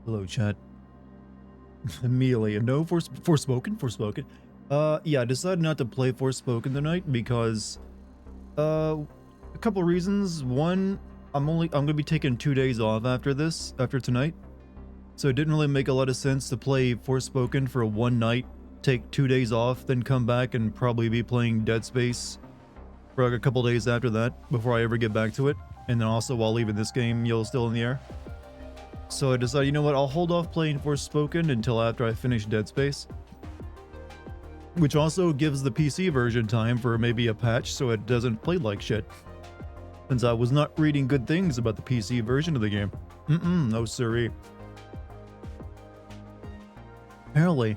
Hello, chat. Amelia, no, Forspoken. Yeah, I decided not to play Forspoken tonight because, a couple reasons. One, I'm gonna be taking 2 days off after tonight. So it didn't really make a lot of sense to play Forspoken for one night, take 2 days off, then come back and probably be playing Dead Space for like a couple days after that before I ever get back to it. And then also while leaving this game, still in the air. So I decided, you know what, I'll hold off playing Forspoken until after I finish Dead Space. Which also gives the PC version time for maybe a patch so it doesn't play like shit. Since I was not reading good things about the PC version of the game. No siree. Apparently,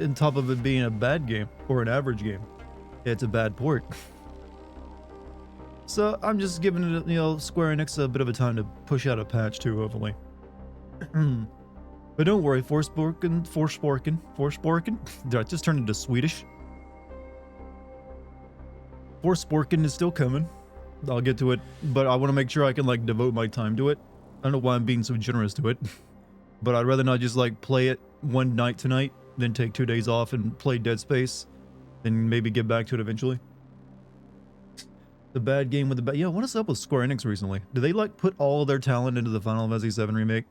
on top of it being a bad game, or an average game, it's a bad port. So I'm just giving it, Square Enix a bit of a time to push out a patch too, hopefully. But don't worry, Forspoken. Did I just turn into Swedish? Forspoken is still coming. I'll get to it, but I want to make sure I can like devote my time to it. I don't know why I'm being so generous to it, but I'd rather not just like play it one night tonight, then take 2 days off and play Dead Space, then maybe get back to it eventually. The bad game with the bad... Yeah, what is up with Square Enix recently? Do they like put all of their talent into the Final Fantasy VII Remake?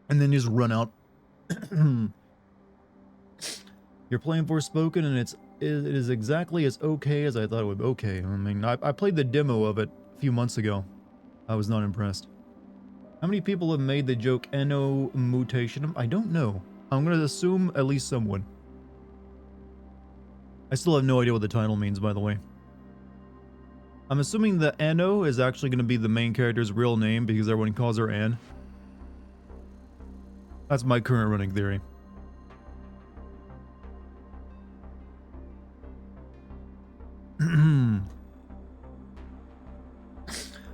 And then just run out? You're playing Forspoken and it is exactly as okay as I thought it would be. Okay, I mean, I played the demo of it a few months ago. I was not impressed. How many people have made the joke Anno Mutationem? I don't know. I'm going to assume at least someone. I still have no idea what the title means, by the way. I'm assuming that Anno is actually going to be the main character's real name because everyone calls her Anne. That's my current running theory.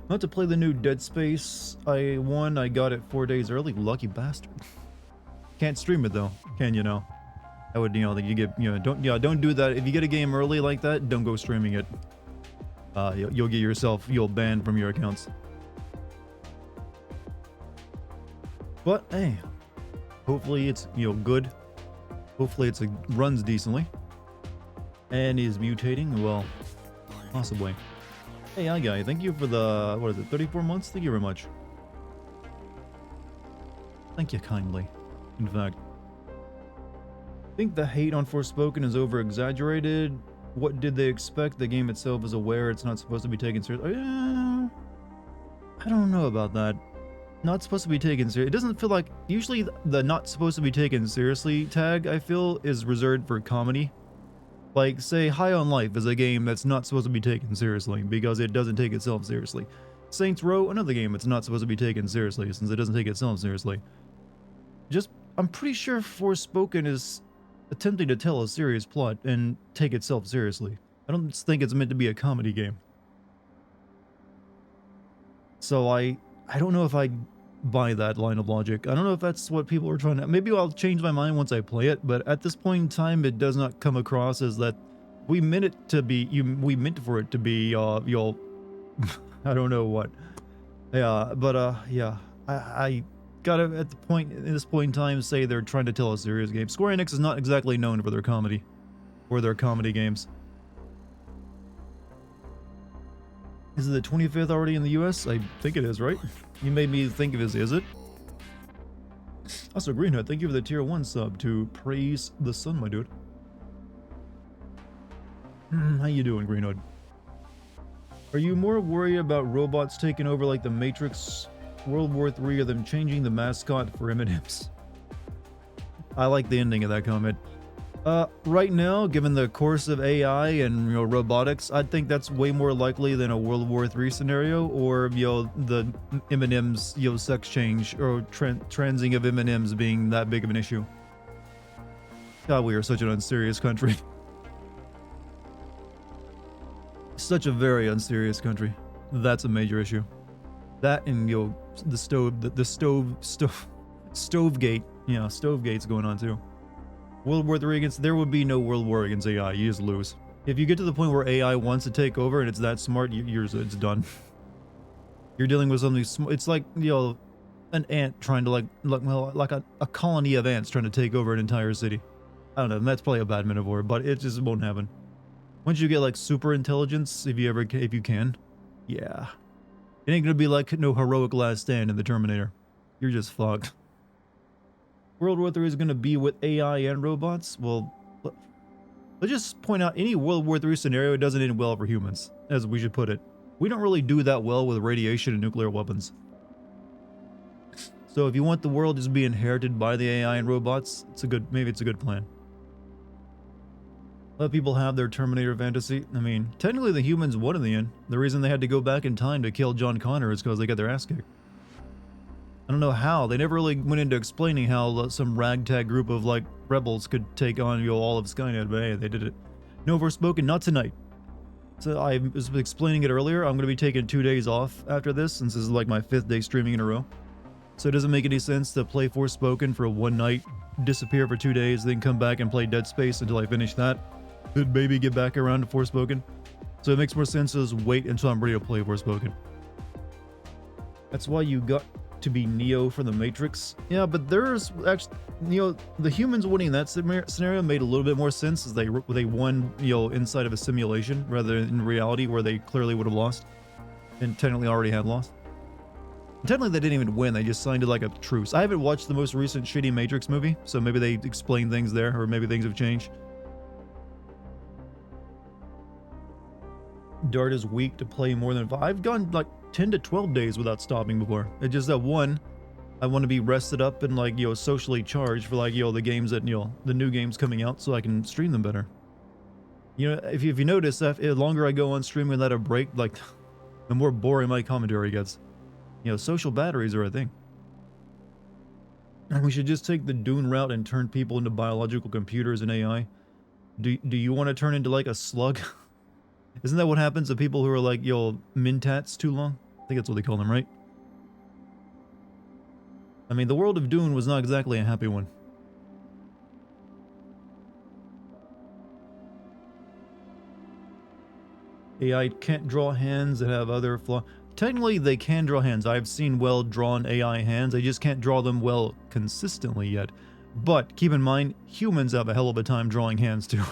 Not to play the new Dead Space. I got it 4 days early. Lucky bastard. Can't stream it though, can you know? I would, that you get, don't do that. If you get a game early like that, don't go streaming it. You'll get yourself, banned from your accounts. But hey, hopefully it's, good. Hopefully it runs decently. And is mutating, well, possibly. Hey, hi guy, thank you for the, 34 months? Thank you very much. Thank you kindly, in fact. I think the hate on Forspoken is over-exaggerated. What did they expect? The game itself is aware it's not supposed to be taken seriously. I don't know about that. Not supposed to be taken seriously. It doesn't feel like... Usually the not supposed to be taken seriously tag, I feel, is reserved for comedy. Like, say, High on Life is a game that's not supposed to be taken seriously because it doesn't take itself seriously. Saints Row, another game that's not supposed to be taken seriously since it doesn't take itself seriously. I'm pretty sure Forspoken is attempting to tell a serious plot and take itself seriously. I don't think it's meant to be a comedy game. So I don't know if I buy that line of logic. I don't know if that's what people are trying to... Maybe I'll change my mind once I play it, but at this point in time, it does not come across as that we meant it to be... we meant for it to be, I don't know what. Yeah, but, yeah. I gotta, at this point in time, say they're trying to tell a serious game. Square Enix is not exactly known for their comedy. Or their comedy games. Is it the 25th already in the US? I think it is, right? You made me think of it. Is it? Also, Greenhood, thank you for the tier 1 sub to Praise the Sun, my dude. How you doing, Greenhood? Are you more worried about robots taking over like the Matrix, World War III, or them changing the mascot for M&Ms? I like the ending of that comment. Right now, given the course of AI and robotics, I think that's way more likely than a World War III scenario, or the M&Ms sex change or transing of M&Ms being that big of an issue. God, we are such an unserious country. Such a very unserious country. That's a major issue. That and the Stovegate. Yeah, Stovegate's going on too. World War III there would be no World War against AI. You just lose. If you get to the point where AI wants to take over and it's that smart, it's done. You're dealing with something it's like, you know, an ant trying to like a colony of ants trying to take over an entire city. I don't know, that's probably a bad metaphor, but it just won't happen. Once you get like super intelligence, if you can, yeah. It ain't gonna be like no heroic last stand in the Terminator. You're just fucked. World War III is gonna be with AI and robots? Well, let's just point out any World War III scenario doesn't end well for humans, as we should put it. We don't really do that well with radiation and nuclear weapons. So if you want the world just to be inherited by the AI and robots, maybe it's a good plan. Let people have their Terminator fantasy. I mean, technically the humans won in the end. The reason they had to go back in time to kill John Connor is because they got their ass kicked. I don't know how. They never really went into explaining how some ragtag group of like rebels could take on, you know, all of Skynet, but hey, they did it. No Forspoken, not tonight. So I was explaining it earlier. I'm going to be taking 2 days off after this, since this is like my 5th day streaming in a row. So it doesn't make any sense to play Forspoken for one night, disappear for 2 days, then come back and play Dead Space until I finish that. Then maybe get back around to Forspoken. So it makes more sense to just wait until I'm ready to play Forspoken. That's why you got to be Neo for the Matrix. Yeah, but there's actually, you know, the humans winning that scenario made a little bit more sense, as they won, you know, inside of a simulation rather than in reality where they clearly would have lost and technically already had lost. And technically they didn't even win, they just signed it like a truce. I haven't watched the most recent shitty Matrix movie, so maybe they explain things there, or maybe things have changed. Dart is weak to play more than 5. I've gone like 10 to 12 days without stopping before. It's just that one, I want to be rested up and like, you know, socially charged for like, you know, the games that, you know, the new games coming out, so I can stream them better. You know, if you notice, the longer I go on stream without a break, like, the more boring my commentary gets. You know, social batteries are a thing. And we should just take the Dune route and turn people into biological computers and AI. Do you want to turn into like a slug? Isn't that what happens to people who are like, yo, Mintats too long? I think that's what they call them, right? I mean, the world of Dune was not exactly a happy one. AI can't draw hands that have other flaws. Technically, they can draw hands. I've seen well-drawn AI hands. They just can't draw them well consistently yet. But keep in mind, humans have a hell of a time drawing hands too.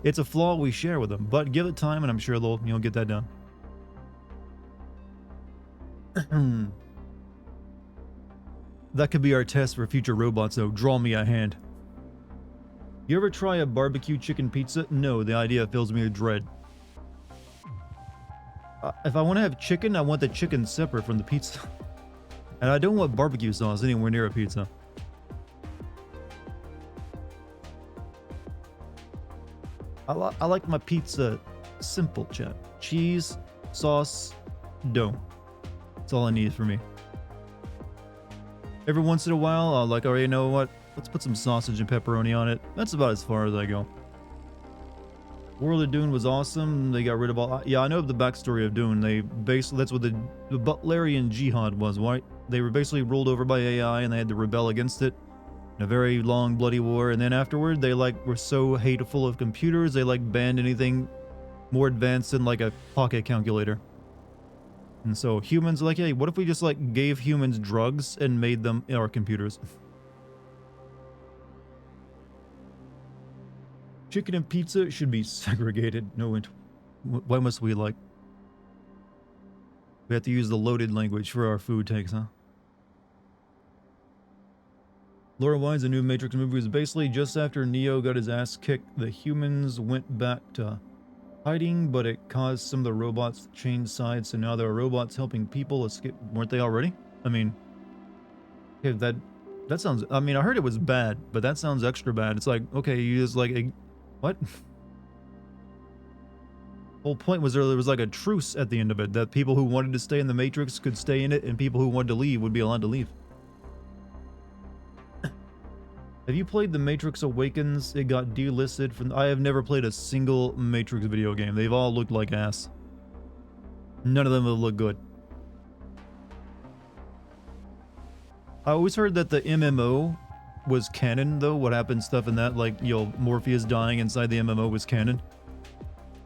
It's a flaw we share with them, but give it time and I'm sure they'll, you know, get that done. That could be our test for future robots though. Draw me a hand. You ever try a barbecue chicken pizza? No, the idea fills me with dread. If I want to have chicken, I want the chicken separate from the pizza. And I don't want barbecue sauce anywhere near a pizza. I like my pizza simple, chat. Cheese, sauce, dough. That's all I need for me. Every once in a while, I'll like, already know what? Let's put some sausage and pepperoni on it. That's about as far as I go. World of Dune was awesome. They got rid of all... Yeah, I know the backstory of Dune. They basically... That's what the Butlerian Jihad was, right? They were basically ruled over by AI and they had to rebel against it. In a very long, bloody war. And then afterward, they like were so hateful of computers, they like banned anything more advanced than like a pocket calculator. And so humans are like, hey, what if we just like gave humans drugs and made them our computers? Chicken and pizza should be segregated. No, why must we like... We have to use the loaded language for our food takes, huh? Lore-wise, the new Matrix movie was basically just after Neo got his ass kicked, the humans went back to hiding, but it caused some of the robots to change sides, so now there are robots helping people escape. Weren't they already? I mean... Okay, that sounds... I mean, I heard it was bad, but that sounds extra bad. It's like, okay, you just like... What? Whole point was there was like a truce at the end of it, that people who wanted to stay in the Matrix could stay in it, and people who wanted to leave would be allowed to leave. Have you played The Matrix Awakens? It got delisted from... I have never played a single Matrix video game. They've all looked like ass. None of them have looked good. I always heard that the MMO was canon, though. What happened stuff in that, like, you know, Morpheus dying inside the MMO was canon.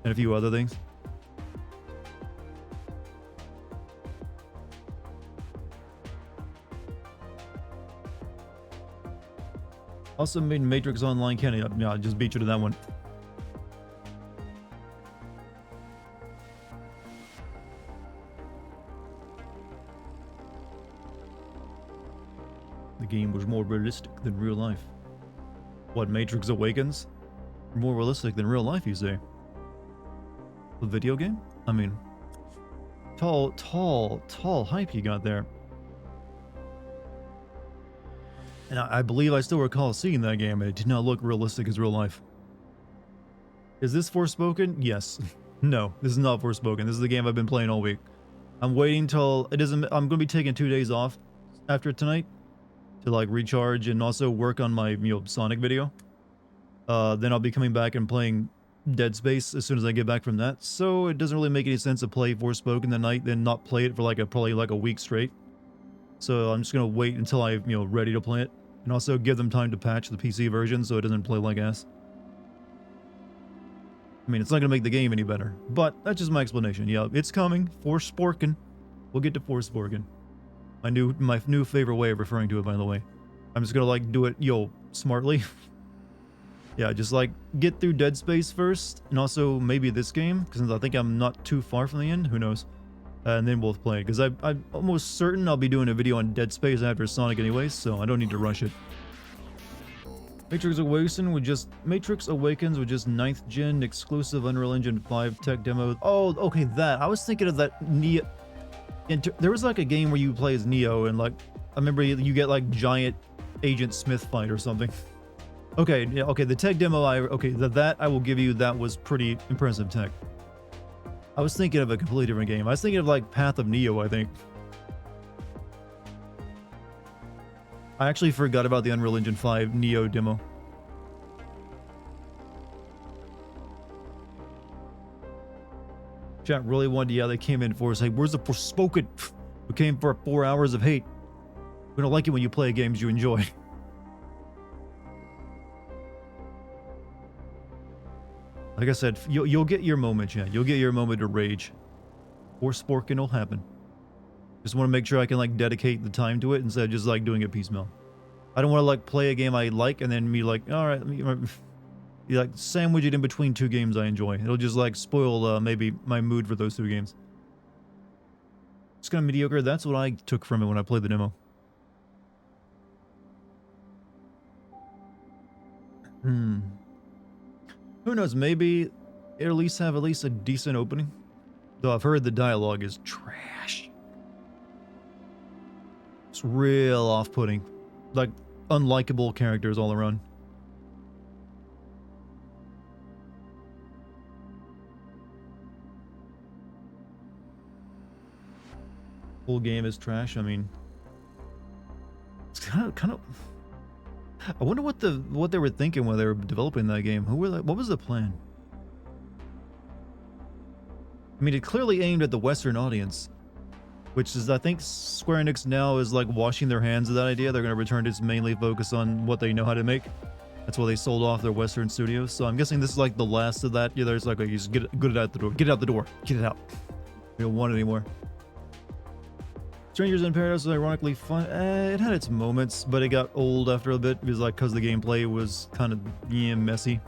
And a few other things. Also made Matrix Online canon. Yeah, I just beat you to that one. The game was more realistic than real life. What, Matrix Awakens? More realistic than real life, you say? The video game? I mean, tall hype you got there. And I believe I still recall seeing that game, and it did not look realistic as real life. Is this Forspoken? Yes. No, this is not Forspoken. This is the game I've been playing all week. I'm waiting till it doesn't. I'm going to be taking 2 days off after tonight to like recharge and also work on my Sonic video. Then I'll be coming back and playing Dead Space as soon as I get back from that. So it doesn't really make any sense to play Forspoken tonight, then not play it for like probably like a week straight. So I'm just gonna wait until I'm ready to play it, and also give them time to patch the PC version so it doesn't play like ass. I mean, it's not gonna make the game any better, but that's just my explanation. Yeah, it's coming. Forspoken. We'll get to Forspoken. My new favorite way of referring to it, by the way. I'm just gonna like do it smartly. Yeah, just like get through Dead Space first, and also maybe this game, because I think I'm not too far from the end. Who knows? And then we'll play it, because I'm almost certain I'll be doing a video on Dead Space after Sonic anyway, so I don't need to rush it. Matrix Awakens with just 9th gen exclusive Unreal Engine 5 tech demo. Oh, okay, that. I was thinking of that Neo. There was like a game where you play as Neo, and like I remember you get like giant Agent Smith fight or something. Okay, yeah, okay, the tech demo that I will give you, that was pretty impressive tech. I was thinking of a completely different game. I was thinking of like Path of Neo, I think. I actually forgot about the Unreal Engine 5 Neo demo. Chat really wanted, yeah, they came in for us. Hey, where's the Forspoken? We came for 4 hours of hate. We don't like it when you play games you enjoy. Like I said, you'll get your moment, chat. You'll get your moment to rage. Forspoken will happen. Just want to make sure I can like dedicate the time to it instead of just like doing it piecemeal. I don't want to like play a game I like and then be like, all right, you like sandwich it in between 2 games I enjoy. It'll just like spoil maybe my mood for those 2 games. It's kind of mediocre. That's what I took from it when I played the demo. Who knows? Maybe it'll at least have a decent opening. Though I've heard the dialogue is trash. It's real off-putting. Like, unlikable characters all around. Full game is trash. I mean, it's kind of. I wonder what they were thinking when they were developing that game. What was the plan? I mean, it clearly aimed at the Western audience, which is, I think, Square Enix now is like washing their hands of that idea. They're going to return to just mainly focus on what they know how to make. That's why they sold off their Western studios. So I'm guessing this is like the last of that. Yeah, there's like, you just get it out the door. Get it out the door. Get it out. We don't want it anymore. Strangers in Paradise was ironically fun. It had its moments, but it got old after a bit because the gameplay was kind of messy.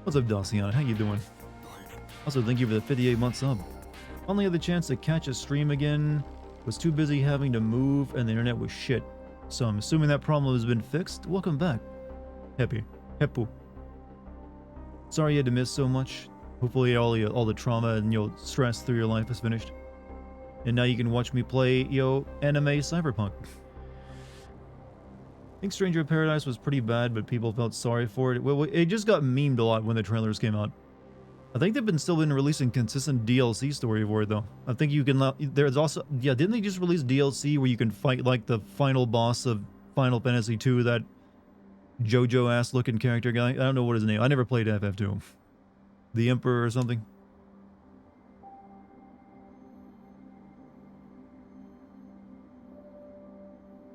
What's up, Dartigan? How you doing? Also, thank you for the 58 month sub. Finally had the chance to catch a stream again. Was too busy having to move, and the internet was shit. So I'm assuming that problem has been fixed. Welcome back. Heppu. Sorry you had to miss so much. Hopefully all the trauma and stress through your life is finished. And now you can watch me play, anime Cyberpunk. I think Stranger in Paradise was pretty bad, but people felt sorry for it. Well, it just got memed a lot when the trailers came out. I think they've still been releasing consistent DLC story for it, though. I think you can, there's also, yeah, didn't they just release DLC where you can fight, like, the final boss of Final Fantasy II, that JoJo-ass looking character guy? I don't know what his name, I never played FF2. The Emperor or something?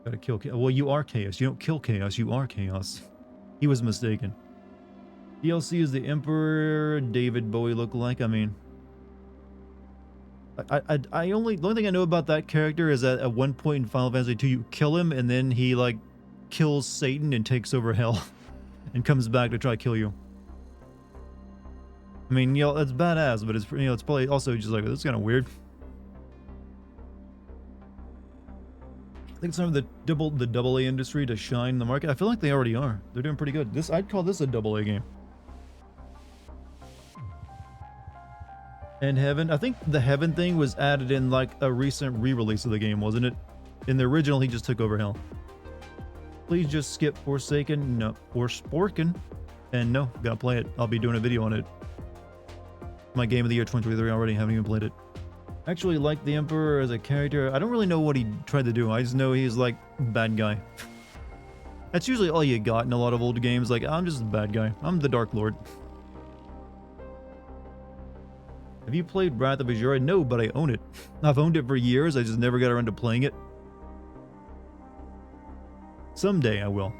Gotta kill Chaos. Well, you are Chaos. You don't kill Chaos, you are Chaos. He was mistaken. DLC is the Emperor David Bowie look-alike. I mean, the only thing I know about that character is that at one point in Final Fantasy II, you kill him and then he like kills Satan and takes over hell and comes back to try to kill you. I mean, you know, that's badass, but it's, you know, it's probably also just like, this is kind of weird. I think it's time for the double A industry to shine in the market. I feel like they already are. They're doing pretty good. I'd call this a double A game. And Heaven, I think the Heaven thing was added in like a recent re-release of the game, wasn't it? In the original, he just took over hell. Please just skip Forsaken, no, Forspoken, and no, gotta play it. I'll be doing a video on it. My game of the year 2023 already, haven't even played it. Actually like the Emperor as a character. I don't really know what he tried to do. I just know he's like bad guy. That's usually all you got in a lot of old games. Like, I'm just a bad guy. I'm the Dark Lord. Have you played Wrath of Azura? No, but I own it. I've owned it for years. I just never got around to playing it. Someday I will.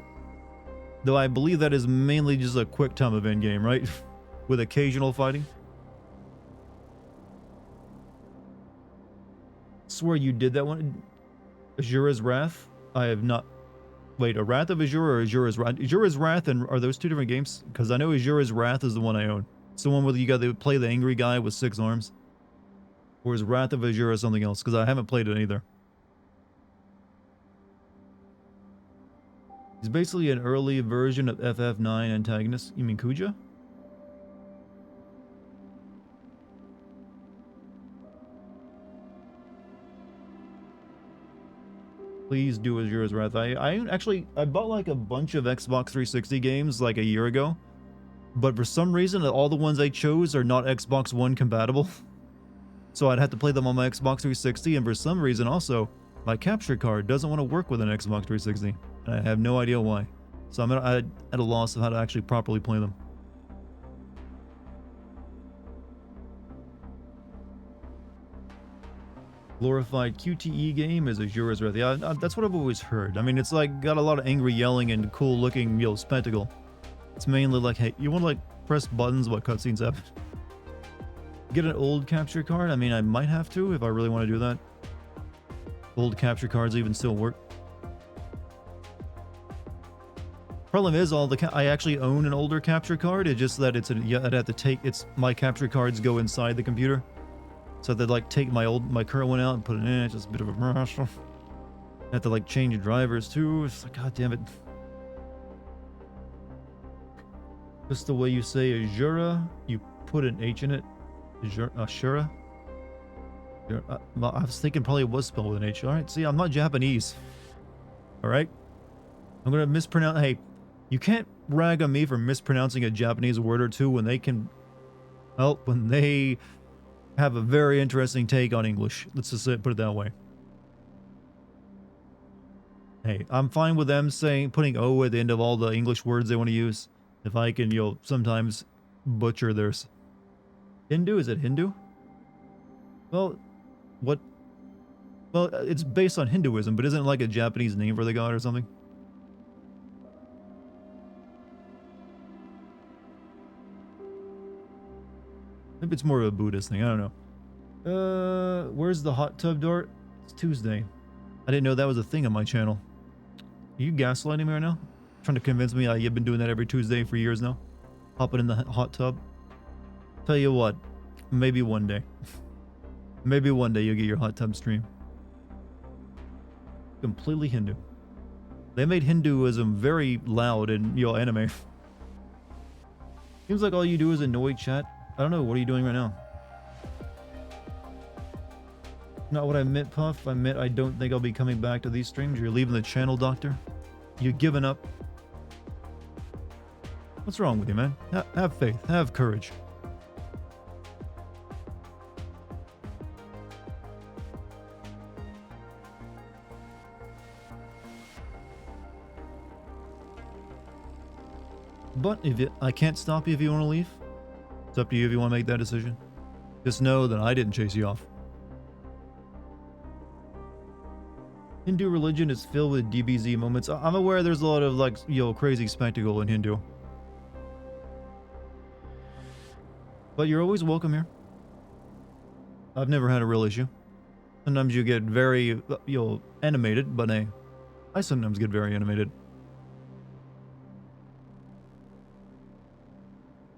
Though I believe that is mainly just a quick time event game, right? With occasional fighting. Swear you did that one. Azura's Wrath? I have not. Wait, a Wrath of Azura or Azura's Wrath? Azura's Wrath, and are those two different games? Because I know Azura's Wrath is the one I own. It's the one where you got to play the angry guy with 6 arms. Or is Wrath of Azura something else? Because I haven't played it either. He's basically an early version of FF9 antagonist. You mean Kuja? Please do Azura's Wrath. I bought like a bunch of Xbox 360 games like a year ago. But for some reason, all the ones I chose are not Xbox One compatible. So I'd have to play them on my Xbox 360, and for some reason also, my capture card doesn't want to work with an Xbox 360. And I have no idea why. So I'm at a loss of how to actually properly play them. Glorified QTE game is Azura's Wrath. Yeah, that's what I've always heard. I mean, it's like got a lot of angry yelling and cool looking, you know, spectacle. It's mainly like, hey, you want to like press buttons what cutscenes happen? Get an old capture card? I mean, I might have to if I really want to do that. Old capture cards even still work. Problem is, I actually own an older capture card. It's just that I'd have to take my capture cards go inside the computer. So they'd like take my current one out and put it in. It's just a bit of a mess. I have to like change drivers too. It's like, god damn it. Just the way you say Azura, you put an H in it. Ashura? I was thinking probably it was spelled with an H. Alright, see, I'm not Japanese. Alright? I'm gonna mispronounce. Hey, you can't rag on me for mispronouncing a Japanese word or two when they can. Well, when they have a very interesting take on English. Let's just put it that way. Hey, I'm fine with them putting O at the end of all the English words they want to use. If I can, you know, sometimes butcher theirs. Hindu? Is it Hindu? Well, what? Well, it's based on Hinduism, but isn't it like a Japanese name for the god or something? Maybe it's more of a Buddhist thing. I don't know. Where's the hot tub, Dart? It's Tuesday. I didn't know that was a thing on my channel. Are you gaslighting me right now? Trying to convince me you've been doing that every Tuesday for years now? Hopping in the hot tub? Tell you what, maybe one day. Maybe one day you'll get your hot tub stream. Completely Hindu. They made Hinduism very loud in, you know, anime. Seems like all you do is annoy chat. I don't know, what are you doing right now? Not what I meant, Puff. I meant I don't think I'll be coming back to these streams. You're leaving the channel, Doctor. You're giving up. What's wrong with you, man? Have faith. Have courage. But I can't stop you if you want to leave. It's up to you if you want to make that decision. Just know that I didn't chase you off. Hindu religion is filled with DBZ moments. I'm aware there's a lot of like, you know, crazy spectacle in Hindu. But you're always welcome here. I've never had a real issue. Sometimes you get very, you know, animated, but I sometimes get very animated.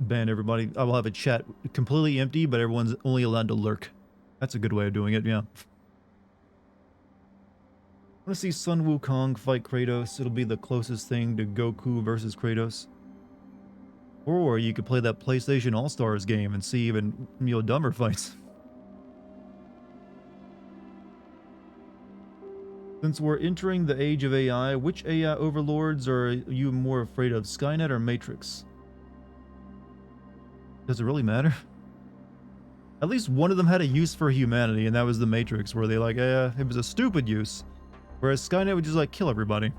ban everybody. I will have a chat completely empty, but everyone's only allowed to lurk. That's a good way of doing it, yeah. I want to see Sun Wukong fight Kratos. It'll be the closest thing to Goku versus Kratos. Or you could play that PlayStation All-Stars game and see even, you know, dumber fights. Since we're entering the age of AI, which AI overlords are you more afraid of, Skynet or Matrix? Does it really matter? At least one of them had a use for humanity, and that was the Matrix, where they like, it was a stupid use. Whereas Skynet would just like kill everybody.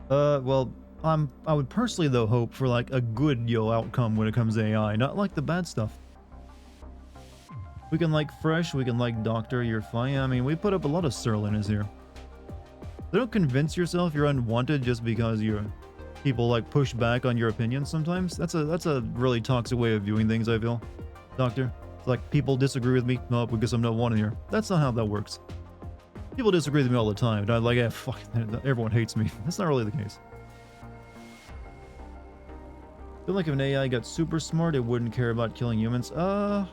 Well, I would personally though hope for like a good outcome when it comes to AI, not like the bad stuff. We can like Fresh, we can like Doctor, you're fine. I mean, we put up a lot of surliness here. Don't convince yourself you're unwanted just because people like push back on your opinions sometimes. That's a really toxic way of viewing things, I feel. Doctor, it's like people disagree with me, no, because I'm not wanted here. That's not how that works. People disagree with me all the time, and I'm like, fuck, everyone hates me. That's not really the case. I feel like if an AI got super smart, it wouldn't care about killing humans. It's a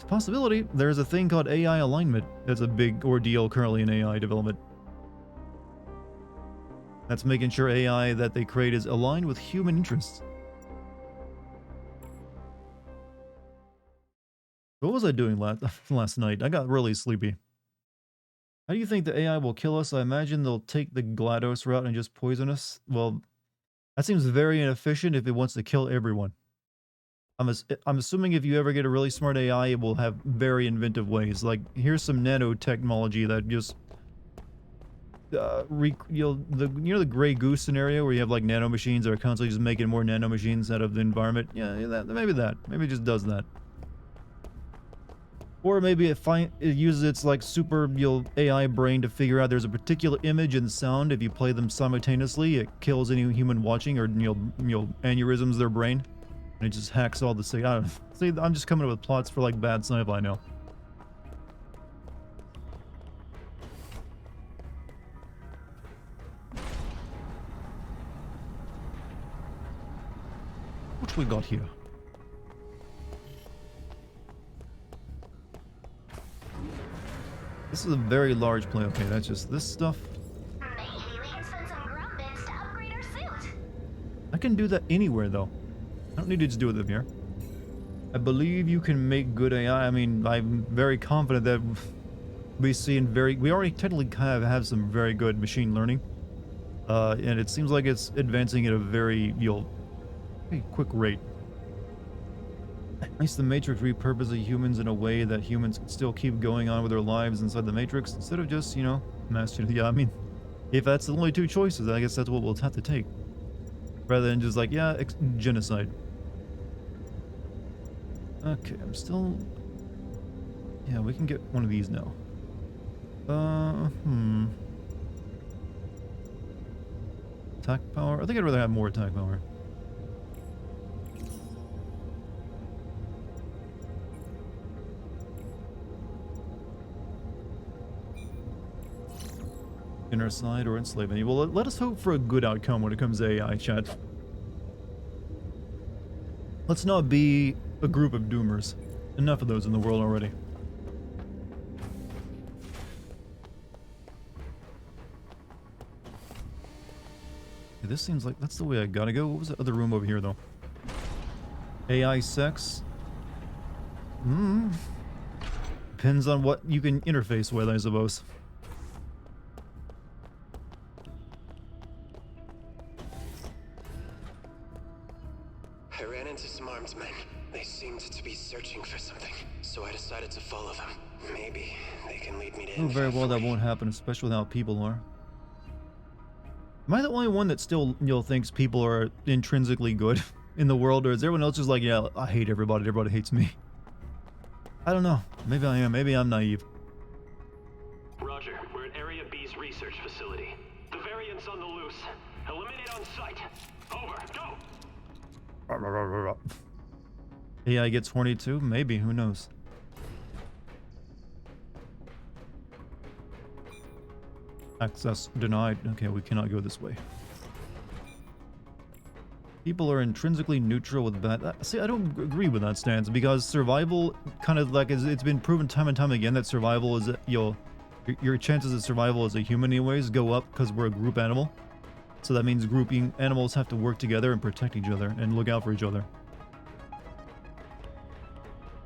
possibility. There's a thing called AI alignment. That's a big ordeal currently in AI development. That's making sure AI that they create is aligned with human interests. What was I doing last night? I got really sleepy. How do you think the AI will kill us? I imagine they'll take the GLaDOS route and just poison us. Well, that seems very inefficient if it wants to kill everyone. I'm assuming if you ever get a really smart AI, it will have very inventive ways. Like, here's some nanotechnology that just... the gray goose scenario where you have like nanomachines that are constantly just making more nanomachines out of the environment. Yeah, maybe it just does that. Or maybe it uses its like super AI brain to figure out there's a particular image and sound. If you play them simultaneously, it kills any human watching, or aneurysms their brain, and it just hacks all the signal. I don't know. See, I'm just coming up with plots for like bad sci-fi now. What we got here? This is a very large plane. Okay, that's just this stuff. I can do that anywhere, though. I don't need to just do it up here. I believe you can make good AI. I mean, I'm very confident that we already technically kind of have some very good machine learning. And it seems like it's advancing at a very, quick rate. At least the Matrix repurposes the humans in a way that humans can still keep going on with their lives inside the Matrix instead of just, mass genocide. Yeah, I mean, if that's the only two choices, I guess that's what we'll have to take. Rather than just like, genocide. Okay, I'm still... Yeah, we can get one of these now. Attack power? I think I'd rather have more attack power. Inner side or enslavement. Well, let us hope for a good outcome when it comes to AI, chat. Let's not be a group of doomers. Enough of those in the world already. Okay, this seems like that's the way I gotta go. What was the other room over here, though? AI sex? Depends on what you can interface with, I suppose. I ran into some armed men. They seemed to be searching for something, so I decided to follow them. Maybe they can lead me to... Oh, very well, that won't happen, especially with how people are. Am I the only one that still, thinks people are intrinsically good in the world, or is everyone else just like, yeah, I hate everybody, everybody hates me? I don't know. Maybe I am. Maybe I'm naive. Roger, we're at Area B's research facility. The variant's on the loose. Eliminate on sight. Over. Go! AI gets horny too? Maybe, who knows? Access denied. Okay, we cannot go this way. People are intrinsically neutral with bad. See, I don't agree with that stance because survival kind of like it's been proven time and time again that survival is your chances of survival as a human anyways go up because we're a group animal. So that means grouping animals have to work together and protect each other and look out for each other.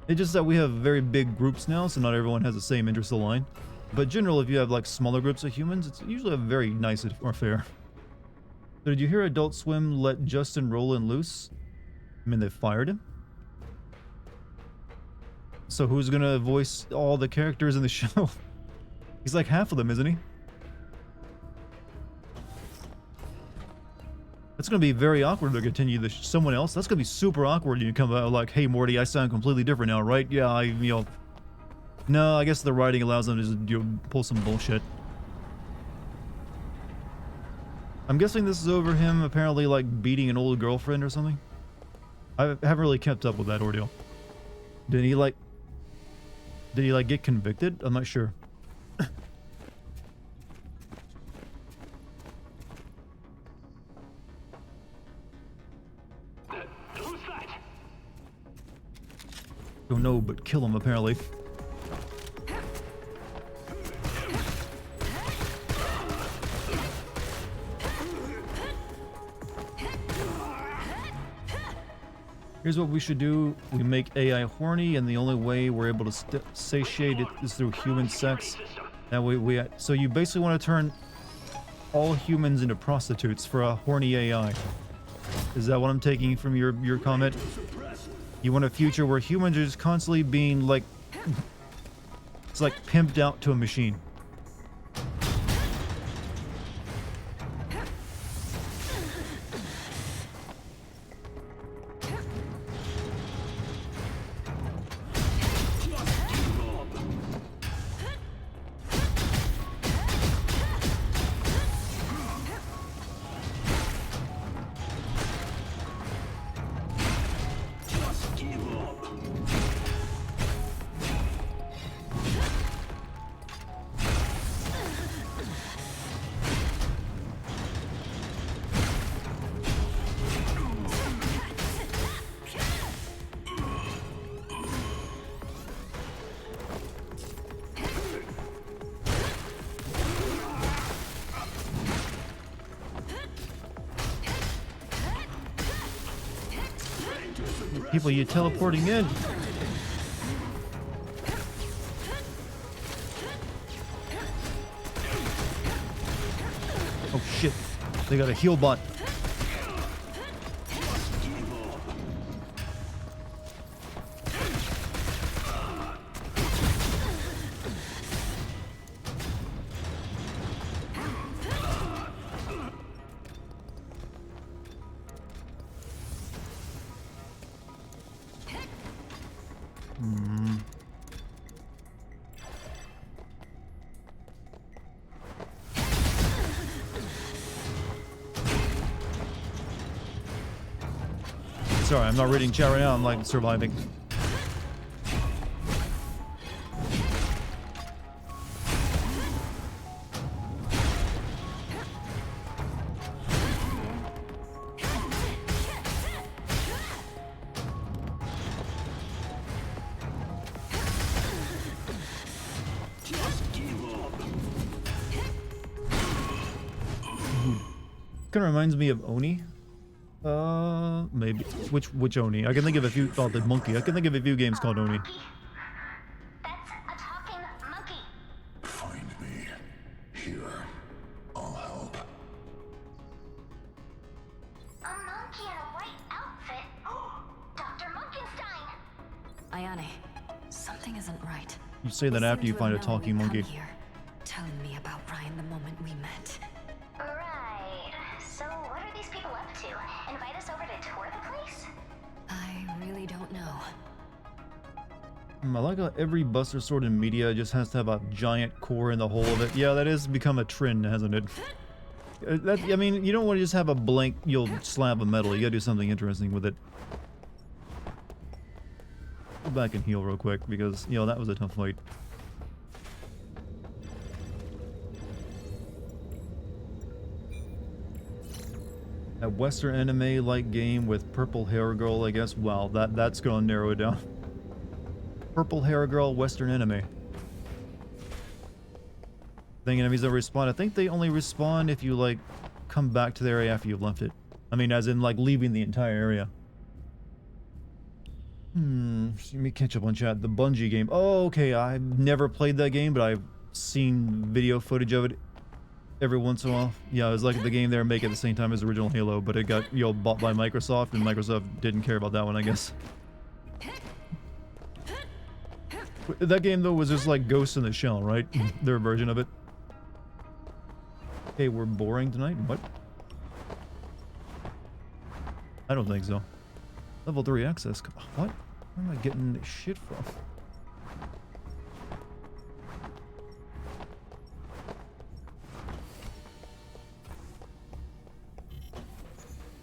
It's just that we have very big groups now, so not everyone has the same interest aligned. But generally, if you have like smaller groups of humans, it's usually a very nice affair. So did you hear Adult Swim let Justin Roiland loose? I mean, they fired him? So who's gonna voice all the characters in the show? He's like half of them, isn't he? That's gonna be very awkward to continue someone else. That's gonna be super awkward. You come out like, hey Morty, I sound completely different now, right? Yeah, no, I guess the writing allows them to just pull some bullshit. I'm guessing this is over him apparently like beating an old girlfriend or something. I haven't really kept up with that ordeal. Did he like get convicted? I'm not sure. Who's that? Don't know, but kill him apparently. Here's what we should do. We make AI horny, and the only way we're able to satiate it is through human sex. That way so you basically want to turn all humans into prostitutes for a horny AI. Is that what I'm taking from your comment? You want a future where humans are just constantly being like... It's like pimped out to a machine. People you teleporting in. Oh shit. They got a heal bot. Sorry, I'm not reading chat right now. I'm like surviving. Kind of reminds me of Oni. Maybe. Which Oni? I can think of a few. Oh, the monkey. I can think of a few games called Oni. That's a talking monkey. Find me. Here. I'll help. A monkey in a white outfit? Dr. Munkenstein! Ayane, something isn't right. You say that We after seem you to find a have known talking we'd come monkey. here, telling me about Ryan the moment we met. Right. So what are these people up to? Invite us over to tour the place? I really don't know. I like how every Buster Sword in media just has to have a giant core in the whole of it. Yeah, that has become a trend, hasn't it? I mean, you don't want to just have a blank, slab of metal. You gotta do something interesting with it. Go back and heal real quick because, that was a tough fight. A Western anime-like game with purple hair girl, I guess. Wow, that's gonna narrow it down. Purple hair girl, Western anime. Think enemies don't respawn. I think they only respawn if you, like, come back to the area after you've left it. I mean, as in, like, leaving the entire area. Let me catch up on chat. The Bungie game. Oh, okay. I've never played that game, but I've seen video footage of it every once in a while. Yeah, it was like the game they were making at the same time as the original Halo, but it got, bought by Microsoft, and Microsoft didn't care about that one, I guess. That game, though, was just like Ghost in the Shell, right? Their version of it. Okay, we're boring tonight? What? I don't think so. Level 3 access. What? Where am I getting this shit from?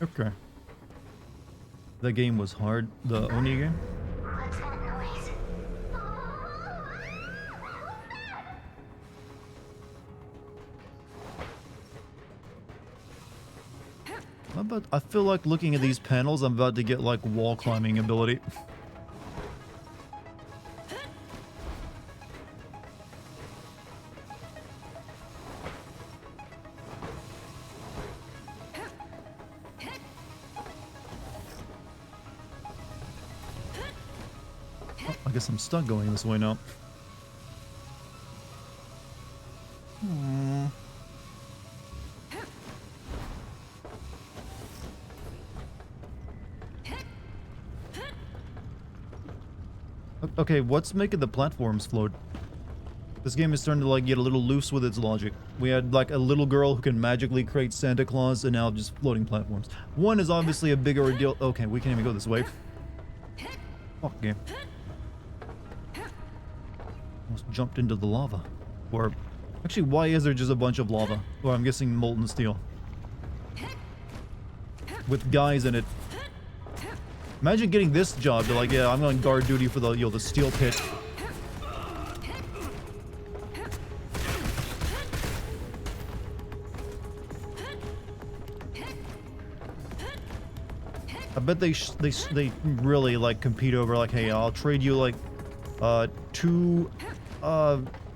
Okay. That game was hard. The Oni game? What's that noise? I feel like looking at these panels, I'm about to get like wall climbing ability. Oh, I guess I'm stuck going this way now. Okay, what's making the platforms float? This game is starting to like get a little loose with its logic. We had like a little girl who can magically create Santa Claus, and now just floating platforms. One is obviously a bigger ordeal. Okay, we can't even go this way. Fuck game. Almost jumped into the lava. Or actually, why is there just a bunch of lava? Well, I'm guessing molten steel. With guys in it. Imagine getting this job to like, yeah, I'm on guard duty for the, the steel pit. I bet they really like compete over like, hey, I'll trade you like 2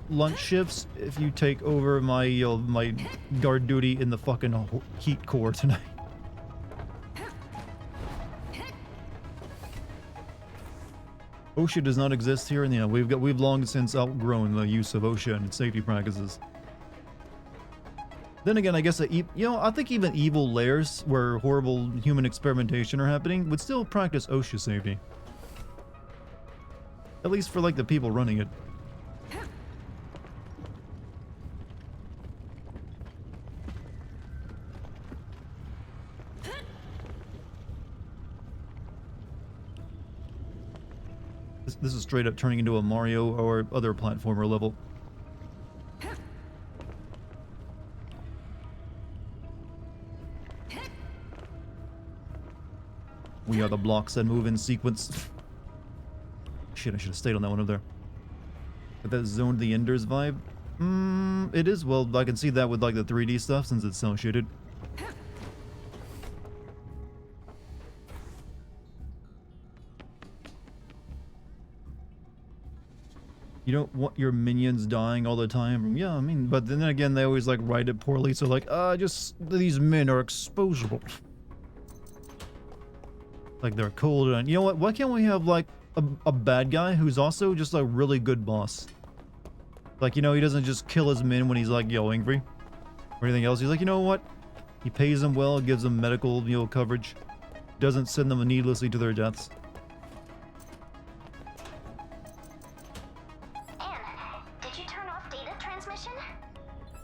lunch shifts if you take over my my guard duty in the fucking heat core tonight. OSHA does not exist here, and yeah, we've long since outgrown the use of OSHA and its safety practices. Then again, I guess I think even evil layers where horrible human experimentation are happening would still practice OSHA safety. At least for like the people running it. This is straight up turning into a Mario or other platformer level. We are the blocks that move in sequence. Shit, I should have stayed on that one over there. But that zoned the Enders vibe? It is. Well, I can see that with like the 3D stuff since it's cel shaded. You don't want your minions dying all the time. Yeah, I mean, but then again, they always like write it poorly. So like, just these men are exposable. Like they're cold, and you know what? Why can't we have like a bad guy who's also just a really good boss? Like, he doesn't just kill his men when he's like, angry or anything else. He's like, you know what? He pays them well, gives them medical, coverage, doesn't send them needlessly to their deaths.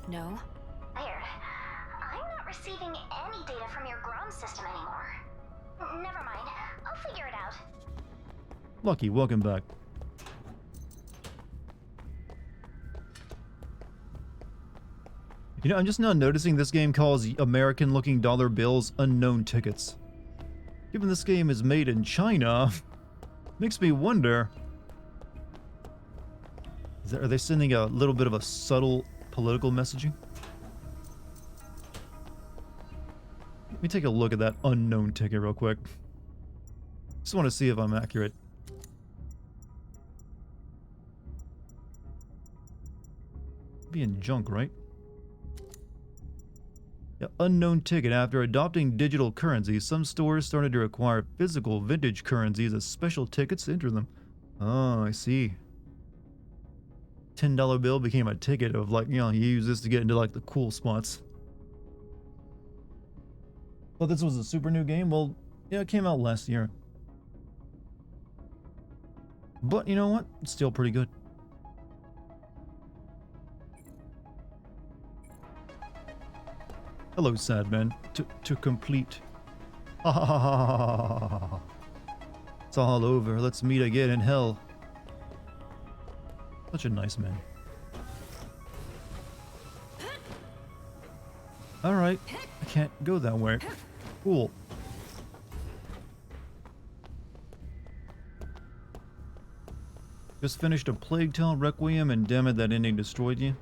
No? Weird. I'm not receiving any data from your ground system anymore. Never mind. I'll figure it out. Lucky, welcome back. I'm just now noticing this game calls American-looking dollar bills unknown tickets. Given this game is made in China, makes me wonder... Are they sending a little bit of a subtle... political messaging? me take a look at that unknown ticket real quick. Just want to see if I'm accurate. Being junk, right? Yeah, unknown ticket. After adopting digital currency, some stores started to require physical vintage currencies as special tickets to enter them. Oh, I see. $10 bill became a ticket of like, you know, you use this to get into like the cool spots. Well, this was a super new game? Well, yeah, it came out last year. But you know what? It's still pretty good. Hello, sad man. To complete. Ha ha ha ha ha ha ha. It's all over. Let's meet again in hell. Such a nice man. Alright. I can't go that way. Cool. Just finished a Plague Tale Requiem and damn it, that ending destroyed you.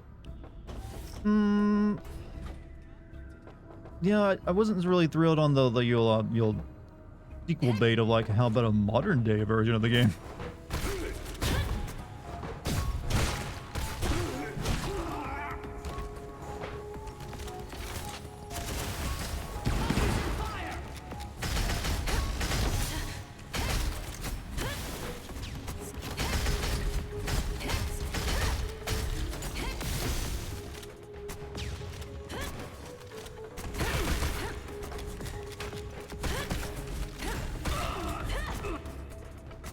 Yeah, I wasn't really thrilled on the you'll sequel bait of like, how about a modern day version of the game?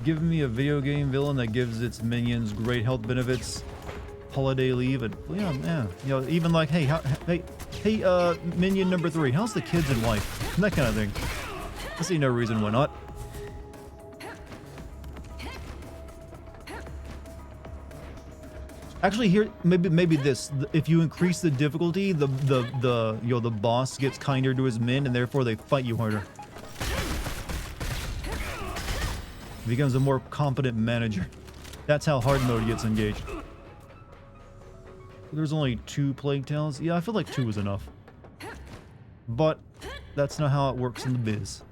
Give me a video game villain that gives its minions great health benefits, holiday leave, and yeah, you know, even like, hey, minion number 3, how's the kids and wife? That kind of thing. I see no reason why not. Actually, here maybe this: if you increase the difficulty, the boss gets kinder to his men, and therefore they fight you harder. Becomes a more competent manager. That's how hard mode gets engaged. There's only 2 Plague Tales. Yeah, I feel like 2 was enough. But that's not how it works in the biz.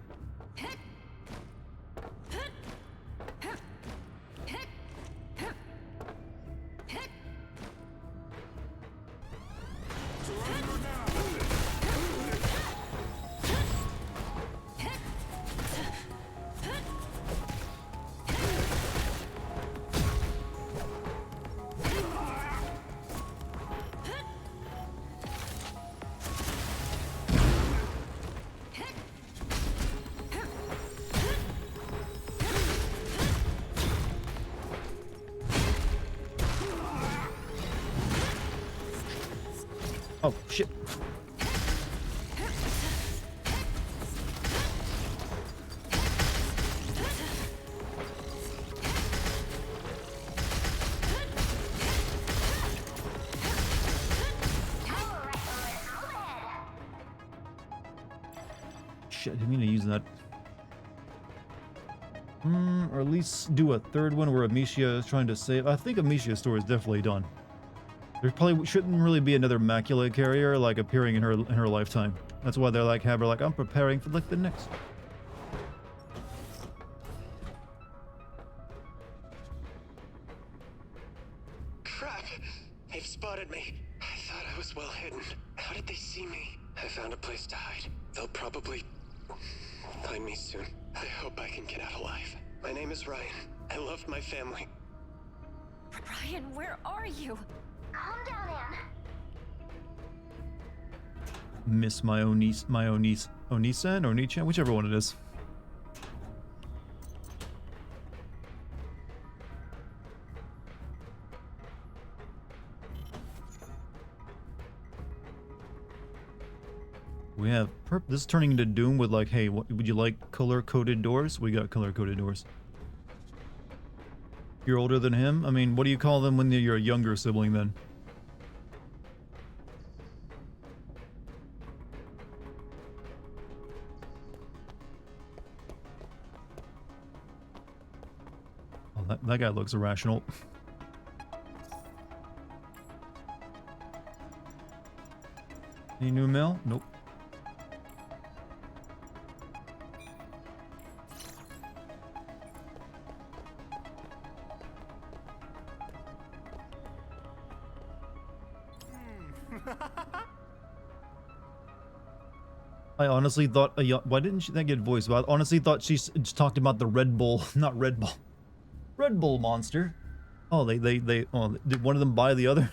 Oh, shit. Shit, I didn't mean to use that. Or at least do a third one where Amicia is trying to save. I think Amicia's story is definitely done. There probably shouldn't really be another Macula carrier like appearing in her lifetime. That's why they're like, have her like, I'm preparing for like the next. Crap! They've spotted me. I thought I was well hidden. How did they see me? I found a place to hide. They'll probably find me soon. I hope I can get out alive. My name is Ryan. I love my family. Ryan, where are you? Calm down, Anne. Miss my Onisan, whichever one it is. We have this is turning into Doom with like, hey, what would you like? Color-coded doors? We got color-coded doors. You're older than him? I mean, what do you call them when you're a younger sibling then? Oh, that guy looks irrational. Any new mail? Nope. I honestly thought, why didn't she that get voiced? But I honestly thought she just talked about the Red Bull, not Red Bull, Red Bull monster. Oh, did one of them buy the other?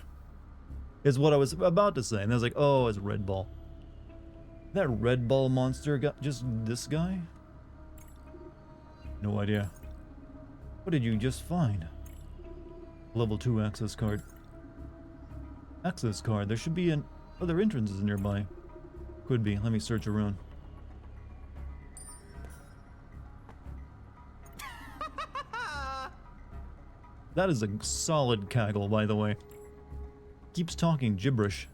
Is what I was about to say. And I was like, oh, it's Red Bull. That Red Bull monster got just this guy? No idea. What did you just find? Level 2 access card. Access card. There should be other entrances nearby. Could be. Let me search around. That is a solid cackle, by the way. Keeps talking gibberish.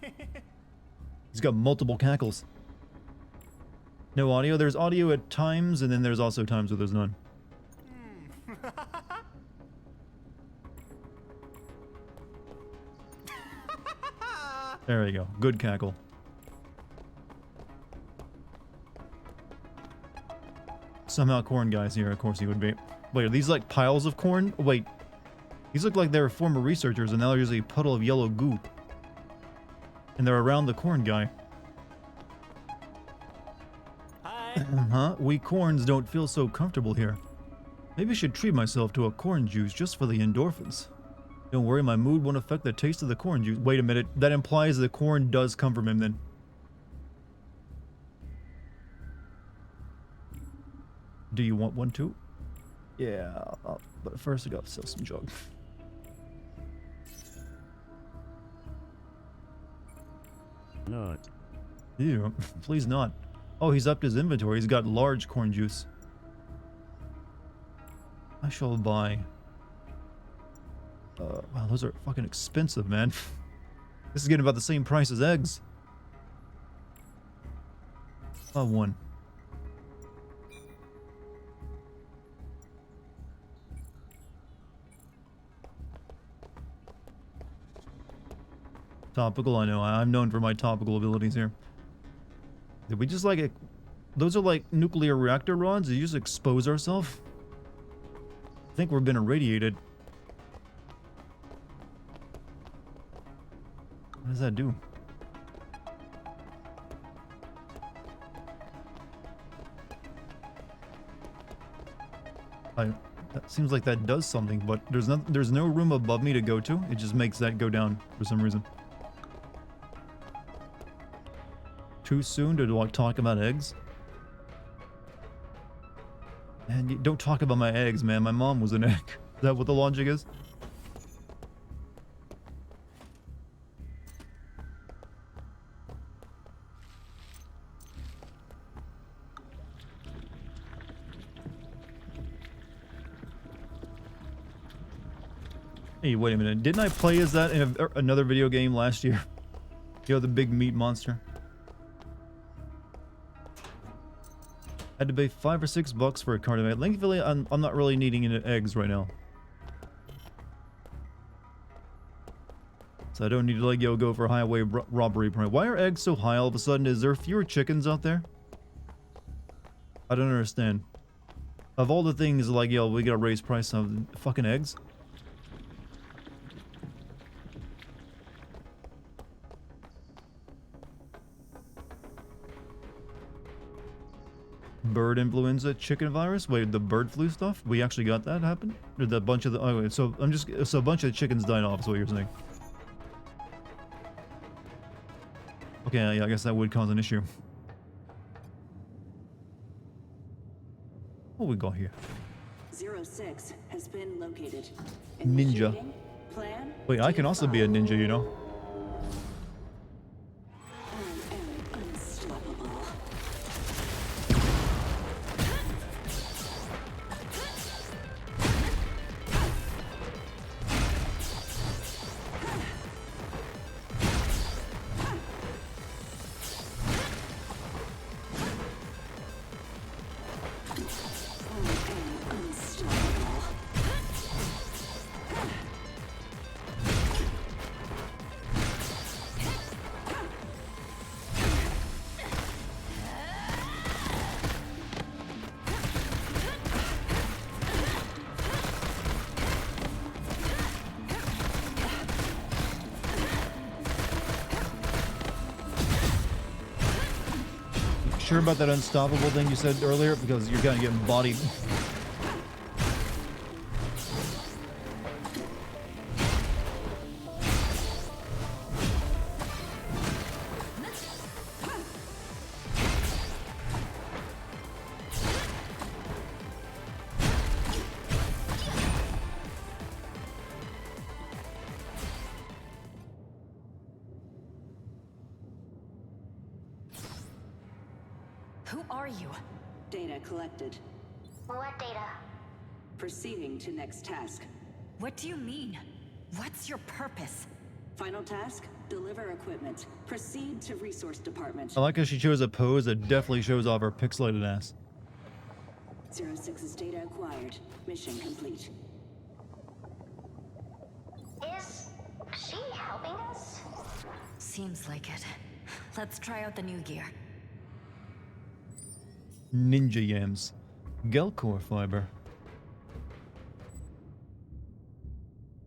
He's got multiple cackles. No audio. There's audio at times, and then there's also times where there's none. There we go. Good cackle. Somehow corn guy's here. Of course he would be. Wait, are these like piles of corn? Wait. These look like they're former researchers, and now there's a puddle of yellow goo. And they're around the corn guy. Hi. Huh? We corns don't feel so comfortable here. Maybe I should treat myself to a corn juice just for the endorphins. Don't worry, my mood won't affect the taste of the corn juice. Wait a minute, that implies the corn does come from him then. Do you want one too? Yeah, but first I gotta sell some junk. Not. Ew, please not. Oh, he's upped his inventory. He's got large corn juice. I shall buy. Wow, those are fucking expensive, man. This is getting about the same price as eggs. One. Topical, I know. I'm known for my topical abilities here. Did we just like... Those are like nuclear reactor rods? Did you just expose ourselves? I think we've been irradiated. What does that do? That seems like that does something, but there's no room above me to go to. It just makes that go down for some reason. Too soon to like talk about eggs? Man, don't talk about my eggs, man. My mom was an egg. Is that what the logic is? Hey, wait a minute. Didn't I play as that in another video game last year? You know, the big meat monster. Had to pay $5 or $6 for a card. Thankfully, I'm not really needing any eggs right now. So I don't need to like go for highway robbery. Why are eggs so high all of a sudden? Is there fewer chickens out there? I don't understand. Of all the things like, yo, we gotta raise price of fucking eggs. Bird influenza, chicken virus. Wait, the bird flu stuff? We actually got that happen? Or the bunch of the... Oh, wait, so a bunch of chickens died off is what you're saying. Okay, yeah, I guess that would cause an issue. What we got here? 06 has been located. Ninja. Plan Wait, I can also be a ninja, you know? I am unstoppable. sure about that unstoppable thing you said earlier? Because you're gonna get bodied. Who are you? Data collected. What data? Proceeding to next task. What do you mean? What's your purpose? Final task, deliver equipment. Proceed to resource department. I like how she chose a pose that definitely shows off her pixelated ass. 06's data acquired. Mission complete. Is she helping us? Seems like it. Let's try out the new gear. Ninja yams. Gelcore fiber.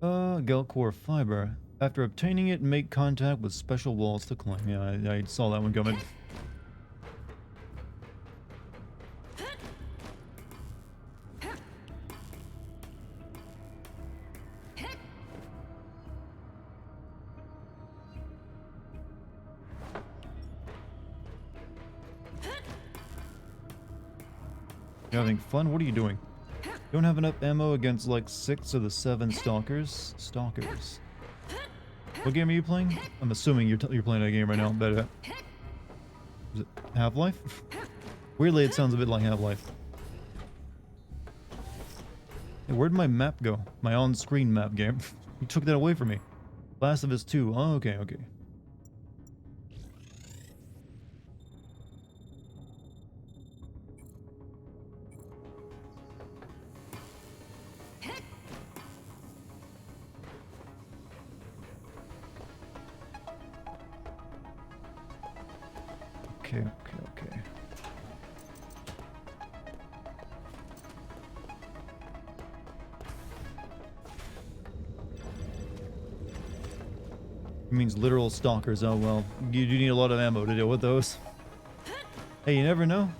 Gelcore fiber. After obtaining it, make contact with special walls to climb. Yeah, I saw that one coming. You having fun? What are you doing? Don't have enough ammo against like 6 of the 7 stalkers. Stalkers. What game are you playing? I'm assuming you're playing that game right now. But is it Half-Life? Weirdly, it sounds a bit like Half-Life. Hey, where'd my map go? My on-screen map game. You took that away from me. Last of Us 2. Oh, okay, okay. Okay. It means literal stalkers. Oh well, you do need a lot of ammo to deal with those. Hey, you never know.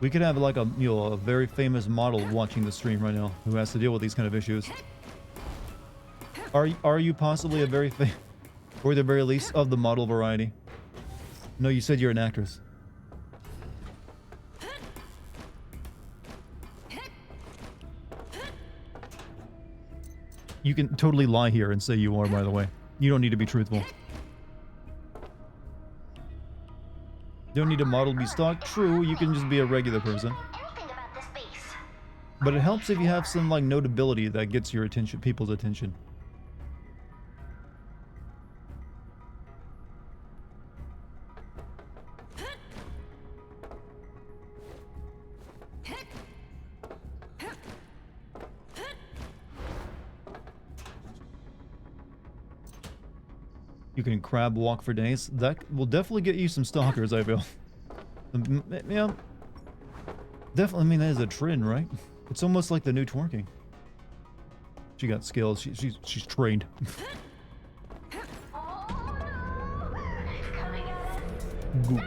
We could have like a very famous model watching the stream right now who has to deal with these kind of issues. Are you possibly a very or at the very least of the model variety? No, you said you're an actress. You can totally lie here and say you are, by the way. You don't need to be truthful. You don't need a model to be stalked. True, you can just be a regular person. Anything about this base? But it helps if you have some like notability that gets your attention, people's attention. You can crab walk for days. That will definitely get you some stalkers, I feel. Yeah. Definitely, I mean, that is a trend, right? It's almost like the new twerking. She got skills. She's trained. Oh no! It's coming at us. Goop.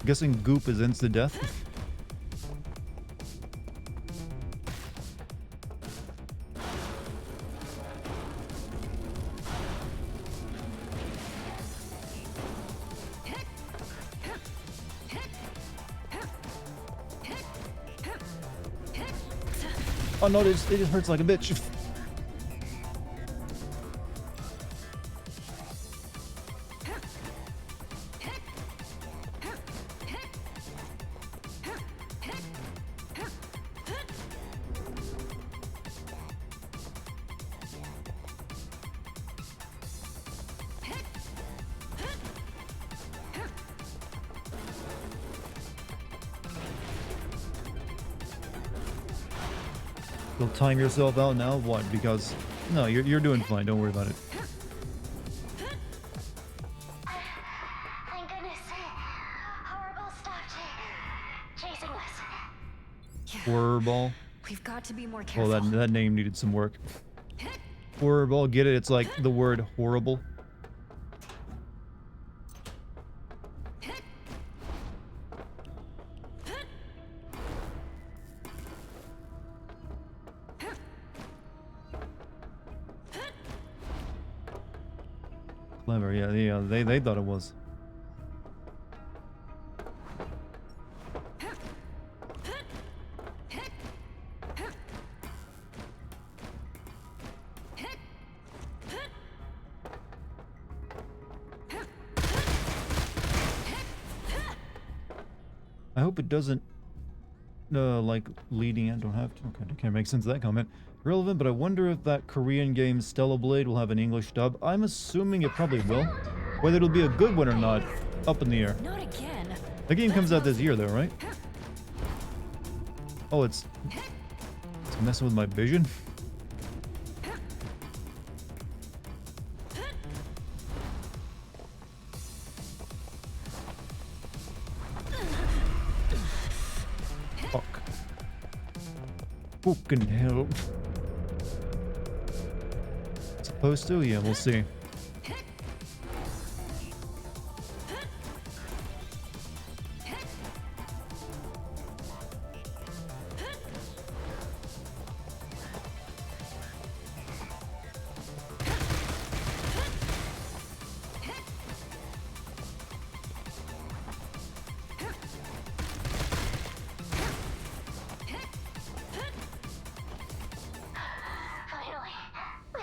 Guessing goop is instant death. Oh no, it just hurts like a bitch. You'll time yourself out now? What? Because no, you're doing fine. Don't worry about it. Thank goodness. Horrible stuff Horror ball. We've got to be more Oh, careful. that name needed some work. Horror ball, get it? It's like the word horrible. Clever, yeah, they thought it was. I hope it doesn't, like, leading, I don't have to, okay, can't make sense of that comment. Relevant, but I wonder if that Korean game Stellar Blade will have an English dub. I'm assuming it probably will. Whether it'll be a good one or not, up in the air. Not again. The game comes out this year though, right? Oh, it's messing with my vision? Fuck. Fucking hell. Supposed to? Yeah, we'll see.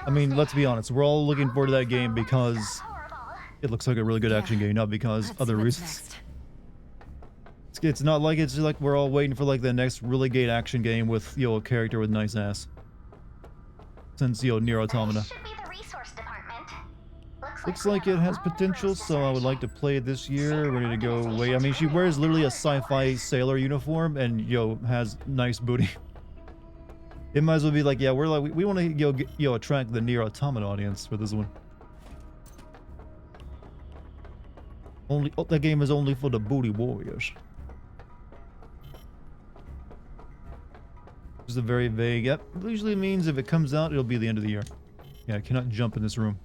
I mean, let's be honest, we're all looking forward to that game because it looks like a really good action game, not because Let's other see what's reasons. next. It's not like it's like we're all waiting for like the next really great action game with, you know, a character with nice ass. Since, you know, Nier Automata. Should be the resource department. Looks like it has potential, so I would like to play it this year. Ready to go away. I mean, she wears literally a sci-fi sailor uniform and, you know, has nice booty. It might as well be like, yeah, we're like, we want to, you know, attract the Nier Automata audience for this one. Only, oh, that game is only for the booty warriors. Just a very vague, yep. It usually means if it comes out, it'll be the end of the year. Yeah, I cannot jump in this room.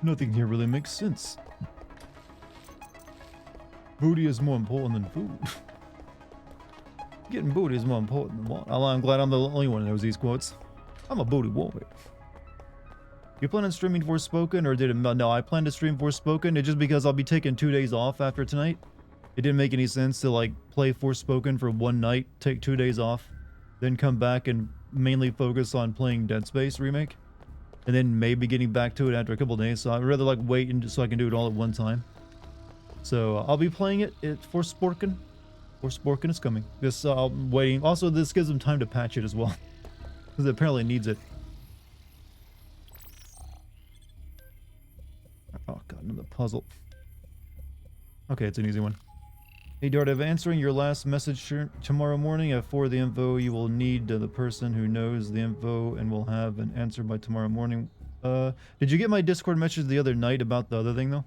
Nothing here really makes sense. Booty is more important than food. Getting booty is more important than what? I'm glad I'm the only one who knows these quotes. I'm a booty warrior. You plan on streaming Forspoken, or did it? No, I plan to stream Forspoken. It's just because I'll be taking 2 days off after tonight. It didn't make any sense to like play Forspoken for one night, take 2 days off, then come back and mainly focus on playing Dead Space Remake. And then maybe getting back to it after a couple days. So I'd rather like wait and so I can do it all at one time. So I'll be playing it for Sporkin. Sporkin is coming. This I'm waiting. Also, this gives them time to patch it as well, because it apparently needs it. Oh god, another puzzle. Okay, it's an easy one. Hey Dart, I'm answering your last message tomorrow morning. I forward the info you will need to the person who knows the info and will have an answer by tomorrow morning. Did you get my Discord message the other night about the other thing though?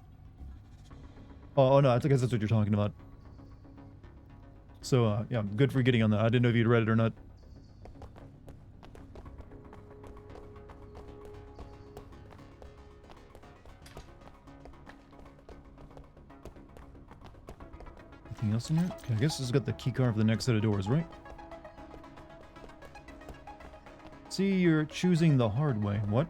Oh no, I guess that's what you're talking about. So yeah, good for getting on that. I didn't know if you'd read it or not. Anything else in here? Okay, I guess this has got the key card for the next set of doors, right? See, you're choosing the hard way. What?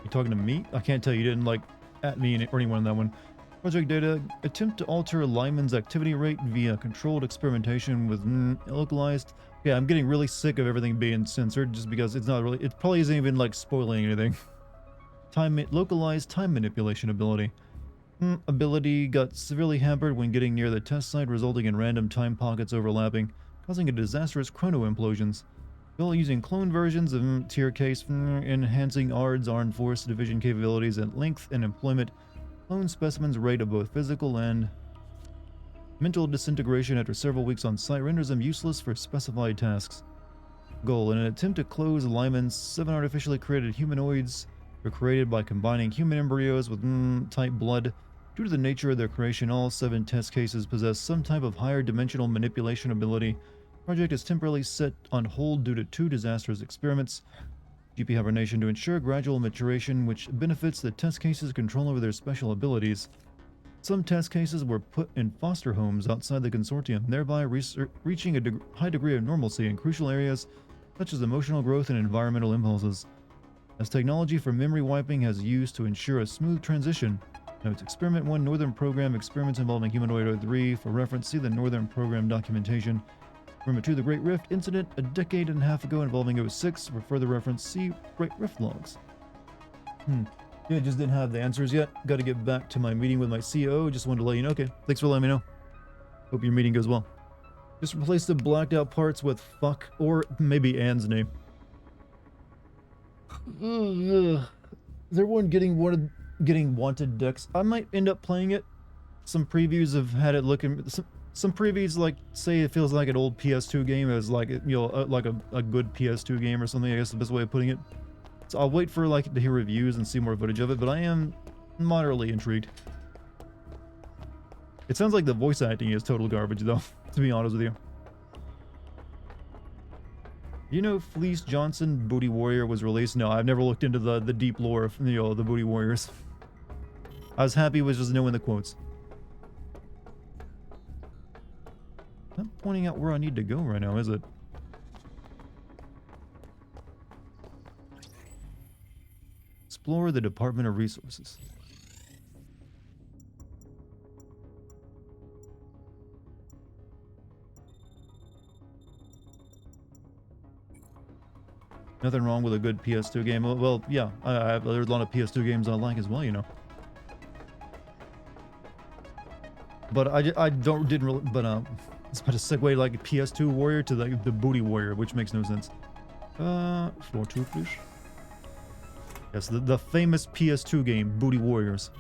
You talking to me? I can't tell. You didn't like at me or anyone on that one. Project data. Attempt to alter Lyman's activity rate via controlled experimentation with localized. Yeah, I'm getting really sick of everything being censored just because it's not really. It probably isn't even like spoiling anything. Localized time manipulation ability. Ability got severely hampered when getting near the test site, resulting in random time pockets overlapping, causing a disastrous chrono implosions. Well, using clone versions of tier case, enhancing ARD's Armed Force Division capabilities at length and employment, clone specimens rate of both physical and mental disintegration after several weeks on site renders them useless for specified tasks. Goal: in an attempt to close Lyman's 7 artificially created humanoids were created by combining human embryos with type blood. Due to the nature of their creation, all 7 test cases possess some type of higher dimensional manipulation ability. Project is temporarily set on hold due to 2 disastrous experiments. GP hibernation to ensure gradual maturation, which benefits the test cases' control over their special abilities. Some test cases were put in foster homes outside the consortium, thereby reaching a high degree of normalcy in crucial areas such as emotional growth and environmental impulses. As technology for memory wiping has used to ensure a smooth transition. Notes: Experiment 1 Northern Program experiments involving Humanoid 03. For reference, see the Northern Program documentation. Experiment 2 The Great Rift Incident a decade and a half ago involving 06. For further reference, see Great Rift logs. Yeah, just didn't have the answers yet. Got to get back to my meeting with my CEO. Just wanted to let you know. Okay, thanks for letting me know. Hope your meeting goes well. Just replace the blacked out parts with fuck or maybe Anne's name. Is everyone getting wanted decks? I might end up playing it. Some previews have had it looking. Some previews like say it feels like an old PS2 game as like like a good PS2 game or something. I guess the best way of putting it. So I'll wait for like to hear reviews and see more footage of it, but I am moderately intrigued. It sounds like the voice acting is total garbage though, to be honest with you. You know Fleece Johnson Booty Warrior was released? No, I've never looked into the deep lore of the Booty Warriors. I was happy with just knowing the quotes. Not pointing out where I need to go right now, is it? Explore the Department of Resources. Nothing wrong with a good PS2 game. Well, yeah, there's a lot of PS2 games I like as well, you know. But I didn't really. But it's about to segue like PS2 Warrior to the Booty Warrior, which makes no sense. Floor 2, please. Yes, the famous PS2 game, Booty Warriors.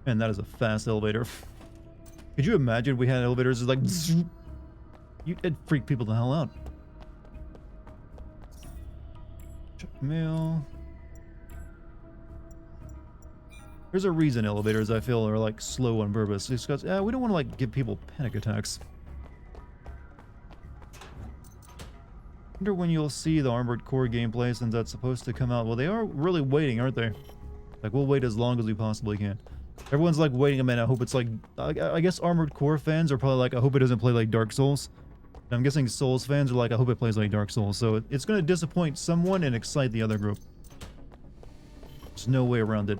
Man, that is a fast elevator. Could you imagine we had elevators like it'd freak people the hell out. Check mail. There's a reason elevators, I feel, are like slow on purpose. It's because we don't want to like give people panic attacks. Wonder when you'll see the Armored Core gameplay since that's supposed to come out. Well, they are really waiting, aren't they? Like, we'll wait as long as we possibly can. Everyone's like waiting a minute. I hope it's like, I guess Armored Core fans are probably like, I hope it doesn't play like Dark Souls. And I'm guessing Souls fans are like, I hope it plays like Dark Souls. So it's going to disappoint someone and excite the other group. There's no way around it.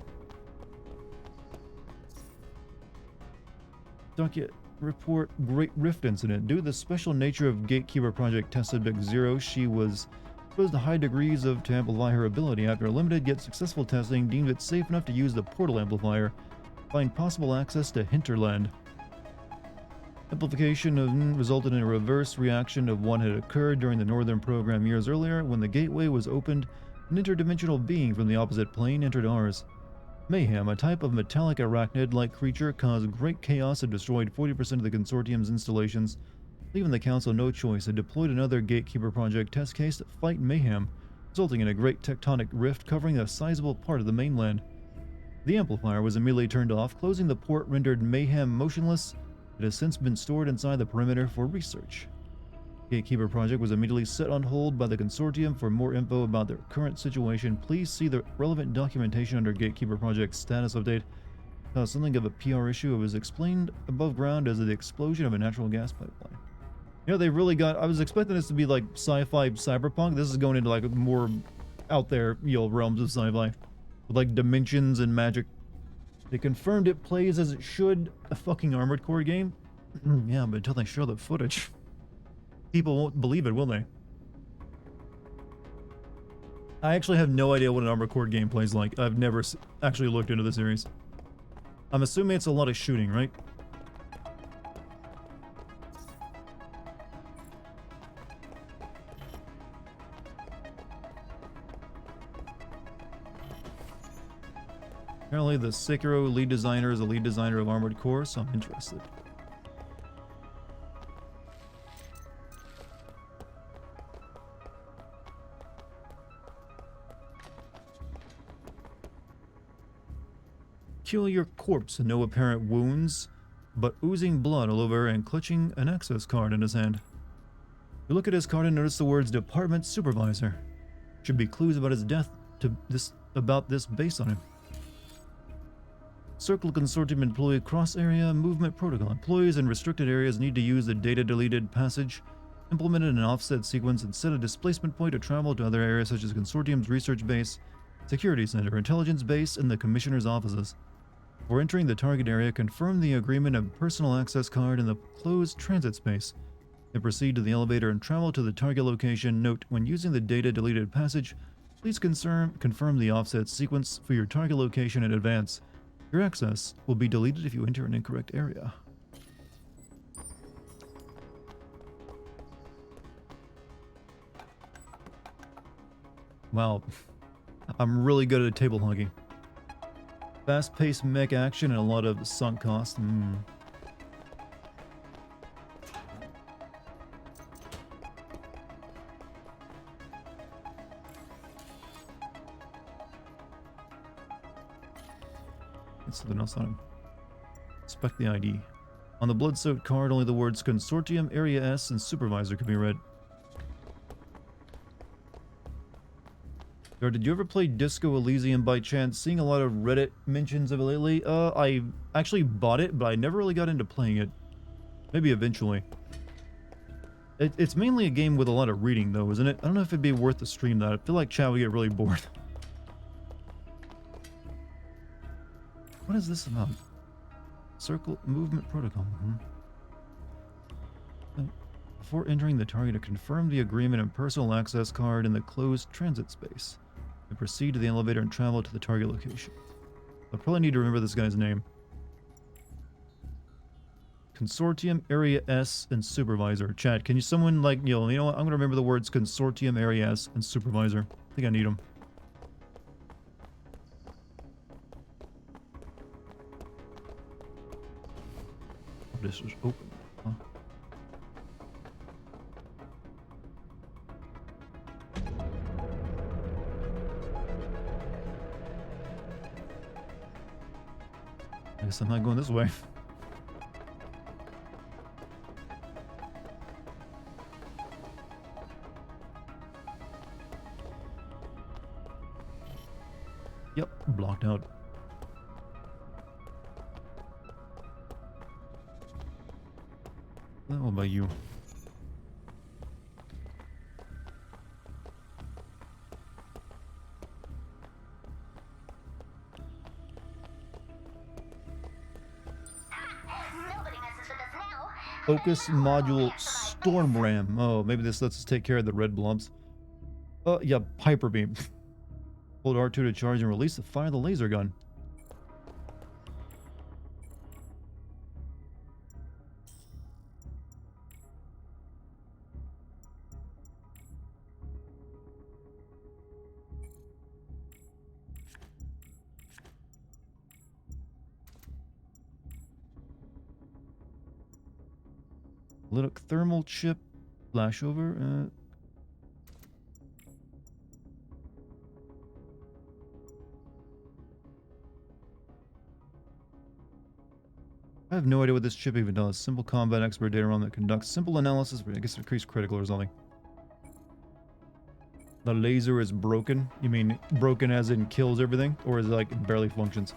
Docket report Great Rift Incident. Due to the special nature of Gatekeeper Project Test Subject 0, she was exposed to high degrees to amplify her ability. After limited yet successful testing, deemed it safe enough to use the portal amplifier. Find possible access to Hinterland. Amplification resulted in a reverse reaction of one had occurred during the Northern Program years earlier when the gateway was opened. An interdimensional being from the opposite plane entered ours. Mayhem, a type of metallic arachnid-like creature, caused great chaos and destroyed 40% of the Consortium's installations, leaving the Council no choice. It deployed another Gatekeeper Project test case to fight Mayhem, resulting in a great tectonic rift covering a sizable part of the mainland. The amplifier was immediately turned off, closing the port rendered Mayhem motionless. It has since been stored inside the perimeter for research. Gatekeeper Project was immediately set on hold by the Consortium. For more info about their current situation, please see the relevant documentation under Gatekeeper Project status update. Something of a PR issue. It was explained above ground as the explosion of a natural gas pipeline. You know, they really got... I was expecting this to be like sci-fi cyberpunk. This is going into like more out there, realms of sci-fi. With like dimensions and magic. They confirmed it plays as it should. A fucking Armored Core game? Yeah, but until they show the footage... people won't believe it, will they? I actually have no idea what an Armored Core gameplay is like. I've never actually looked into the series. I'm assuming it's a lot of shooting, right? Apparently the Sekiro lead designer is a lead designer of Armored Core, so I'm interested. Kill your corpse and no apparent wounds, but oozing blood all over and clutching an access card in his hand. You look at his card and notice the words Department Supervisor. Should be clues about his death about this base on him. Circle Consortium Employee Cross Area Movement Protocol. Employees in restricted areas need to use the data deleted passage implemented in an offset sequence and set a displacement point to travel to other areas such as Consortium's Research Base, Security Center, Intelligence Base, and the Commissioner's offices. Before entering the target area, confirm the agreement and personal access card in the closed transit space. Then proceed to the elevator and travel to the target location. Note, when using the data deleted passage, please confirm the offset sequence for your target location in advance. Your access will be deleted if you enter an incorrect area. Wow, I'm really good at table hogging. Fast-paced mech action and a lot of sunk cost. Something else on him. Inspect the ID. On the blood-soaked card, only the words Consortium, Area S, and Supervisor can be read. Or did you ever play Disco Elysium by chance? Seeing a lot of Reddit mentions of it lately. I actually bought it, but I never really got into playing it. Maybe eventually. It's mainly a game with a lot of reading, though, isn't it? I don't know if it'd be worth to stream that. I feel like chat would get really bored. What is this about? Circle Movement Protocol. Before entering the target, to confirm the agreement and personal access card in the closed transit space. And proceed to the elevator and travel to the target location. I probably need to remember this guy's name. Consortium, Area S, and Supervisor. Chat, can you someone like, you know what? I'm gonna remember the words Consortium, Area S, and Supervisor. I think I need them. This is open. Huh? I guess I'm not going this way. Yep, blocked out. What about you? Focus module storm ram. Oh, maybe this lets us take care of the red blobs. Yeah, hyper beam. Hold R2 to charge and release to fire the laser gun. Lytic thermal chip, flashover. I have no idea what this chip even does. Simple combat expert data ROM that conducts simple analysis, I guess increased critical or something. The laser is broken. You mean broken as in kills everything, or is it like it barely functions?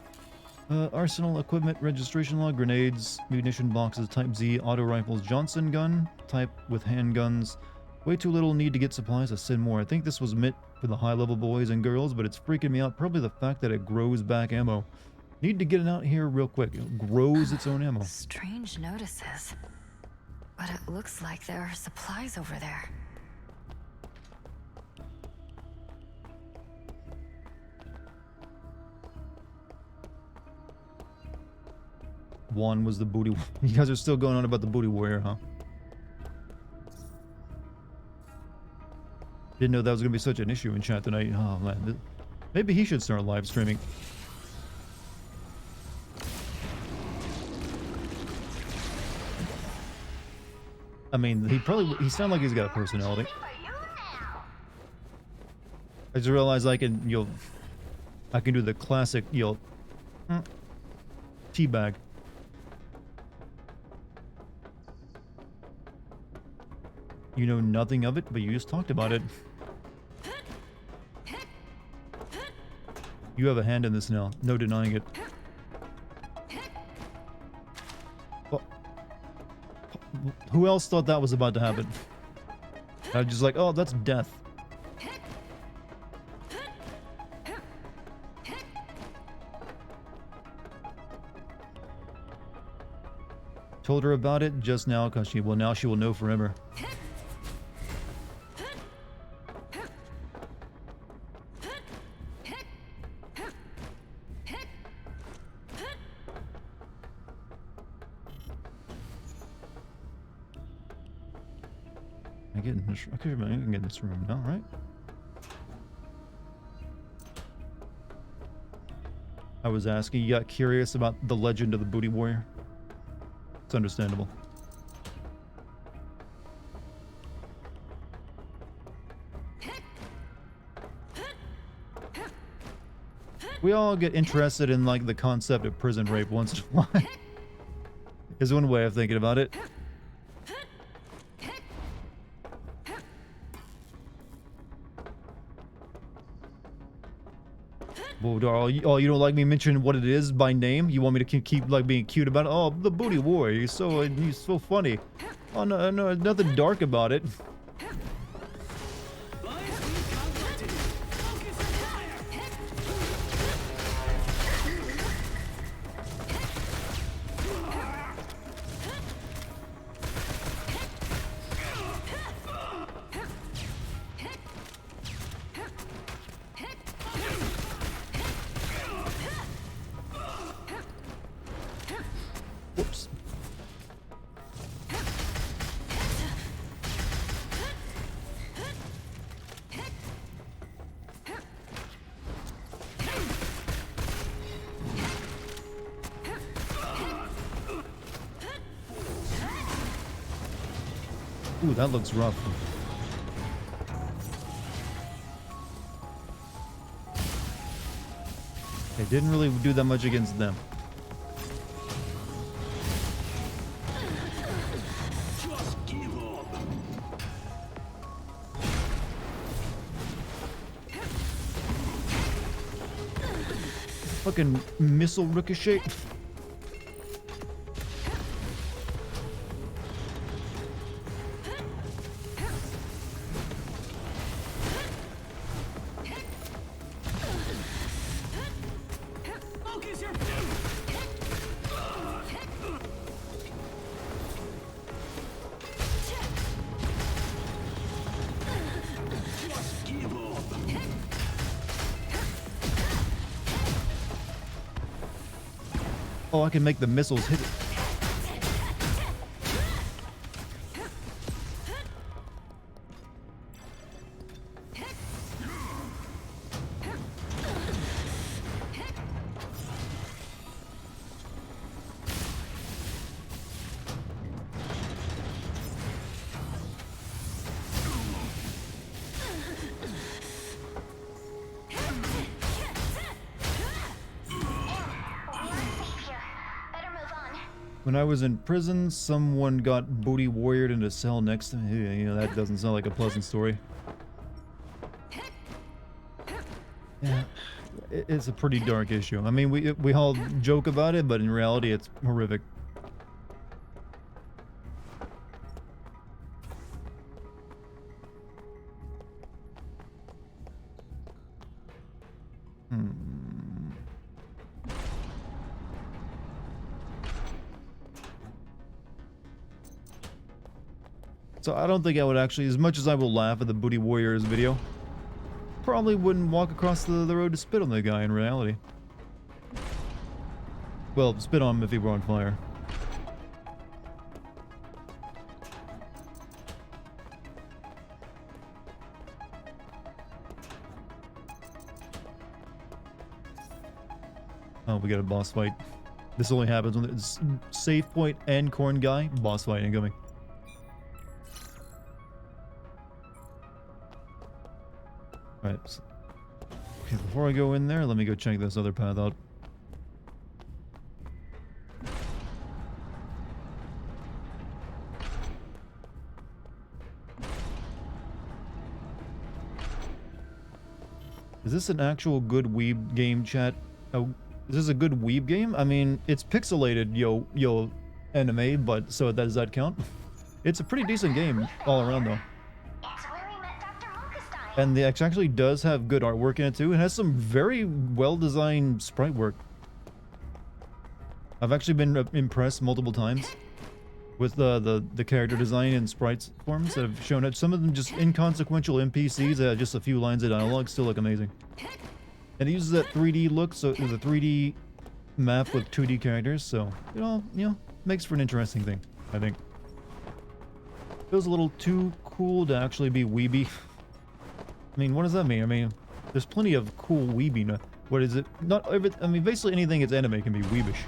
Arsenal equipment registration log, grenades, munition boxes, type Z, auto rifles, Johnson gun, type with handguns. Way too little need to get supplies to send more. I think this was meant for the high level boys and girls, but it's freaking me out. Probably the fact that it grows back ammo. Need to get it out here real quick. It grows its own ammo. Strange notices. But it looks like there are supplies over there. One was the booty. You guys are still going on about the booty warrior, huh? Didn't know that was gonna be such an issue in chat tonight. Oh man, maybe he should start live streaming. I mean, he sounds like he's got a personality. I just realized I can do the classic teabag. You know nothing of it, but you just talked about it. You have a hand in this now. No denying it. Well, who else thought that was about to happen? I was just like, oh, that's death. Told her about it just now because now she will know forever. I can get in this room now, right? I was asking, you got curious about the legend of the booty warrior? It's understandable. We all get interested in like the concept of prison rape once in a while. Is one way of thinking about it. Well, you don't like me mentioning what it is by name? You want me to keep like being cute about it? Oh, the booty warrior. He's so funny. Oh no, nothing dark about it. Whoops. Ooh, that looks rough. It didn't really do that much against them. Fucking missile ricochet. Oh, I can make the missiles hit it. When I was in prison, someone got booty warriored in a cell next to me. You know, that doesn't sound like a pleasant story. Yeah, it's a pretty dark issue. I mean, we all joke about it, but in reality, it's horrific. So I don't think I would actually, as much as I will laugh at the Booty Warriors video, probably wouldn't walk across the road to spit on the guy in reality. Well, spit on him if he were on fire. Oh, we got a boss fight. This only happens when it's save point and corn guy. Boss fight incoming. Alright. Okay, before I go in there, let me go check this other path out. Is this an actual good weeb game, chat? Oh, is this a good weeb game? I mean, it's pixelated, yo anime, but so does that count? It's a pretty decent game all around, though. It's where we met Dr. Monkestein. And it actually does have good artwork in it, too. It has some very well-designed sprite work. I've actually been impressed multiple times with the character design in sprites forms that have shown it. Some of them just inconsequential NPCs that have just a few lines of dialogue still look amazing. And it uses that 3D look, so it was a 3D map with 2D characters, so you know, makes for an interesting thing, I think. Feels a little too cool to actually be weeby. I mean, what does that mean? I mean, there's plenty of cool weebiness. What is it? Not every. I mean, basically anything that's anime can be weebish.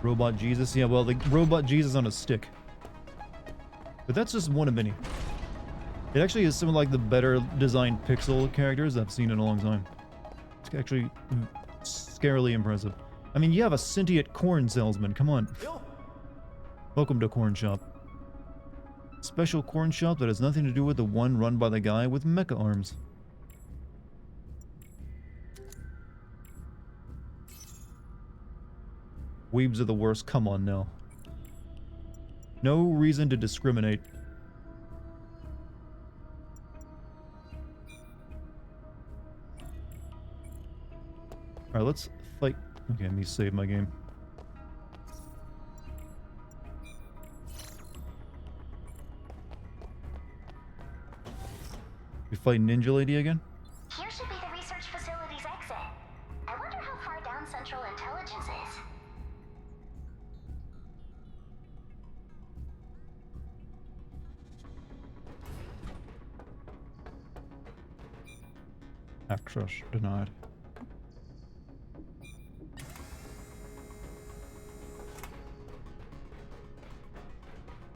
Robot Jesus, yeah, well, the robot Jesus on a stick. But that's just one of many. It actually is some of like the better designed pixel characters I've seen in a long time. It's actually scarily impressive. I mean, you have a sentient corn salesman, come on. Welcome to Corn Shop. Special corn shop that has nothing to do with the one run by the guy with mecha arms. Weebs are the worst, come on now. No reason to discriminate. Alright, let's fight. Okay, let me save my game. We fight Ninja Lady again? Here should be the research facility's exit. I wonder how far down Central Intelligence is. Access denied.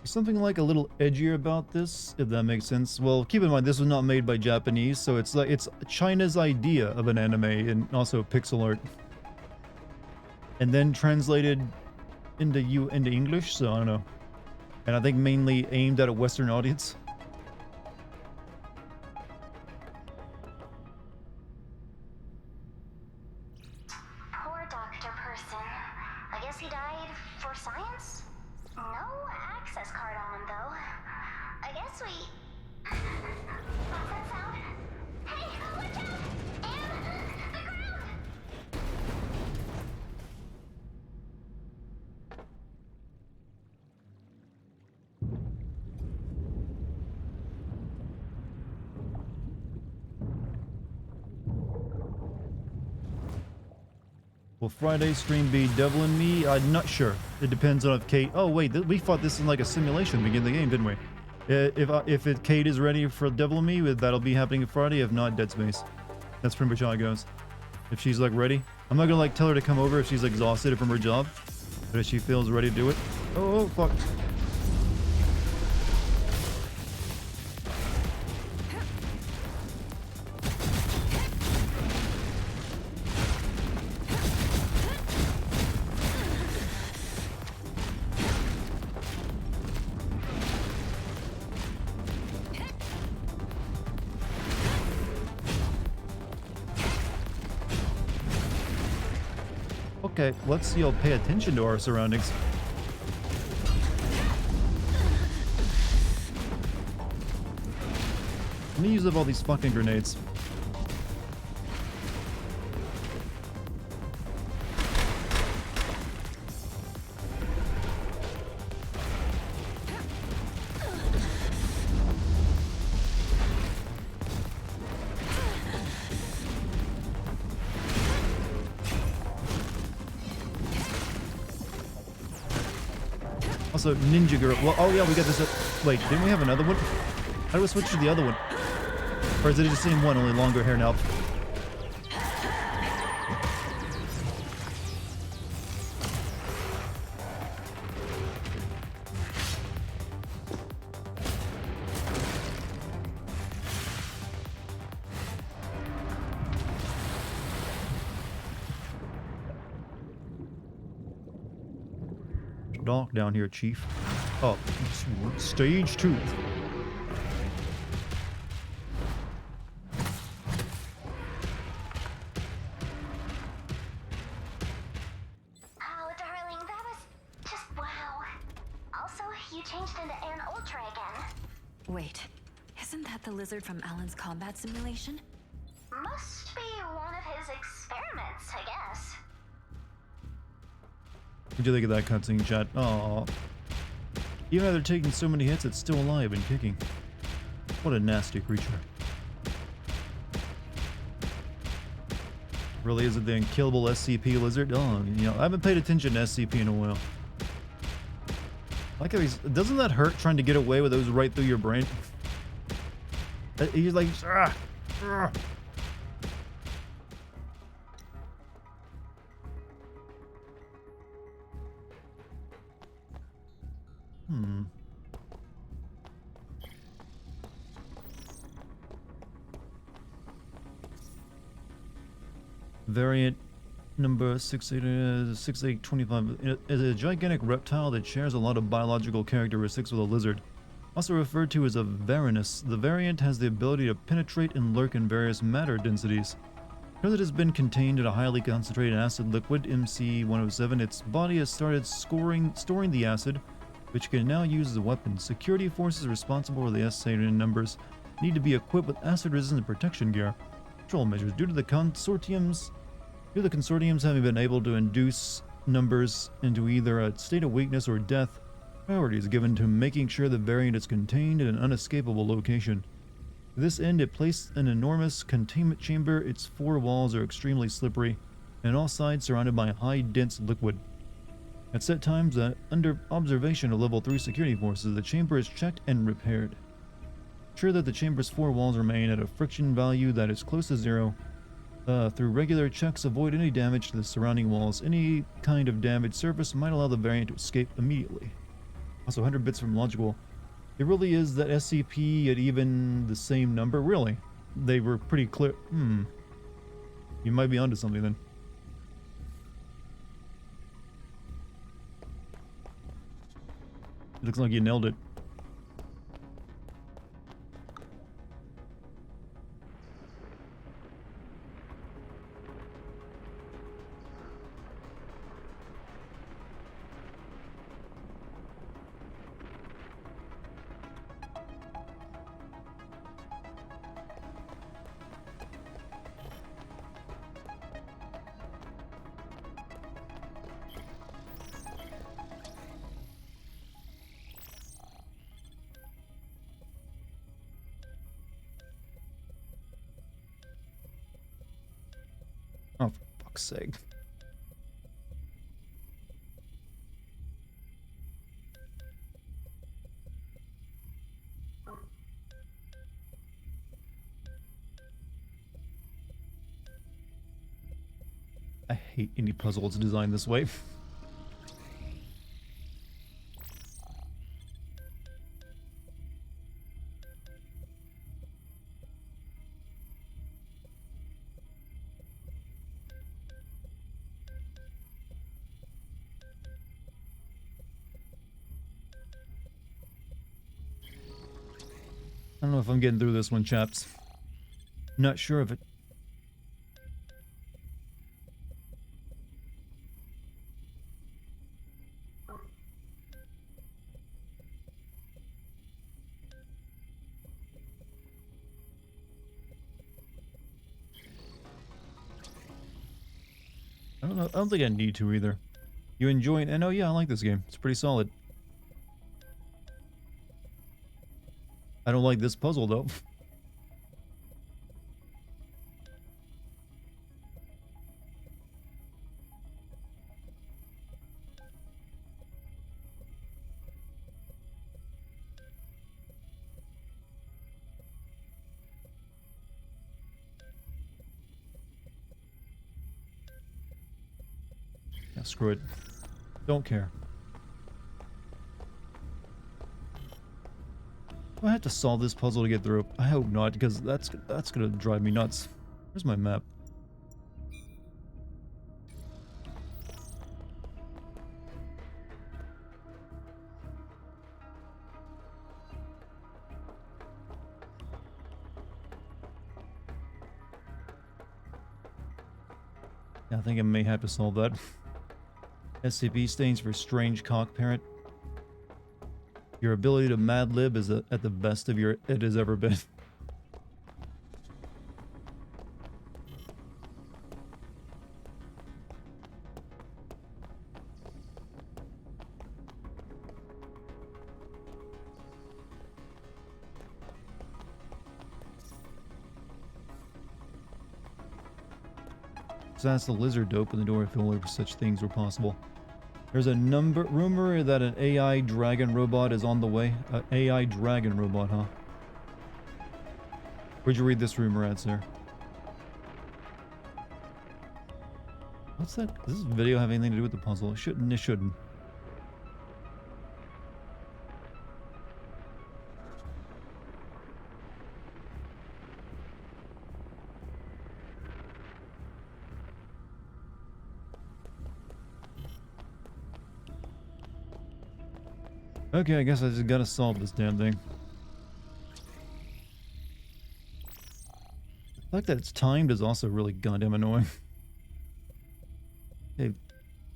Something like a little edgier about this, if that makes sense. Well, keep in mind this was not made by Japanese, so it's like it's China's idea of an anime and also pixel art, and then translated into English. So I don't know, and I think mainly aimed at a Western audience. Poor Dr. Person. I guess he died for science? No access card on him, though. I guess we... What's that sound? Hey, watch out! And the ground! Will Friday's stream be Devil and Me? I'm not sure. It depends on if Kate... Oh, wait, we fought this in like a simulation beginning of the game, didn't we? If Kate is ready for Devil and Me, that'll be happening Friday. If not, Dead Space. That's pretty much how it goes. If she's like ready. I'm not gonna like tell her to come over if she's exhausted from her job. But if she feels ready to do it. Oh, fuck. Okay, let's pay attention to our surroundings. Let me use up all these fucking grenades. Also, Ninja Girl. Well, oh yeah, we got this. Wait, didn't we have another one? How do we switch to the other one? Or is it the same one, only longer hair now? Dark down here, Chief. Oh, stage 2. Oh, darling, that was just wow. Also, you changed into Ann Ultra again. Wait, isn't that the lizard from Alan's combat simulation? Must be one of his experiments, I guess. What'd you think of that cutscene, chat? Aww. Even after taking so many hits, it's still alive and kicking. What a nasty creature. Really, is it the unkillable SCP lizard? Oh, you know, I haven't paid attention to SCP in a while. Like how doesn't that hurt trying to get away with those right through your brain? He's like, ah, ah. Variant number 6825 is a gigantic reptile that shares a lot of biological characteristics with a lizard. Also referred to as a varanus, the variant has the ability to penetrate and lurk in various matter densities. Because it has been contained in a highly concentrated acid liquid, MC-107, its body has started storing the acid, which it can now use as a weapon. Security forces responsible for the estimated numbers need to be equipped with acid-resistant protection gear. Control measures. Due to the consortiums having been able to induce numbers into either a state of weakness or death, priority is given to making sure the variant is contained in an unescapable location. To this end, it placed an enormous containment chamber. Its 4 walls are extremely slippery, and all sides surrounded by high, dense liquid. At set times, under observation of level 3 security forces, the chamber is checked and repaired. Ensure that the chamber's 4 walls remain at a friction value that is close to 0. Through regular checks, avoid any damage to the surrounding walls. Any kind of damaged surface might allow the variant to escape immediately. Also, 100 bits from logical. It really is that SCP at even the same number? Really? They were pretty clear. You might be onto something then. Looks like you nailed it. Oh, for fuck's sake. I hate any puzzle that's designed this way. I don't know if I'm getting through this one, chaps. Not sure of it. I don't know. I don't think I need to either. You enjoy it? Anno? Yeah, I like this game. It's pretty solid. I don't like this puzzle though. Yeah, screw it. Don't care. Do I have to solve this puzzle to get through? I hope not, because that's gonna drive me nuts. Where's my map? Yeah, I think I may have to solve that. SCP stands for Strange Cock Parent. Your ability to Mad Lib is at the best of it has ever been. So that's the lizard to open the door if only such things were possible. There's a rumor that an AI dragon robot is on the way. AI dragon robot, huh? Where'd you read this rumor at, sir? What's that? Does this video have anything to do with the puzzle? It shouldn't. It shouldn't. Okay, I guess I just gotta solve this damn thing. The fact that it's timed is also really goddamn annoying. Okay,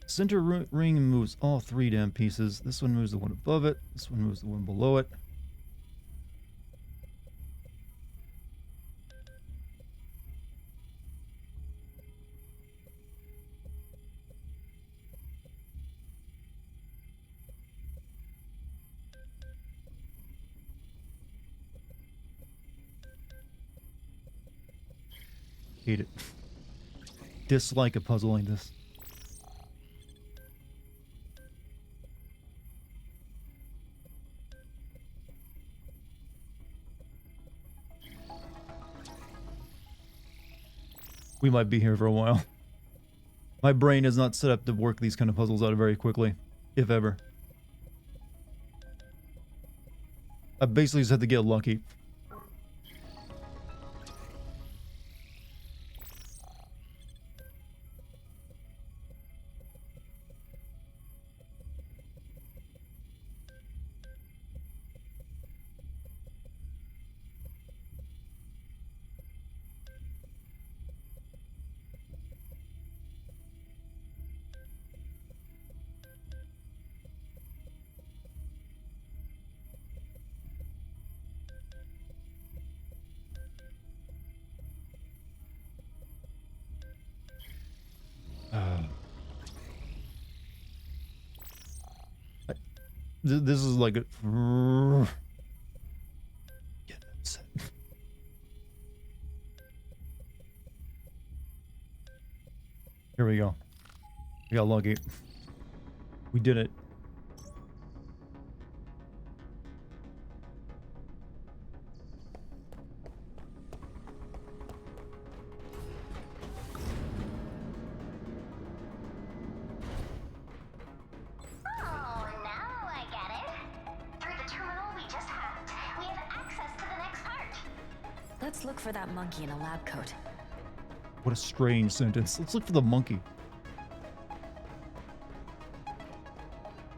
center ring moves all three damn pieces. This one moves the one above it. This one moves the one below it. Hate it. Dislike a puzzle like this. We might be here for a while. My brain is not set up to work these kind of puzzles out very quickly, if ever. I basically just have to get lucky. This is like a... Get upset. Here we go. We got lucky. We did it. Let's look for that monkey in a lab coat. What a strange sentence. Let's look for the monkey.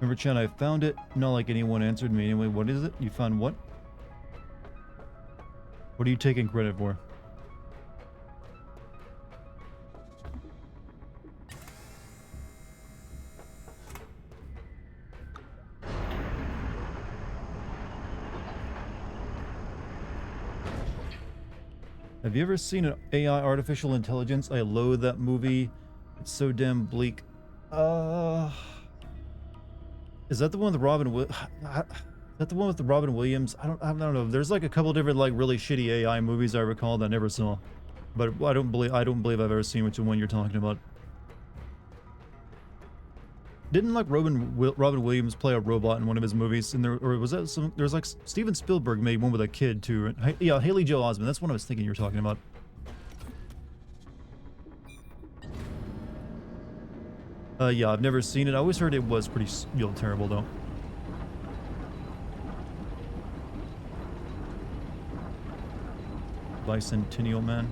Remember, Chen, I found it. Not like anyone answered me anyway. What is it? You found what? What are you taking credit for? Have you ever seen an AI artificial intelligence? I loathe that movie. It's so damn bleak. Is that the one with Robin? Is that the one with the Robin Williams? I don't know. There's like a couple different like really shitty AI movies I recall that I never saw, but I don't believe I've ever seen which one you're talking about. Didn't like Robin Williams play a robot in one of his movies? And there, or was that some? There's like Steven Spielberg made one with a kid too. Yeah, Haley Joel Osment. That's what I was thinking you were talking about. Yeah, I've never seen it. I always heard it was pretty, terrible though. Bicentennial Man.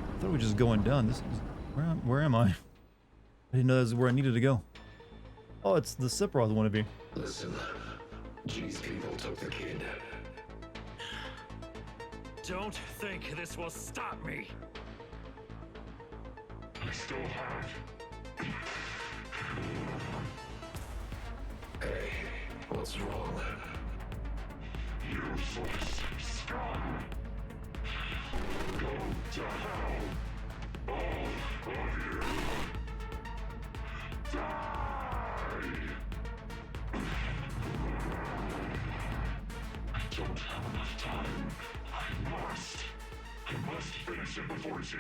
I thought we were just going down. This is where am I? I didn't know this is where I needed to go. Oh, it's the Sephiroth wannabe. Listen, G's people took the kid. Don't think this will stop me. I still have. Hey, what's wrong? Useless scum. Go to hell. All of you. Die! I don't have enough time. I must finish it before G.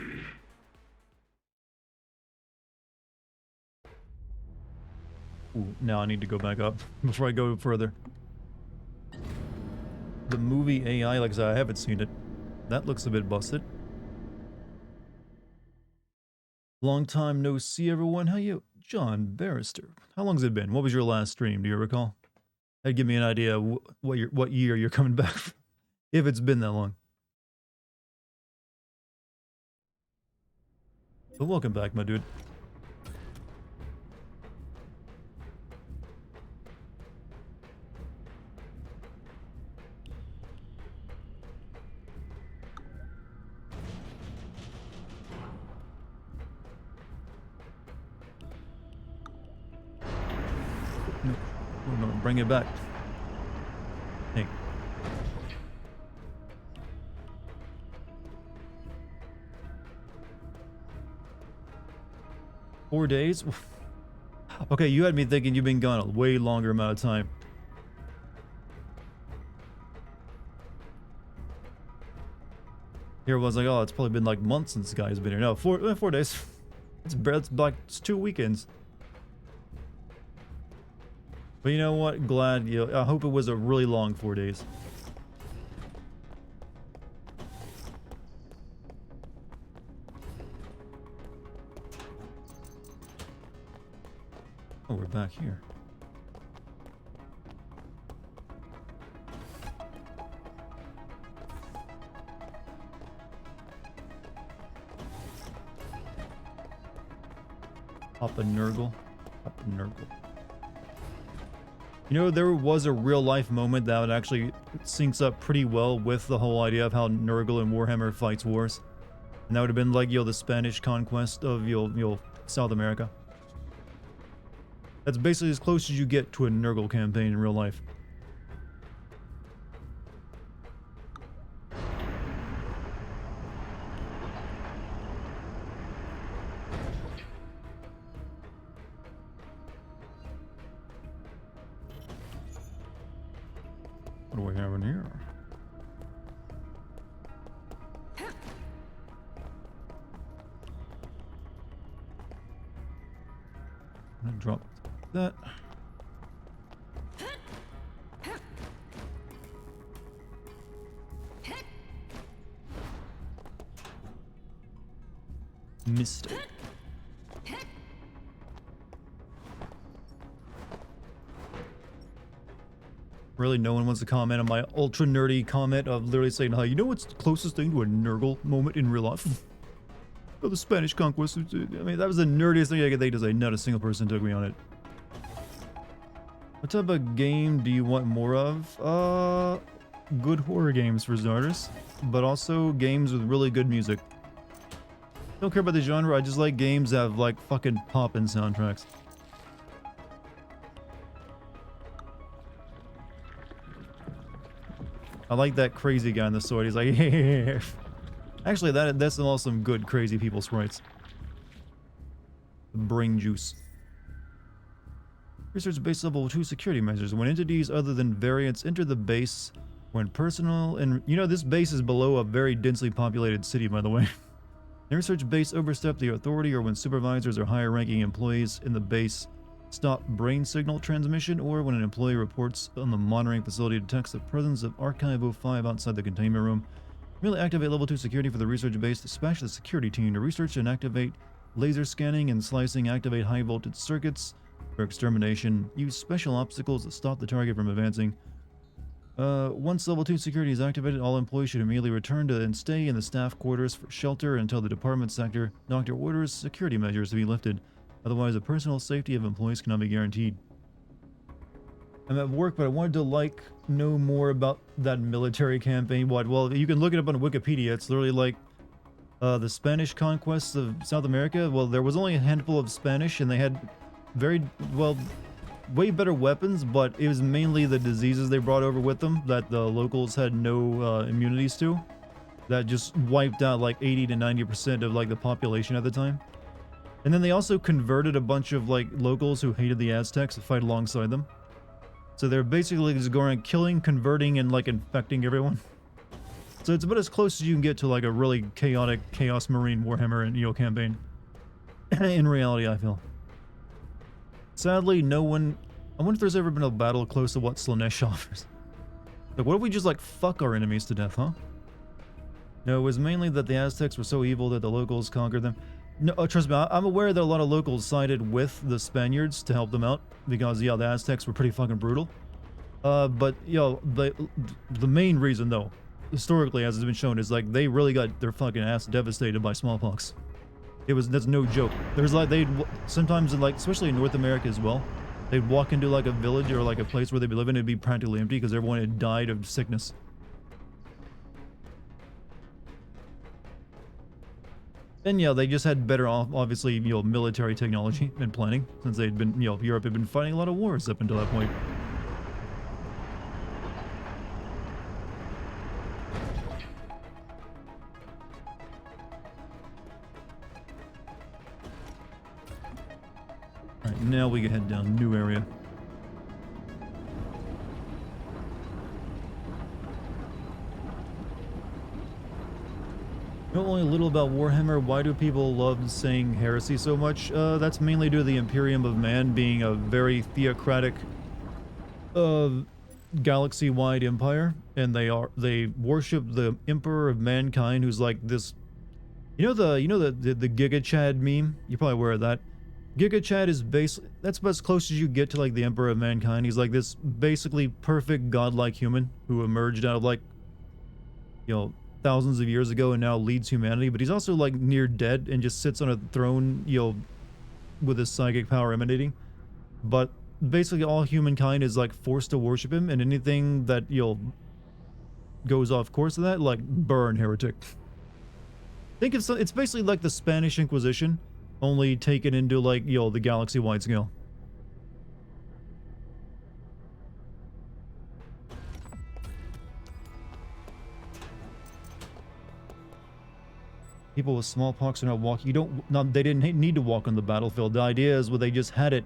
Ooh, now I need to go back up before I go further. The movie AI, like I said, I haven't seen it. That looks a bit busted. Long time no see, everyone. How you? John Barrister. How long's it been? What was your last stream? Do you recall? That'd give me an idea of what year you're coming back from, if it's been that long. But welcome back, my dude. No, bring it back. Hey. Four days? Okay, you had me thinking you've been gone a way longer amount of time. Here was like, oh, it's probably been like months since the guy's been here. No, 4 days. It's like it's 2 weekends. But you know what? Glad I hope it was a really long 4 days. Oh, we're back here. Papa Nurgle. Papa Nurgle. You know, there was a real life moment that actually syncs up pretty well with the whole idea of how Nurgle and Warhammer fights wars. And that would have been like, the Spanish conquest of, South America. That's basically as close as you get to a Nurgle campaign in real life. What do we have in here? I'm gonna drop that. Missed it. Really, no one wants to comment on my ultra nerdy comment of literally saying, "Hey, you know what's the closest thing to a Nurgle moment in real life?" Oh, the Spanish conquest. I mean, that was the nerdiest thing I could think to say. Not a single person took me on it. What type of game do you want more of? Good horror games for starters, but also games with really good music. Don't care about the genre. I just like games that have like fucking poppin' soundtracks. I like that crazy guy in the sword. He's like, yeah. Actually, that's also some good crazy people sprites. Brain juice. Research base level 2 security measures. When entities other than variants enter the base, when personal and this base is below a very densely populated city, by the way. In research base overstep the authority, or when supervisors or higher ranking employees in the base stop brain signal transmission, or when an employee reports on the monitoring facility detects the presence of Archive 05 outside the containment room. Merely activate level 2 security for the research base. Dispatch the security team to research and activate laser scanning and slicing. Activate high voltage circuits for extermination. Use special obstacles to stop the target from advancing. Once level 2 security is activated, all employees should immediately return to and stay in the staff quarters for shelter until the department sector doctor orders security measures to be lifted. Otherwise, the personal safety of employees cannot be guaranteed. I'm at work, but I wanted to, know more about that military campaign. What? Well, you can look it up on Wikipedia. It's literally like the Spanish conquests of South America. Well, there was only a handful of Spanish, and they had way better weapons, but it was mainly the diseases they brought over with them that the locals had no immunities to. That just wiped out like 80 to 90% of the population at the time. And then they also converted a bunch of locals who hated the Aztecs to fight alongside them. So they're basically just going killing, converting, and infecting everyone. So it's about as close as you can get to a really chaotic Chaos Marine Warhammer and campaign. In reality, I feel. Sadly, no one... I wonder if there's ever been a battle close to what Slaanesh offers. What if we just fuck our enemies to death, huh? No, it was mainly that the Aztecs were so evil that the locals conquered them. No, trust me, I'm aware that a lot of locals sided with the Spaniards to help them out, because, yeah, the Aztecs were pretty fucking brutal. But, the main reason, though, historically, as it's been shown, is, they really got their fucking ass devastated by smallpox. That's no joke. There's, they'd, sometimes, especially in North America as well, they'd walk into, a village or, a place where they'd be living, it'd be practically empty because everyone had died of sickness. And yeah, they just had better, obviously, military technology and planning, since they'd been, Europe had been fighting a lot of wars up until that point. Alright, now we can head down new area. Know only a little about Warhammer. Why do people love saying heresy so much? That's mainly due to the Imperium of Man being a very theocratic, galaxy-wide empire, and they worship the Emperor of Mankind, who's this. You know the Giga Chad meme? You're probably aware of that. Giga Chad is that's about as close as you get to the Emperor of Mankind. He's this basically perfect godlike human who emerged out of thousands of years ago and now leads humanity, but he's also near dead and just sits on a throne, with his psychic power emanating. But basically all humankind is forced to worship him, and anything that goes off course of that, burn, heretic. Think of it's basically the Spanish Inquisition, only taken into the galaxy-wide scale. People with smallpox are not walking. They didn't need to walk on the battlefield. The idea is, they just had it.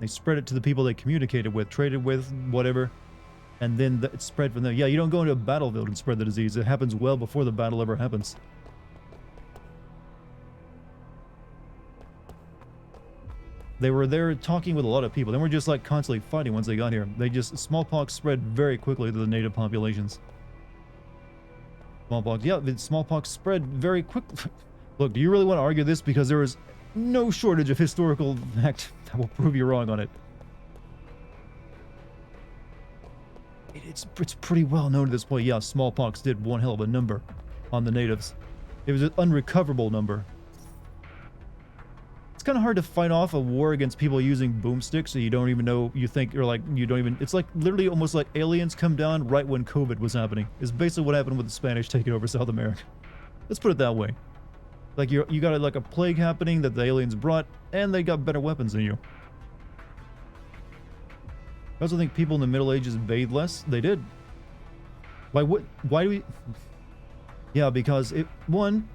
They spread it to the people they communicated with, traded with, whatever. And then it spread from there. Yeah, you don't go into a battlefield and spread the disease. It happens well before the battle ever happens. They were there talking with a lot of people. They weren't just constantly fighting once they got here. Smallpox spread very quickly to the native populations. Smallpox, yeah, the smallpox spread very quickly. Look, do you really want to argue this? Because there is no shortage of historical fact that will prove you wrong on it. It's pretty well known at this point. Yeah, smallpox did one hell of a number on the natives. It was an unrecoverable number. It's kind of hard to fight off a war against people using boomsticks so you don't even know, you think, or you don't even, it's literally almost like aliens come down right when COVID was happening. It's basically what happened with the Spanish taking over South America. Let's put it that way. You got a plague happening that the aliens brought, and they got better weapons than you. I also think people in the Middle Ages bathed less. They did. Why do we... Yeah, because one,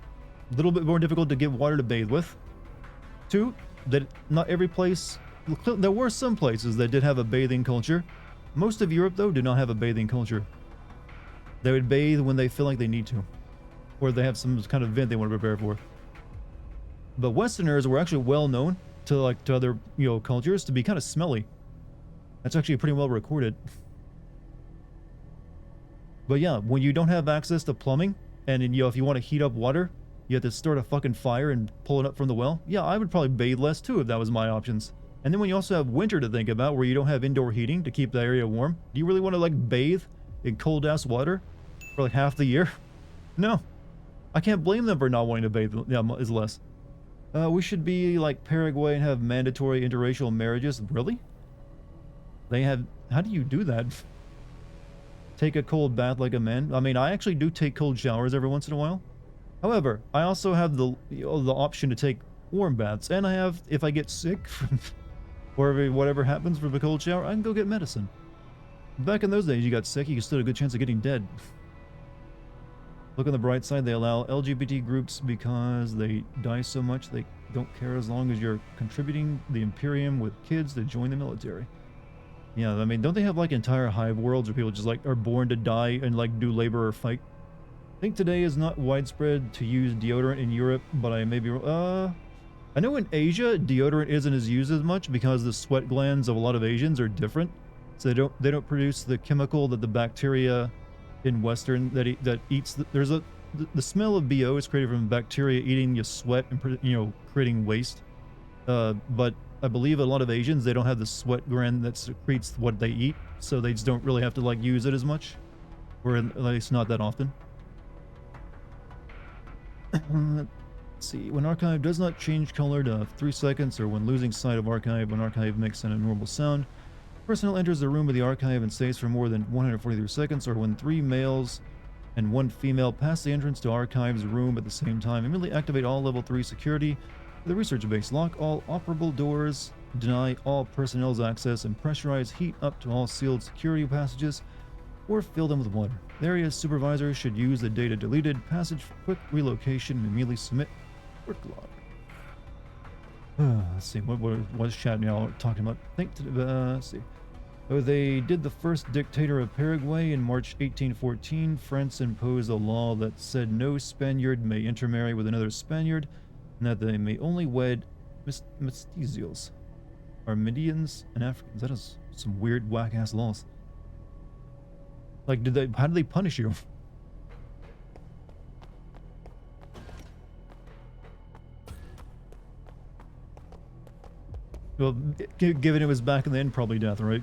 a little bit more difficult to get water to bathe with. Two, that not every place... There were some places that did have a bathing culture. Most of Europe, though, did not have a bathing culture. They would bathe when they feel like they need to. Or they have some kind of event they want to prepare for. But Westerners were actually well known to other, cultures to be kind of smelly. That's actually pretty well recorded. But yeah, when you don't have access to plumbing, and then, you know, if you want to heat up water, you have to start a fucking fire and pull it up from the well. Yeah, I would probably bathe less too if that was my options. And then when you also have winter to think about, where you don't have indoor heating to keep the area warm, do you really want to like bathe in cold ass water for like half the year? No, I can't blame them for not wanting to bathe. Yeah, is less. We should be like Paraguay and have mandatory interracial marriages. Really? They have. How do you do that? Take a cold bath like a man? I mean, I actually do take cold showers every once in a while. However, I also have the option to take warm baths, and I have, if I get sick from whatever happens from a cold shower, I can go get medicine. Back in those days, you got sick, you stood a good chance of getting dead. Look on the bright side, they allow LGBT groups because they die so much they don't care as long as you're contributing the Imperium with kids to join the military. Yeah, I mean, don't they have like entire hive worlds where people just like are born to die and like do labor or fight? I think today is not widespread to use deodorant in Europe, but I may be I know in Asia deodorant isn't as used as much because the sweat glands of a lot of Asians are different, so they don't produce the chemical that the bacteria in Western that eats. The smell of BO is created from bacteria eating your sweat and, you know, creating waste. But I believe a lot of Asians, they don't have the sweat gland that secretes what they eat, so they just don't really have to like use it as much, or at least not that often. Let's see. When archive does not change color to 3 seconds, or when losing sight of archive, when archive makes an abnormal sound, personnel enters the room of the archive and stays for more than 143 seconds, or when 3 males and 1 female pass the entrance to archive's room at the same time, immediately activate all level 3 security for the research base. Lock all operable doors, deny all personnel's access, and pressurize heat up to all sealed security passages, or fill them with water. The area supervisor should use the data deleted passage for quick relocation and immediately submit work log. Let's see, what's chat now talking about? Let's see. Oh, they did the first dictator of Paraguay in March 1814. France imposed a law that said no Spaniard may intermarry with another Spaniard, and that they may only wed mestizos, Armenians, and Africans. That is some weird whack-ass laws. Like, how did they punish you? Well, given it was back in the end, probably death, right?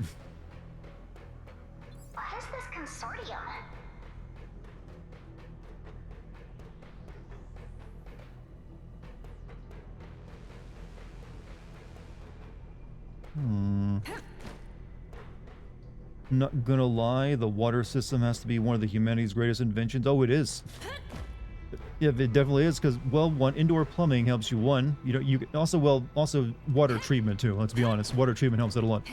What is this consortium? Not gonna lie, the water system has to be one of the humanity's greatest inventions. Oh, it is. Yeah, it definitely is, because, well, one, indoor plumbing helps you, one. You know, you also, well, also water treatment too, let's be honest. Water treatment helps out a lot.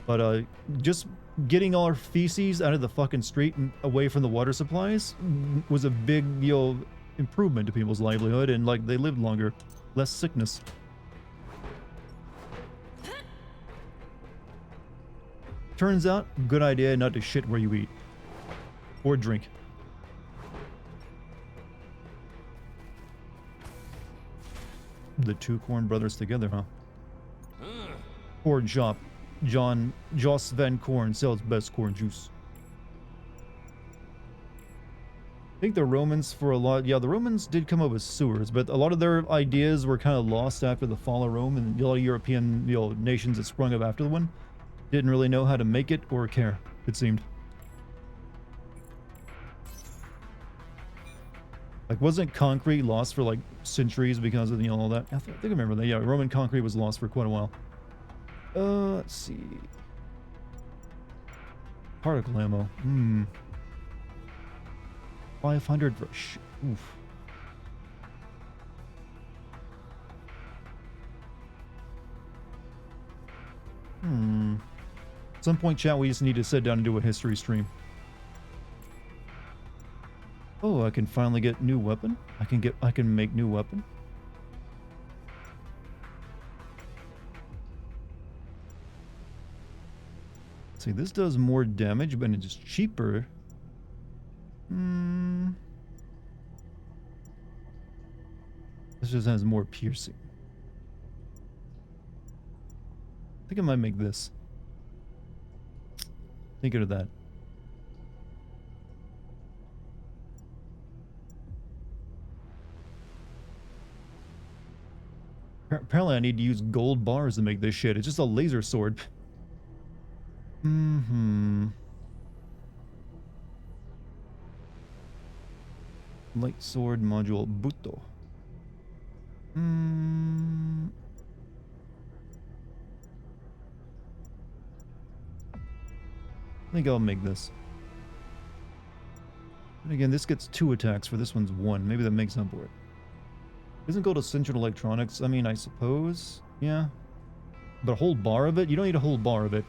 But just getting all our feces out of the fucking street and away from the water supplies was a big, you know, improvement to people's livelihood, and like they lived longer, less sickness. Turns out, good idea not to shit where you eat or drink. The 2 Corn brothers together, huh? Corn shop. Joss Van Corn sells best corn juice. I think the Romans for a lot, yeah, the Romans did come up with sewers, but a lot of their ideas were kind of lost after the fall of Rome, and a lot of European, you know, nations that sprung up after the one didn't really know how to make it or care, it seemed. Like, wasn't concrete lost for like centuries because of, you know, all that? I think I remember that. Yeah, Roman concrete was lost for quite a while. Let's see. Particle ammo. 500 for oof. At some point, chat, we just need to sit down and do a history stream. Oh, I can finally get new weapon. I can make new weapon. See, this does more damage, but it's cheaper. This just has more piercing. I think I might make this. Thinking of that. Apparently I need to use gold bars to make this shit. It's just a laser sword. Light sword module Buto. I think I'll make this. And again, this gets 2 attacks for this one's 1. Maybe that makes up for it. Doesn't go to Central Electronics. I mean, I suppose. Yeah. But a whole bar of it? You don't need a whole bar of it.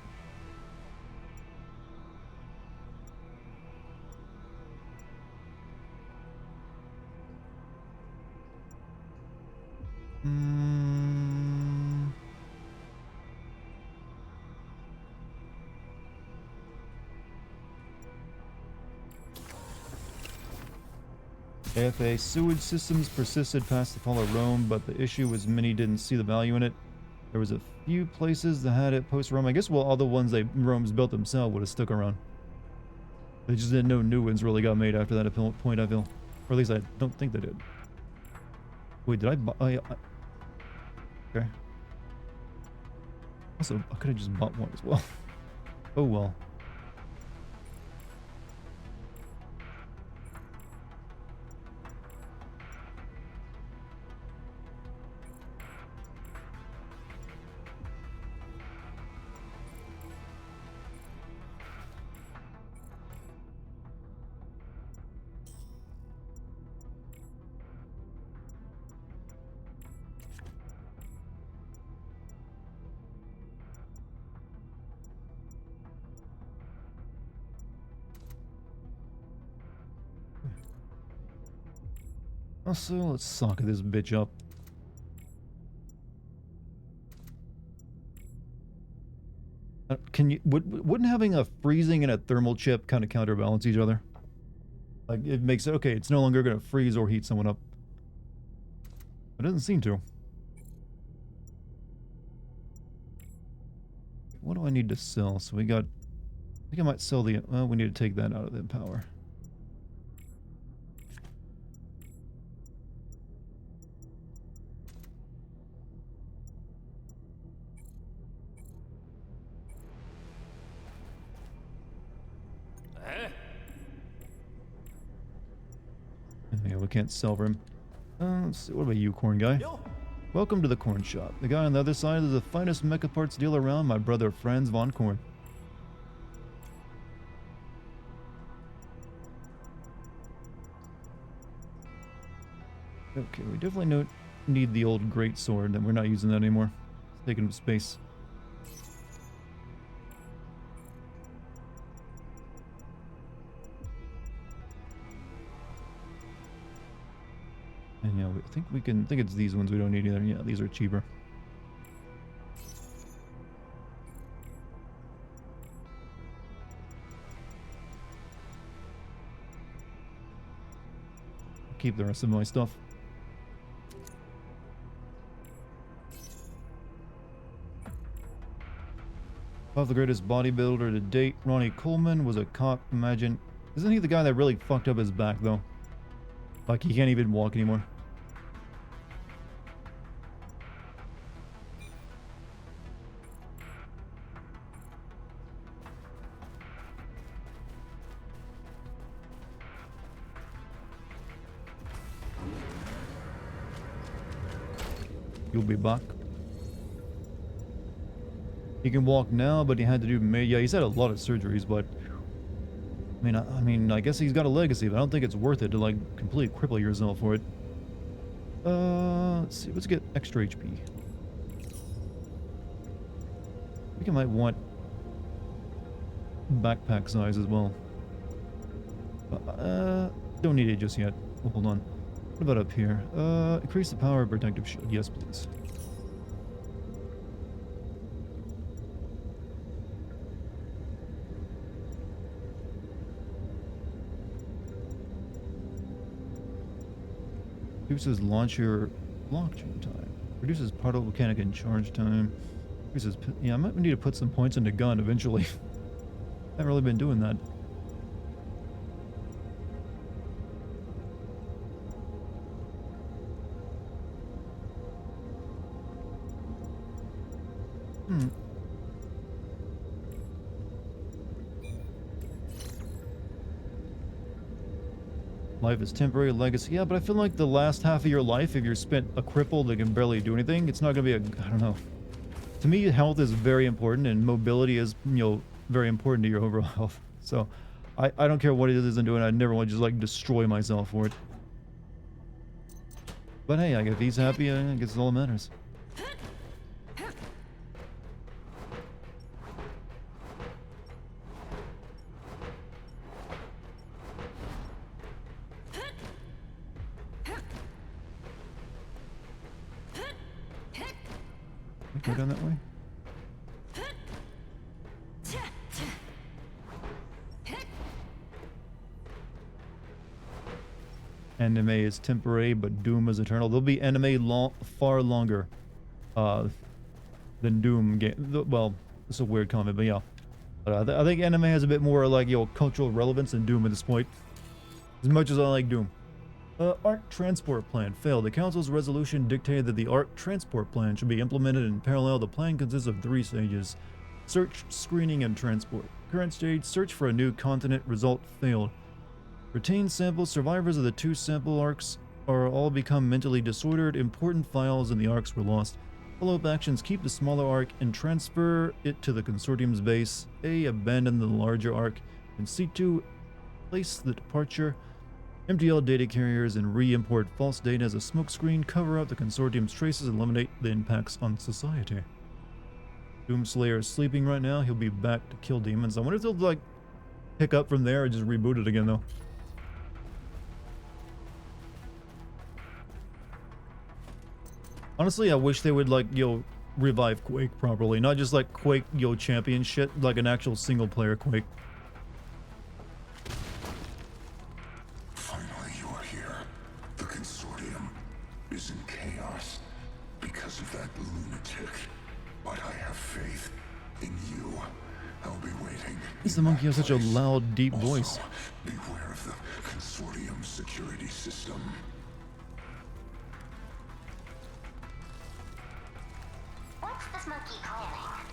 AFA sewage systems persisted past the fall of Rome, but the issue was many didn't see the value in it. There was a few places that had it post-Rome. I guess, well, all the ones Rome's built themselves would have stuck around. They just didn't know new ones really got made after that point, I feel. Or at least I don't think they did. Wait, did I buy... okay. Also, I could have just bought one as well. Oh well. Also, let's socket this bitch up. Wouldn't having a freezing and a thermal chip kind of counterbalance each other? Like, it makes it, okay, it's no longer going to freeze or heat someone up. It doesn't seem to. What do I need to sell? So we got, I think I might sell the, well, we need to take that out of the power. Yeah, we can't sell for him. Let's see, what about you, corn guy? Welcome to the corn shop. The guy on the other side is the finest mecha parts dealer around, my brother Franz von Korn. Okay, we definitely don't need the old great sword, and we're not using that anymore. It's taking up space. And yeah, I think we can, I think it's these ones we don't need either. Yeah, these are cheaper. Keep the rest of my stuff. Of the greatest bodybuilder to date, Ronnie Coleman was a cop. Imagine, isn't he the guy that really fucked up his back though? Like he can't even walk anymore. You'll be back. He can walk now, but he had to do, yeah, he's had a lot of surgeries, but I mean, I guess he's got a legacy, but I don't think it's worth it to like completely cripple yourself for it. Let's see, let's get extra HP. I think I might want backpack size as well. Don't need it just yet. Oh, hold on. What about up here? Increase the power of protective shield. Yes, please. Reduces launcher blockchain time. Reduces particle mechanic and charge time. Reduces, yeah, I might need to put some points into gun eventually. I haven't really been doing that. Hmm. Life is temporary, legacy. Yeah, but I feel like the last half of your life, if you're spent a cripple that can barely do anything, it's not going to be I don't know. To me, health is very important, and mobility is, very important to your overall health. So, I don't care what it is I'm doing. I never want to just, like, destroy myself for it. But hey, if he's happy, I guess it's all that matters. Go down that way. Anime is temporary, but Doom is eternal. There'll be anime far longer than Doom game. Well, it's a weird comment, but yeah. I think anime has a bit more like cultural relevance than Doom at this point. As much as I like Doom. ARC transport plan failed. The council's resolution dictated that the ARC transport plan should be implemented in parallel. The plan consists of 3 stages: search, screening, and transport. Current stage: search for a new continent. Result: failed. Retained samples. Survivors of the 2 sample ARCs are all become mentally disordered. Important files in the ARCs were lost. Follow-up actions: keep the smaller ARC and transfer it to the consortium's base. A. Abandon the larger ARC. And C2. Place the departure. Empty all data carriers and re-import false data as a smokescreen. Cover up the consortium's traces and eliminate the impacts on society. Doomslayer is sleeping right now. He'll be back to kill demons. I wonder if they'll, like, pick up from there or just reboot it again, though. Honestly, I wish they would, like, revive Quake properly. Not just, like, Quake, champion shit. Like an actual single-player Quake. Finally, you are here. The consortium is in chaos because of that lunatic. But I have faith in you. I'll be waiting. The monkey has such a loud, deep voice. Beware of the consortium security system. What's this monkey planning?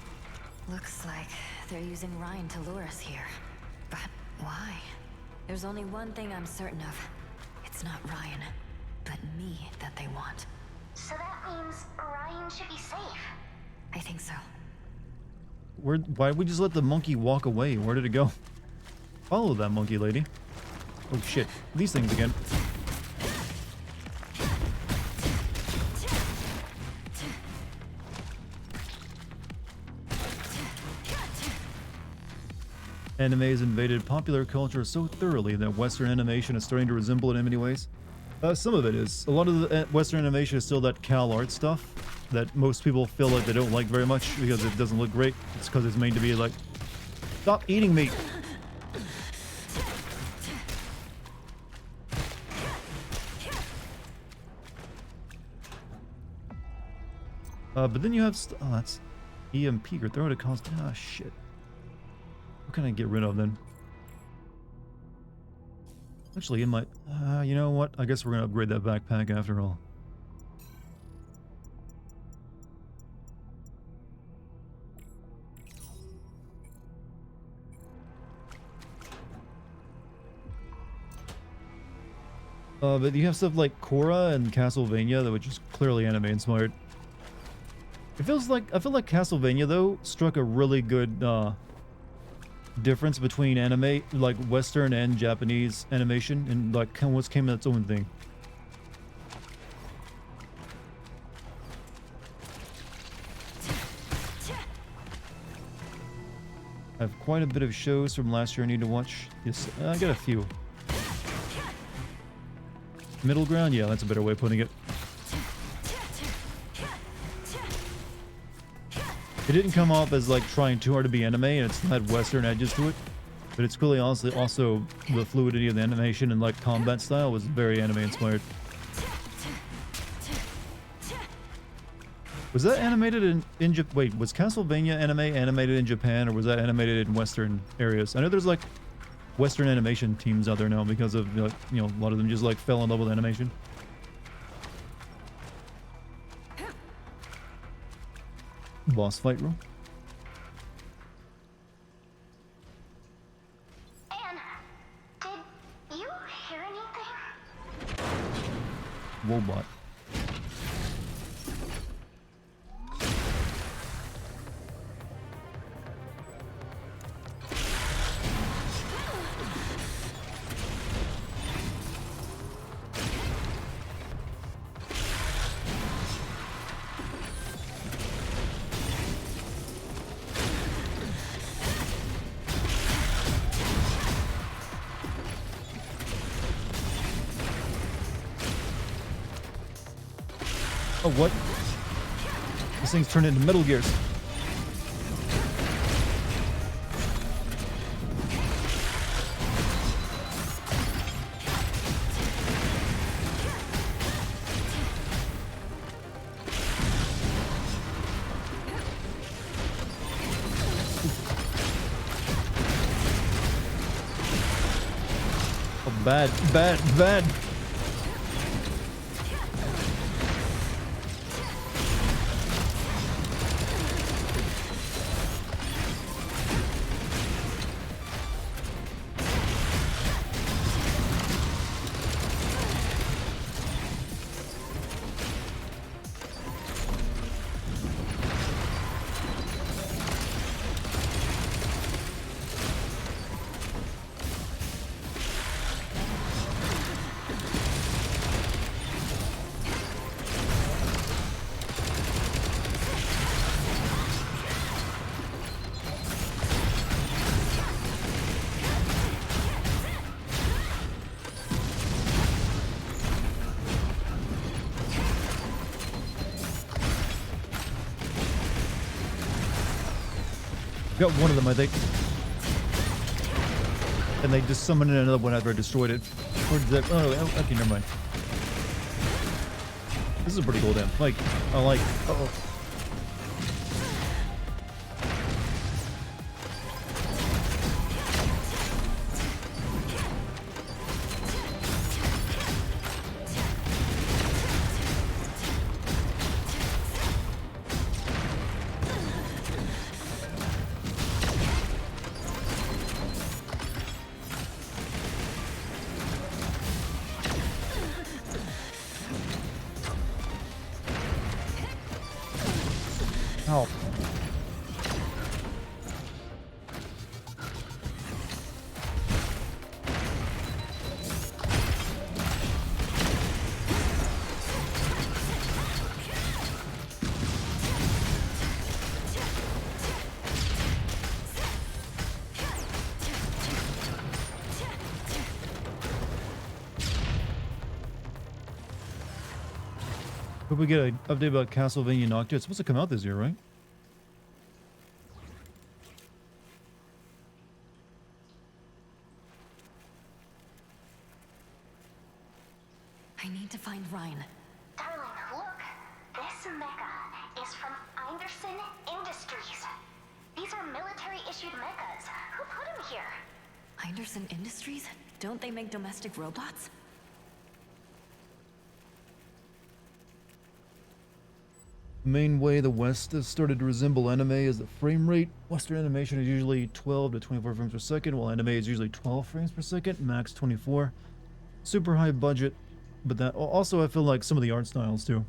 Looks like they're using Ryan to lure us here. But why? There's only one thing I'm certain of. It's not Ryan, but me that they want. So that means Ryan should be safe. I think so. Why did we just let the monkey walk away? Where did it go? Follow that monkey, lady. Oh shit. These things again. Animes invaded popular culture so thoroughly that Western animation is starting to resemble it in many ways. Some of it is. A lot of the Western animation is still that Cal art stuff that most people feel like they don't like very much because it doesn't look great. It's because it's made to be like, stop eating me! But then you have, oh, that's EMP or throw it at cost. Ah, shit. What can I get rid of then? Actually, in my, you know what? I guess we're gonna upgrade that backpack after all. But you have stuff like Korra and Castlevania, which is clearly anime inspired. It feels like, I feel like Castlevania though struck a really good difference between anime, like Western and Japanese animation, and like what's came in its own thing. I have quite a bit of shows from last year I need to watch. Yes, I got a few. Middle ground? Yeah, that's a better way of putting it. It didn't come off as like trying too hard to be anime, and it's had Western edges to it. But it's clearly also the fluidity of the animation and like combat style was very anime inspired. Was that animated in Japan? Wait, was Castlevania animated in Japan, or was that animated in Western areas? I know there's like Western animation teams out there now because of a lot of them just like fell in love with animation. Boss fight room. Anne, did you hear anything? Wobot. Oh, what? This thing's turned into Metal Gears. Oh, bad, bad, bad. Got one of them, I think. And they just summoned another one after I destroyed it. Or did that? Oh, okay, never mind. This is a pretty cool damn. Like, I like. Uh-oh. Ow. Hope we get an update about Castlevania Noctua. It's supposed to come out this year, right? I need to find Ryan. Darling, look. This mecha is from Anderson Industries. These are military-issued mechas. Who put them here? Anderson Industries? Don't they make domestic robots? The main way the West has started to resemble anime is the frame rate. Western animation is usually 12 to 24 frames per second, while anime is usually 12 frames per second, max 24. Super high budget, but that also I feel like some of the art styles too.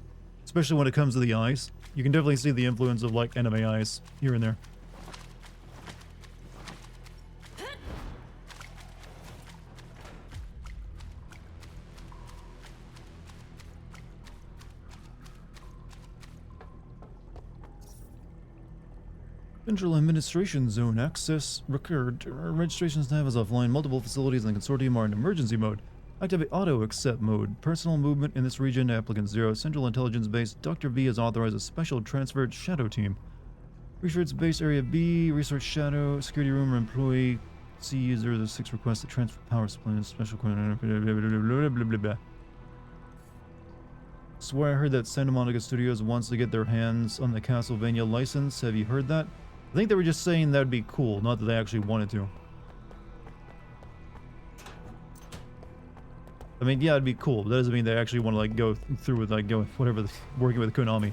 Especially when it comes to the eyes. You can definitely see the influence of like anime eyes here and there. Central Administration Zone access record. Registration staff is offline. Multiple facilities in the consortium are in emergency mode. Activate auto accept mode. Personal movement in this region. Applicant 0. Central Intelligence Base. Dr. V has authorized a special transferred shadow team. Research Base Area B. Research Shadow. Security Room Employee C. User. The 6 requests to transfer power supply. Special. Blah, blah, blah, blah. Swear I heard that Santa Monica Studios wants to get their hands on the Castlevania license. Have you heard that? I think they were just saying that would be cool, not that they actually wanted to. I mean, yeah, it'd be cool, but that doesn't mean they actually want to like go through with like working with Konami.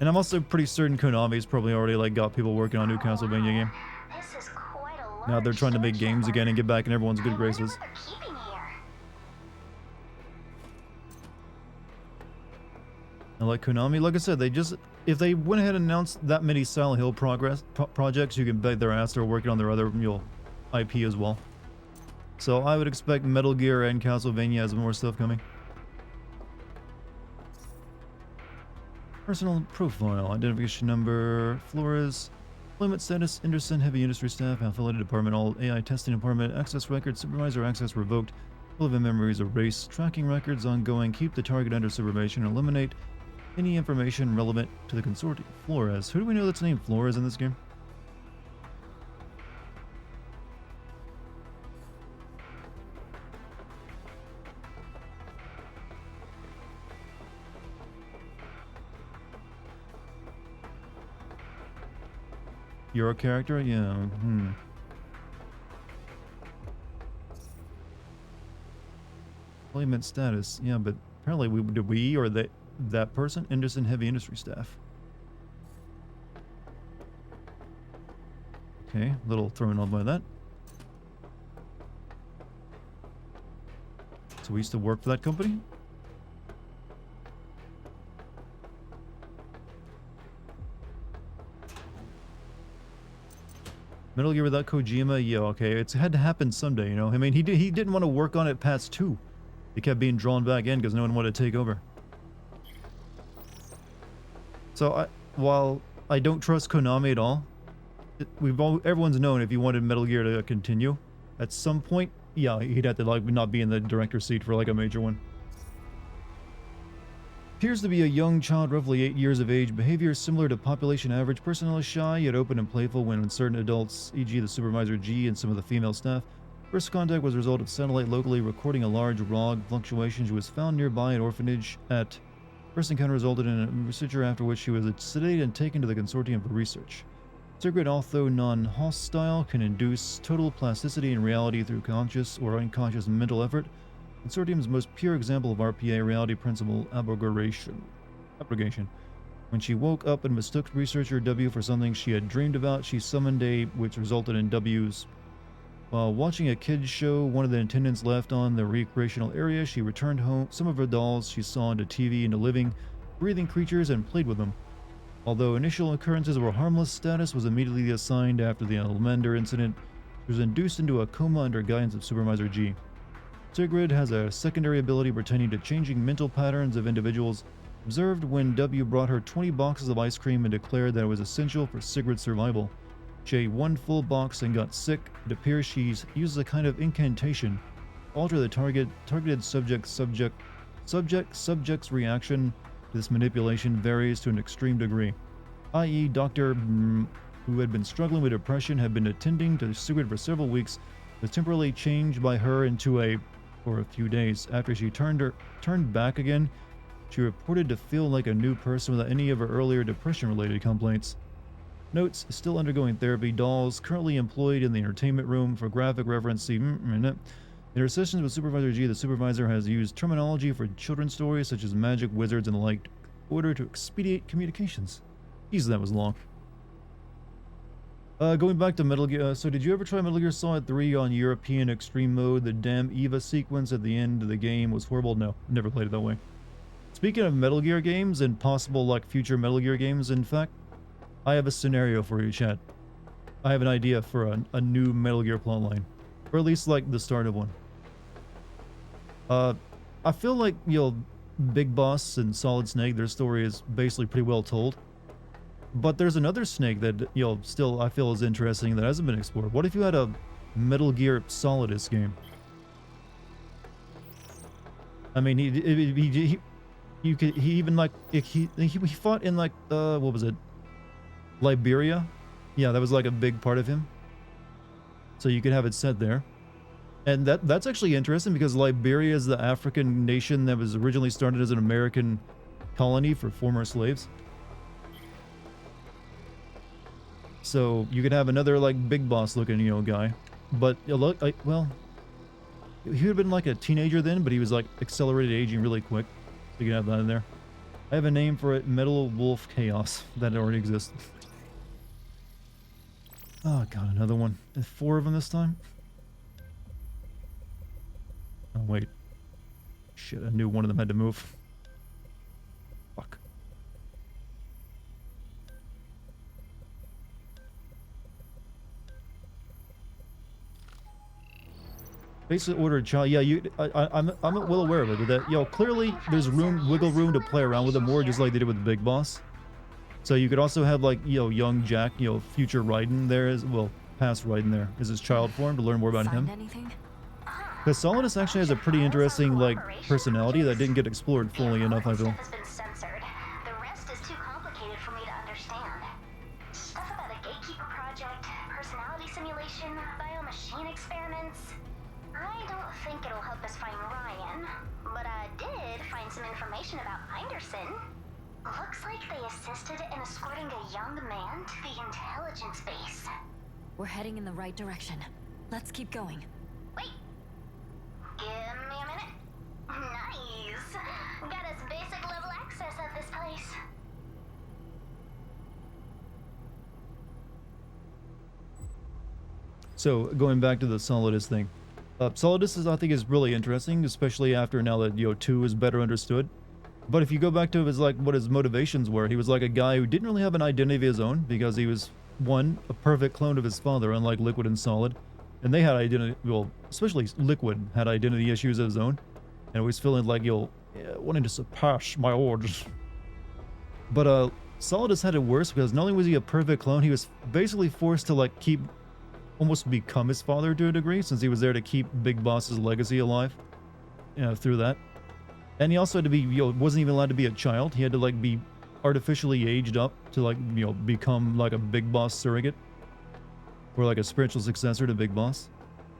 And I'm also pretty certain Konami's probably already like got people working on a new Castlevania game. This is quite a large Now they're trying to make storage games network. again and get back in everyone's good I wonder graces. what they're keeping here. And like Konami, like I said, if they went ahead and announced that many Silent Hill projects, you can bet their ass they're working on their other IP as well. So I would expect Metal Gear and Castlevania has more stuff coming. Personal profile, identification number, Flores, employment status, Anderson, heavy industry staff, affiliated department, all AI testing department, access record, supervisor access revoked, relevant memories erased, tracking records ongoing, keep the target under supervision, eliminate any information relevant to the consortium. Flores, who do we know that's named Flores in this game? Your character? Yeah. Employment status. Yeah, but apparently we or that person? Anderson heavy industry staff. Okay, a little thrown off by that. So we used to work for that company? Metal Gear without Kojima, yeah, okay, it's had to happen someday, you know. I mean, he didn't want to work on it past 2. He kept being drawn back in because no one wanted to take over. So while I don't trust Konami at all, everyone's known if you wanted Metal Gear to continue, at some point, yeah, he'd have to like not be in the director's seat for like a major one. Appears to be a young child, roughly 8 years of age. Behavior similar to population average. Personality shy, yet open and playful when uncertain adults, e.g. the supervisor G and some of the female staff. First contact was a result of satellite locally recording a large log fluctuation. She was found nearby an orphanage at... First encounter resulted in a procedure after which she was sedated and taken to the consortium for research. Cigarette, although non-hostile, can induce total plasticity in reality through conscious or unconscious mental effort. Consortium's most pure example of RPA reality principle abrogation. When she woke up and mistook researcher W for something she had dreamed about, she summoned A, which resulted in W's. While watching a kids show one of the attendants left on the recreational area, she returned home some of her dolls she saw into TV into living, breathing creatures and played with them. Although initial occurrences were harmless, status was immediately assigned after the Elmander incident. She was induced into a coma under guidance of Supervisor G. Sigrid has a secondary ability pertaining to changing mental patterns of individuals. Observed when W brought her 20 boxes of ice cream and declared that it was essential for Sigrid's survival. She ate one full box and got sick. It appears she uses a kind of incantation. Alter the targeted subject's reaction to this manipulation varies to an extreme degree. I.e., Dr. who had been struggling with depression, had been attending to Sigrid for several weeks, was temporarily changed by her into for a few days. After she turned back again, she reported to feel like a new person without any of her earlier depression-related complaints. Notes, still undergoing therapy. Dolls, currently employed in the entertainment room. For graphic reference, see in her sessions with Supervisor G, the supervisor has used terminology for children's stories such as magic, wizards, and the like in order to expedite communications. Jeez, that was long. Going back to Metal Gear, so did you ever try Metal Gear Solid 3 on European Extreme Mode? The damn Eva sequence at the end of the game was horrible. No, never played it that way. Speaking of Metal Gear games and possible like future Metal Gear games, in fact, I have a scenario for you, chat. I have an idea for a new Metal Gear plotline, or at least like the start of one. I feel like, you know, Big Boss and Solid Snake, their story is basically pretty well told. But there's another Snake that, you know, still I feel is interesting that hasn't been explored. What if you had a Metal Gear Solidus game? I mean, he even like he fought in like what was it? Liberia? Yeah, that was like a big part of him. So you could have it set there. And that's actually interesting because Liberia is the African nation that was originally started as an American colony for former slaves. So you could have another like Big Boss looking, you know, guy. But well, he would have been like a teenager then, but he was like accelerated aging really quick. So you can have that in there. I have a name for it, Metal Wolf Chaos. That already exists. Oh god, another one. There's 4 of them this time? Oh wait. Shit, I knew one of them had to move. Fuck. Basic order child. Yeah, I'm well aware of it. But that, clearly there's wiggle room to play around with it more, just like they did with the big boss. So you could also have like, young Jack, future Raiden there as well, past Raiden there is his child form to learn more about him. Because Solidus actually has a pretty interesting like personality that didn't get explored fully enough, I feel. Has been censored. The rest is too complicated for me to understand. Stuff about a gatekeeper project, personality simulation, biomachine experiments. I don't think it'll help us find Ryan, but I did find some information about Anderson. Looks like they assisted in escorting a young man to the intelligence base. We're heading in the right direction. Let's keep going. Wait. Give me a minute. Nice. Got us basic level access of this place. So going back to the Solidus thing. Solidus I think is really interesting, especially after now that 2 is better understood. But if you go back to his what his motivations were, he was like a guy who didn't really have an identity of his own because he was one, a perfect clone of his father, unlike Liquid and Solid. And they had identity, well, especially Liquid had identity issues of his own. And always feeling like, wanting to surpass my orders. But Solidus had it worse because not only was he a perfect clone, he was basically forced to almost become his father to a degree, since he was there to keep Big Boss's legacy alive, through that. And he also had to be, wasn't even allowed to be a child. He had to be artificially aged up to become like a Big Boss surrogate, or like a spiritual successor to Big Boss.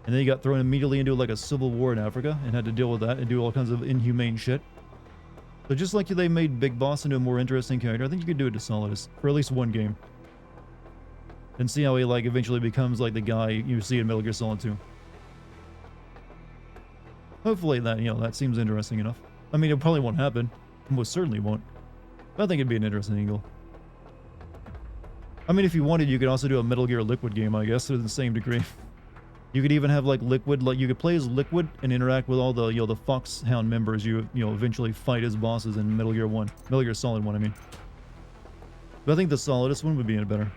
And then he got thrown immediately into a civil war in Africa and had to deal with that and do all kinds of inhumane shit. So just like they made Big Boss into a more interesting character, I think you could do it to Solidus for at least one game. And see how he eventually becomes the guy you see in Metal Gear Solid 2. Hopefully that, that seems interesting enough. I mean, it probably won't happen. Most certainly won't. But I think it'd be an interesting angle. I mean, if you wanted, you could also do a Metal Gear Liquid game, I guess, to the same degree. You could even have Liquid, you could play as Liquid and interact with all the, the Foxhound members you eventually fight as bosses in Metal Gear 1. Metal Gear Solid 1, I mean. But I think the Solidus one would be better.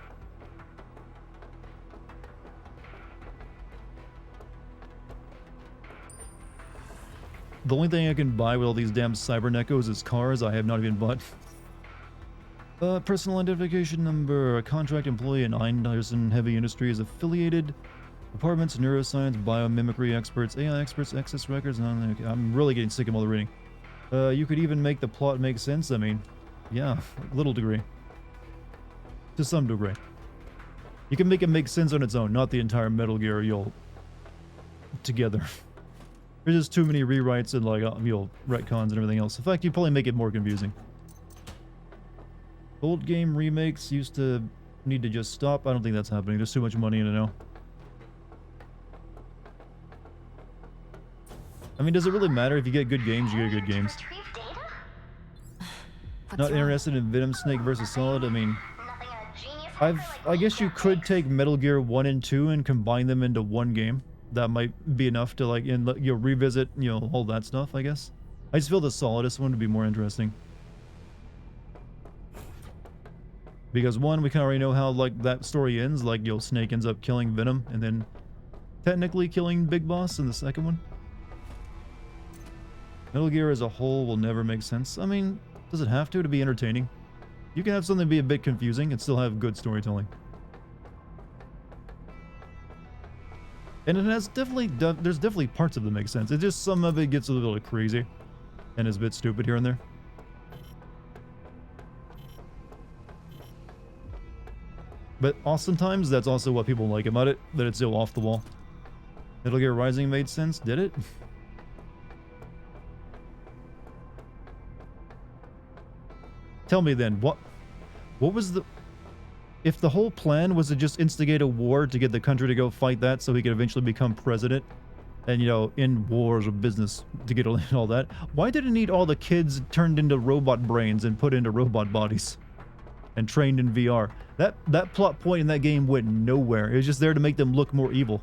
The only thing I can buy with all these damn cybernecos is cars I have not even bought. Personal identification number, a contract employee in Anderson Heavy Industries affiliated. Departments, neuroscience, biomimicry experts, AI experts, access records. I'm really getting sick of all the reading. You could even make the plot make sense. I mean, yeah, little degree. To some degree. You can make it make sense on its own, not the entire Metal Gear together. There's just too many rewrites and retcons and everything else. In fact, you probably make it more confusing. Old game remakes used to need to just stop. I don't think that's happening. There's too much money in it now. I mean, does it really matter if you get good games? You get good games. Not interested in Venom Snake versus Solid. I mean, I guess you could take Metal Gear 1 and 2 and combine them into one game. That might be enough to revisit, all that stuff, I guess. I just feel the Solidus one would be more interesting. Because one, we kind of already know how that story ends, Snake ends up killing Venom and then technically killing Big Boss in the second one. Metal Gear as a whole will never make sense. I mean, does it have to be entertaining? You can have something be a bit confusing and still have good storytelling. And it has there's definitely parts of it that make sense. It's just some of it gets a little bit crazy and is a bit stupid here and there. But oftentimes, that's also what people like about it, that it's so off the wall. Metal Gear Rising made sense, did it? Tell me then, what was the... If the whole plan was to just instigate a war to get the country to go fight that so he could eventually become president, and, you know, in wars or business to get all that. Why did it need all the kids turned into robot brains and put into robot bodies and trained in VR? That plot point in that game went nowhere. It was just there to make them look more evil.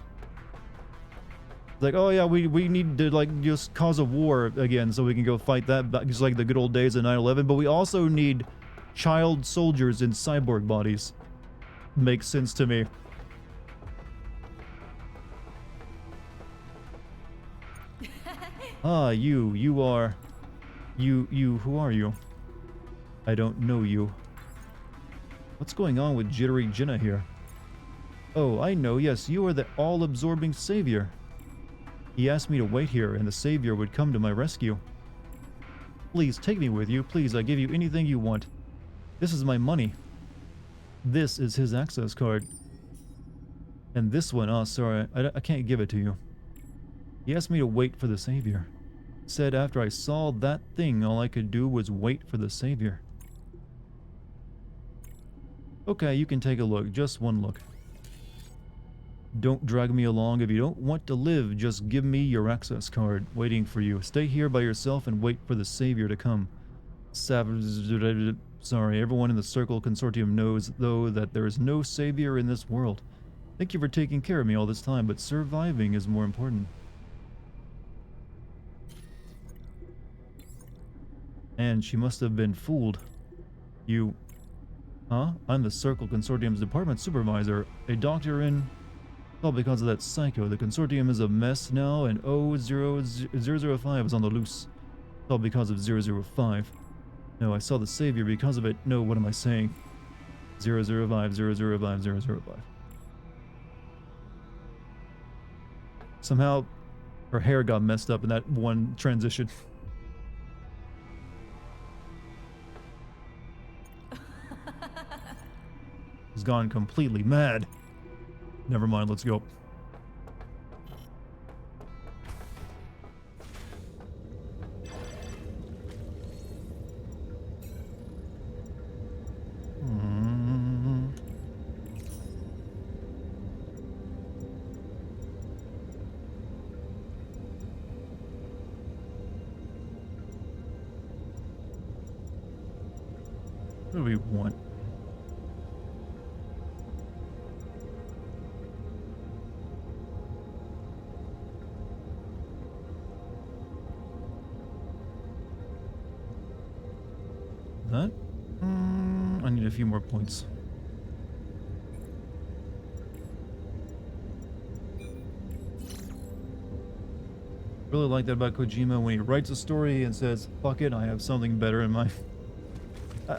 Like, oh yeah, we need to, like, just cause a war again so we can go fight that, just like the good old days of 9/11. But we also need child soldiers in cyborg bodies. Makes sense to me. Ah, you are... who are you? I don't know you. What's going on with Jittery Jenna here? Oh, I know, yes, you are the all-absorbing savior. He asked me to wait here, and the savior would come to my rescue. Please, take me with you. Please, I give you anything you want. This is my money. This is his access card. And this one, oh, sorry, I can't give it to you. He asked me to wait for the savior. Said after I saw that thing, all I could do was wait for the savior. Okay, you can take a look. Just one look. Don't drag me along. If you don't want to live, just give me your access card. Waiting for you. Stay here by yourself and wait for the savior to come. Sorry, everyone in the Circle Consortium knows, though, that there is no savior in this world. Thank you for taking care of me all this time, but surviving is more important. And she must have been fooled. You... Huh? I'm the Circle Consortium's department supervisor. A doctor in... All because of that psycho. The consortium is a mess now, and 005 is on the loose. All because of 005. No, I saw the savior because of it. No, what am I saying? 005, 005, 005. Somehow, her hair got messed up in that one transition. He's gone completely mad. Never mind, let's go. What do we want? That? I need a few more points. Really like that about Kojima when he writes a story and says, fuck it, I have something better in mind.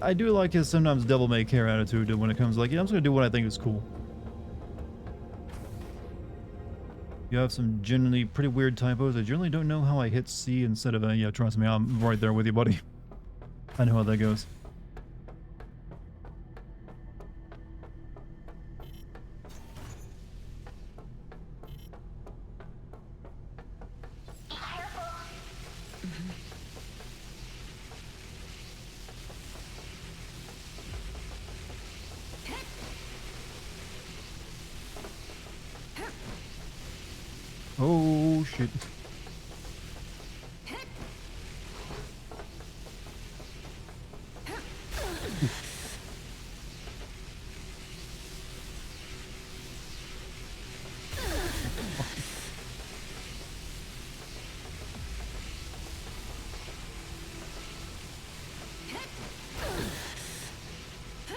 I do like his sometimes devil-may-care attitude when it comes like, yeah, I'm just gonna do what I think is cool. You have some generally pretty weird typos. I generally don't know how I hit C instead of A. Yeah, trust me, I'm right there with you, buddy. I know how that goes. Oh, shit.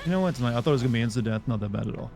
You know what, tonight? I thought it was gonna be instant death. Not that bad at all.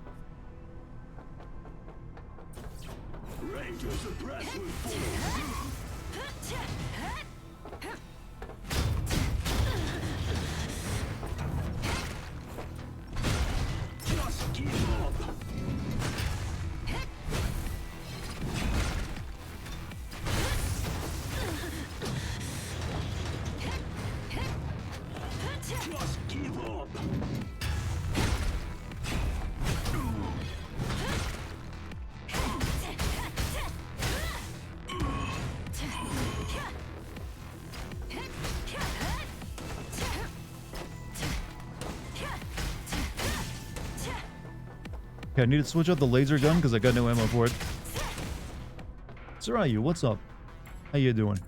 Okay, I need to switch out the laser gun because I got no ammo for it. Sarayu, what's up? How you doing?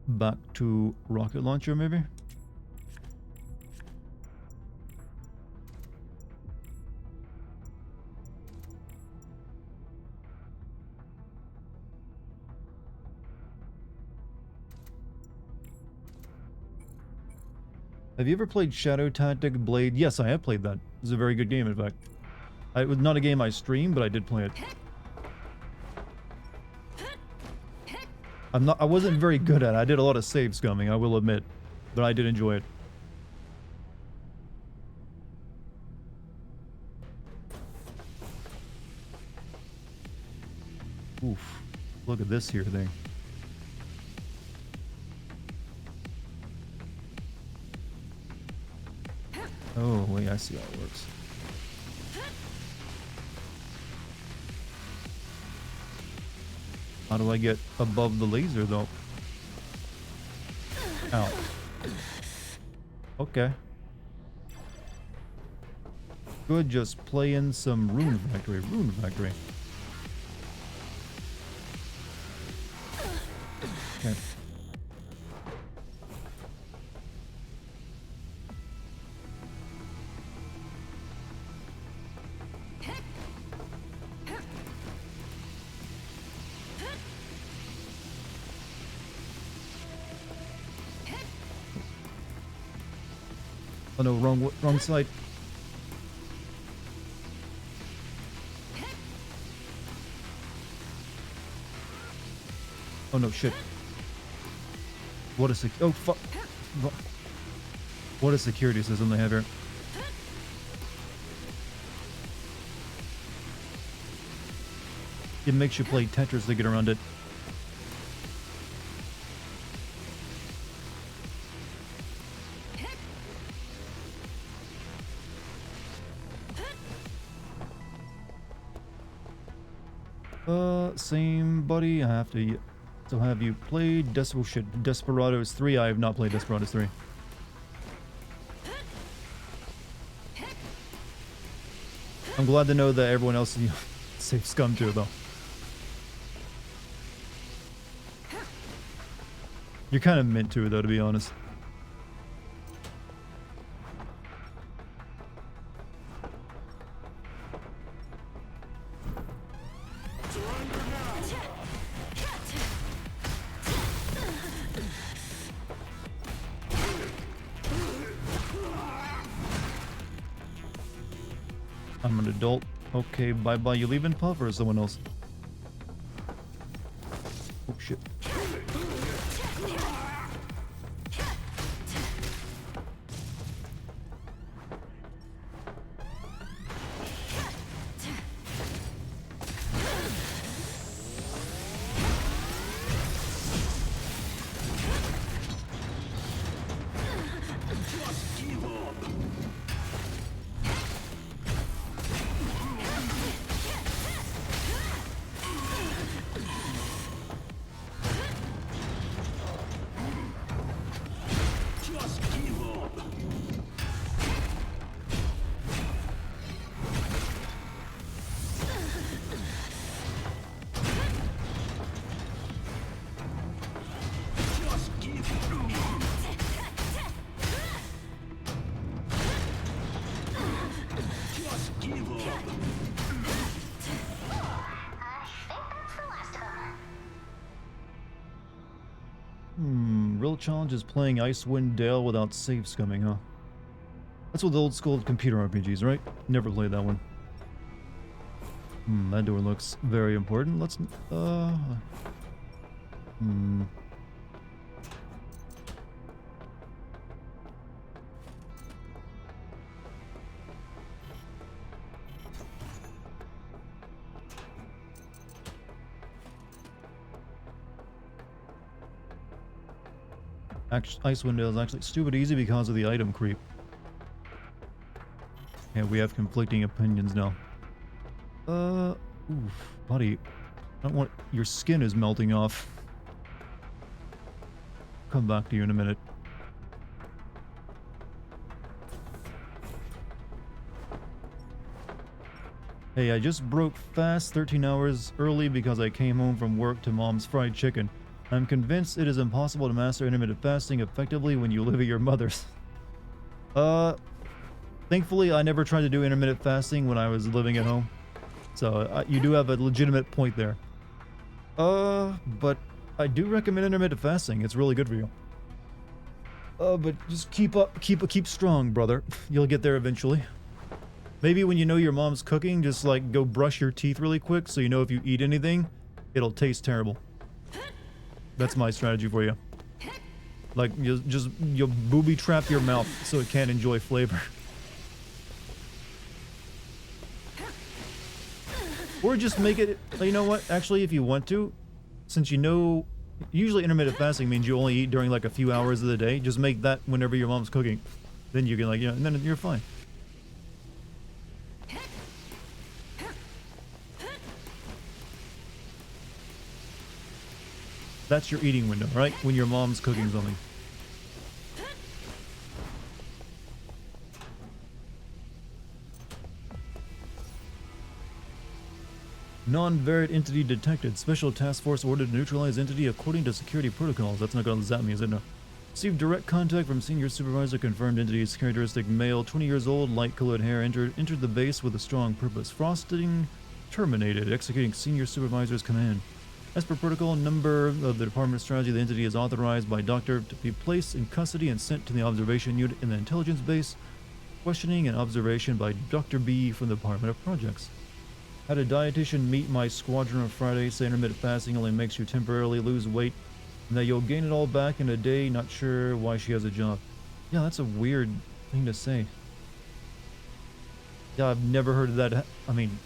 Back to rocket launcher, maybe? Have you ever played Shadow Tactic Blade? Yes, I have played that. It's a very good game, in fact. It was not a game I streamed, but I did play it. I wasn't very good at it. I did a lot of save scumming, I will admit. But I did enjoy it. Oof. Look at this here thing. Oh, wait, I see how it works. How do I get above the laser, though? Ow. Okay. Good, just play in some Rune Factory. Rune Factory. Okay. Oh no, wrong side. Oh no, shit. What a oh fuck. What a security system they have here. It makes you play Tetris to get around it. Same buddy. I have to. So have you played Desperados 3? I have not played Desperados 3. I'm glad to know that everyone else safe scum too, though. You're kind of meant to, though, to be honest. I'm an adult. Okay, bye-bye. You leaving, Puff, or someone else? Oh, shit. Real challenge is playing Icewind Dale without save scumming, huh? That's what the old school computer RPGs, right? Never played that one. That door looks very important. Let's, Icewind Dale is actually stupid easy because of the item creep. Yeah, we have conflicting opinions now. Oof, buddy. I don't want... Your skin is melting off. Come back to you in a minute. Hey, I just broke fast 13 hours early because I came home from work to mom's fried chicken. I'm convinced it is impossible to master intermittent fasting effectively when you live at your mother's. Uh, Thankfully, I never tried to do intermittent fasting when I was living at home. So you do have a legitimate point there. But I do recommend intermittent fasting. It's really good for you. But just keep strong, brother. You'll get there eventually. Maybe when you know your mom's cooking, just like go brush your teeth really quick so you know if you eat anything, it'll taste terrible. That's my strategy for you. Like, you'll booby trap your mouth so it can't enjoy flavor. Or just make it, you know what, actually, if you want to, since you know, usually intermittent fasting means you only eat during like a few hours of the day, just make that whenever your mom's cooking. Then you can like, and then you're fine. That's your eating window, right? When your mom's cooking something. Non-variant entity detected. Special task force ordered to neutralize entity according to security protocols. That's not going to zap me, is it? No. Received direct contact from senior supervisor. Confirmed entity's characteristic male, 20 years old, light-colored hair. Entered the base with a strong purpose. Frosting terminated. Executing senior supervisor's command. As per protocol number of the Department of Strategy, the entity is authorized by Doctor to be placed in custody and sent to the observation unit in the intelligence base. Questioning and observation by Dr. B from the Department of Projects. Had a dietitian meet my squadron on Friday, say intermittent fasting only makes you temporarily lose weight, and that you'll gain it all back in a day. Not sure why she has a job. Yeah, that's a weird thing to say. Yeah, I've never heard of that. I mean,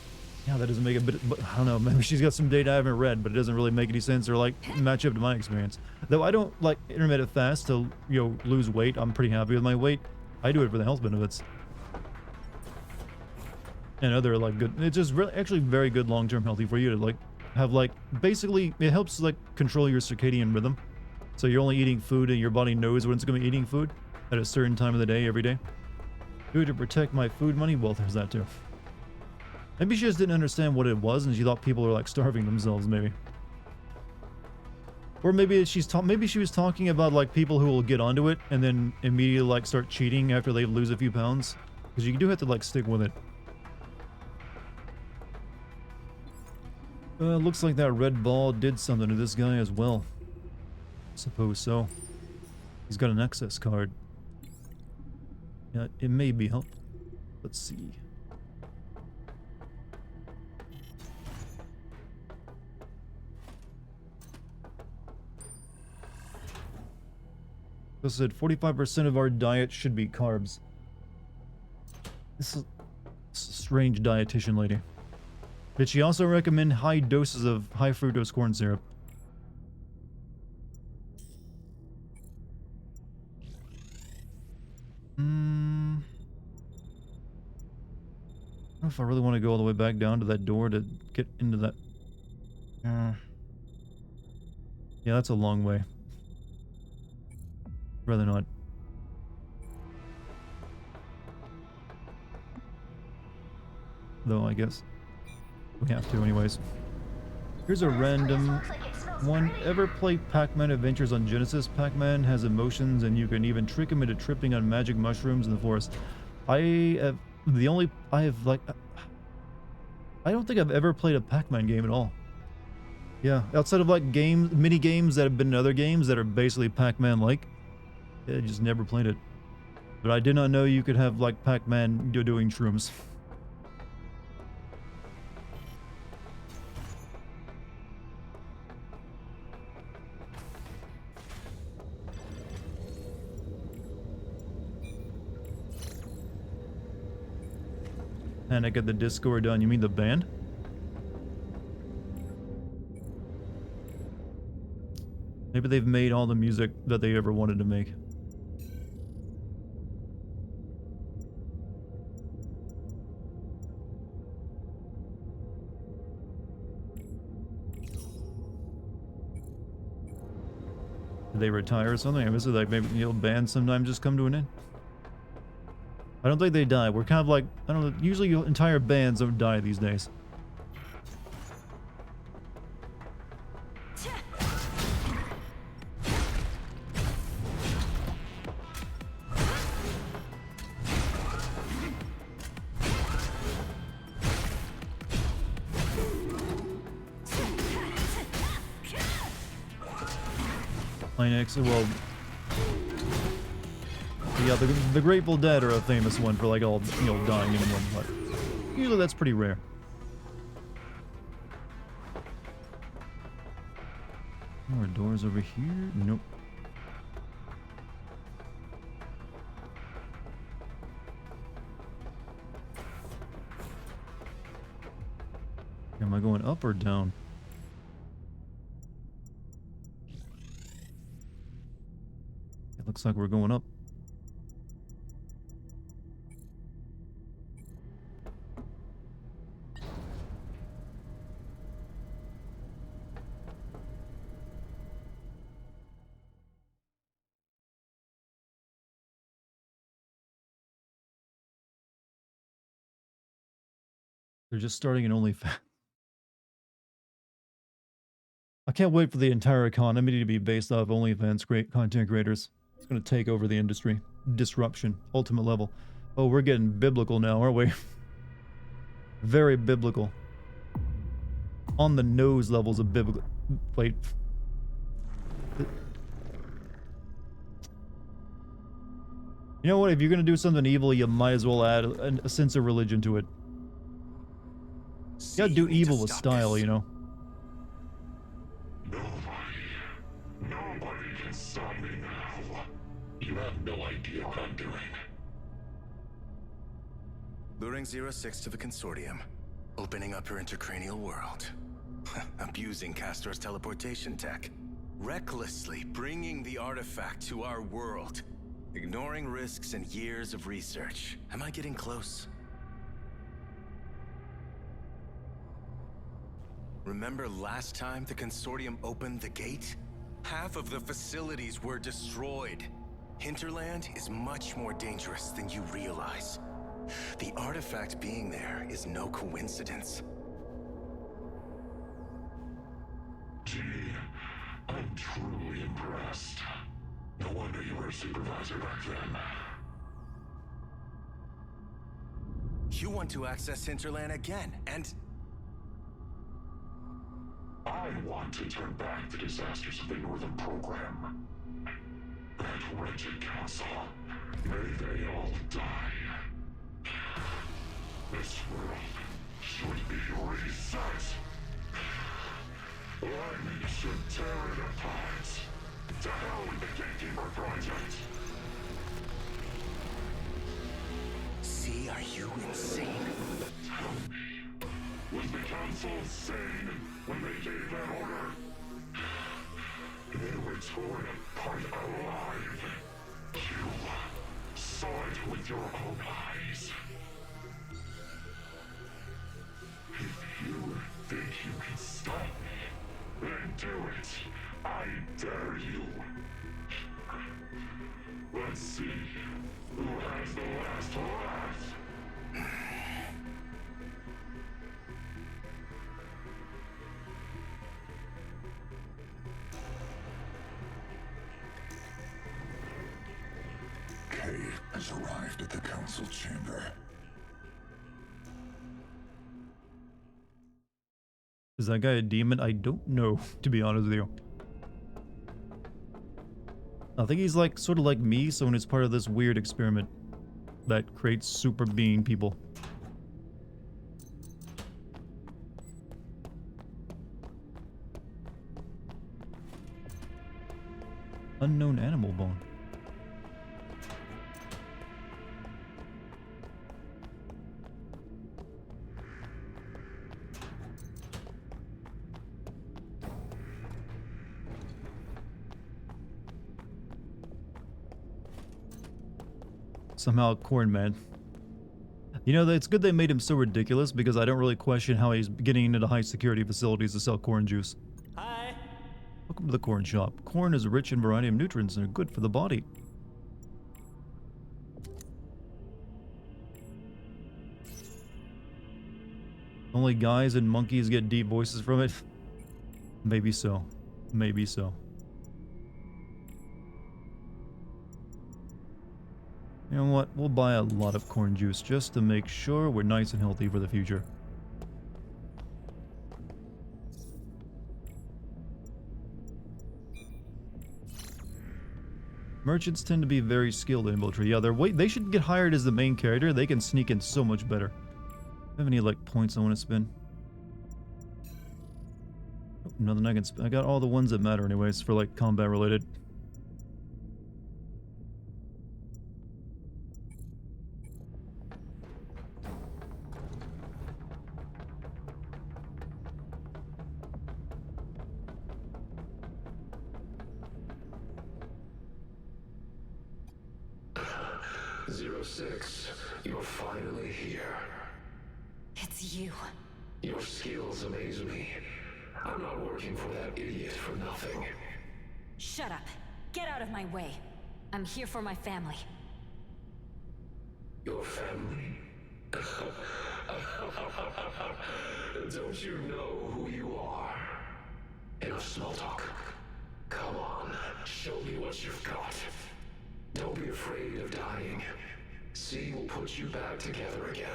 yeah, that doesn't make a bit, but I don't know, maybe she's got some data I haven't read, but it doesn't really make any sense or like match up to my experience. Though I don't like intermittent fast to, lose weight. I'm pretty happy with my weight. I do it for the health benefits. And other like good, it's just really actually very good long-term healthy for you to like have like basically it helps like control your circadian rhythm. So you're only eating food and your body knows when it's going to be eating food at a certain time of the day every day. Do it to protect my food money. Well, there's that too. Maybe she just didn't understand what it was and she thought people were like starving themselves maybe. Or maybe maybe she was talking about like people who will get onto it and then immediately like start cheating after they lose a few pounds. Because you do have to like stick with it. Looks like that red ball did something to this guy as well. Suppose so. He's got an access card. Yeah, it may be helpful. Let's see. This said 45% of our diet should be carbs. This is a strange dietitian lady. Did she also recommend high doses of high fructose corn syrup? I don't know if I really want to go all the way back down to that door to get into that. Yeah, that's a long way. Rather not. Though, I guess we have to anyways. Here's a random one. Ever play Pac-Man Adventures on Genesis? Pac-Man has emotions and you can even trick him into tripping on magic mushrooms in the forest. I don't think I've ever played a Pac-Man game at all. Yeah, outside of like mini games that have been in other games that are basically Pac-Man like. I just never played it. But I did not know you could have like Pac-Man doing shrooms. Panic at the Disco are done. You mean the band? Maybe they've made all the music that they ever wanted to make. Did they retire or something? I guess like maybe bands sometimes just come to an end. I don't think they die. We're kind of like, I don't know, usually entire bands don't die these days. Well, yeah, the Grateful Dead are a famous one for like all, you know, dying in one, but usually that's pretty rare. More doors over here? Nope. Am I going up or down? It looks like we're going up. They're just starting an OnlyFans. I can't wait for the entire economy to be based off OnlyFans content creators. It's going to take over the industry. Disruption. Ultimate level. Oh, we're getting biblical now, aren't we? Very biblical. On the nose levels of biblical. Wait. You know what? If you're going to do something evil, you might as well add a sense of religion to it. You gotta do evil with style, you know? Nobody can stop me now. You have no idea what I'm doing. Luring 06 to the Consortium. Opening up her intracranial world. Abusing Castor's teleportation tech. Recklessly bringing the artifact to our world. Ignoring risks and years of research. Am I getting close? Remember last time the Consortium opened the gate? Half of the facilities were destroyed. Hinterland is much more dangerous than you realize. The artifact being there is no coincidence. Gee, I'm truly impressed. No wonder you were a supervisor back then. You want to access Hinterland again, and... I want to turn back the disasters of the Northern Program. That wretched council. May they all die. This world should be reset. I should tear it apart. To hell with the Gatekeeper Project. See, are you insane? Tell me, was the council sane when they gave that order? They were torn apart alive. You saw it with your own eyes. If you think you can stop me, then do it. I dare you. Let's see who has the last laugh. Kay has arrived at the council chamber. Is that guy a demon? I don't know, to be honest with you. I think he's like, sort of like me, so when it's part of this weird experiment that creates super being people. Unknown animal bone. Somehow Corn Man. You know, it's good they made him so ridiculous because I don't really question how he's getting into high security facilities to sell corn juice. Hi. Welcome to the corn shop. Corn is rich in a variety of nutrients and are good for the body. Only guys and monkeys get deep voices from it? Maybe so. Maybe so. You know what? We'll buy a lot of corn juice just to make sure we're nice and healthy for the future. Merchants tend to be very skilled in infantry. Yeah, they should get hired as the main character. They can sneak in so much better. Have any like points I want to spend? Oh, nothing I can spend. I got all the ones that matter anyways for like combat related. Six, you're finally here. It's you. Your skills amaze me. I'm not working for that idiot for nothing. Shut up. Get out of my way. I'm here for my family. Your family? Don't you know who you are? Enough small talk. Come on, show me what you've got. Don't be afraid of dying. C will put you back together again.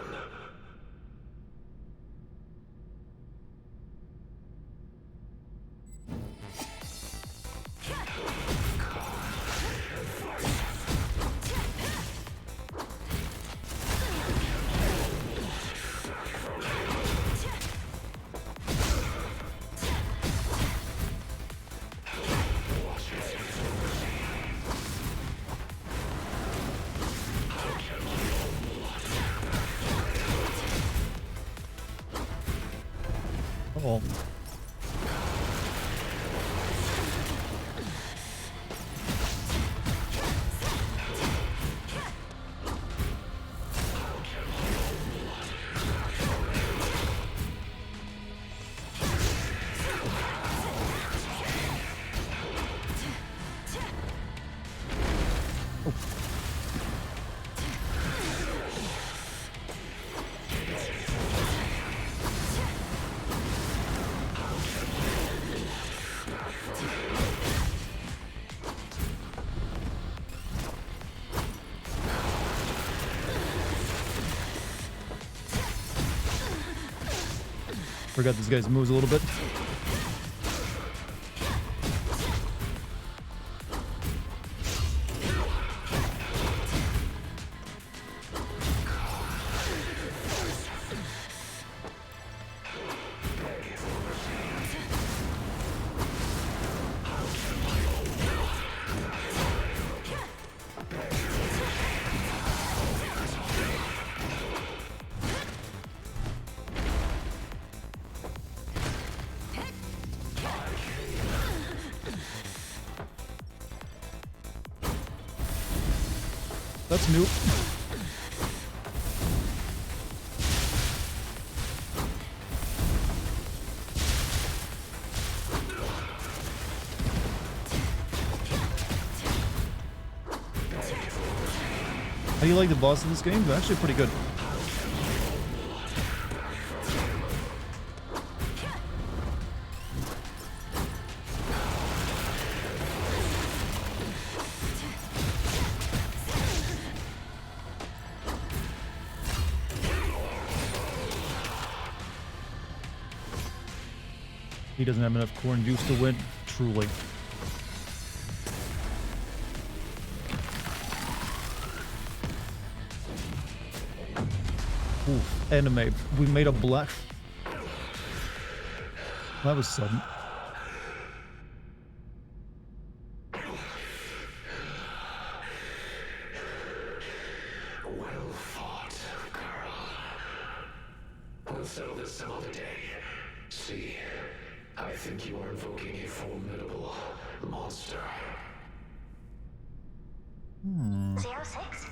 Oh. Forgot this guy's moves a little bit. That's new. How do you like the boss in this game? They're actually pretty good. He doesn't have enough corn juice to win, truly. Ooh, anime. We made a black... That was sudden. Well fought, girl. We'll settle this some other day. See, I think you are invoking a formidable monster. 06?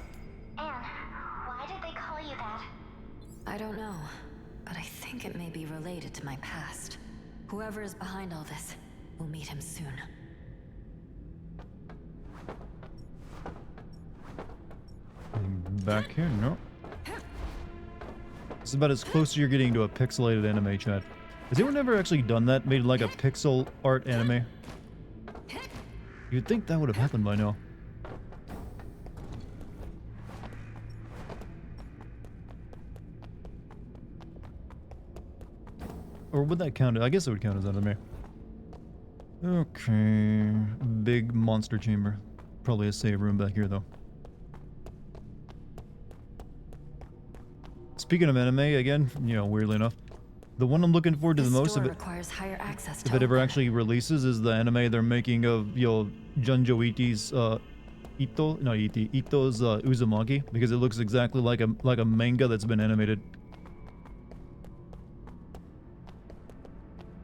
Anne, why did they call you that? I don't know, but I think it may be related to my past. Whoever is behind all this, we'll meet him soon. Back here? No. It's about as close as you're getting to a pixelated anime, chat. Has anyone ever actually done that? Made like a pixel art anime? You'd think that would have happened by now. Or would that count? I guess it would count as anime. Okay. Big monster chamber. Probably a save room back here, though. Speaking of anime, again, you know, weirdly enough, the one I'm looking forward to the most, if it ever actually releases, is the anime they're making of, you know, Junjo Ito's, Ito's Uzumaki, because it looks exactly like a manga that's been animated.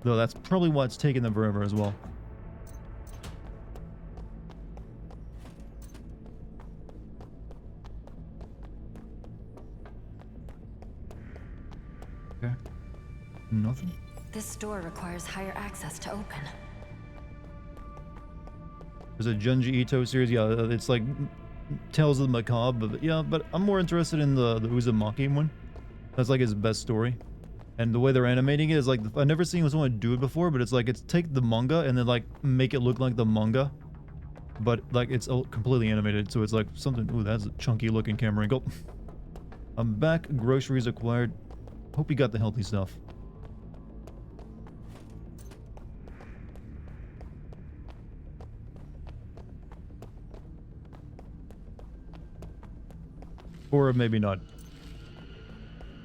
Though that's probably why it's taken them forever as well. Okay. Nothing? This door requires higher access to open. There's a Junji Ito series, yeah, it's like Tales of the Macabre, but yeah, but I'm more interested in the Uzumaki one. That's like his best story. And the way they're animating it is like, I've never seen someone do it before, but it's like, it's take the manga and then like make it look like the manga. But like, it's completely animated, so it's like something, ooh, that's a chunky looking camera angle. I'm back, groceries acquired. Hope you got the healthy stuff. Or maybe not.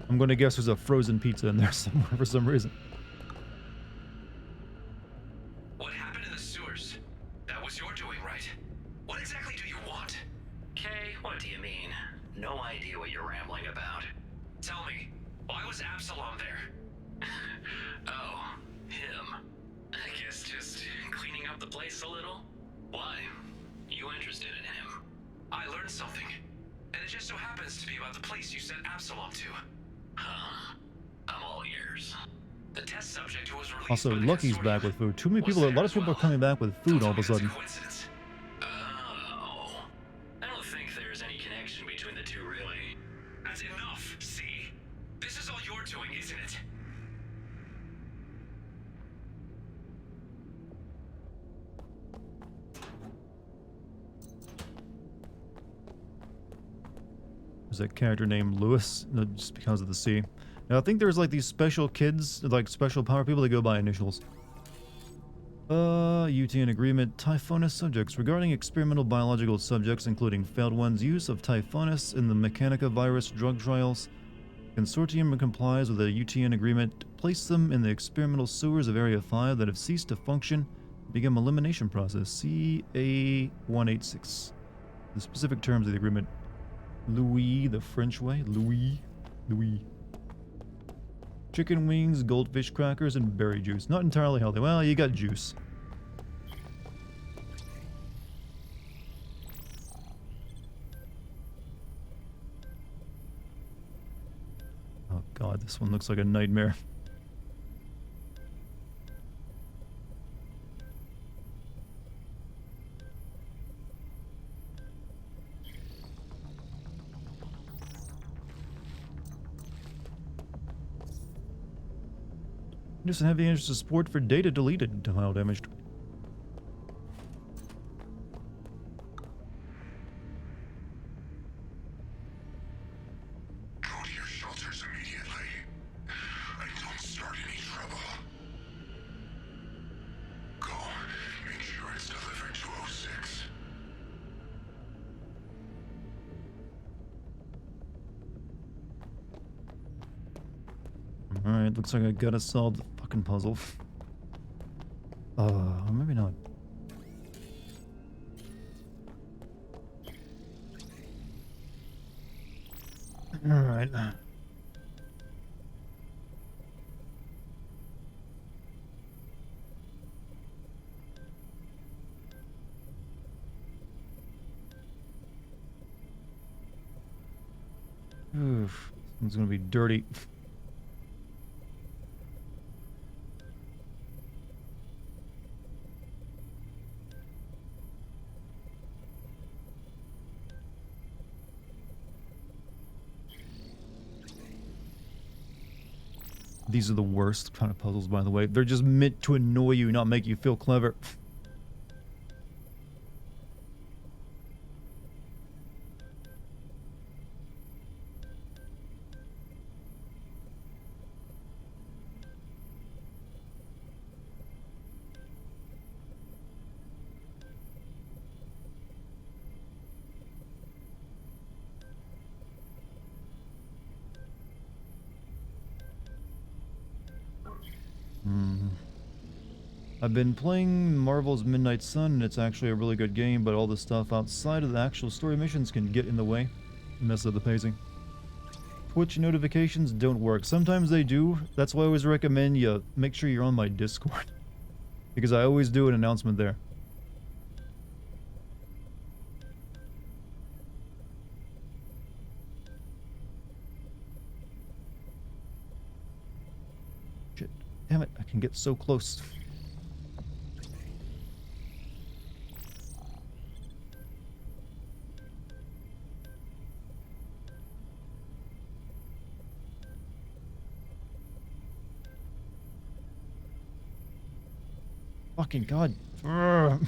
I'm gonna guess there's a frozen pizza in there somewhere for some reason. What happened in the sewers? That was your doing, right? What exactly do you want? Kay, what do you mean? No idea what you're rambling about. Tell me, why was Absalom there? Oh, him. I guess just cleaning up the place a little? Why? You interested in him? I learned something. And it just so happens to be about the place you sent Absalom to. Huh. I'm all ears. The test subject who was released Also, Lucky's back with food. Too many people, a lot of people are coming back with food all of a sudden. Oh. I don't think there's any connection between the two, really. That's enough, see? This is all you're doing, isn't it? There's a character named Lewis, just because of the C. Now, I think there's like these special kids, like special power people that go by initials. UTN agreement, Typhonus subjects. Regarding experimental biological subjects, including failed ones, use of Typhonus in the Mechanica virus drug trials. Consortium complies with a UTN agreement. Place them in the experimental sewers of Area 5 that have ceased to function. Begin elimination process. CA-186. The specific terms of the agreement. Louis, the French way. Louis. Chicken wings, goldfish crackers, and berry juice. Not entirely healthy. Well, you got juice. Oh god, this one looks like a nightmare. Just heavy interest of support for data deleted. File damaged. Go to your shelters immediately. And don't start any trouble. Go. Make sure it's delivered to 06. Alright, looks like I gotta solve the fucking puzzle. Maybe not. Alright. Oof. It's gonna be dirty. These are the worst kind of puzzles, by the way. They're just meant to annoy you, not make you feel clever. I've been playing Marvel's Midnight Sun, and it's actually a really good game, but all the stuff outside of the actual story missions can get in the way, mess up the pacing. Twitch notifications don't work. Sometimes they do. That's why I always recommend you make sure you're on my Discord, because I always do an announcement there. Shit. Damn it, I can get so close. Fucking god. Urgh.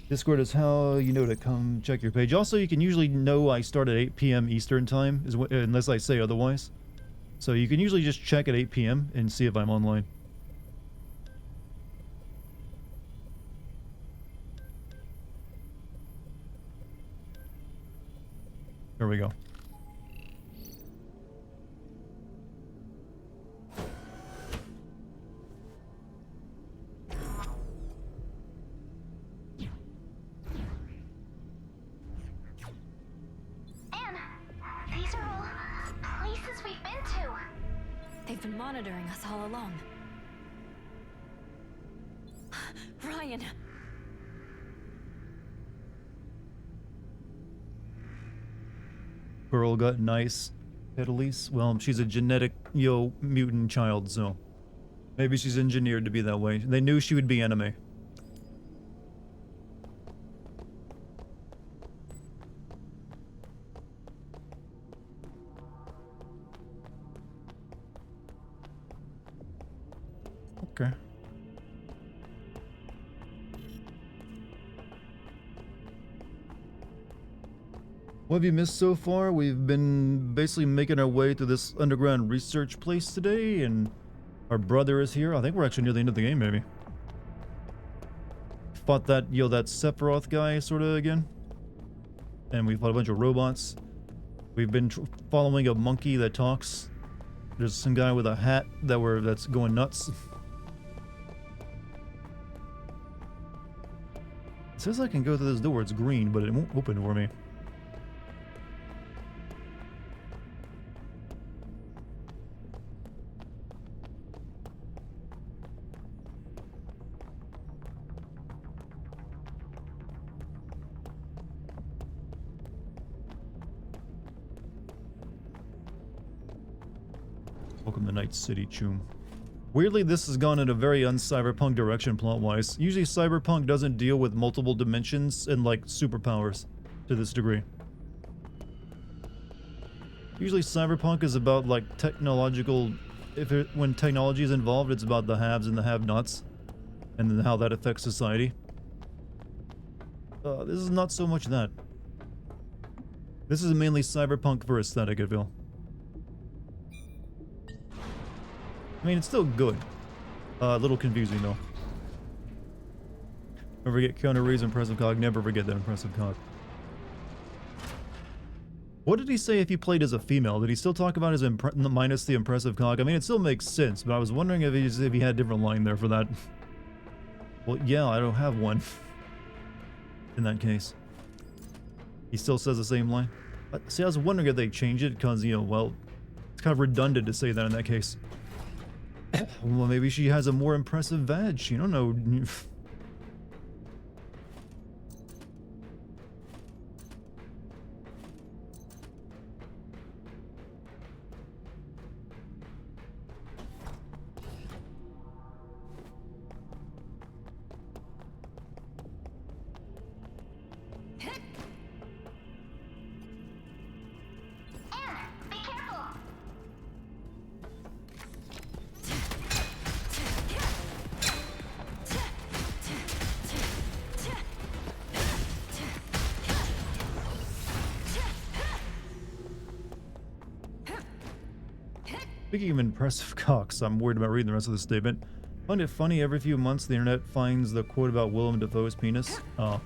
Discord is how you know to come check your page. Also, you can usually know I start at 8 p.m. Eastern time, unless I say otherwise. So you can usually just check at 8 p.m. and see if I'm online. There we go. They've been monitoring us all along. Ryan! Girl got nice. Petalise? Well, she's a genetic, mutant child, so... maybe she's engineered to be that way. They knew she would be anime. Okay. What have you missed so far? We've been basically making our way to this underground research place today, and our brother is here. I think we're actually near the end of the game, maybe. Fought that, that Sephiroth guy, sorta, again. And we fought a bunch of robots. We've been following a monkey that talks. There's some guy with a hat that's going nuts. It says I can go through this door. It's green, but it won't open for me. Welcome to Night City, Choom. Weirdly, this has gone in a very un-cyberpunk direction plot-wise. Usually cyberpunk doesn't deal with multiple dimensions and, like, superpowers to this degree. Usually cyberpunk is about, like, technological... when technology is involved, it's about the haves and the have-nots. And then how that affects society. This is not so much that. This is mainly cyberpunk for aesthetic, I feel. I mean, it's still good. A little confusing, though. Never forget Keanu Reeves' impressive cog. Never forget that impressive cog. What did he say if he played as a female? Did he still talk about his minus the impressive cog? I mean, it still makes sense, but I was wondering if he had a different line there for that. Well, yeah, I don't have one. In that case. He still says the same line. See, I was wondering if they change it, because, well, it's kind of redundant to say that in that case. Well, maybe she has a more impressive vag. You don't know. Speaking of impressive cocks, I'm worried about reading the rest of the statement. Find it funny every few months the internet finds the quote about Willem Dafoe's penis. Oh.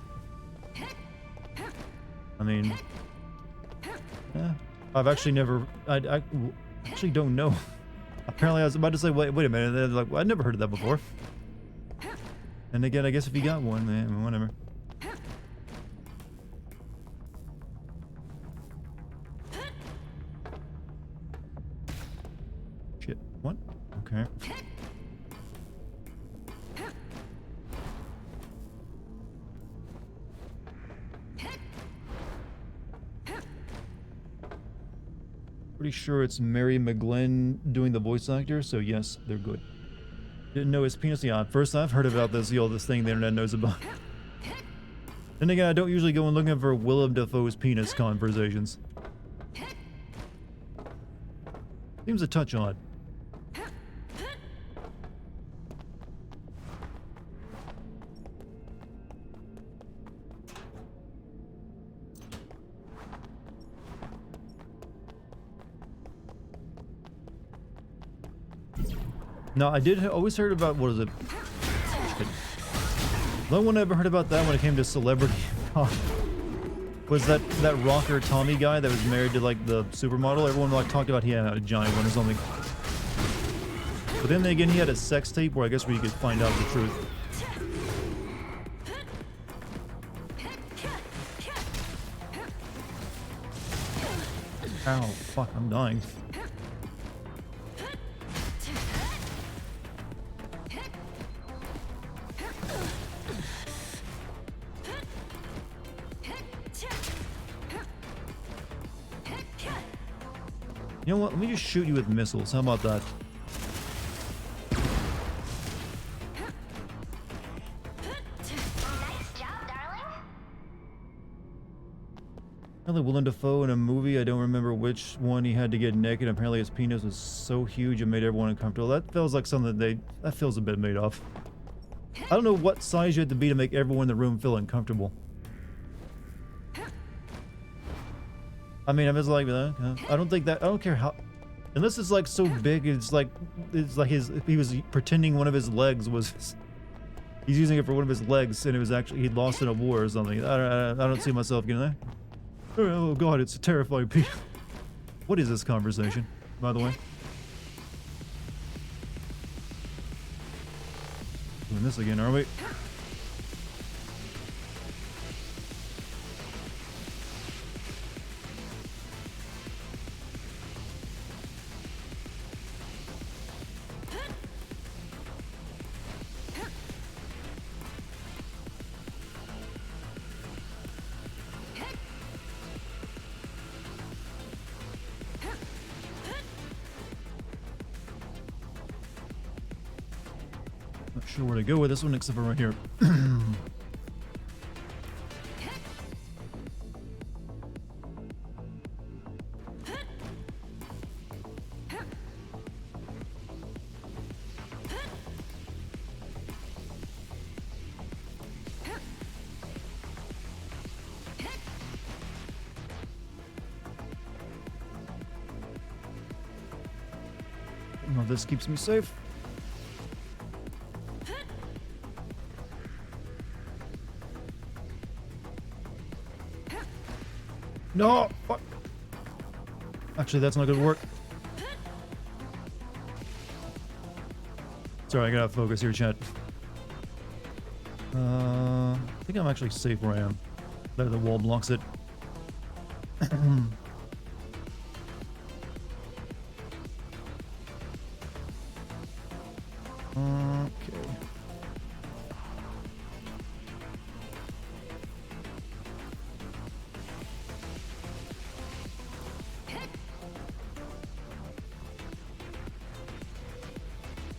I mean... Yeah. I've actually never... I actually don't know. Apparently I was about to say, wait a minute. They're like, well, I'd never heard of that before. And again, I guess if you got one, man, whatever. Shit. What? Okay. Pretty sure it's Mary McGlynn doing the voice actor, so yes, they're good. Didn't know his penis. Yeah, first I've heard about this thing the internet knows about. Then again, I don't usually go and looking for Willem Dafoe's penis conversations. Seems a touch odd. No, I did always heard about, what is it? The only one I ever heard about that when it came to celebrity was that rocker Tommy guy that was married to like the supermodel. Everyone like talked about he had a giant one or something. But then again, he had a sex tape where I guess where you could find out the truth. Ow, fuck, I'm dying. You know what? Let me just shoot you with missiles. How about that? Nice job, darling. Apparently Willem Dafoe in a movie, I don't remember which one, he had to get naked. Apparently his penis was so huge it made everyone uncomfortable. That feels like something that feels a bit made up. I don't know what size you have to be to make everyone in the room feel uncomfortable. I mean, I was like, I don't think that, I don't care how, unless it's like so big, it's like he was pretending one of his legs was, he's using it for one of his legs, and it was actually, he'd lost in a war or something. I don't see myself getting there. Oh god, it's a terrifying piece. What is this conversation, by the way? Doing this again, are we? Not sure where to go with this one except for right here. Well, this keeps me safe. No! Fuck. Actually, that's not gonna work. Sorry, I gotta focus here, chat. I think I'm actually safe where I am. There, the wall blocks it. Okay.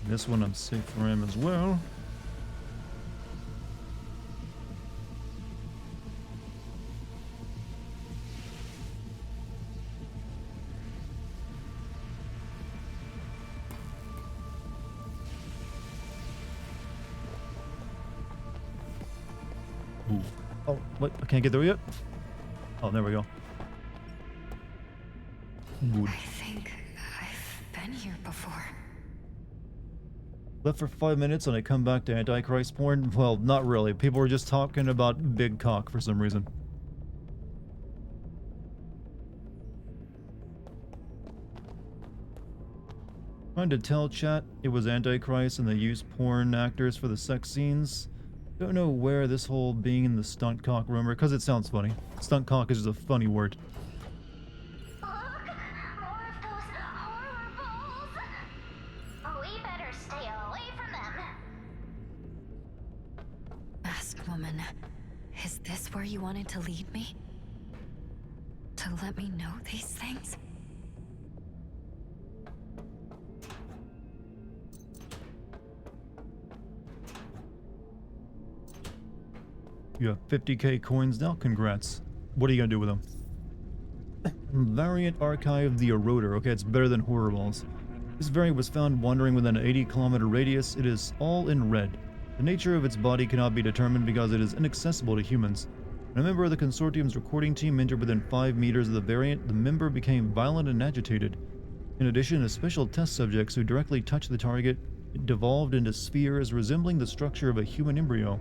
This one I'm safe for him as well. Ooh. Oh, what? I can't get there yet? Oh, there we go. Good. I think I've been been here before. Left for 5 minutes and I come back to Antichrist porn? Well, not really. People were just talking about big cock for some reason. Trying to tell chat it was Antichrist and they used porn actors for the sex scenes. Don't know where this whole being in the stunt cock rumor, because it sounds funny. Stunt cock is just a funny word. Look! More of those horror balls! We better stay away from them. Masked woman, is this where you wanted to lead me? To let me know these things? You have 50k coins now? Congrats. What are you gonna do with them? Variant Archive the Eroder. Okay, it's better than Horror Balls. This variant was found wandering within an 80-kilometer radius. It is all in red. The nature of its body cannot be determined because it is inaccessible to humans. When a member of the Consortium's recording team entered within 5 meters of the variant, the member became violent and agitated. In addition, a special test subjects who directly touched the target devolved into spheres resembling the structure of a human embryo.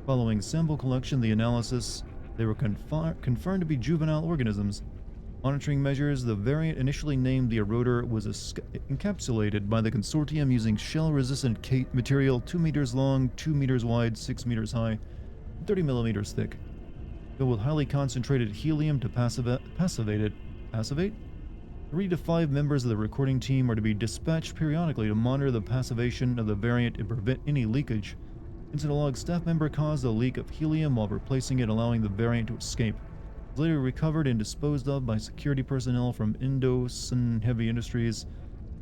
Following sample collection, the analysis, they were confirmed to be juvenile organisms. Monitoring measures, the variant initially named the Eroder was encapsulated by the Consortium using shell-resistant material 2 meters long, 2 meters wide, 6 meters high, 30 millimeters thick. Filled with highly concentrated helium to passivate it. Passivate? 3 to 5 members of the recording team are to be dispatched periodically to monitor the passivation of the variant and prevent any leakage. Incident log: staff member caused a leak of helium while replacing it, allowing the variant to escape. It was later recovered and disposed of by security personnel from Indo-Sun Heavy Industries.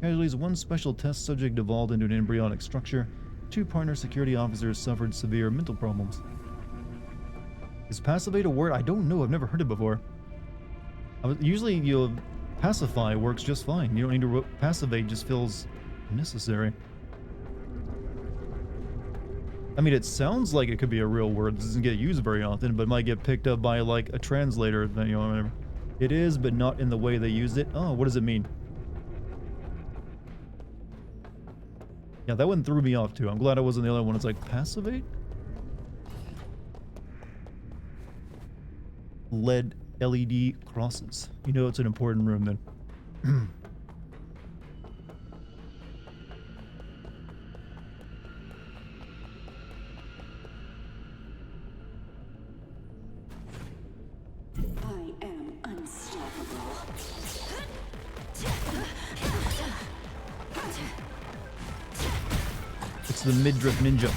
Casualties: 1 special test subject devolved into an embryonic structure. 2 partner security officers suffered severe mental problems. Is passivate a word? I don't know. I've never heard it before. Usually, pacify works just fine. You don't need to passivate; just feels necessary. I mean, it sounds like it could be a real word. It doesn't get used very often, but might get picked up by, like, a translator. You know, whatever. It is, but not in the way they used it. Oh, what does it mean? Yeah, that one threw me off, too. I'm glad I wasn't the other one. It's like, passivate? LED crosses. You know it's an important room, then. The midriff ninja.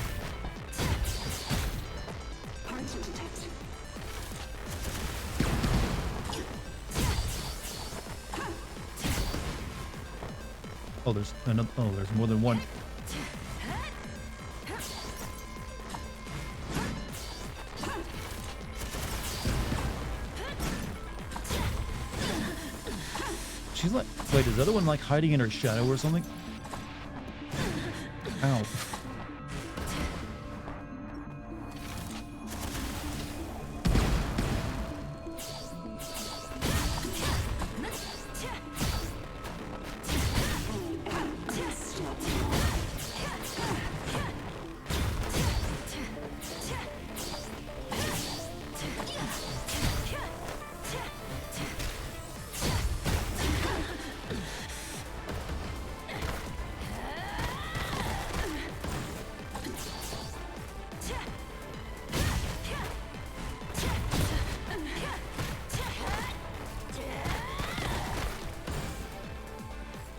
Oh, there's another. Oh, there's more than one. She's like, wait, is the other one like hiding in her shadow or something? Ow.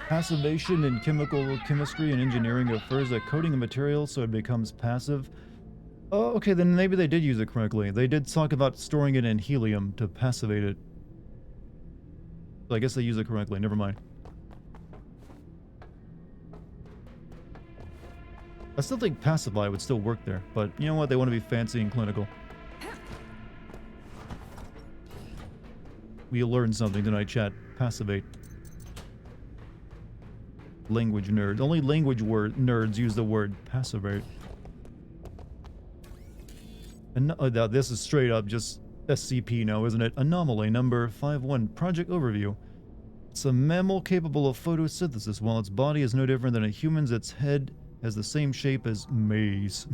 Passivation in chemical chemistry and engineering refers to coating a material so it becomes passive. Oh, okay, then maybe they did use it correctly. They did talk about storing it in helium to passivate it. So I guess they use it correctly. Never mind. I still think pacify would still work there, but you know what? They want to be fancy and clinical. We learned something tonight, chat. Passivate. Language nerds. Only language nerds use the word passivate. And this is straight up just SCP now, isn't it? Anomaly number 51. Project overview. It's a mammal capable of photosynthesis. While its body is no different than a human's, its head has the same shape as maize.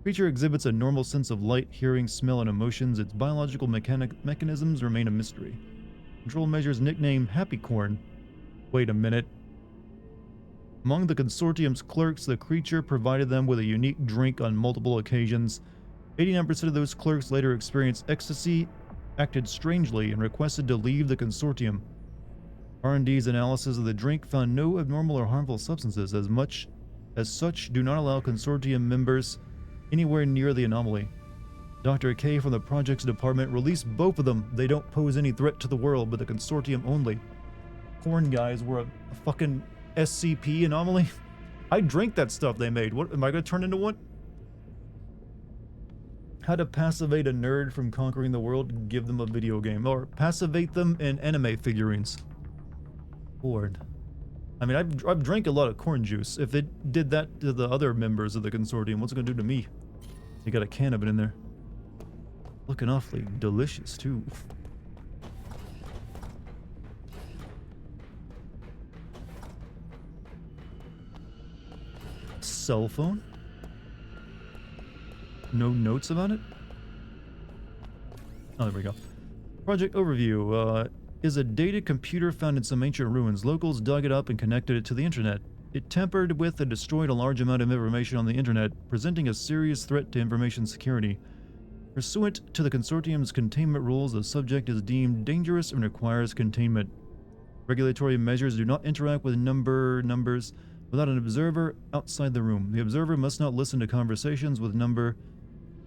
Creature exhibits a normal sense of light, hearing, smell, and emotions. Its biological mechanisms remain a mystery. Control measures nicknamed Happy Corn. Wait a minute. Among the consortium's clerks, the creature provided them with a unique drink on multiple occasions. 89% of those clerks later experienced ecstasy, acted strangely, and requested to leave the consortium. R&D's analysis of the drink found no abnormal or harmful substances. As such, do not allow consortium members anywhere near the anomaly. Dr. K from the projects department released both of them. They don't pose any threat to the world, but the consortium only. Corn guys were a fucking SCP anomaly. I drank that stuff they made. What am I gonna turn into one? How to passivate a nerd from conquering the world? Give them a video game, or passivate them in anime figurines. Lord. I mean, I've drank a lot of corn juice. If it did that to the other members of the consortium, what's it gonna do to me? You got a can of it in there. Looking awfully delicious, too. Cell phone? No notes about it? Oh, there we go. Project overview. Is a dated computer found in some ancient ruins. Locals dug it up and connected it to the internet. It tampered with and destroyed a large amount of information on the internet, presenting a serious threat to information security. Pursuant to the consortium's containment rules, the subject is deemed dangerous and requires containment. Regulatory measures do not interact with numbers without an observer outside the room. The observer must not listen to conversations with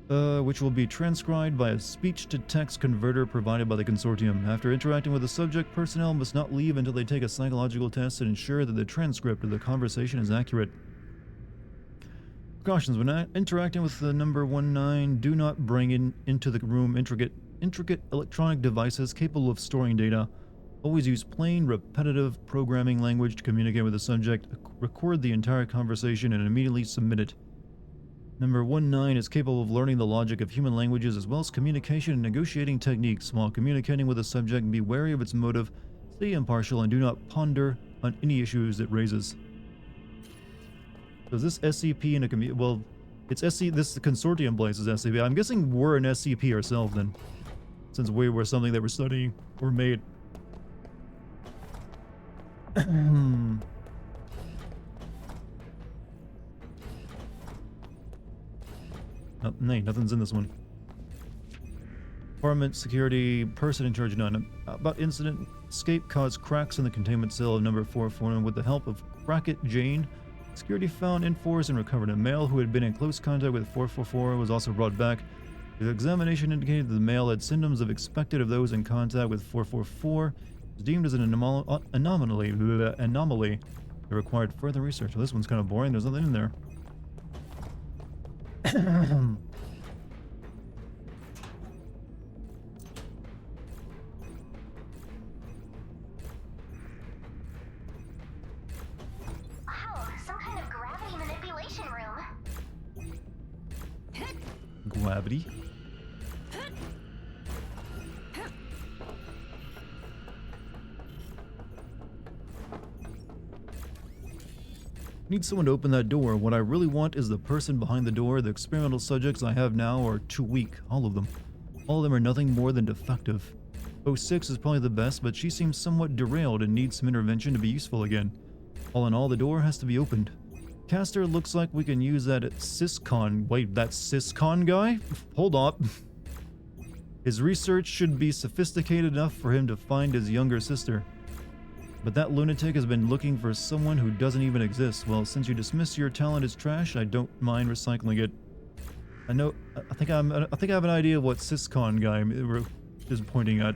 which will be transcribed by a speech-to-text converter provided by the consortium. After interacting with the subject, personnel must not leave until they take a psychological test and ensure that the transcript of the conversation is accurate. Precautions: when interacting with the number 19, do not bring into the room intricate electronic devices capable of storing data. Always use plain, repetitive programming language to communicate with the subject. Record the entire conversation and immediately submit it. Number 19 is capable of learning the logic of human languages as well as communication and negotiating techniques. While communicating with the subject, be wary of its motive, stay impartial, and do not ponder on any issues it raises. So is this SCP in a well, it's SCP, this consortium place is SCP. I'm guessing we're an SCP ourselves then, since we were something that we're studying or made. Oh, no, nothing's in this one. Department security person in charge none. About incident: escape caused cracks in the containment cell of number 441. With the help of Bracket Jane, security found in force and recovered a male who had been in close contact with 444 was also brought back. The examination indicated that the male had symptoms of expected of those in contact with 444. Was deemed as an anomaly that required further research. Well, this one's kind of boring. There's nothing in there. Wow, some kind of gravity manipulation room. Gravity? Need someone to open that door. What I really want is the person behind the door. The experimental subjects I have now are too weak. All of them. All of them are nothing more than defective. 06 is probably the best, but she seems somewhat derailed and needs some intervention to be useful again. All in all, the door has to be opened. Caster, looks like we can use that at Syscon. Wait, that Syscon guy? Hold up. His research should be sophisticated enough for him to find his younger sister. But that lunatic has been looking for someone who doesn't even exist. Well, since you dismiss your talent as trash, I don't mind recycling it. I know. I think I have an idea of what Syscon guy is pointing at.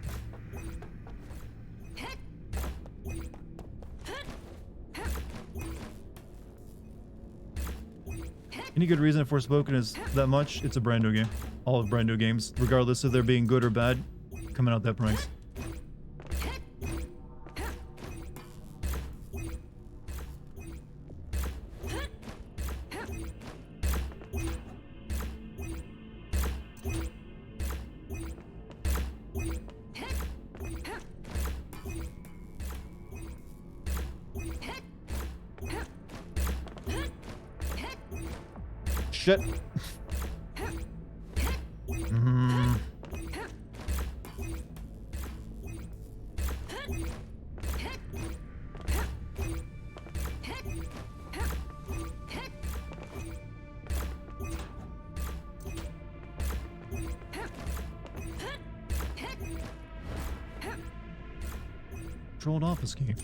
Any good reason for Forspoken is that much? It's a brand new game. All of brand new games, regardless of their being good or bad, coming out that price. shit. Mm. Controlled obfuscate.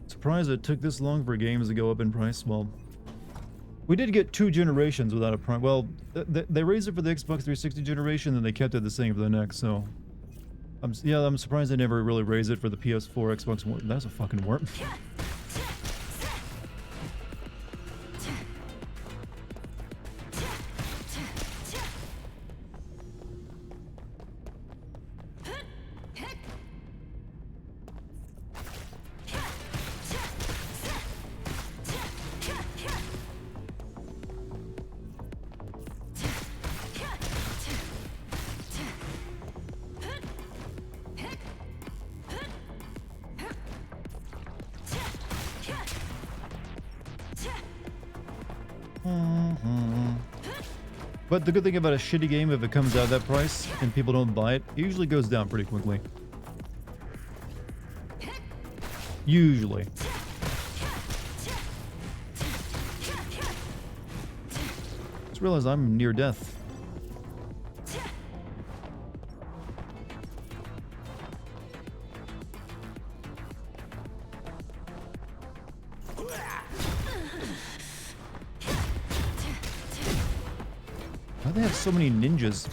Surprised it took this long for games to go up in price. Well, we did get 2 generations without a price. Well, they raised it for the Xbox 360 generation, and they kept it the same for the next. So, I'm surprised they never really raised it for the PS4, Xbox One. That's a fucking warp. But the good thing about a shitty game, if it comes out at that price and people don't buy it, it usually goes down pretty quickly. Usually. Just realized I'm near death. Why do they have so many ninjas?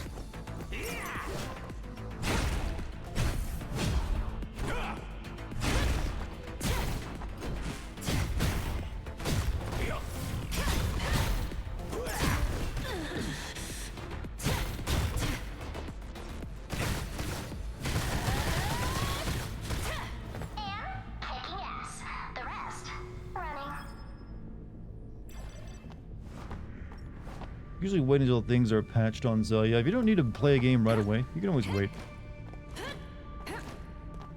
Usually wait until things are patched on Xelia. If you don't need to play a game right away, you can always wait.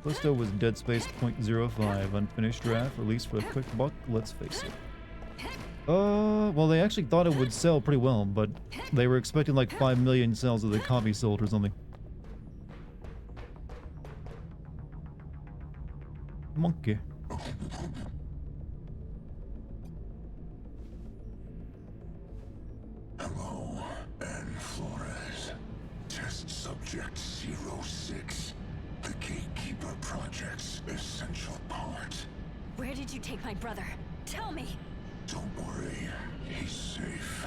Callisto was Dead Space .05, unfinished draft, released for a quick buck, let's face it. Well, they actually thought it would sell pretty well, but they were expecting like 5 million sales of the copy sold or something. Monkey. Hello, Anne Flores. Test subject 06. The Gatekeeper Project's essential part. Where did you take my brother? Tell me! Don't worry, he's safe.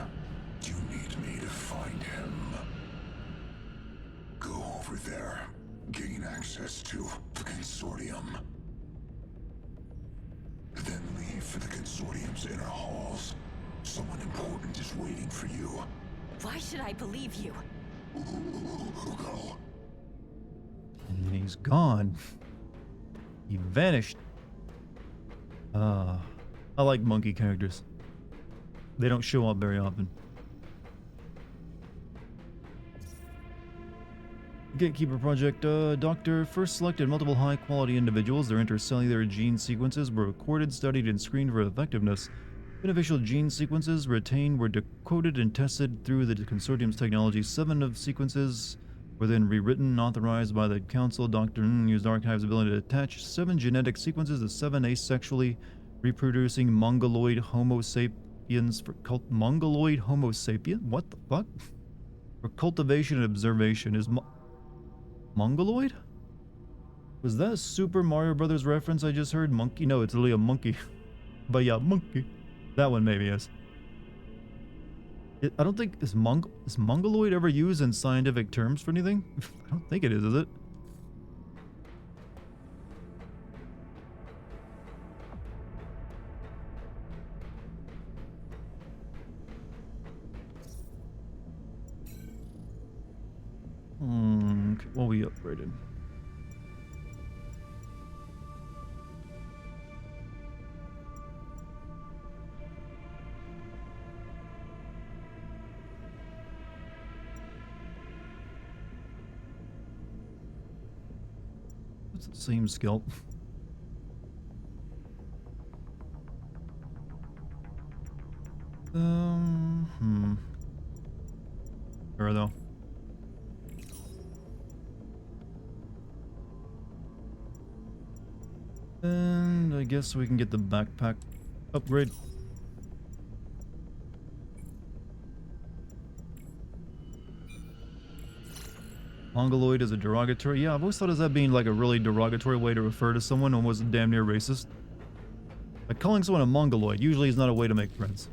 You need me to find him. Go over there. Gain access to the Consortium. Then leave for the Consortium's inner halls. Someone important is waiting for you. Why should I believe you? Go. And he's gone. He vanished. I like monkey characters. They don't show up very often. Gatekeeper Project, Doctor first selected multiple high-quality individuals. Their intercellular gene sequences were recorded, studied, and screened for effectiveness. Beneficial gene sequences retained were decoded and tested through the Consortium's technology. 7 of sequences were then rewritten, authorized by the Council. Dr. used Archive's ability to attach 7 genetic sequences to 7 asexually reproducing Mongoloid Homo sapiens for Mongoloid Homo sapien? What the fuck? For cultivation and observation. Is Mongoloid? Was that a Super Mario Brothers reference I just heard? Monkey? No, it's literally a monkey. But yeah, monkey. That one maybe is. I don't think is Mongoloid ever used in scientific terms for anything? I don't think it is it? Okay, well, we upgraded. It's the same skill. Sure though. And I guess we can get the backpack upgrade. Mongoloid is a derogatory. Yeah, I've always thought of that being like a really derogatory way to refer to someone, almost damn near racist. Like calling someone a Mongoloid usually is not a way to make friends.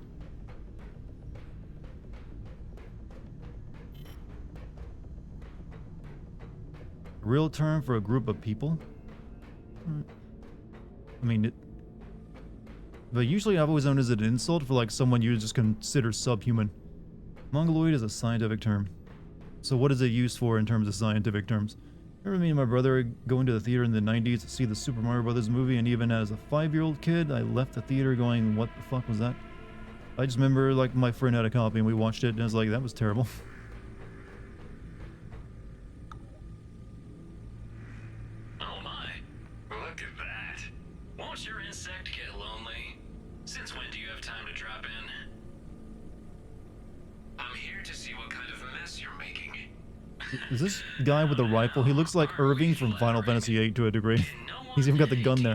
A real term for a group of people? I mean, but usually I've always known as an insult for like someone you just consider subhuman. Mongoloid is a scientific term. So what is it used for in terms of scientific terms? I remember me and my brother going to the theater in the 90s to see the Super Mario Brothers movie, and even as a 5-year-old kid, I left the theater going, what the fuck was that? I just remember like my friend had a copy and we watched it and I was like, that was terrible. Oh my, look at that. Won't your insect get lonely? Since when do you have time to drop in? I'm here to see what kind of mess you're making. Is this guy with a rifle? He looks like Irving from Final Fantasy VIII to a degree. He's even got the gun there.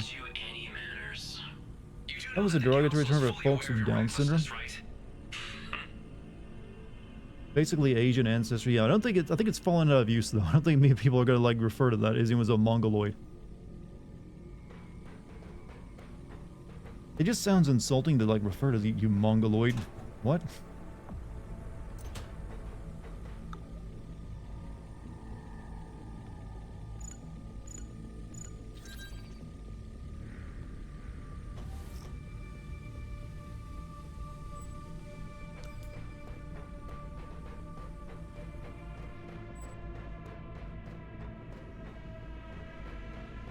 That was a derogatory term for folks with Down syndrome. Basically Asian ancestry. Yeah, I think it's fallen out of use though. I don't think many people are gonna like refer to that as he was a Mongoloid. It just sounds insulting to like refer to you Mongoloid. What?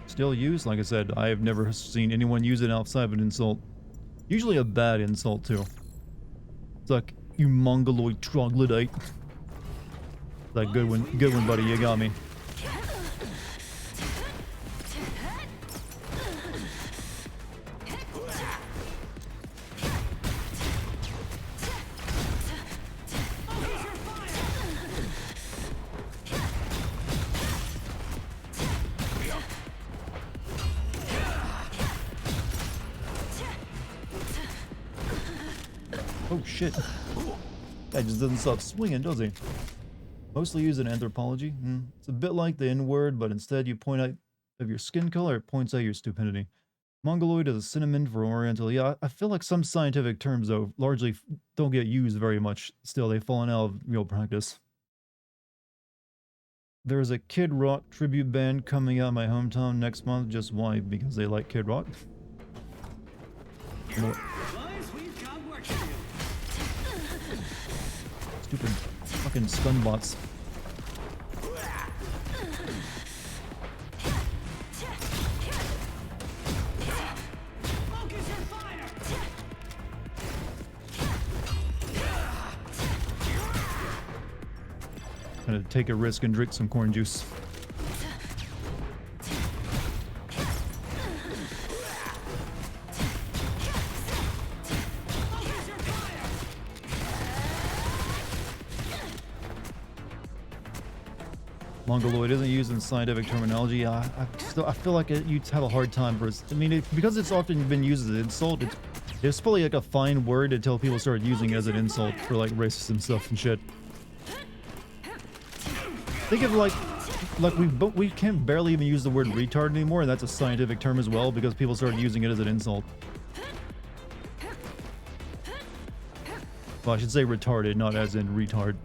Still used? Like I said, I have never seen anyone use it outside of an insult. Usually a bad insult too. It's like, you Mongoloid troglodyte. That good one, buddy. You got me. Oh shit. Guy just doesn't stop swinging, does he? Mostly used in anthropology. It's a bit like the N-word, but instead you point out of your skin color, it points out your stupidity. Mongoloid is a synonym for Oriental. Yeah, I feel like some scientific terms, though, largely don't get used very much. Still, they've fallen out of real practice. There's a Kid Rock tribute band coming out in my hometown next month. Just why? Because they like Kid Rock? No. Stupid fucking stun bots. Gonna take a risk and drink some corn juice. Mongoloid isn't used in scientific terminology. I feel like you'd have a hard time for it. I mean, because it's often been used as an insult, it's probably like a fine word until people start using it as an insult for like racism stuff and shit. Think of like we can't barely even use the word retard anymore, and that's a scientific term as well because people started using it as an insult. Well, I should say retarded, not as in retard.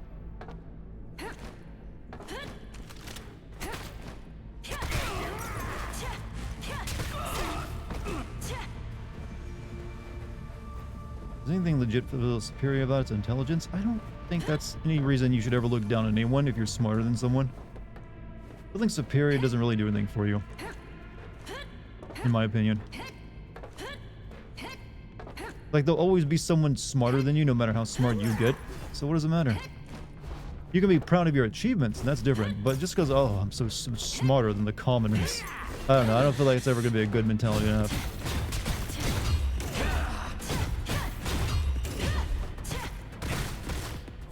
Is anything legit for superior about its intelligence? I don't think that's any reason you should ever look down on anyone if you're smarter than someone. I think superior doesn't really do anything for you, in my opinion. Like, there'll always be someone smarter than you no matter how smart you get, so what does it matter? You can be proud of your achievements, and that's different. But just because, oh, I'm so smarter than the commoners. I don't know. I don't feel like it's ever going to be a good mentality to have.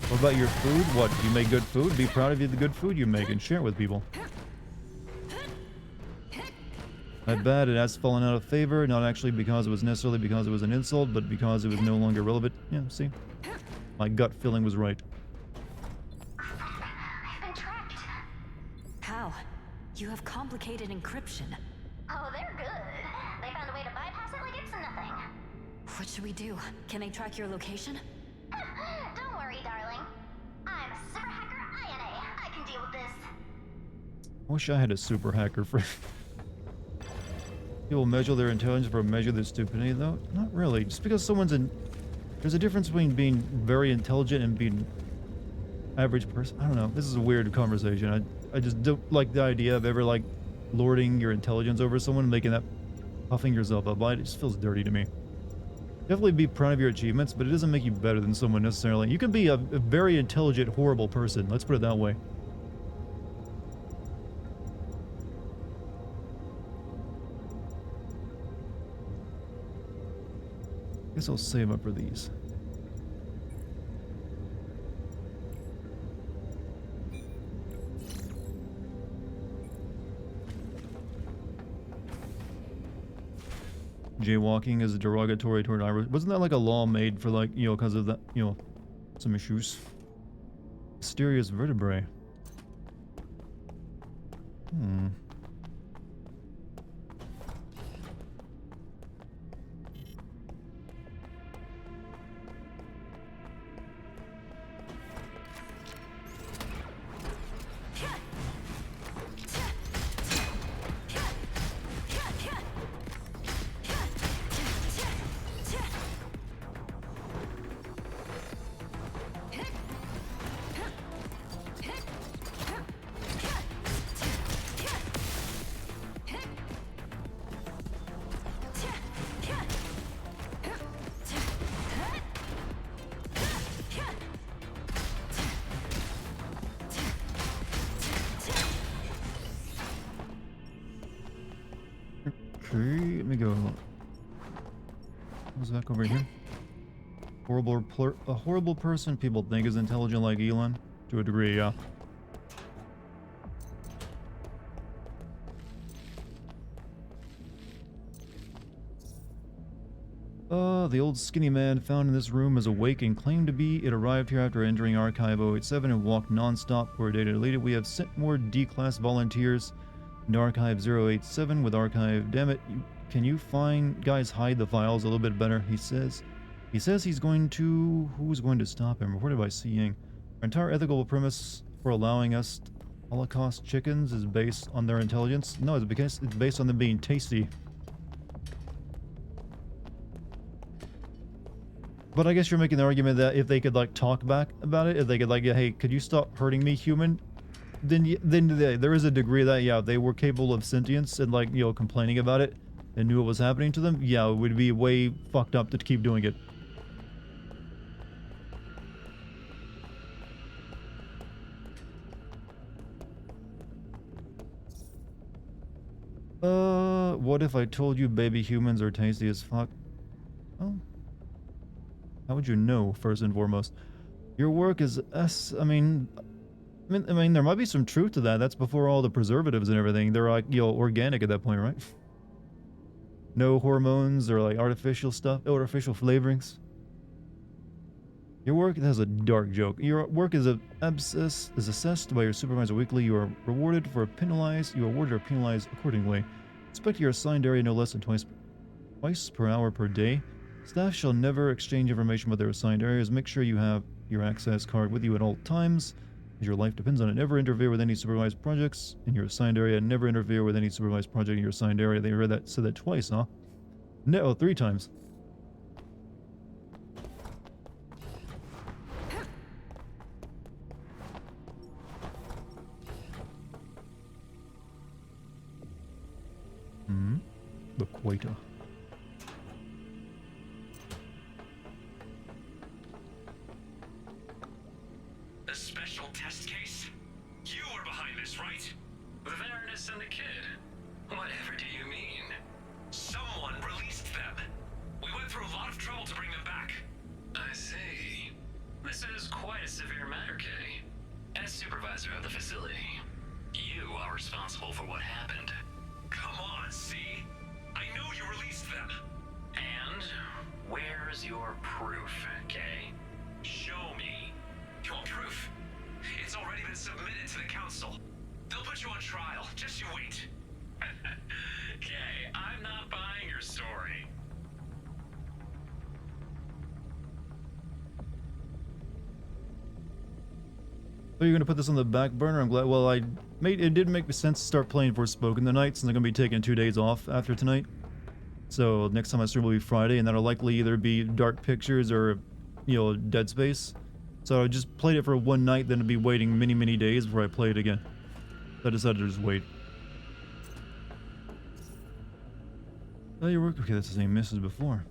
What about your food? What? You make good food? Be proud of the good food you make and share it with people. My bad, it has fallen out of favor, not actually because it was necessarily because it was an insult, but because it was no longer relevant. Yeah, see? My gut feeling was right. I've been tracked. How? You have complicated encryption. Oh, they're good. They found a way to bypass it like it's nothing. What should we do? Can they track your location? Don't worry, darling. I'm Super Hacker INA. I can deal with this. I wish I had a super hacker friend. People measure their intelligence for measure their stupidity, though? Not really. Just because someone's in... There's a difference between being very intelligent and being average person. I don't know. This is a weird conversation. I just don't like the idea of ever, like, lording your intelligence over someone, making that... puffing yourself up. It just feels dirty to me. Definitely be proud of your achievements, but it doesn't make you better than someone necessarily. You can be a very intelligent, horrible person. Let's put it that way. Guess I'll save up for these. Jaywalking is derogatory toward Irish. Wasn't that like a law made for, like, you know, because of that, you know, some issues? Mysterious vertebrae. Hmm. Okay, let me go. What's that over here? A horrible person people think is intelligent like Elon? To a degree, yeah. The old skinny man found in this room is awake and claimed to be. It arrived here after entering Archive 087 and walked non-stop for a day deleted. We have sent more D-class volunteers into Archive 087 with Archive. Damn it, can you find guys hide the files a little bit better? He says he's going to... Who's going to stop him? Reported by Seeing. Our entire ethical premise for allowing us Holocaust chickens is based on their intelligence. No, it's because it's based on them being tasty. But I guess you're making the argument that if they could, like, talk back about it, if they could, like, hey, could you stop hurting me, human? Then there is a degree that, yeah, they were capable of sentience and, like, you know, complaining about it and knew what was happening to them. Yeah, it would be way fucked up to keep doing it. What if I told you baby humans are tasty as fuck? Oh. How would you know, first and foremost? Your work is I mean, there might be some truth to that. That's before all the preservatives and everything. They're, like, you know, organic at that point, right? No hormones or, like, artificial stuff, artificial flavorings. Your work has a dark joke. Your work is assessed by your supervisor weekly. You are rewarded for penalized. You are awarded or penalized accordingly. Expect your assigned area no less than twice per hour per day. Staff shall never exchange information with their assigned areas. Make sure you have your access card with you at all times, as your life depends on it. Never interfere with any supervised projects in your assigned area. Never interfere with any supervised project in your assigned area. They said that twice, huh? No, 3 times. The Quater. A special test supervisor of the facility. You are responsible for what happened. Come on, see? I know you released them. And where's your proof, Kay? Show me. You want proof? It's already been submitted to the council. They'll put you on trial. Just you wait. Kay, I'm not buying your story. So you're gonna put this on the back burner? I'm glad. Well, it did make sense to start playing Forspoken tonight, since I'm gonna be taking 2 days off after tonight. So next time I stream will be Friday, and that'll likely either be Dark Pictures or, you know, Dead Space. So I just played it for one night, then I'd be waiting many days before I play it again. So I decided to just wait. Oh, you work. Okay, that's the same miss as before.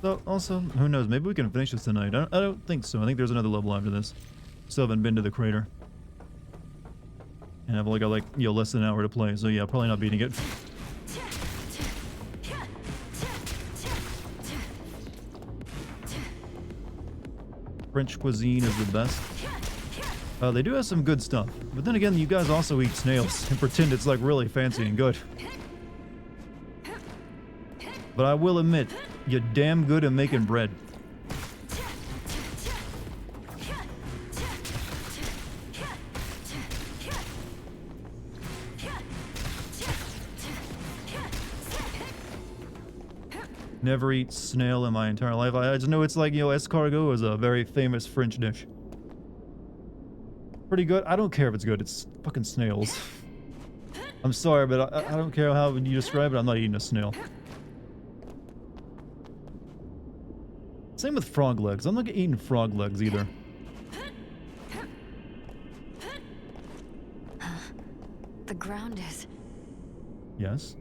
So also, who knows? Maybe we can finish this tonight. I don't think so. I think there's another level after this. Still haven't been to the crater. And I've only got like, you know, less than an hour to play. So yeah, probably not beating it. French cuisine is the best. They do have some good stuff. But then again, you guys also eat snails and pretend it's like really fancy and good. But I will admit, you're damn good at making bread. Never eat snail in my entire life. I just know it's like, you know, escargot is a very famous French dish. Pretty good. I don't care if it's good. It's fucking snails. I'm sorry, but I don't care how you describe it. I'm not eating a snail. Same with frog legs. I'm not eating frog legs either. The ground is... Yes.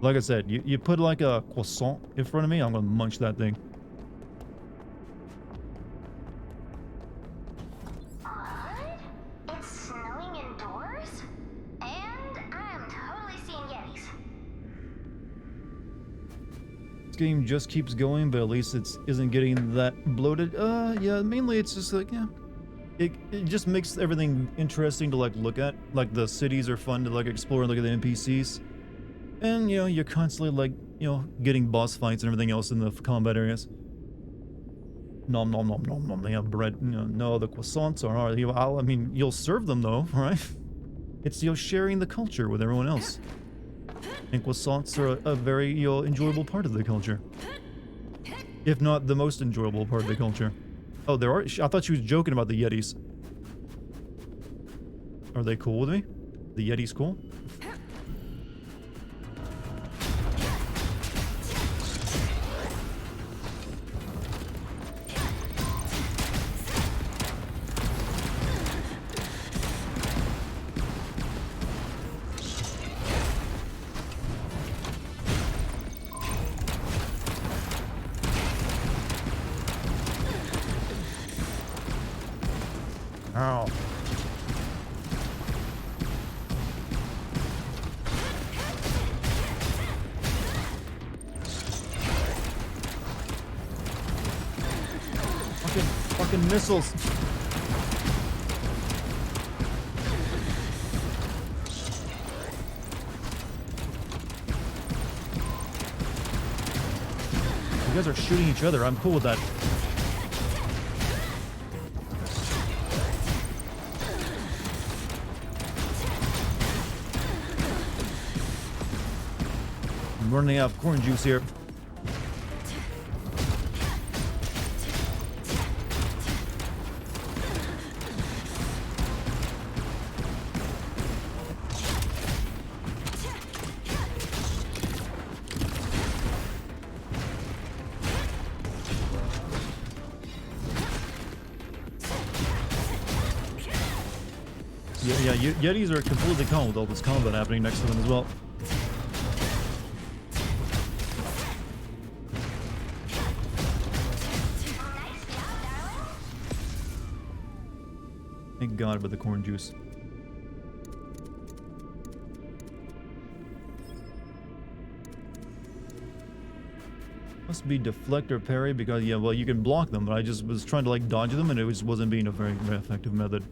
Like I said, you put like a croissant in front of me, I'm gonna munch that thing. What? It's snowing indoors? And I'm totally seeing Yetis. This game just keeps going, but at least it isn't getting that bloated. Yeah, mainly it's just like, yeah. It just makes everything interesting to like look at. Like the cities are fun to like explore and look at the NPCs. And, you know, you're constantly, like, you know, getting boss fights and everything else in the combat areas. Nom nom nom nom nom. They have bread. No, the croissants are hard. I mean, you'll serve them, though, right? It's, you know, sharing the culture with everyone else. And croissants are a very, you know, enjoyable part of the culture. If not the most enjoyable part of the culture. Oh, there are... I thought she was joking about the Yetis. Are they cool with me? The Yetis cool? Ow. Fucking missiles. You guys are shooting each other. I'm cool with that. I'm running out of corn juice here. Yeah, Yetis are completely calm with all this combat happening next to them as well. Thank God about the corn juice. Must be deflect or parry because, yeah, well, you can block them, but I just was trying to like dodge them and it just wasn't being a very, very effective method.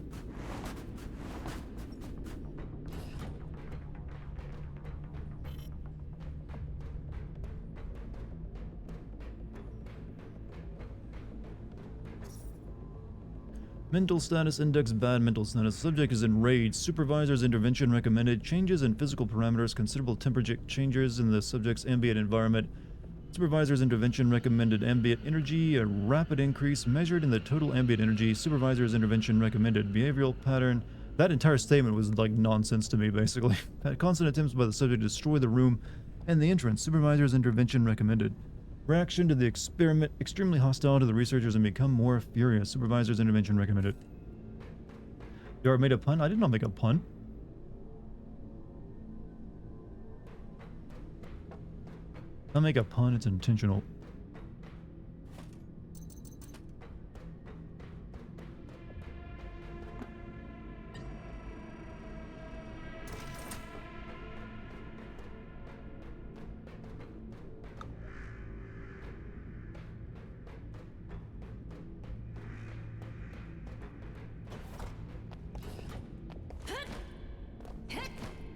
Mental status index bad mental status. Subject is enraged. Supervisor's intervention recommended. Changes in physical parameters. Considerable temperature changes in the subject's ambient environment. Supervisor's intervention recommended ambient energy, a rapid increase measured in the total ambient energy. Supervisor's intervention recommended behavioral pattern. That entire statement was like nonsense to me, basically. Constant attempts by the subject to destroy the room and the entrance. Supervisor's intervention recommended. Reaction to the experiment, extremely hostile to the researchers and become more furious. Supervisor's intervention recommended. You already made a pun? I did not make a pun. I make a pun, it's intentional.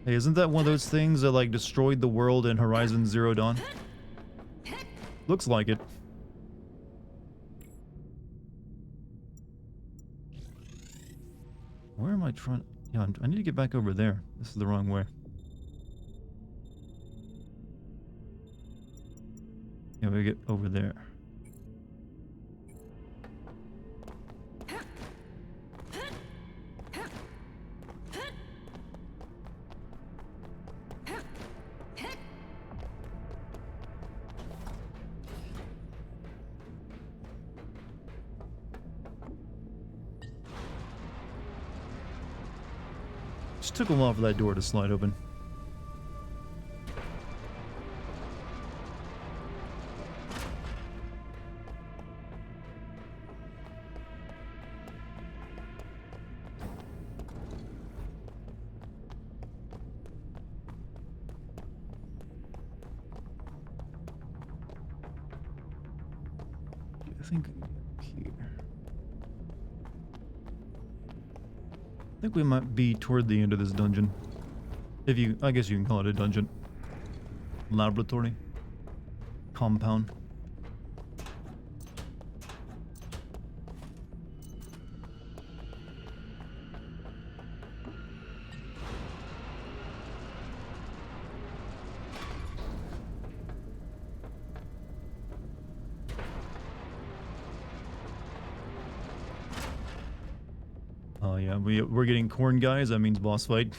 Hey, isn't that one of those things that like destroyed the world in Horizon Zero Dawn? Looks like it. Where am I trying? Yeah, I need to get back over there. This is the wrong way. Yeah, we get over there. Just took a while for that door to slide open. I think here. I think we might be toward the end of this dungeon. If you, I guess you can call it a dungeon. Laboratory. Compound. Oh yeah, we're getting corn guys, that means boss fight.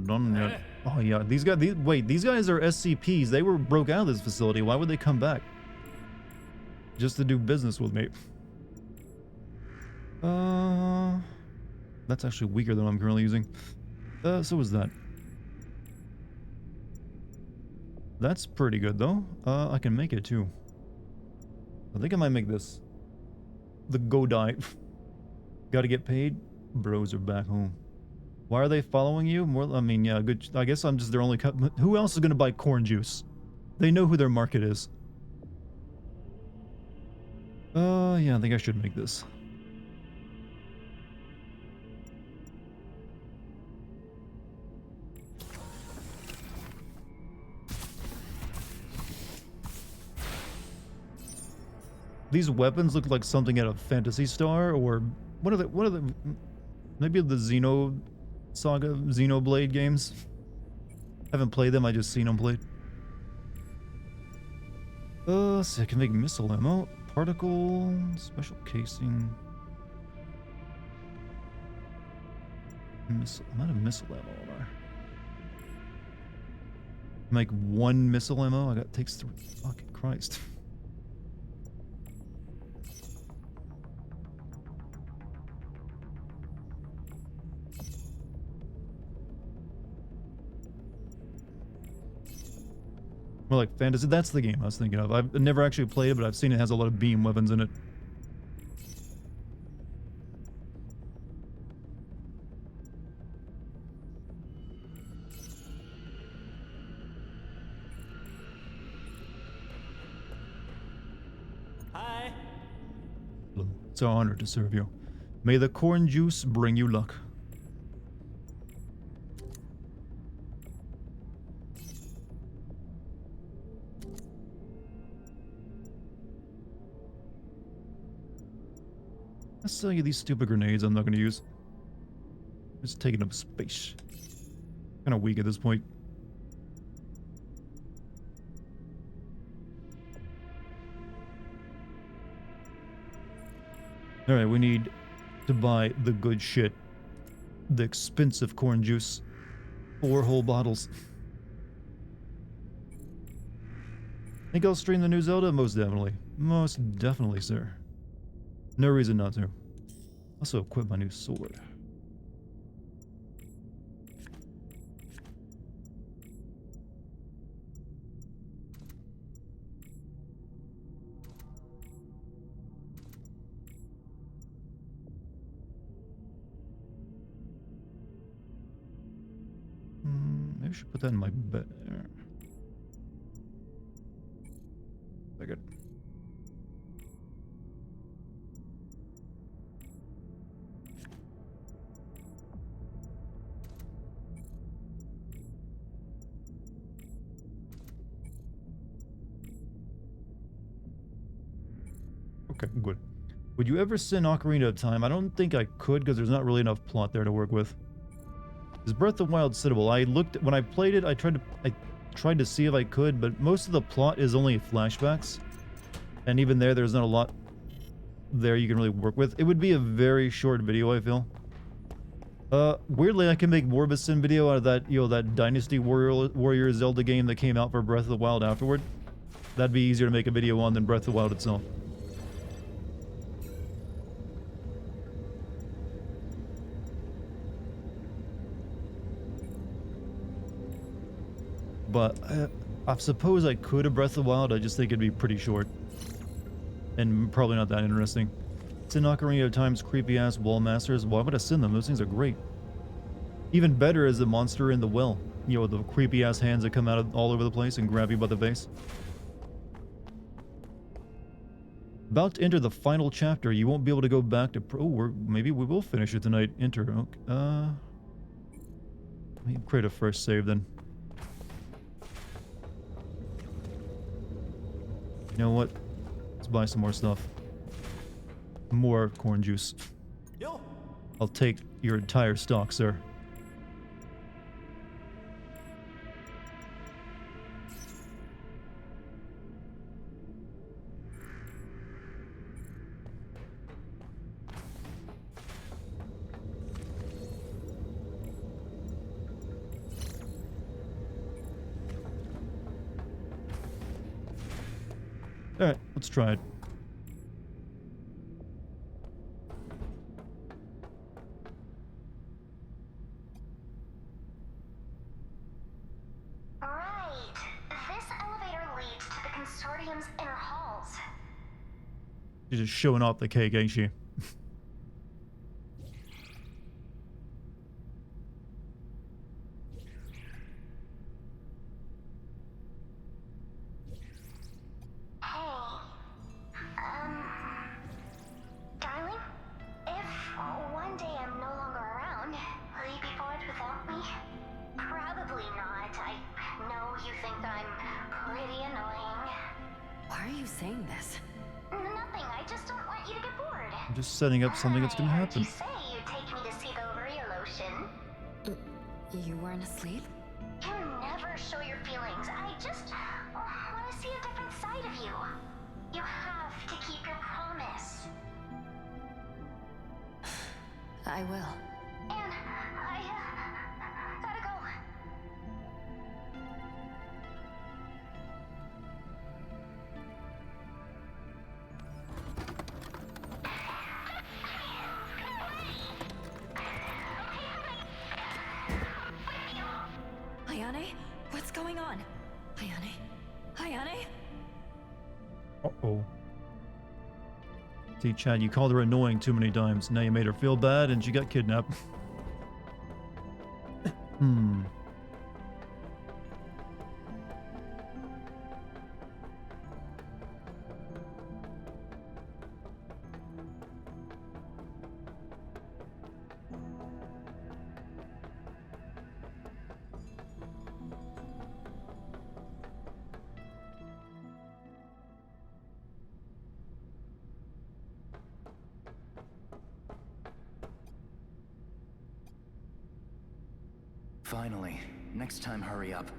Done yet. Oh yeah, these guys, wait, these guys are SCPs. They were broke out of this facility. Why would they come back? Just to do business with me. That's actually weaker than I'm currently using. So is that. That's pretty good though. I can make it too. I think I might make this. The go die. Gotta get paid. Bros are back home. Why are they following you? More, I mean, yeah, good. I guess I'm just their only cut. Who else is gonna buy corn juice? They know who their market is. Yeah, I think I should make this. These weapons look like something out of Phantasy Star, or what are the maybe the Xeno Saga, Xenoblade games? I haven't played them, I just seen them played. So I can make missile ammo, particle, special casing. Missile, I'm out of missile ammo, am I? Make one missile ammo? Takes 3, fucking Christ. More like Fantasy. That's the game I was thinking of. I've never actually played it, but I've seen it has a lot of beam weapons in it. Hi. It's an honor to serve you. May the corn juice bring you luck. Let's sell you these stupid grenades I'm not going to use. Just taking up space. Kind of weak at this point. Alright, we need to buy the good shit. The expensive corn juice. 4 whole bottles. Think I'll stream the new Zelda? Most definitely. Most definitely, sir. No reason not to. Also equip my new sword. Maybe I should put that in my bed. Good. Okay, good. Would you ever send Ocarina of Time? I don't think I could because there's not really enough plot there to work with. Is Breath of the Wild sittable? I looked when I played it. I tried to see if I could, but most of the plot is only flashbacks, and even there's not a lot there you can really work with. It would be a very short video, I feel. Weirdly, I can make more of a sim video out of that, that Dynasty Warrior Zelda game that came out for Breath of the Wild afterward. That'd be easier to make a video on than Breath of the Wild itself. But I suppose I could have Breath of the Wild. I just think it'd be pretty short. And probably not that interesting. Send Ocarina of Time's creepy-ass wall masters. Why would I send them? Those things are great. Even better is the monster in the well. With the creepy-ass hands that come out of all over the place and grab you by the face. About to enter the final chapter. You won't be able to go back to... maybe we will finish it tonight. Enter. Okay. Let me create a fresh save then. You know what? Let's buy some more stuff. More corn juice. I'll take your entire stock, sir. Alright, let's try it. Right. This elevator leads to the Consortium's inner halls. She's just showing off the cake, ain't she? Darling? If one day I'm no longer around, will you be bored without me? Probably not. I know you think I'm pretty annoying. Why are you saying this? Nothing. I just don't want you to get bored. I'm just setting up something that's gonna I heard happen. you say you'd take me to see the real ocean. You weren't asleep? You never show your feelings. I just want to see a different side of you. You have to keep your promise. I will. And I gotta go. Ayane? What's going on? Ayane? Ayane? Uh-oh. See, Chad, you called her annoying too many times. Now you made her feel bad and she got kidnapped. Finally. Next time, hurry up.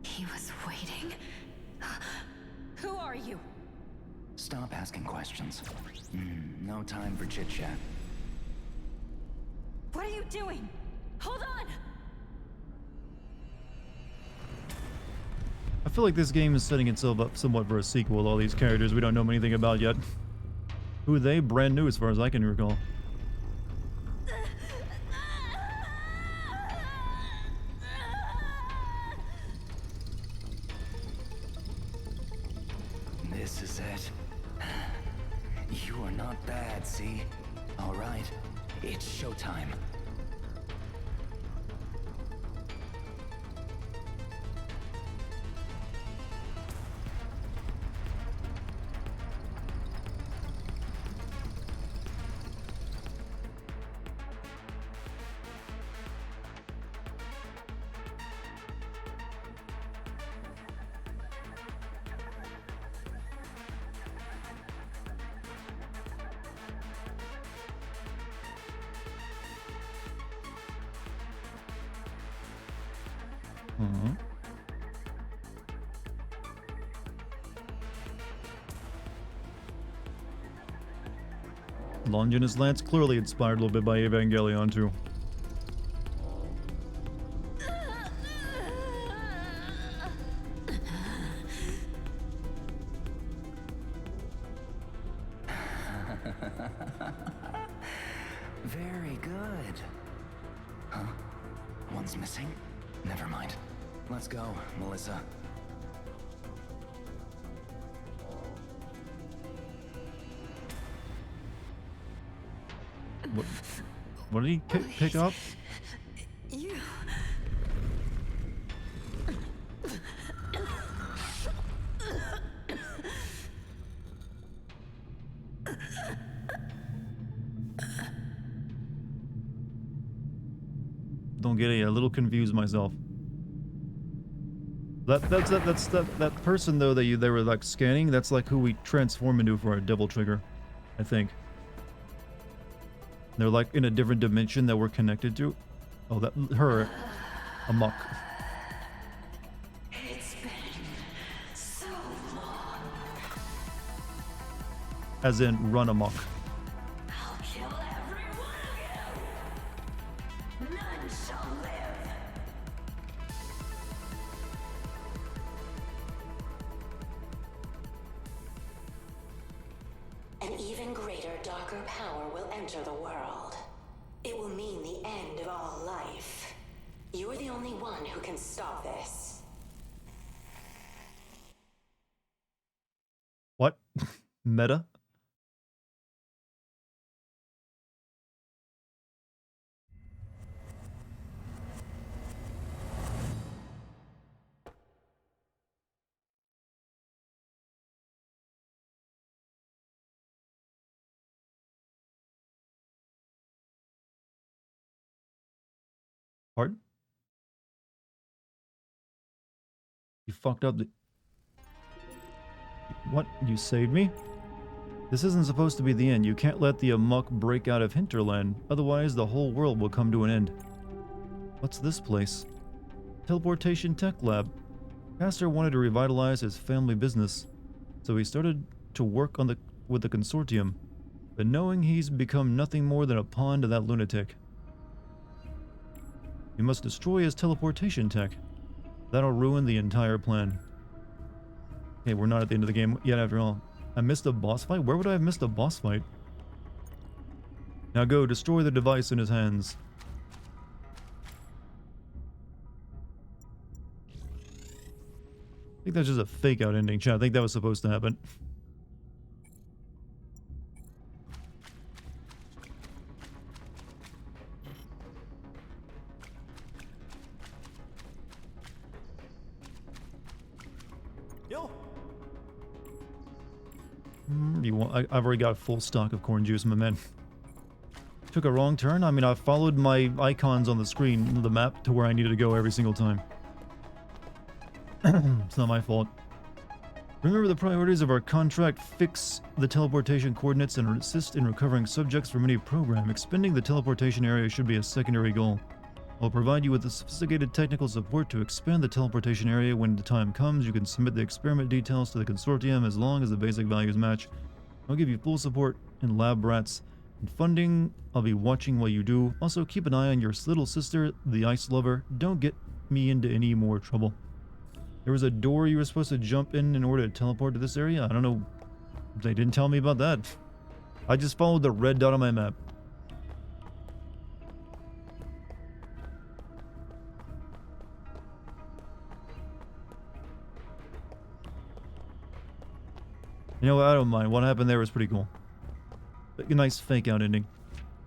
He was waiting. Who are you? Stop asking questions. No time for chit-chat. What are you doing? Hold on! I feel like this game is setting itself up somewhat for a sequel. All these characters we don't know anything about yet. Who are they? Brand new as far as I can recall. This is it. You are not bad, see? All right, it's showtime. Longinus Lance clearly inspired a little bit by Evangelion too. Very good. Huh? One's missing? Never mind. Let's go, Melissa. What did he pick up? You... Don't get it, a little confused myself. That person though that they were like scanning, that's like who we transform into for our Devil Trigger, I think. They're like in a different dimension that we're connected to. Oh, that her amok. It's been so long. As in run amok. I'll kill every one of you. None shall live. An even greater, darker power will enter the world. It will mean the end of all life. You're the only one who can stop this. What? Meta? Pardon? You fucked up the... What? You saved me? This isn't supposed to be the end. You can't let the amok break out of Hinterland, otherwise the whole world will come to an end. What's this place? Teleportation Tech Lab. Pastor wanted to revitalize his family business, so he started to work with the consortium, but knowing he's become nothing more than a pawn to that lunatic. You must destroy his teleportation tech. That'll ruin the entire plan. Okay, we're not at the end of the game yet after all. I missed a boss fight? Where would I have missed a boss fight? Now go, destroy the device in his hands. I think that's just a fake out ending, chat. I think that was supposed to happen. I've already got a full stock of corn juice, my man. Took a wrong turn? I mean, I followed my icons on the screen, the map, to where I needed to go every single time. It's not my fault. Remember the priorities of our contract: fix the teleportation coordinates and assist in recovering subjects from any program. Expending the teleportation area should be a secondary goal. I'll provide you with the sophisticated technical support to expand the teleportation area. When the time comes, you can submit the experiment details to the consortium as long as the basic values match. I'll give you full support in lab rats and funding. I'll be watching what you do. Also, keep an eye on your little sister, the ice lover. Don't get me into any more trouble. There was a door you were supposed to jump in order to teleport to this area? I don't know. They didn't tell me about that. I just followed the red dot on my map. You know what? I don't mind. What happened there was pretty cool. A nice fake out ending.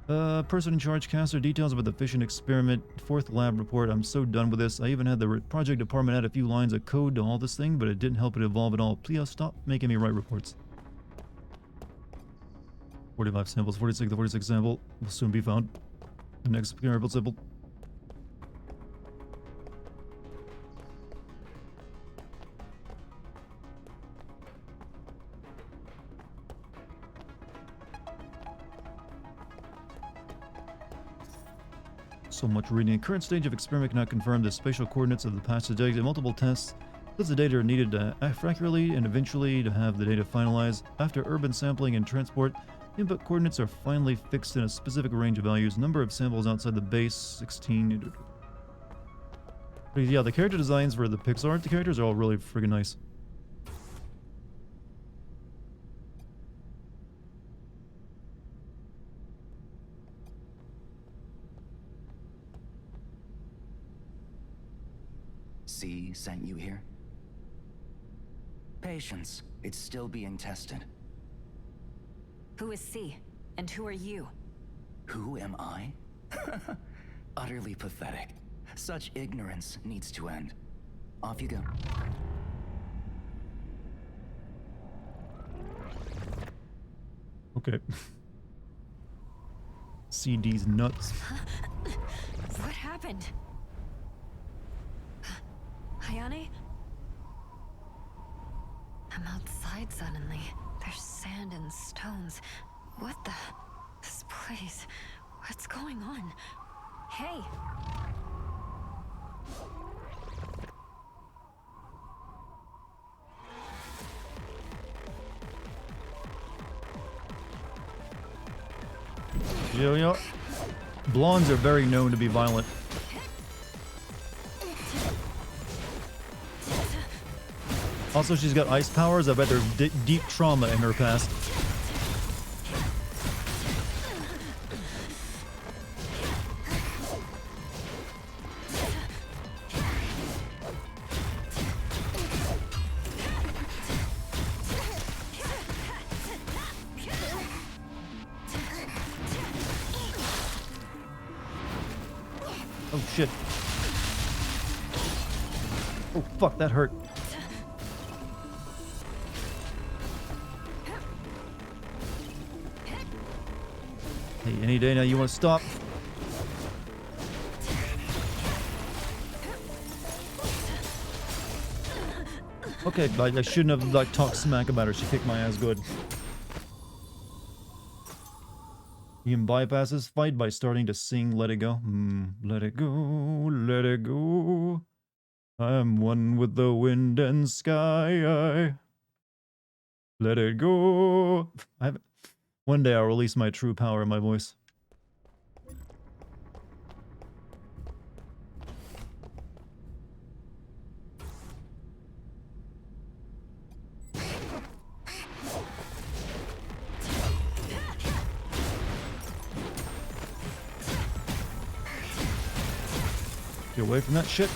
Person in charge, caster, details about the fission experiment, 4th lab report. I'm so done with this. I even had the project department add a few lines of code to all this thing, but it didn't help it evolve at all. Please stop making me write reports. 45 samples, 46. The 46th sample will soon be found. The next experiment sample. So much reading. Current stage of experiment cannot confirm the spatial coordinates of the passage data. Multiple tests. Because the data are needed to accurately and eventually to have the data finalized. After urban sampling and transport, input coordinates are finally fixed in a specific range of values. Number of samples outside the base, 16. But yeah, the character designs for the Pixar, the characters are all really friggin' nice. C sent you here? Patience. It's still being tested. Who is C? And who are you? Who am I? Utterly pathetic. Such ignorance needs to end. Off you go. Okay. CD's nuts. What happened? Ayane? I'm outside suddenly. There's sand and stones. What the? This place. What's going on? Hey! Yeah. Blondes are very known to be violent. Also, she's got ice powers. I bet there's deep trauma in her past. Oh shit. Oh fuck, that hurt. Hey, any day now you want to stop? Okay, but I shouldn't have like talked smack about her. She kicked my ass good. You can bypass this fight by starting to sing Let It Go. Let it go, let it go. I'm one with the wind and sky. Let it go. One day I'll release my true power in my voice. Get away from that shit.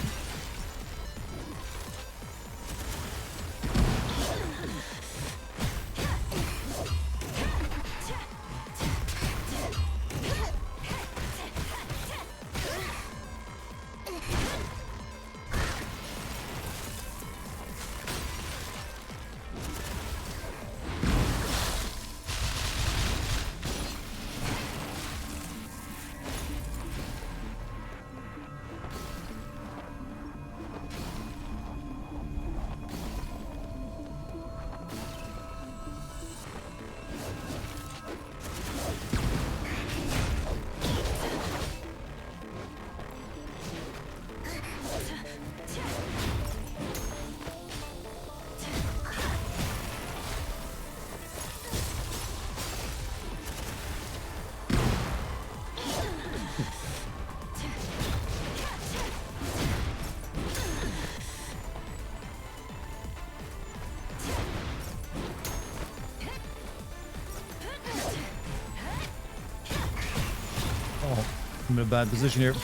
I'm in a bad position here.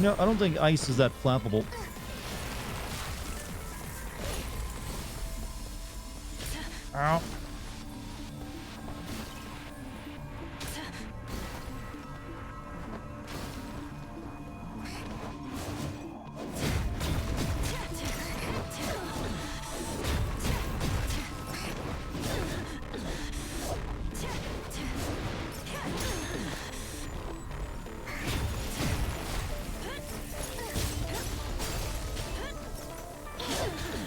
No, I don't think ice is that flappable. Ow.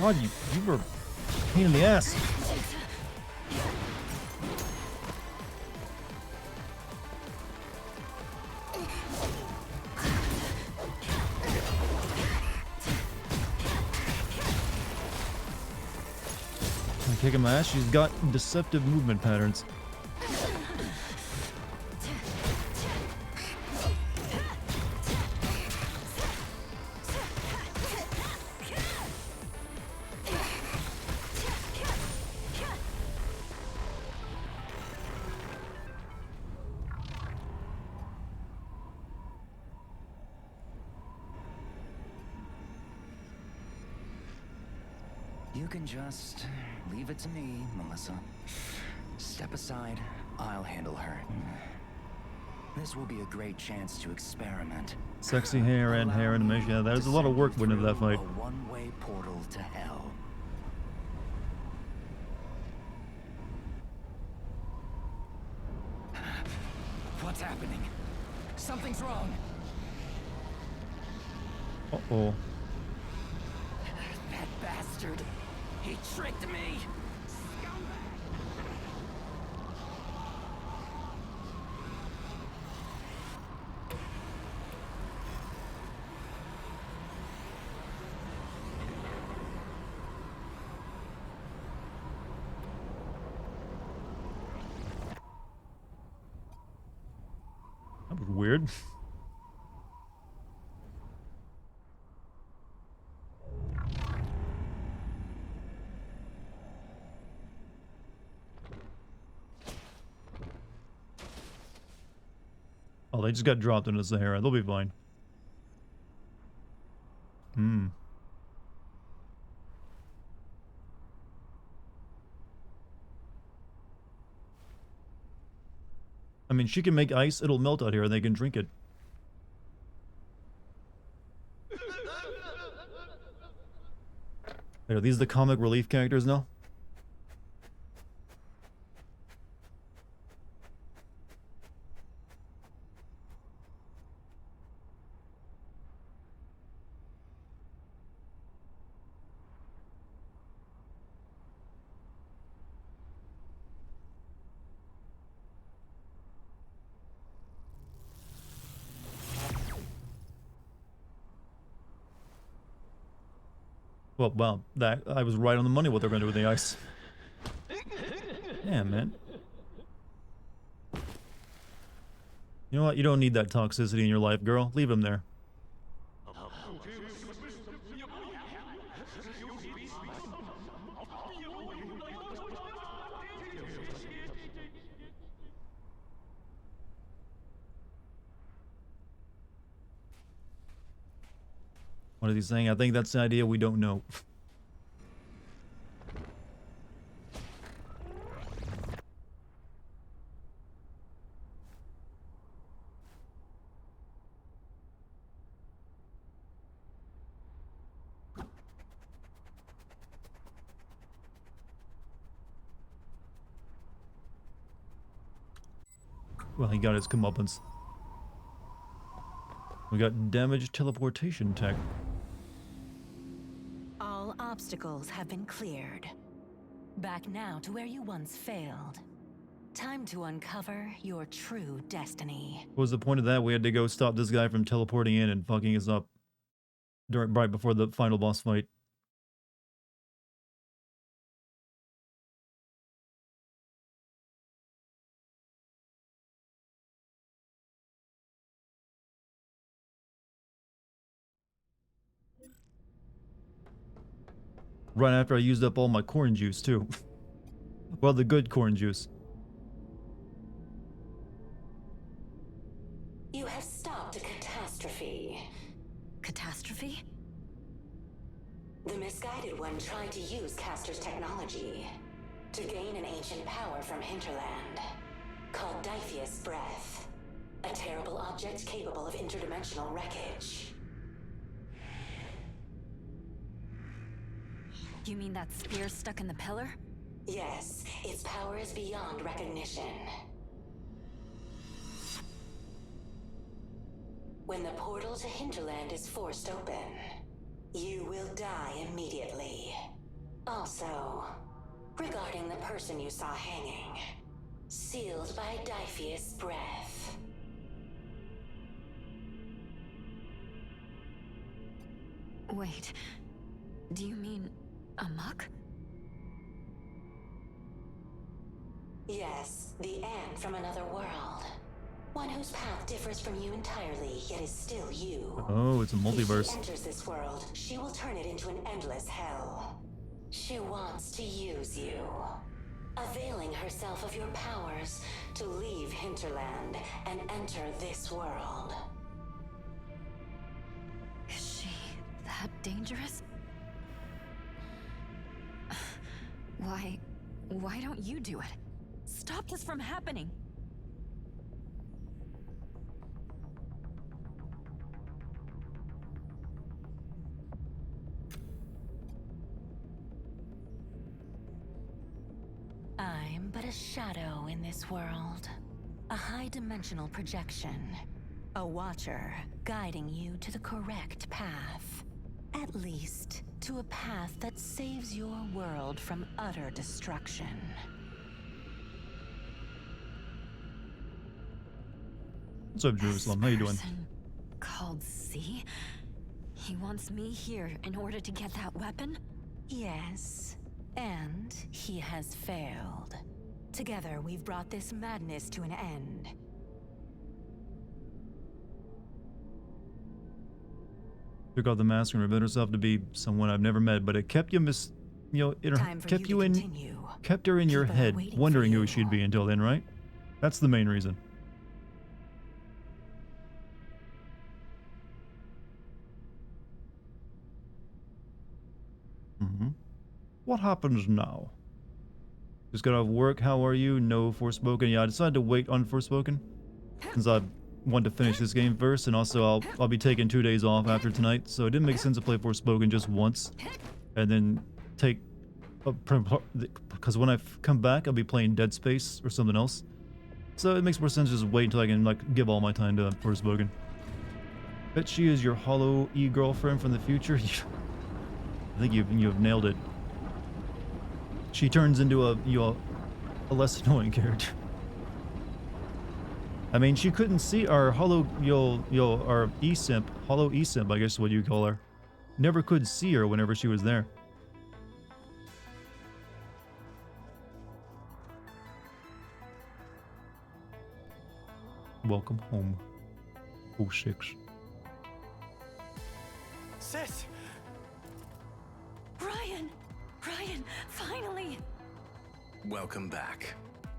God, you were a pain in the ass. I'm kicking my ass. She's got deceptive movement patterns. You can just leave it to me, Melissa. Step aside, I'll handle her. This will be a great chance to experiment. Sexy hair and hair animation. Yeah, there's a lot of work went into that fight. A one-way portal to hell. What's happening? Something's wrong. Uh-oh. That bastard. He tricked me. That was weird. Oh, they just got dropped into the Sahara. They'll be fine. I mean, she can make ice. It'll melt out here and they can drink it. Wait, are these the comic relief characters now? Well, wow, that I was right on the money what they're going to do with the ice. Yeah, man. You know what? You don't need that toxicity in your life, girl. Leave him there. What is he saying? I think that's the idea. We don't know. Well, he got his comeuppance. We got damaged teleportation tech. All obstacles have been cleared. Back now to where you once failed. Time to uncover your true destiny. What was the point of that? We had to go stop this guy from teleporting in and fucking us up right before the final boss fight. Right after I used up all my corn juice, too. Well, the good corn juice. You have stopped a catastrophe. Catastrophe? The misguided one tried to use Castor's technology to gain an ancient power from Hinterland, called Diphius Breath, a terrible object capable of interdimensional wreckage. You mean that spear stuck in the pillar? Yes, its power is beyond recognition. When the portal to Hinterland is forced open, you will die immediately. Also, regarding the person you saw hanging, sealed by Diphius Breath. Wait, do you mean a muck? Yes, the Anne from another world. One whose path differs from you entirely, yet is still you. Oh, it's a multiverse. If she enters this world, she will turn it into an endless hell. She wants to use you, availing herself of your powers to leave Hinterland and enter this world. Is she that dangerous? Why don't you do it? Stop this from happening! I'm but a shadow in this world. A high-dimensional projection. A watcher guiding you to the correct path. At least, to a path that saves your world from utter destruction. What's up, Jerusalem? How you doing? Called C? He wants me here in order to get that weapon? Yes, and he has failed. Together, we've brought this madness to an end. Took off the mask and revealed herself to be someone I've never met, but it kept you kept her in your head, wondering who she'd be until then, right? That's the main reason. What happens now? Just got off work. How are you? No Forspoken. Yeah, I decided to wait on Forspoken since I wanted to finish this game first, and also I'll be taking 2 days off after tonight, so it didn't make sense to play Forspoken just once and then take because when I come back I'll be playing Dead Space or something else. So it makes more sense to just wait until I can like give all my time to Forspoken. Bet she is your Hollow E-girlfriend from the future. I think you've nailed it. She turns into a less annoying character. I mean, she couldn't see our Hollow our E-simp, Hollow E-simp, I guess is what you call her. Never could see her whenever she was there. Welcome home, 06. Sis! Ryan! Ryan, finally! Welcome back,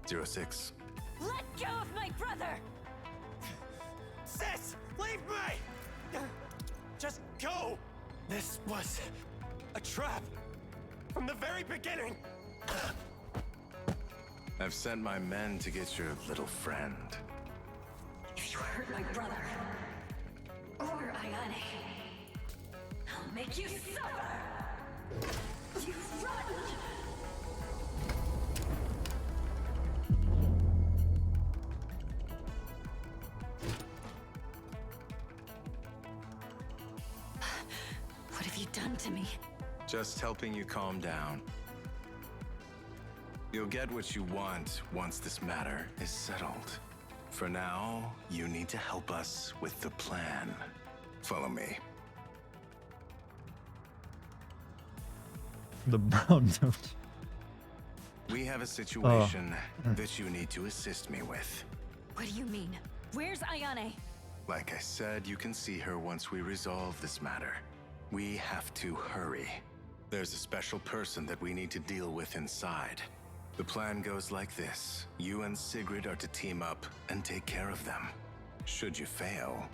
06. Let go of my brother! Sis! Leave me! Just go! This was a trap from the very beginning. I've sent my men to get your little friend. If you hurt my brother, or Ayane, I'll make you suffer! You run! What have you done to me? Just helping you calm down. You'll get what you want once this matter is settled. For now, you need to help us with the plan. Follow me. The brown note. We have a situation that you need to assist me with. What do you mean? Where's Ayane? Like I said, you can see her once we resolve this matter. We have to hurry. There's a special person that we need to deal with inside. The plan goes like this. You and Sigrid are to team up and take care of them. Should you fail,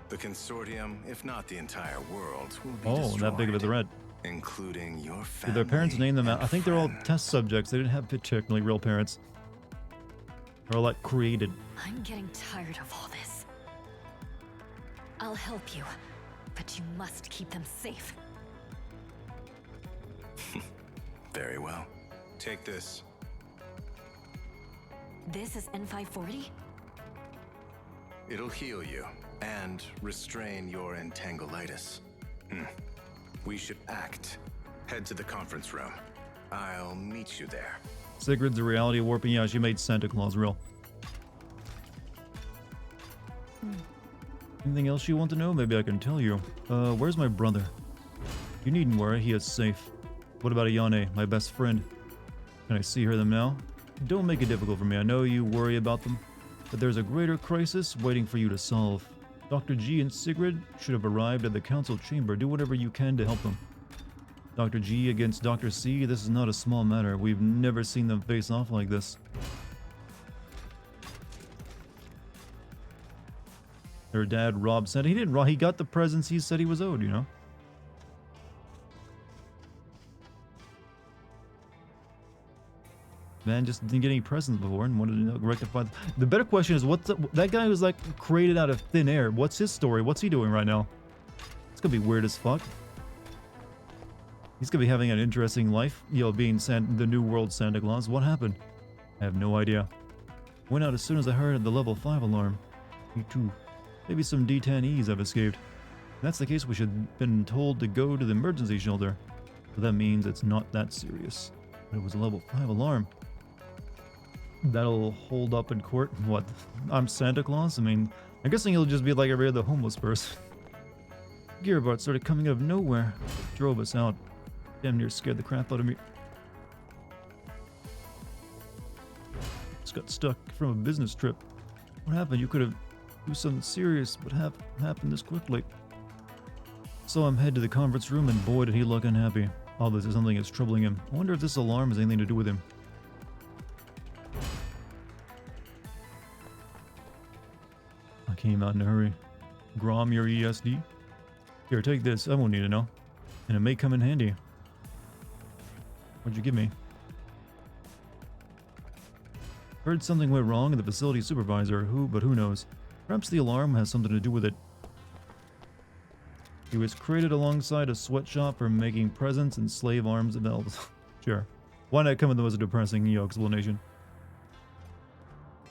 the Consortium, if not the entire world, will be destroyed. That big of a threat. Including your Did family. their parents name them out? I think they're all friends. test subjects. They didn't have particularly real parents. They're all like created. I'm getting tired of all this. I'll help you, but you must keep them safe. Very well. Take this. This is N540? It'll heal you and restrain your entanglitis. We should act. Head to the conference room. I'll meet you there. Sigrid's a reality warping. Yeah, she made Santa Claus real. Anything else you want to know? Maybe I can tell you. Where's my brother? You needn't worry, he is safe. What about Ayane, my best friend? Can I see her them now? Don't make it difficult for me. I know you worry about them, but there's a greater crisis waiting for you to solve. Dr. G and Sigrid should have arrived at the council chamber. Do whatever you can to help them. Dr. G against Dr. C, this is not a small matter. We've never seen them face off like this. Her dad, Rob, said he didn't. He got the presents he said he was owed, you know? Man just didn't get any presents before and wanted to rectify. The better question is, that guy was like created out of thin air. What's his story? What's he doing right now? It's gonna be weird as fuck. He's gonna be having an interesting life, you know, being the new world Santa Claus. What happened? I have no idea. Went out as soon as I heard the level 5 alarm. Me too. Maybe some detainees have escaped. If that's the case, we should have been told to go to the emergency shelter. But that means it's not that serious. But it was a level 5 alarm. That'll hold up in court. What? I'm Santa Claus? I mean, I'm guessing he'll just be like every other homeless person. Gearbart started coming out of nowhere. Drove us out. Damn near scared the crap out of me. Just got stuck from a business trip. What happened? You could have do something serious. What happened this quickly? Saw him head to the conference room, and boy did he look unhappy. Obviously something is troubling him. I wonder if this alarm has anything to do with him. I came out in a hurry. Grom, your ESD? Here, take this. I won't need to know. And it may come in handy. What'd you give me? Heard something went wrong in the facility supervisor. But who knows? Perhaps the alarm has something to do with it. He was created alongside a sweatshop for making presents and slave arms and elves. Sure. Why not come with the most depressing, explanation?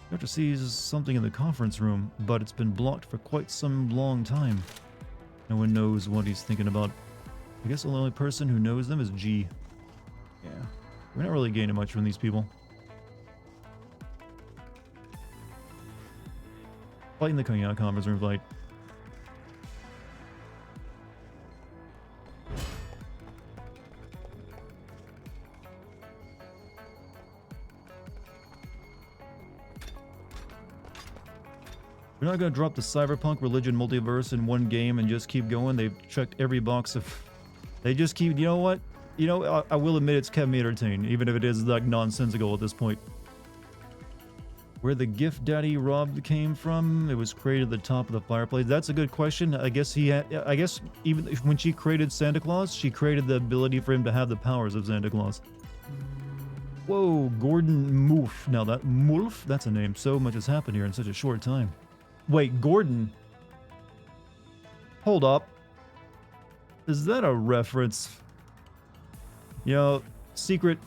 Dr. sees something in the conference room, but it's been blocked for quite some long time. No one knows what he's thinking about. I guess the only person who knows them is G. Yeah. We're not really gaining much from these people. Fighting the coming out conference room fight. We're not gonna drop the cyberpunk religion multiverse in one game and just keep going. They've checked every box of... They just keep... You know what? I will admit it's kept me entertained, even if it is like nonsensical at this point. Where the gift daddy Rob came from, it was created at the top of the fireplace. That's a good question. I guess even when she created Santa Claus, she created the ability for him to have the powers of Santa Claus. Whoa, Gordon Moof. Now that Mulf, that's a name. So much has happened here in such a short time. Wait, Gordon. Hold up. Is that a reference? Secret,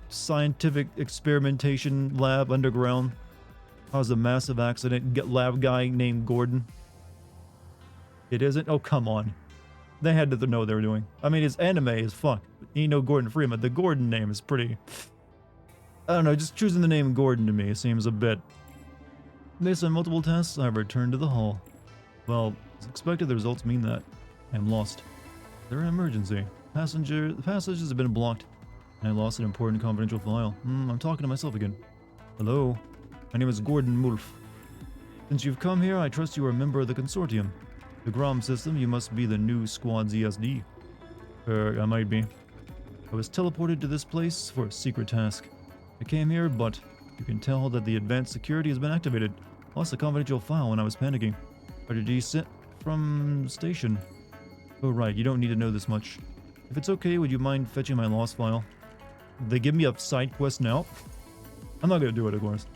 scientific experimentation lab underground. Caused a massive accident. Get lab guy named Gordon. It isn't? Oh, come on. They had to know what they were doing. I mean, it's anime as fuck. You know Gordon Freeman. The Gordon name is pretty... I don't know, just choosing the name Gordon to me seems a bit... Based on multiple tests, I've returned to the hall. Well, as expected, the results mean that I am lost. They're an emergency. The passages have been blocked, and I lost an important confidential file. I'm talking to myself again. Hello, my name is Gordon Mulf. Since you've come here, I trust you are a member of the consortium. The Grom system, you must be the new squad's ESD. I might be. I was teleported to this place for a secret task. I came here, but you can tell that the advanced security has been activated. Lost a confidential file when I was panicking. Dr. G sent from station. Oh right, you don't need to know this much. If it's okay, would you mind fetching my lost file? They give me a side quest now? I'm not gonna do it, of course.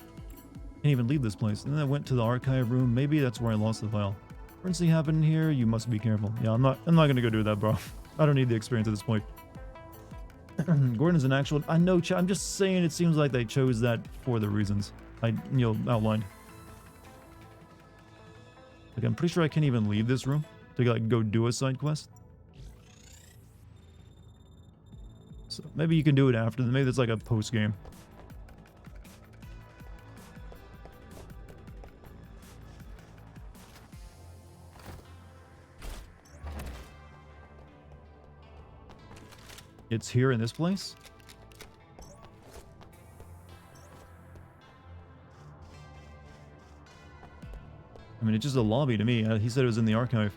Can't even leave this place. And then I went to the archive room. Maybe that's where I lost the file. Emergency happened here. You must be careful. Yeah, I'm not gonna go do that, bro. I don't need the experience at this point. Gordon is an actual... I know, I'm just saying it seems like they chose that for the reasons I, outlined. Like, I'm pretty sure I can't even leave this room to, like, go do a side quest. So, maybe you can do it after. Maybe it's like a post-game. It's here in this place? I mean, it's just a lobby to me. He said it was in the archive.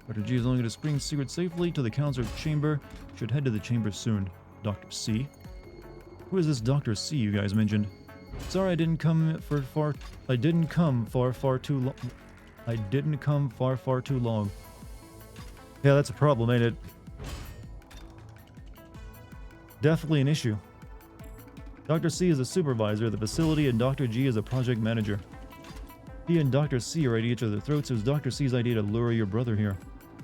Dr. G is only going to spring secret safely to the counselor chamber. Should head to the chamber soon. Dr. C? Who is this Dr. C you guys mentioned? Sorry, I didn't come far too long. Yeah, that's a problem, ain't it? Definitely an issue. Dr. C is a supervisor of the facility and Dr. G is a project manager. He and Dr. C are at each other's throats. It was Dr. C's idea to lure your brother here.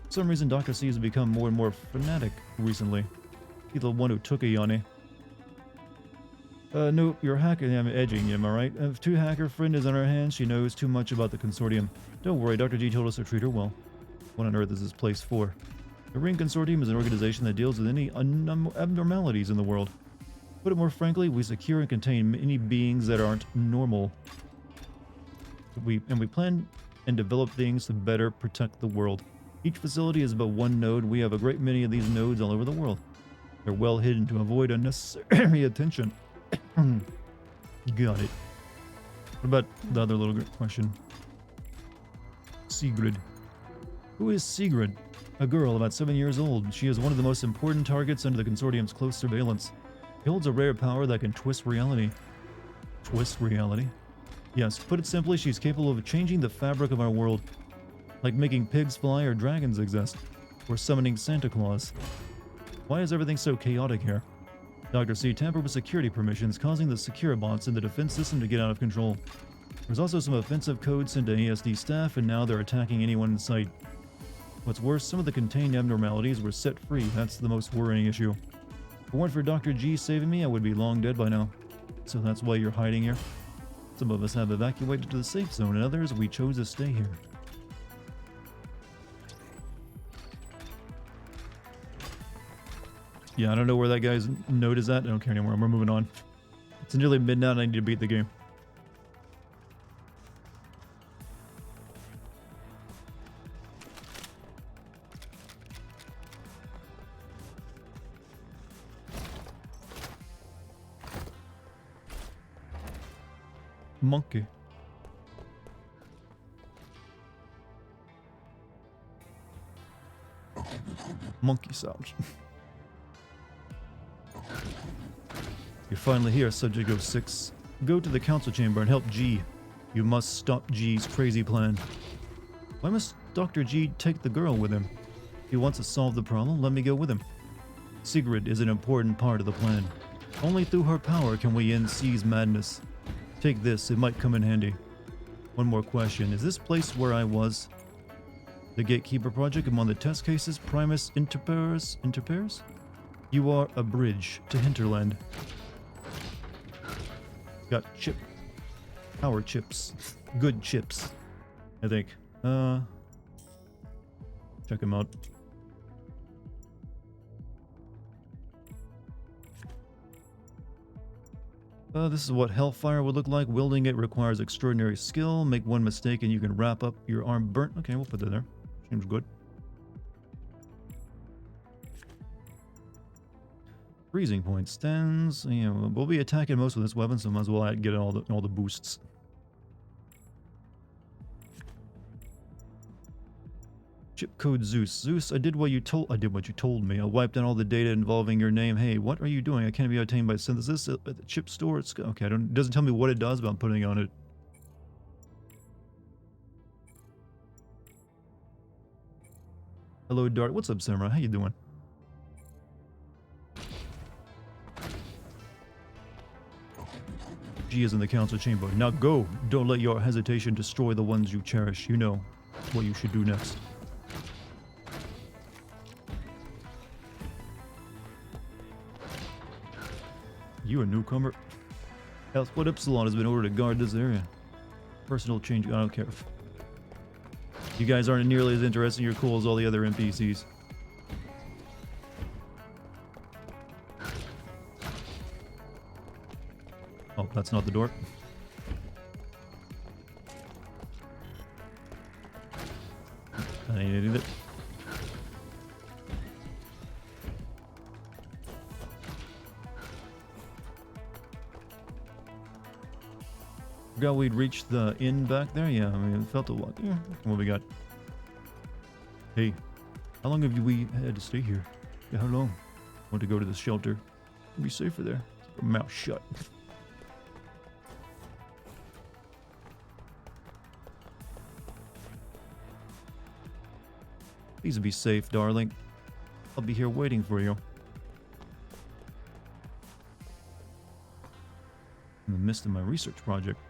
For some reason, Dr. C has become more and more fanatic recently. He's the one who took a Yanni. No, you're hacking. I'm edging you, am I right? If two hacker friend is on our hands, she knows too much about the consortium. Don't worry, Dr. G told us to treat her well. What on earth is this place for? The Ring Consortium is an organization that deals with any abnormalities in the world. Put it more frankly, we secure and contain any beings that aren't normal. We plan and develop things to better protect the world. Each facility is but one node. We have a great many of these nodes all over the world. They're well hidden to avoid unnecessary attention. Got it. What about the other little question? Sigrid. Who is Sigrid? A girl about 7 years old. She is one of the most important targets under the Consortium's close surveillance. She holds a rare power that can twist reality. Twist reality? Yes, put it simply, she's capable of changing the fabric of our world. Like making pigs fly or dragons exist. Or summoning Santa Claus. Why is everything so chaotic here? Dr. C tampered with security permissions, causing the secure bots in the defense system to get out of control. There's also some offensive code sent to ASD staff, and now they're attacking anyone in sight. What's worse, some of the contained abnormalities were set free. That's the most worrying issue. If it weren't for Dr. G saving me, I would be long dead by now. So that's why you're hiding here? Some of us have evacuated to the safe zone, and others, we chose to stay here. Yeah, I don't know where that guy's note is at. I don't care anymore. We're moving on. It's nearly midnight and I need to beat the game. Monkey. Monkey sound. You're finally here, Subject 06. Go to the council chamber and help G. You must stop G's crazy plan. Why must Dr. G take the girl with him? If he wants to solve the problem, let me go with him. Sigrid is an important part of the plan. Only through her power can we end C's madness. Take this, it might come in handy. One more question, is this place where I was? The Gatekeeper Project among the test cases. Primus Interpares? You are a bridge to Hinterland. Got power chips. Good chips, I think. Check them out. This is what Hellfire would look like. Wielding it requires extraordinary skill. Make one mistake and you can wrap up your arm burnt. Okay, we'll put that there. Seems good. Freezing point stands. Yeah, we'll be attacking most of this weapon, so might as well get all the boosts. Chip code Zeus. Zeus, I did what you told me. I wiped out all the data involving your name. Hey, what are you doing? I can't be obtained by synthesis at the chip store. It's okay. It doesn't tell me what it does, but I'm putting it on it. Hello, Dart. What's up, Samurai? How you doing? G is in the council chamber. Now go. Don't let your hesitation destroy the ones you cherish. You know what you should do next. You a newcomer? What Epsilon has been ordered to guard this area. Personal change. I don't care. You guys aren't nearly as interesting or cool as all the other NPCs. Oh, that's not the door. I needed it. Forgot we'd reached the inn back there. Yeah, I mean, it felt a lot. Yeah, what we got? Hey, how long have we had to stay here? Yeah, how long? Want to go to the shelter? Be safer there. Keep your mouth shut. Please be safe, darling. I'll be here waiting for you. In the midst of my research project.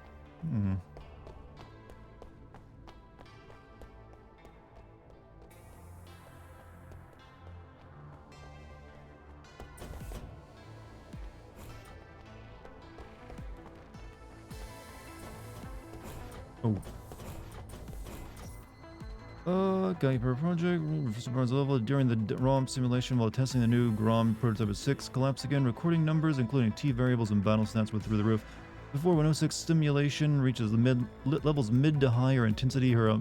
Gatekeeper Project. Surprise level during the ROM simulation while testing the new GROM prototype of 6. Collapse again. Recording numbers, including T variables and battle stats, went through the roof. Before 106 stimulation reaches the levels mid to higher intensity, her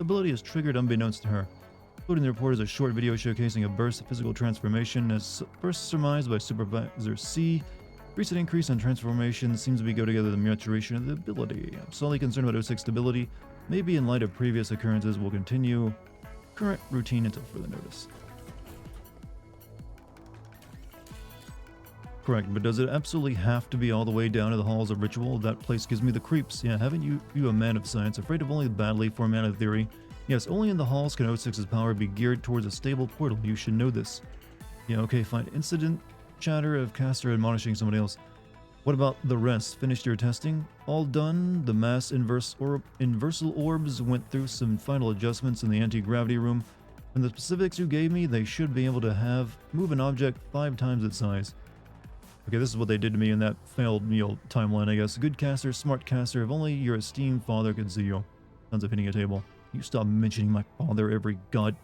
ability is triggered unbeknownst to her. Including the report is a short video showcasing a burst of physical transformation. As first surmised by Supervisor C, recent increase in transformation seems to go together with the maturation of the ability. I'm slightly concerned about 06 stability. Maybe in light of previous occurrences, we'll continue current routine until further notice. Correct, but does it absolutely have to be all the way down to the halls of ritual? That place gives me the creeps. Yeah, haven't you a man of science, afraid of only the badly formatted theory? Yes, only in the halls can 06's power be geared towards a stable portal. You should know this. Yeah, okay, fine. Incident chatter of caster admonishing somebody else. What about the rest? Finished your testing? All done. The mass inversal orbs went through some final adjustments in the anti-gravity room. From the specifics you gave me, they should be able to move an object 5 times its size. Okay, this is what they did to me in that failed meal timeline, I guess. Good caster, smart caster. If only your esteemed father could see you. Sounds like hitting a table. You stop mentioning my father every god.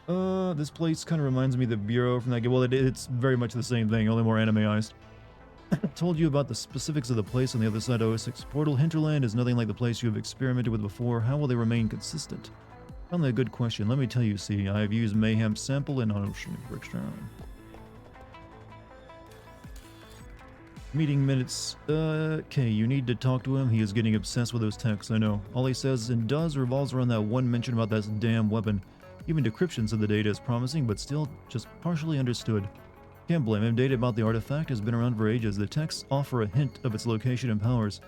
This place kind of reminds me of the Bureau from that game. Well, it's very much the same thing, only more animeized. I told you about the specifics of the place on the other side of 06 portal. Hinterland is nothing like the place you have experimented with before. How will they remain consistent? Probably a good question. Let me tell you, see, I have used Mayhem's sample in Ocean Extraction. Meeting minutes. Okay, you need to talk to him. He is getting obsessed with those texts, I know. All he says and does revolves around that one mention about that damn weapon. Even decryptions of the data is promising, but still just partially understood. Can't blame him. Data about the artifact has been around for ages. The texts offer a hint of its location and powers.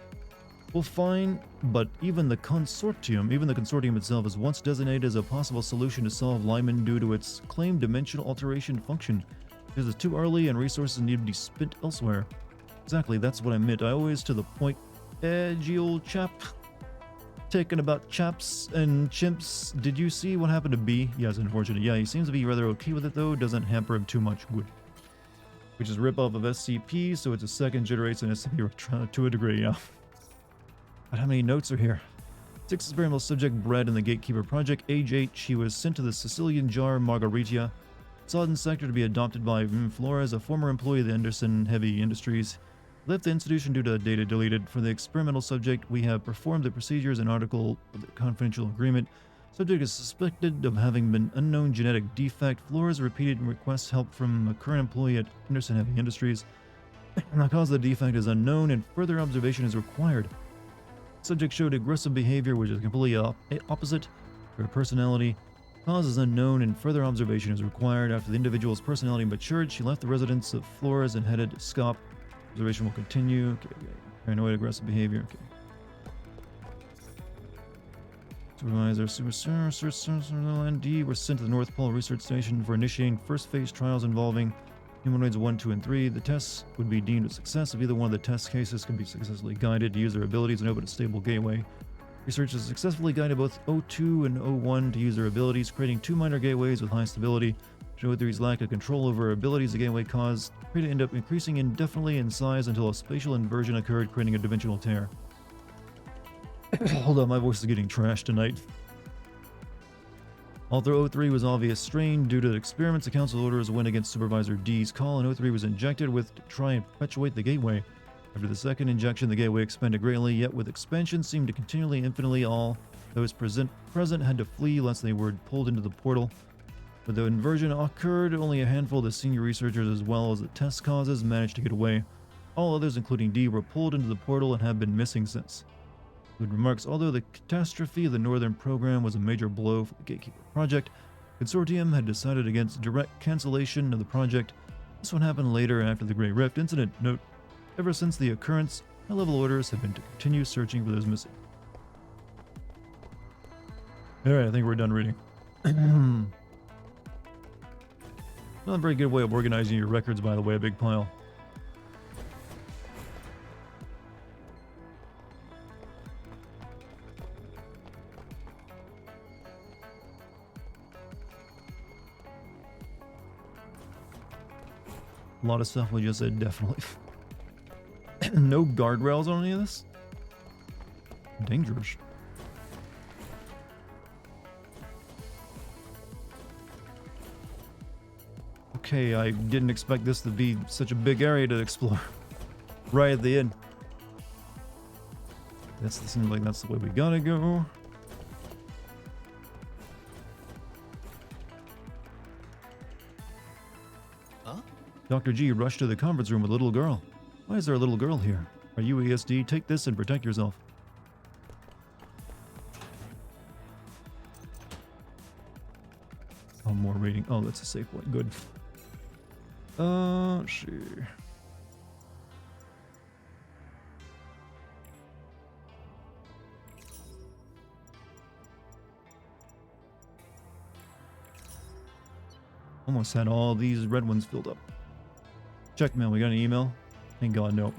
Well, fine, but even the consortium itself is once designated as a possible solution to solve Lyman due to its claimed dimensional alteration function. Because it's too early and resources need to be spent elsewhere. Exactly, that's what I meant. I always to the point. Edgy old chap. Taken about chaps and chimps. Did you see what happened to B? Yeah, it's unfortunate. Yeah, he seems to be rather okay with it though. Doesn't hamper him too much. Good. Which is rip off of SCP, so it's a second generation SCP to a degree, yeah. But how many notes are here? 6 experimental subject bred in the Gatekeeper Project. Age 8. She was sent to the Sicilian jar Margarita. Southern sector to be adopted by Flores, a former employee of the Anderson Heavy Industries. Left the institution due to data deleted. For the experimental subject, we have performed the procedures and article of the confidential agreement. Subject is suspected of having been unknown genetic defect. Flores repeated requests help from a current employee at Anderson Heavy Industries. The cause of the defect is unknown and further observation is required. Subject showed aggressive behavior, which is completely opposite to her personality. Cause is unknown and further observation is required. After the individual's personality matured, she left the residence of Flores and headed to SCOP. Observation will continue. Okay. Paranoid, aggressive behavior. Okay. Supervisor, ND were sent to the North Pole Research Station for initiating first phase trials involving humanoids 1, 2, and 3. The tests would be deemed a success if either one of the test cases can be successfully guided to use their abilities and open a stable gateway. Researchers successfully guided both O2 and O1 to use their abilities, creating 2 minor gateways with high stability. O3's lack of control over abilities the gateway caused to end up increasing indefinitely in size until a spatial inversion occurred, creating a dimensional tear. Hold on, my voice is getting trashed tonight. Although O3 was obvious strain due to the experiments, the council orders went against Supervisor D's call, and O3 was injected with to try and perpetuate the gateway. After the second injection, the gateway expanded greatly, yet with expansion seemed to continually infinitely. All those present had to flee lest they were pulled into the portal. But the inversion occurred, only a handful of the senior researchers as well as the test causes managed to get away. All others, including D, were pulled into the portal and have been missing since. Good remarks. Although the catastrophe of the Northern program was a major blow for the Gatekeeper project, Consortium had decided against direct cancellation of the project. This one happened later after the Great Rift incident. Note, ever since the occurrence, high-level orders have been to continue searching for those missing. Alright, I think we're done reading. Not a very good way of organizing your records, by the way, a big pile. A lot of stuff we just said, definitely. No guardrails on any of this? Dangerous. Okay, I didn't expect this to be such a big area to explore. Right at the end. That seems like that's the way we gotta go. Dr. G rushed to the conference room with a little girl. Why is there a little girl here? Are you ESD? Take this and protect yourself. Oh, more reading. Oh, that's a safe one. Good. Let's see. Almost had all these red ones filled up. Check mail. We got an email? Thank God, no.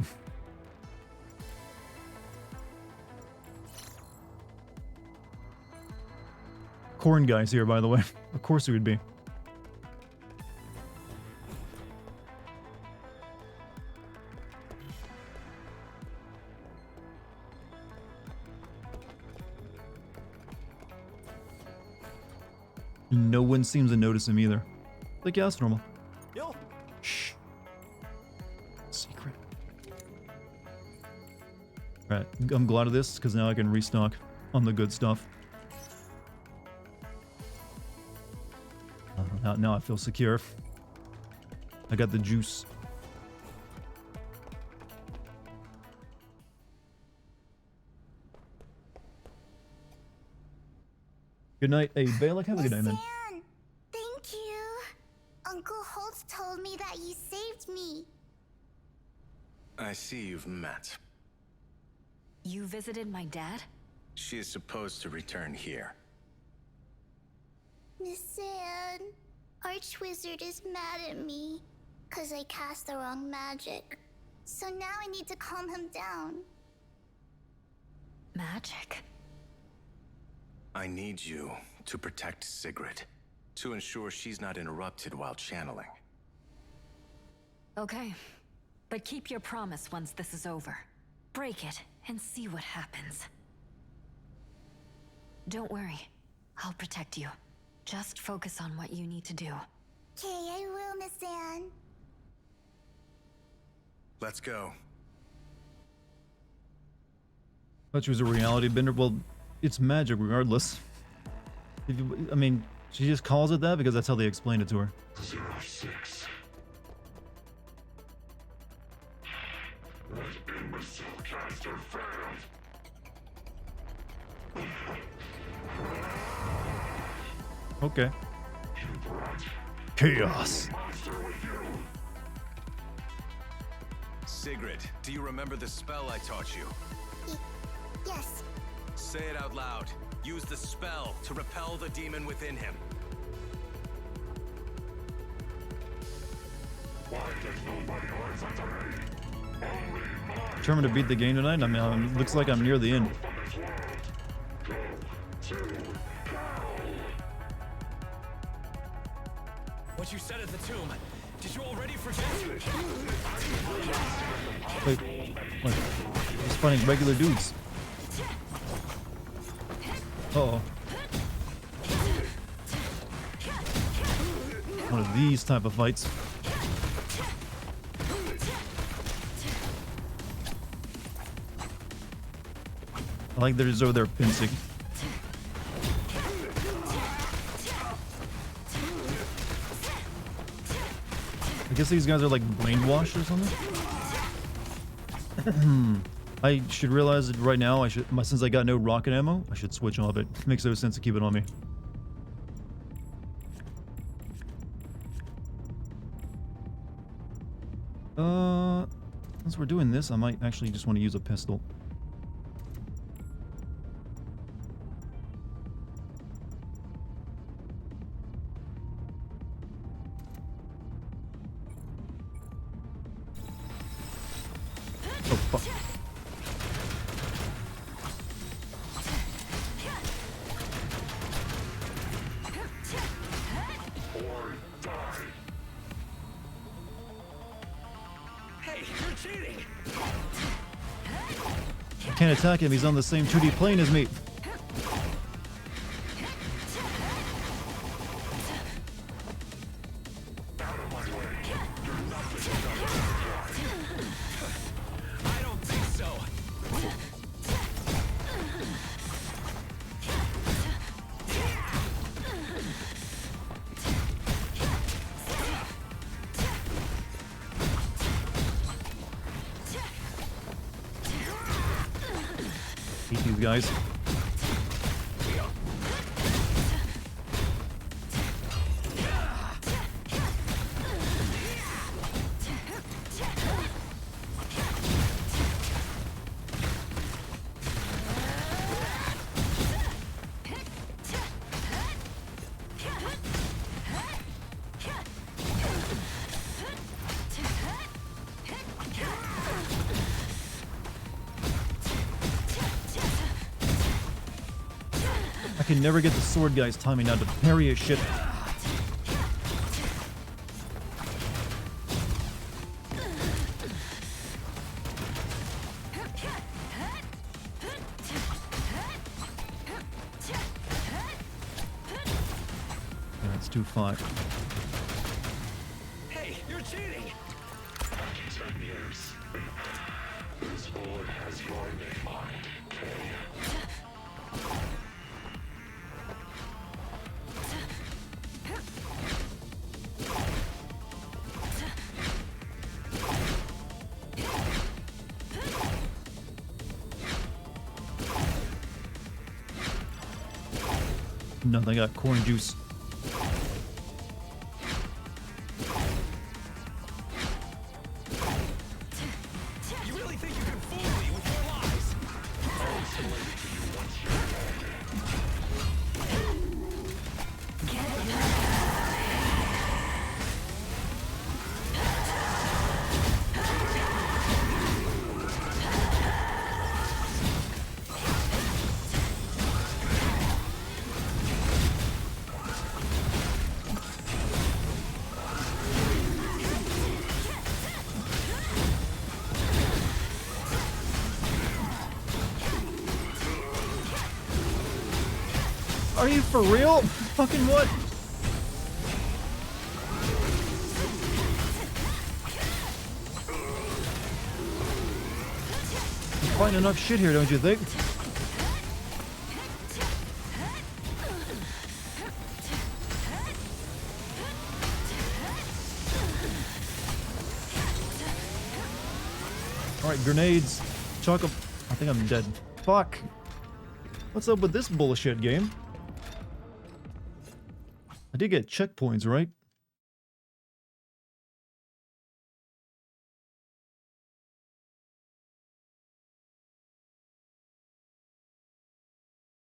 Corn guy's here, by the way. Of course he would be. No one seems to notice him either. Like, yeah, that's normal. Yo. Shh. Secret. Alright, I'm glad of this, because now I can restock on the good stuff. Now I feel secure. I got the juice. Good night. Hey, Balak, have a good night, man. Thank you. Uncle Holtz told me that you saved me. I see you've met. You visited my dad? She is supposed to return here. Miss Anne, Archwizard is mad at me, 'cause I cast the wrong magic. So now I need to calm him down. Magic? I need you to protect Sigrid, to ensure she's not interrupted while channeling. Okay. But keep your promise once this is over. Break it and see what happens. Don't worry. I'll protect you. Just focus on what you need to do. Okay, I will, Miss Anne. Let's go. Thought she was a reality bender. Well, it's magic regardless. If you, I mean, she just calls it that because that's how they explain it to her. 06. That imbecile caster failed. Okay. Chaos. Sigrid, do you remember the spell I taught you? Yes. Say it out loud. Use the spell to repel the demon within him. Why does nobody listen to me? Only mine. Determined to beat the game tonight? I mean, looks like I'm near the end. Go to hell. What you said at the tomb, did you already forget? Wait, what? Just fighting regular dudes. Uh-oh. One of these type of fights. I like they're just over there pincing. I guess these guys are like brainwashed or something. I should realize that right now. Since I got no rocket ammo, I should switch off. It makes no sense to keep it on me. Since we're doing this, I might actually just want to use a pistol. Oh, fuck. Hey, you're cheating! I can't attack him. He's on the same 2D plane as me. I don't think so. Hate these guys. I can never get the sword guy's timing out to parry his shit. Yeah, it's 2-5. Hey, you're cheating! 10 years. This board has your name on it, Kay. Nothing, I got corn juice. You really think you can fool me with your lies? Are you for real? Fucking what? You find enough shit here, don't you think? Alright, grenades. Chuck 'em. I think I'm dead. Fuck. What's up with this bullshit game? I did get checkpoints, right?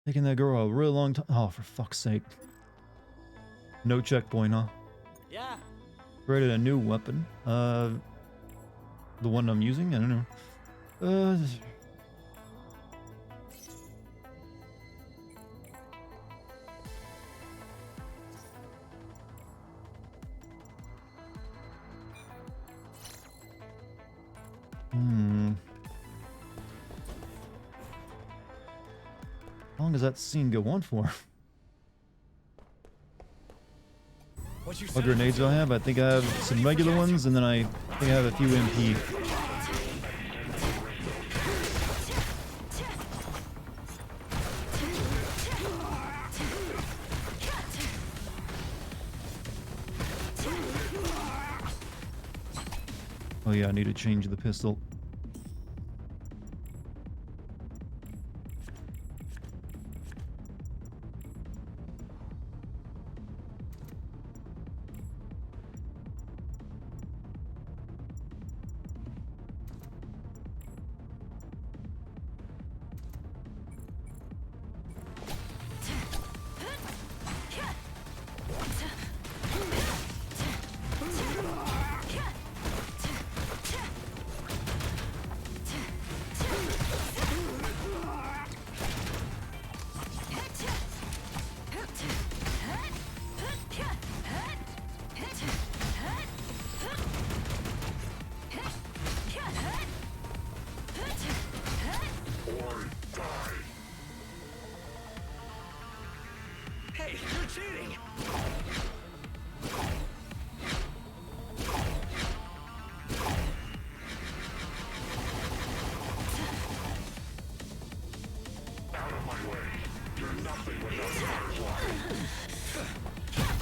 Taking that girl a real long time. Oh, for fuck's sake. No checkpoint, huh? Yeah. Created a new weapon. The one I'm using? I don't know. How long does that scene go on for? What grenades do I have? I think I have some regular ones, and then I think I have a few MP. Oh yeah, I need to change the pistol. Hey, you're cheating! Out of my way. You're nothing without firefly.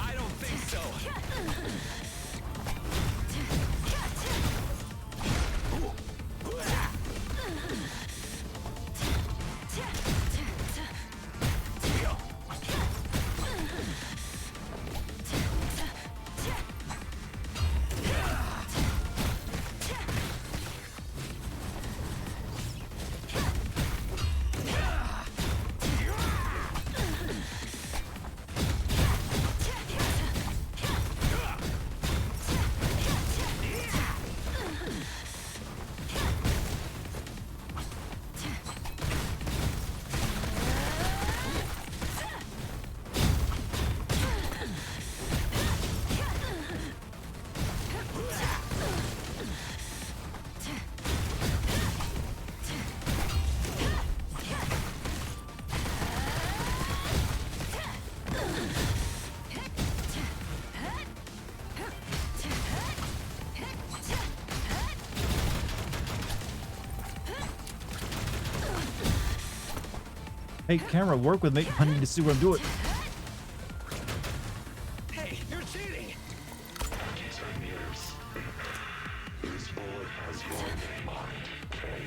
I don't think so. Hey, camera, work with me. I need to see what I'm doing. Hey, you're cheating! These are news. This bullet has your name on it, Kay.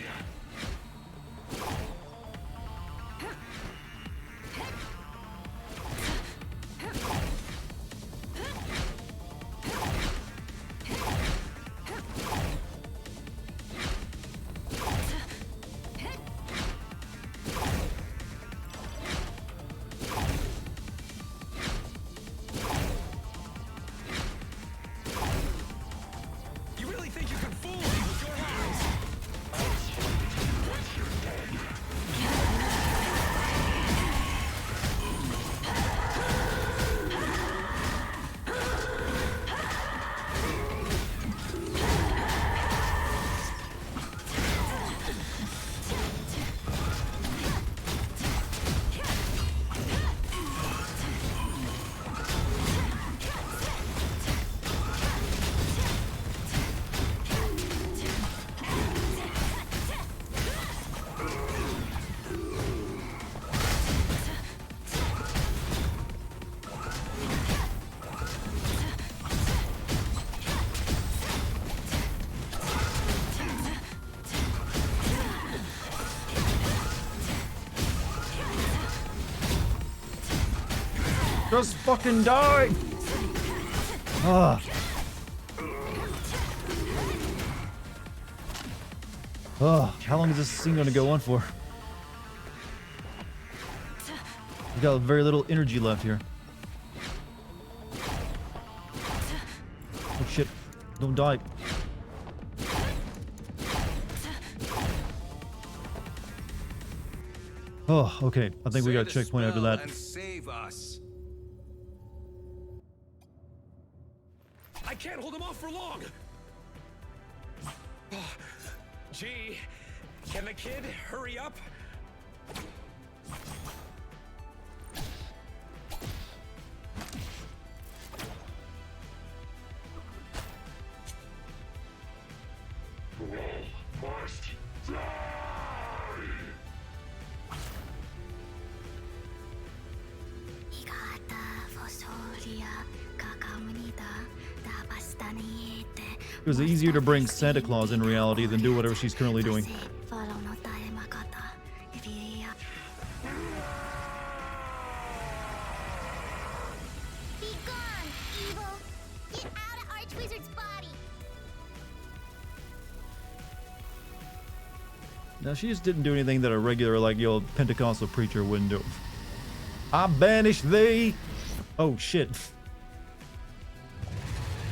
Just fucking die! Ah. Oh, how long is this scene gonna go on for? We got very little energy left here. Oh shit, don't die. Oh, okay. I think we got a checkpoint after that. And save us. I can't hold him off for long. Gee, can the kid hurry up? It was easier to bring Santa Claus in reality than do whatever she's currently doing. Now, she just didn't do anything that a regular, like, yo, Pentecostal preacher wouldn't do. I banish thee! Oh, shit.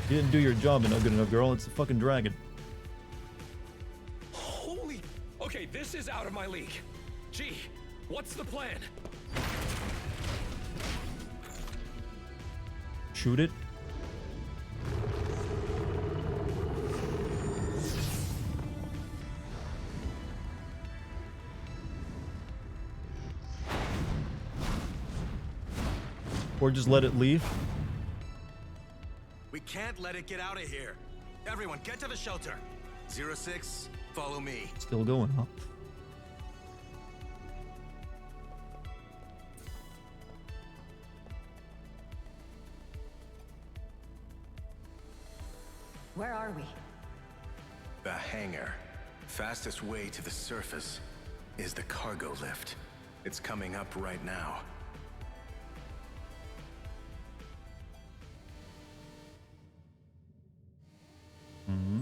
You didn't do your job enough, good enough, girl. It's a fucking dragon. Holy... Okay, this is out of my league. Gee, what's the plan? Shoot it. Or just let it leave. We can't let it get out of here. Everyone, get to the shelter. 06, follow me. Still going, huh? Where are we? The hangar. Fastest way to the surface is the cargo lift. It's coming up right now. Mm-hmm.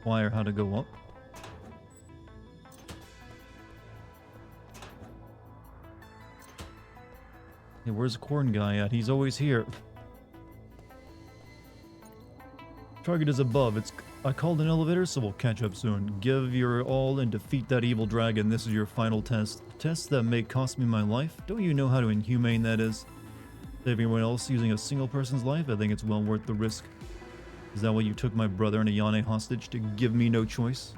Why or how to go up? Hey, where's the corn guy at? He's always here. Target is above. I called an elevator, so we'll catch up soon. Give your all and defeat that evil dragon. This is your final test. Tests that may cost me my life. Don't you know how inhumane that is? Saving everyone else using a single person's life? I think it's well worth the risk. Is that why you took my brother and Ayane hostage? To give me no choice?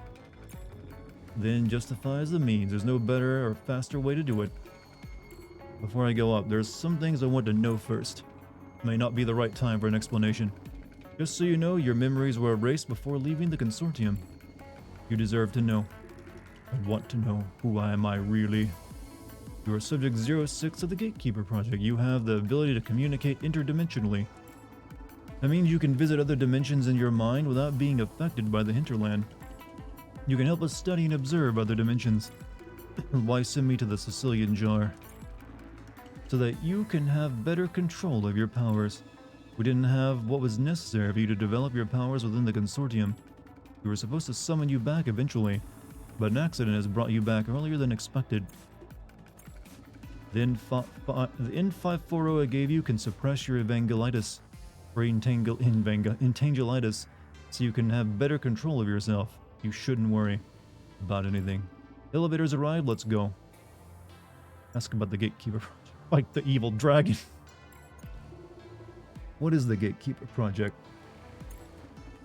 Then justifies the means. There's no better or faster way to do it. Before I go up, there's some things I want to know first. May not be the right time for an explanation. Just so you know, your memories were erased before leaving the consortium. You deserve to know. I want to know. Who am I really? You are Subject 06 of the Gatekeeper Project. You have the ability to communicate interdimensionally. That means you can visit other dimensions in your mind without being affected by the hinterland. You can help us study and observe other dimensions. Why send me to the Sicilian jar? So that you can have better control of your powers. We didn't have what was necessary for you to develop your powers within the consortium. We were supposed to summon you back eventually, but an accident has brought you back earlier than expected. The N540 I gave you can suppress your evangelitis, or intangibilitis, so you can have better control of yourself. You shouldn't worry about anything. Elevators arrived, let's go. Ask about the Gatekeeper Project. Like the evil dragon. What is the Gatekeeper Project?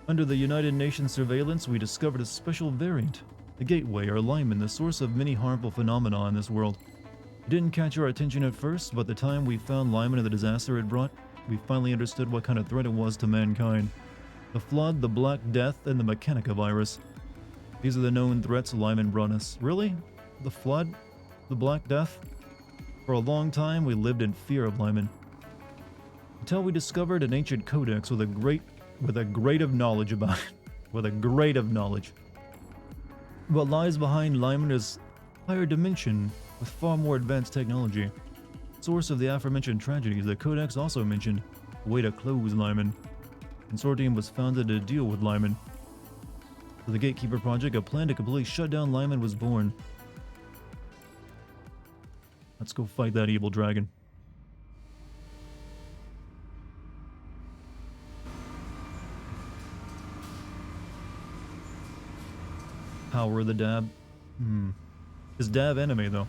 Under the United Nations surveillance, we discovered a special variant. The Gateway, or Lyman, the source of many harmful phenomena in this world. It didn't catch our attention at first, but the time we found Lyman and the disaster it brought, we finally understood what kind of threat it was to mankind. The Flood, the Black Death, and the Mechanica virus. These are the known threats Lyman brought us. Really? The Flood? The Black Death? For a long time, we lived in fear of Lyman. Until we discovered an ancient codex with a grade of knowledge about it. With a grade of knowledge. What lies behind Lyman is a higher dimension with far more advanced technology. source of the aforementioned tragedies, the Codex also mentioned a way to close Lyman. Consortium was founded to deal with Lyman. For the Gatekeeper Project, a plan to completely shut down Lyman was born. Let's go fight that evil dragon. Power of the dab. Is dab enemy though?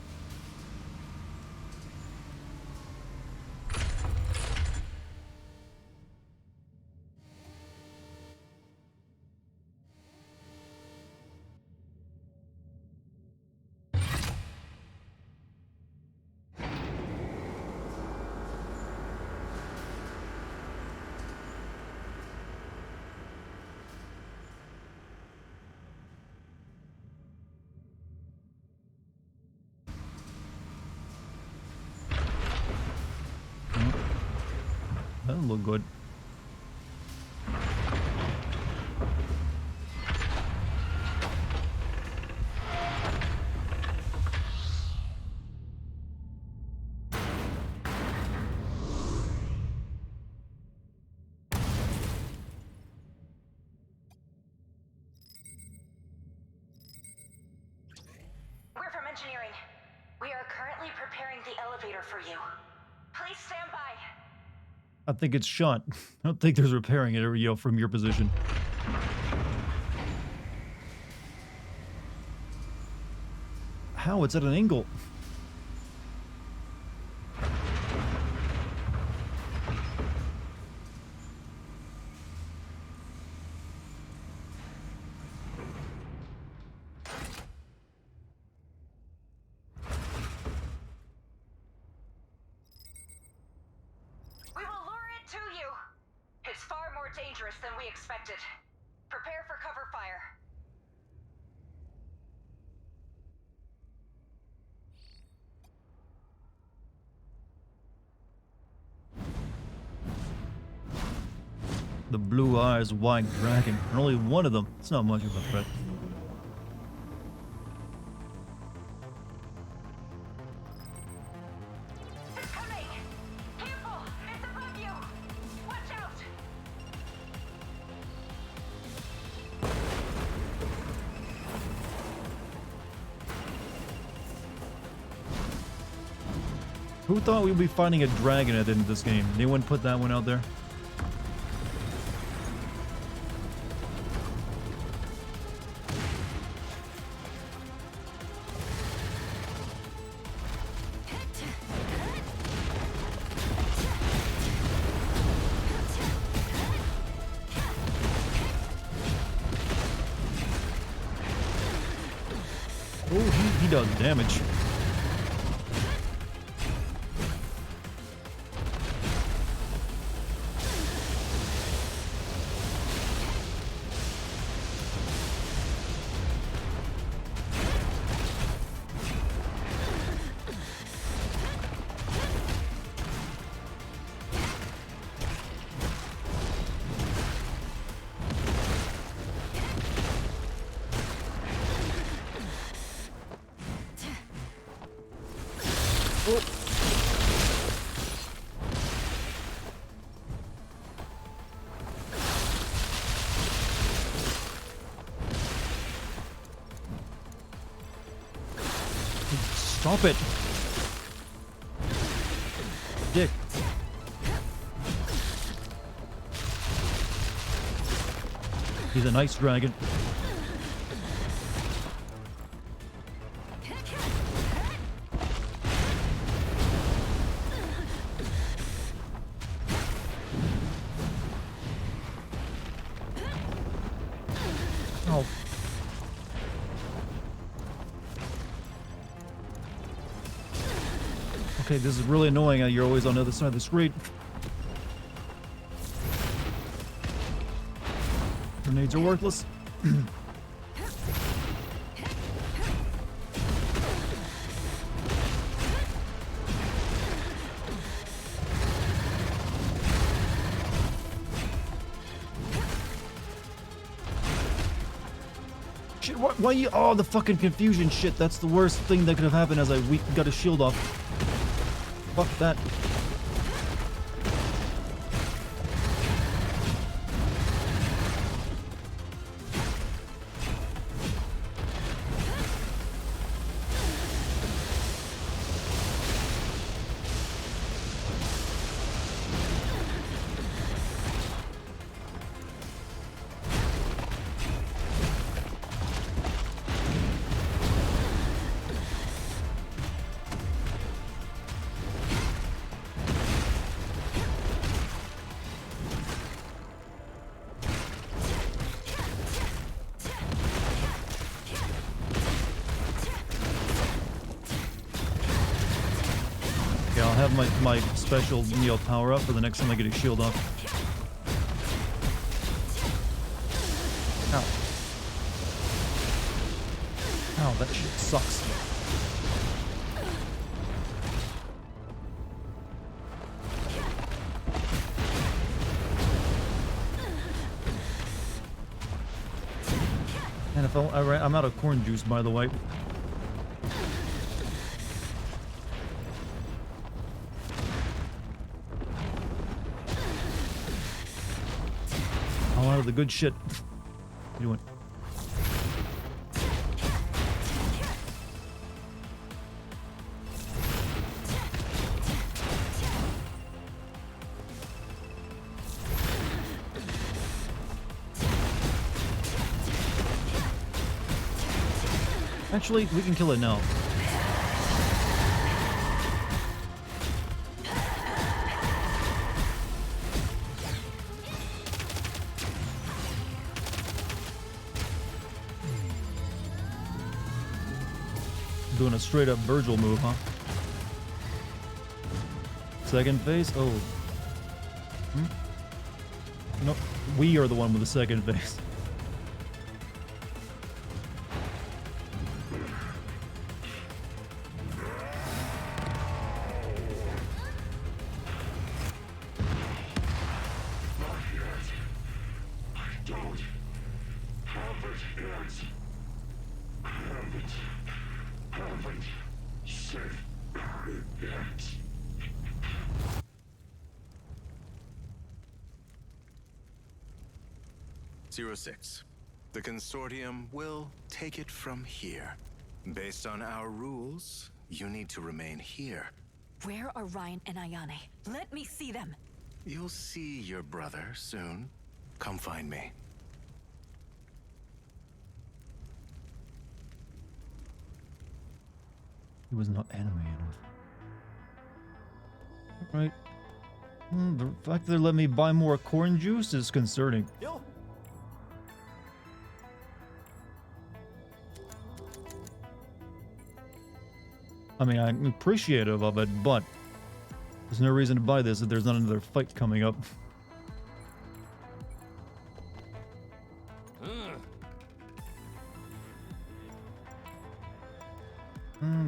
That doesn't look good. We're from engineering. We are currently preparing the elevator for you. Please stand by. I think it's shot. I don't think there's repairing it, from your position. How? It's at an angle. We will lure it to you. It's far more dangerous than we expected. Prepare for cover fire. The blue eyes white dragon. And only one of them. It's not much of a threat. It's coming! Careful! It's above you! Watch out! Who thought we'd be fighting a dragon at the end of this game? Anyone put that one out there? Oh, he does damage. Stop it! Dick. He's a nice dragon. Oh. Okay, this is really annoying. You're always on the other side of the screen. Grenades are worthless. Shit, why you? Oh, the fucking confusion shit. That's the worst thing that could have happened as I got a shield off. Fuck that. I'll have my special power up for the next time I get a shield off. Ow. Ow, that shit sucks. And if I'm out of corn juice, by the way. Out of the good shit. What are you doing? Actually, we can kill it now. Doing a straight up Virgil move, huh? Second phase? Oh. No, we are the one with the second phase. Six. The Consortium will take it from here. Based on our rules, you need to remain here. Where are Ryan and Ayane? Let me see them. You'll see your brother soon. Come find me. He was not animated. Right. The fact that they let me buy more corn juice is concerning. Yo. I mean, I'm appreciative of it, but there's no reason to buy this if there's not another fight coming up.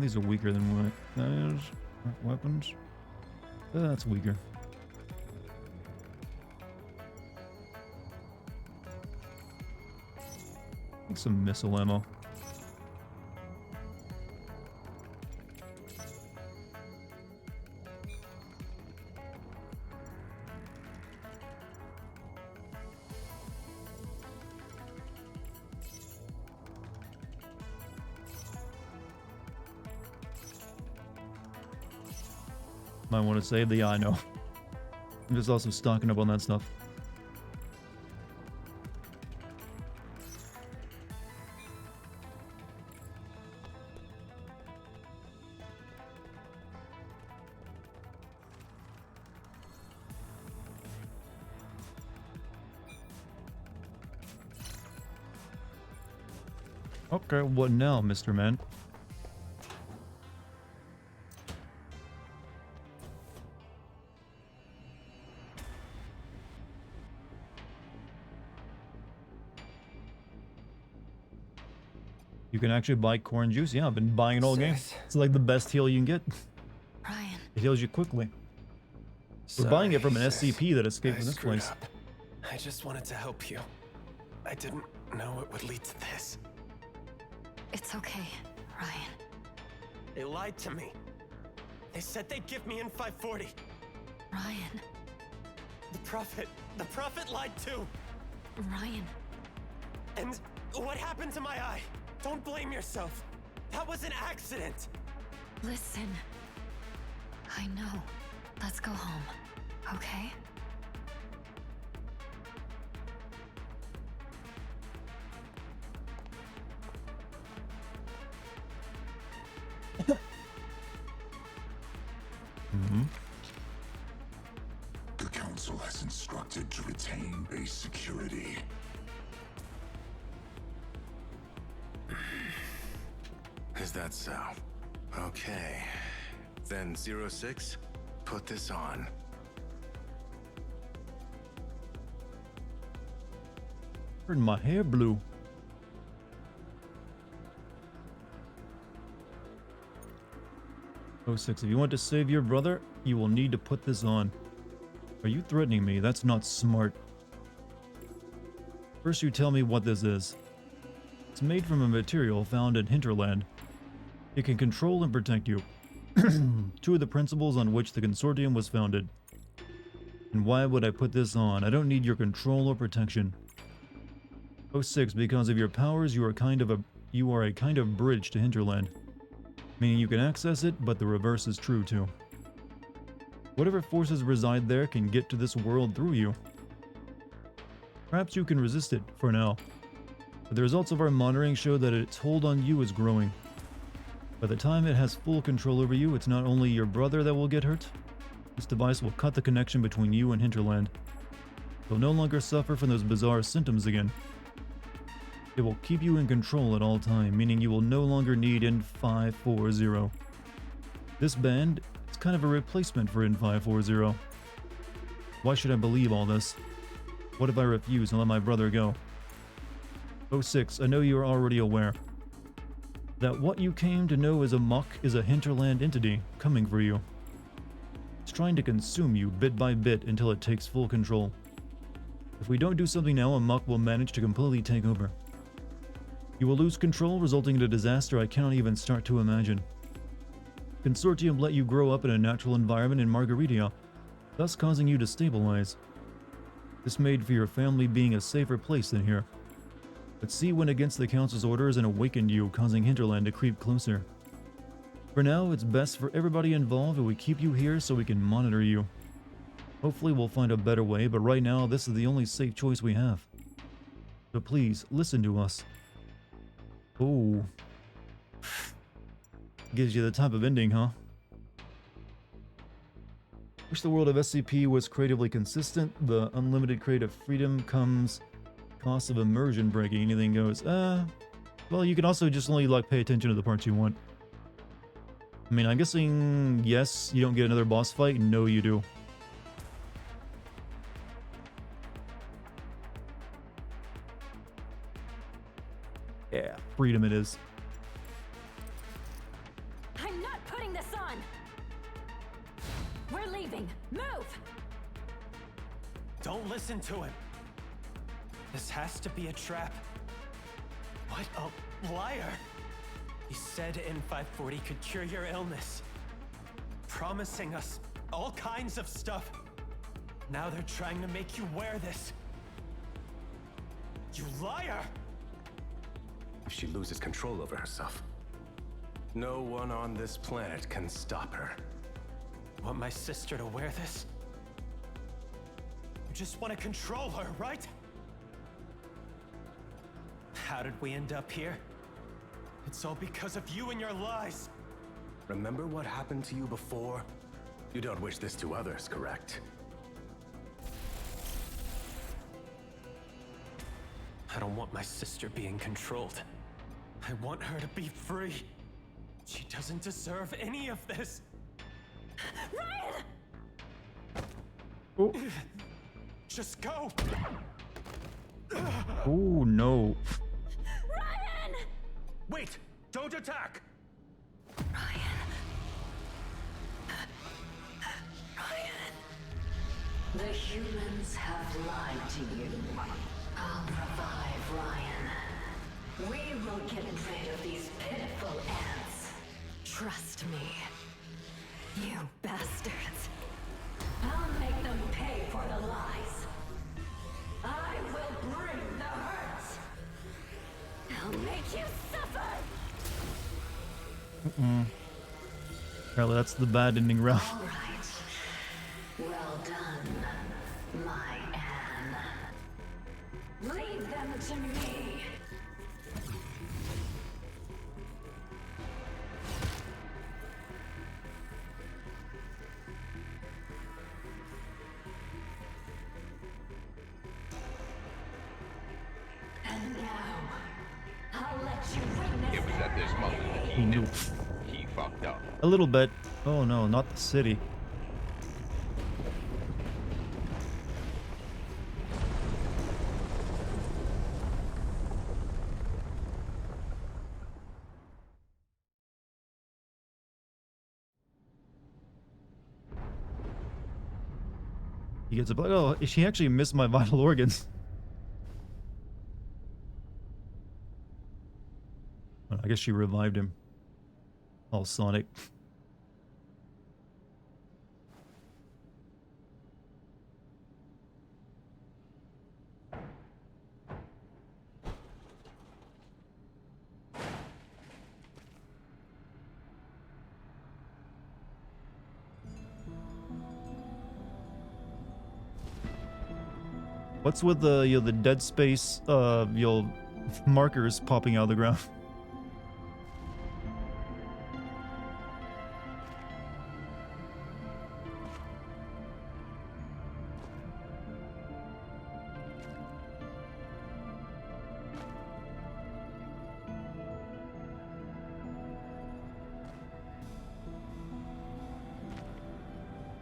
These are weaker than what those weapons. That's weaker. Need some missile ammo. Might want to save the Anno. I'm just also stocking up on that stuff. Okay, what now, Mr. Man? You can actually buy corn juice? Yeah, I've been buying it all game. It's like the best heal you can get. Ryan. It heals you quickly. We're buying it from an SCP that escaped from this place. Up. I just wanted to help you. I didn't know it would lead to this. It's okay, Ryan. They lied to me. They said they'd give me in 540. Ryan. The Prophet lied too. Ryan. And what happened to my eye? Don't blame yourself. That was an accident. Listen. I know. Let's go home, okay? The Council has instructed to retain base security. Is that so? Okay. Then 06, put this on. Turn my hair blue. Oh, 06, if you want to save your brother, you will need to put this on. Are you threatening me? That's not smart. First you tell me what this is. It's made from a material found in Hinterland. It can control and protect you. Two of the principles on which the Consortium was founded. And why would I put this on? I don't need your control or protection. 06, because of your powers, you are a kind of bridge to Hinterland. Meaning you can access it, but the reverse is true too. Whatever forces reside there can get to this world through you. Perhaps you can resist it, for now. But the results of our monitoring show that its hold on you is growing. By the time it has full control over you, it's not only your brother that will get hurt. This device will cut the connection between you and Hinterland. You'll no longer suffer from those bizarre symptoms again. It will keep you in control at all time, meaning you will no longer need N540. This band is kind of a replacement for N540. Why should I believe all this? What if I refuse and let my brother go? 06, I know you are already aware that what you came to know as a muck is a hinterland entity coming for you. It's trying to consume you bit by bit until it takes full control. If we don't do something now, a muck will manage to completely take over. You will lose control, resulting in a disaster I cannot even start to imagine. Consortium let you grow up in a natural environment in Margaritia, thus causing you to stabilize. This made for your family being a safer place than here. But C went against the Council's orders and awakened you, causing Hinterland to creep closer. For now, it's best for everybody involved if we keep you here so we can monitor you. Hopefully we'll find a better way, but right now this is the only safe choice we have. So please, listen to us. Oh. Gives you the type of ending, huh? Wish the world of SCP was creatively consistent. The unlimited creative freedom comes cost of immersion breaking. Anything goes. Well, you can also just only like pay attention to the parts you want. I mean, I'm guessing yes, you don't get another boss fight. No, you do. Yeah, freedom it is. I'm not putting this on! We're leaving! Move! Don't listen to him. This has to be a trap. What a liar! He said N540 could cure your illness, promising us all kinds of stuff. Now they're trying to make you wear this. You liar! If she loses control over herself, no one on this planet can stop her. Want my sister to wear this? You just want to control her, right? How did we end up here? It's all because of you and your lies. Remember what happened to you before? You don't wish this to others, correct? I don't want my sister being controlled. I want her to be free. She doesn't deserve any of this. Ryan! Oh. Just go! Oh no. Ryan! Wait! Don't attack! Ryan. The humans have lied to you. I'll revive Ryan. We will get rid of these pitiful ants. Trust me. You bastards. I'll make them pay for the lies. I will bring the hurt. I'll make you suffer. Apparently that's the bad ending route. All right. Well done, my Anne. Leave them to me. And now, I'll let you witness. It was at this moment that he knew he fucked up. A little bit. Oh no, not the city. He gets a bug. Oh, she actually missed my vital organs. I guess she revived him. All Sonic. What's with the the dead space markers popping out of the ground?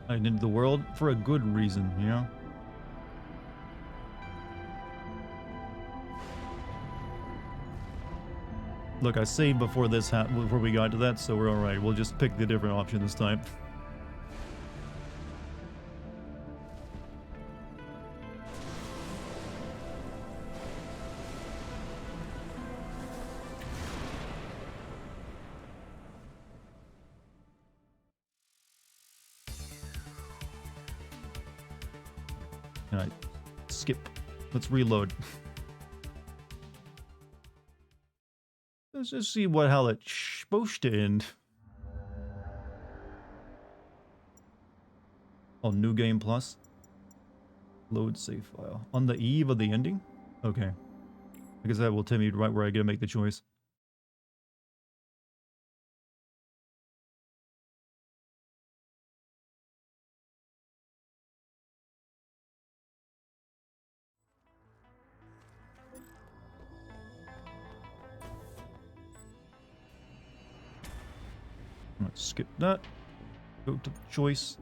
I ended the world for a good reason, you know? Look, I saved before before we got to that, so we're alright. We'll just pick the different option this time. Alright, skip. Let's reload. Let's just see how it's supposed to end. Oh, new game plus. Load save file. On the eve of the ending? Okay. I guess that will tell me right where I gotta make the choice. Let's skip that. Go to choice.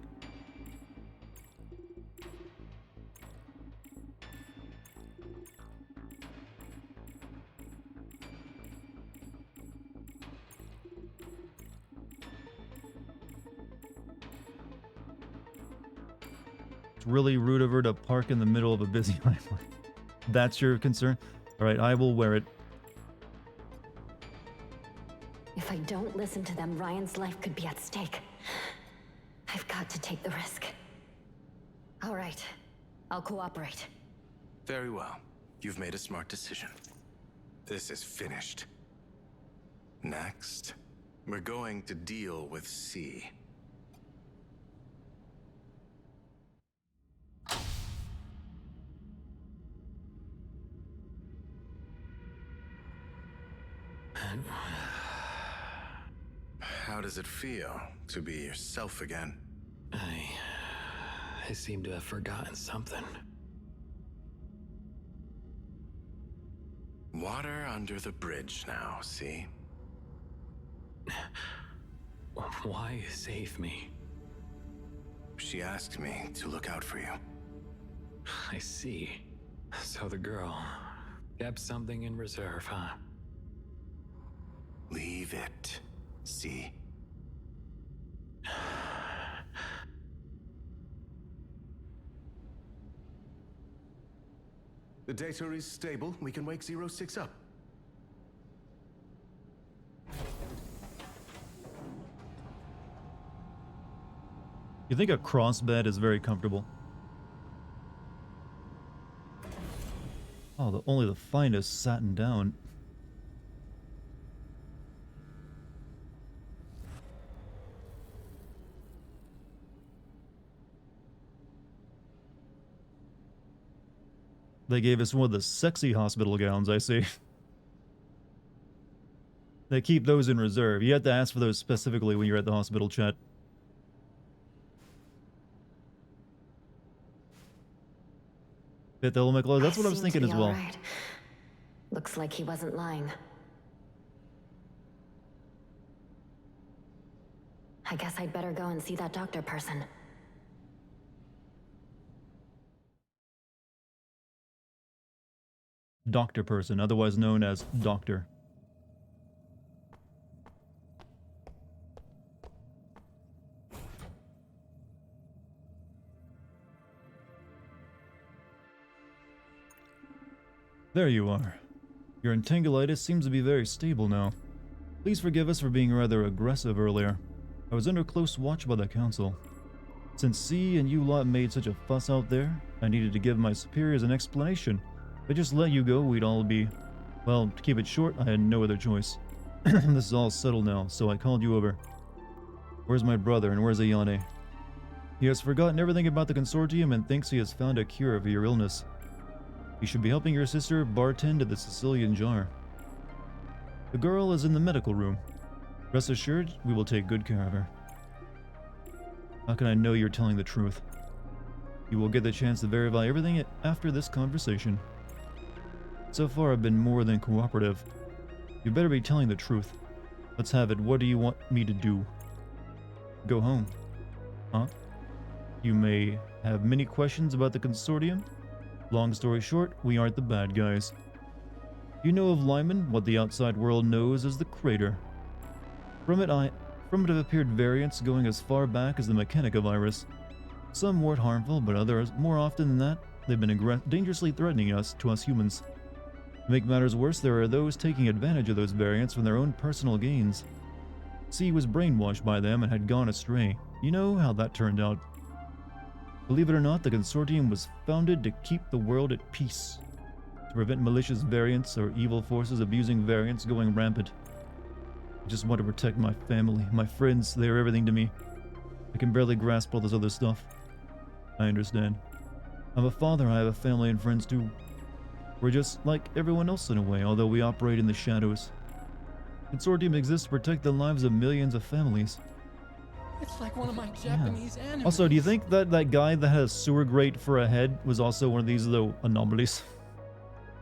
It's really rude of her to park in the middle of a busy highway. That's your concern? Alright, I will wear it. If I don't listen to them, Ryan's life could be at stake. I've got to take the risk. All right, I'll cooperate. Very well. You've made a smart decision. This is finished. Next, we're going to deal with C. How does it feel to be yourself again? I seem to have forgotten something. Water under the bridge now, see? Why save me? She asked me to look out for you. I see. So the girl kept something in reserve, huh? Leave it. See? The data is stable. We can wake 06 up. You think a cross bed is very comfortable? Oh, only the finest satin down. They gave us one of the sexy hospital gowns, I see. They keep those in reserve. You have to ask for those specifically when you're at the hospital, chat. Fit the helmet glow. That's what I was thinking as well. Right. Looks like he wasn't lying. I guess I'd better go and see that doctor person. Doctor person, otherwise known as Doctor. There you are. Your entanglitis seems to be very stable now. Please forgive us for being rather aggressive earlier. I was under close watch by the council. Since C and you lot made such a fuss out there, I needed to give my superiors an explanation. If I just let you go, we'd all be... Well, to keep it short, I had no other choice. This is all settled now, so I called you over. Where's my brother and where's Ayane? He has forgotten everything about the consortium and thinks he has found a cure for your illness. You should be helping your sister bartend at the Sicilian jar. The girl is in the medical room. Rest assured, we will take good care of her. How can I know you're telling the truth? You will get the chance to verify everything after this conversation. So far, I've been more than cooperative. You better be telling the truth. Let's have it. What do you want me to do? Go home. Huh? You may have many questions about the consortium. Long story short, we aren't the bad guys. You know of Lyman, what the outside world knows as the Crater. From it have appeared variants going as far back as the Mechanica virus. Some weren't harmful, but others, more often than that, they've been dangerously threatening to us humans. To make matters worse, there are those taking advantage of those variants for their own personal gains. C was brainwashed by them and had gone astray. You know how that turned out. Believe it or not, the consortium was founded to keep the world at peace, to prevent malicious variants or evil forces abusing variants going rampant. I just want to protect my family, my friends. They are everything to me. I can barely grasp all this other stuff. I understand. I'm a father, I have a family and friends too. We're just like everyone else in a way, although we operate in the shadows. Consortium exists to protect the lives of millions of families. It's like one of my Japanese animes. Also, do you think that that guy that had a sewer grate for a head was also one of these little anomalies?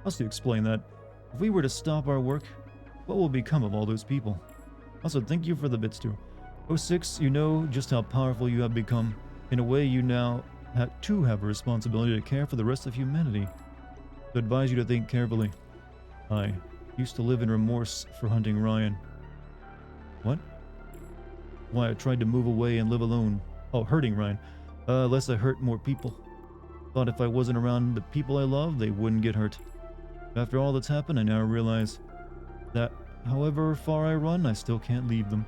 How do you explain that? If we were to stop our work, what will become of all those people? Also, thank you for the bits too. 06, you know just how powerful you have become. In a way, you now have a responsibility to care for the rest of humanity. I advise you to think carefully. I used to live in remorse for hunting Ryan. What? Why I tried to move away and live alone. Oh, hurting Ryan. Lest I hurt more people. Thought if I wasn't around the people I love, they wouldn't get hurt. After all that's happened, I now realize that however far I run, I still can't leave them.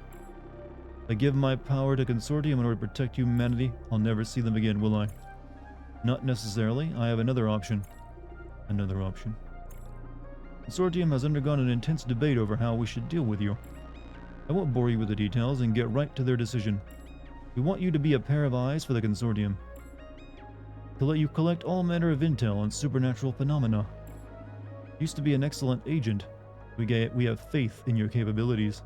If I give my power to Consortium in order to protect humanity, I'll never see them again, will I? Not necessarily. I have another option. Another option. Consortium has undergone an intense debate over how we should deal with you. I won't bore you with the details and get right to their decision. We want you to be a pair of eyes for the Consortium. To let you collect all manner of intel on supernatural phenomena. Used to be an excellent agent. We have faith in your capabilities.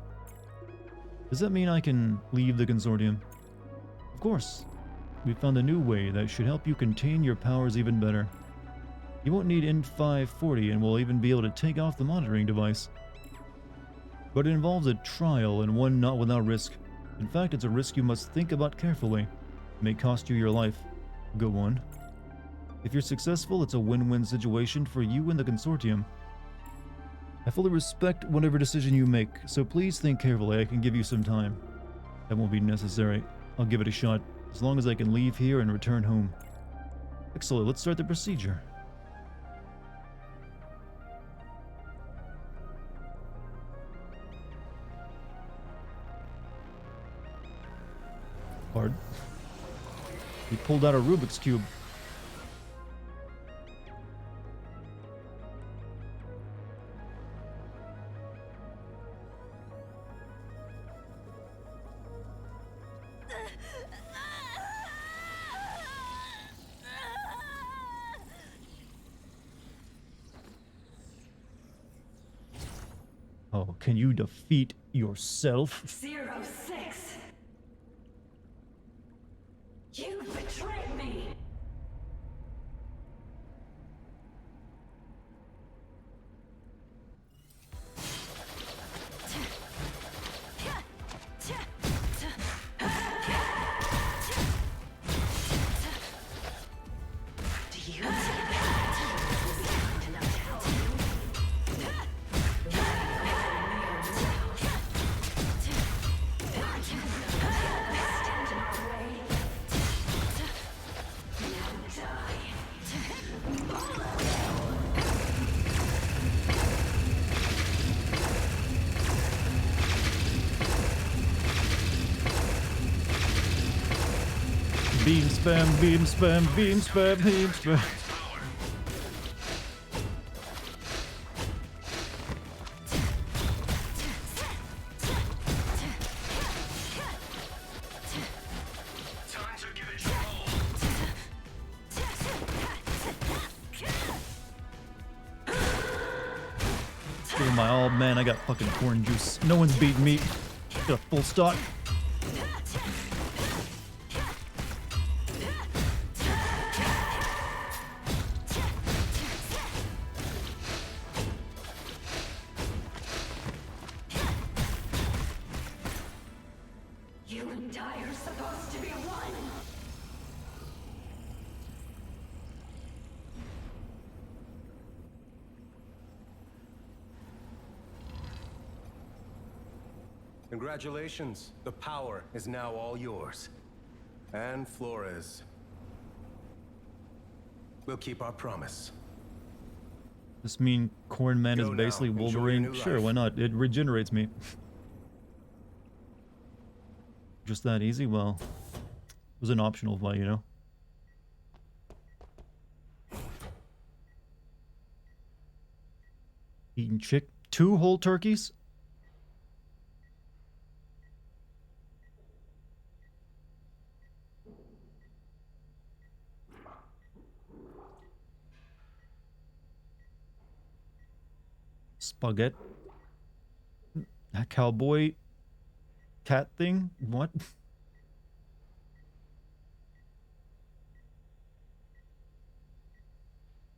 Does that mean I can leave the Consortium? Of course. We found a new way that should help you contain your powers even better. You won't need N540 and will even be able to take off the monitoring device. But it involves a trial and one not without risk. In fact, it's a risk you must think about carefully. It may cost you your life. Go on. If you're successful, it's a win-win situation for you and the Consortium. I fully respect whatever decision you make, so please think carefully. I can give you some time. That won't be necessary. I'll give it a shot, as long as I can leave here and return home. Excellent, let's start the procedure. Hard. He pulled out a Rubik's Cube. Oh, can you defeat yourself? 06. You betrayed me. Beam spam, beam spam, beam spam, beam spam. Give him my all, man. I got fucking corn juice. No one's beating me. Got a full stock. You and I are supposed to be one. Congratulations. The power is now all yours. And Flores. We'll keep our promise. This mean Corn Man is Go basically now. Enjoy your Wolverine? new Sure, life. why not? It regenerates me. Just that easy? Well, it was an optional fight, you know? Eating chick? 2 whole turkeys? Spaghetti? That cowboy cat thing? What?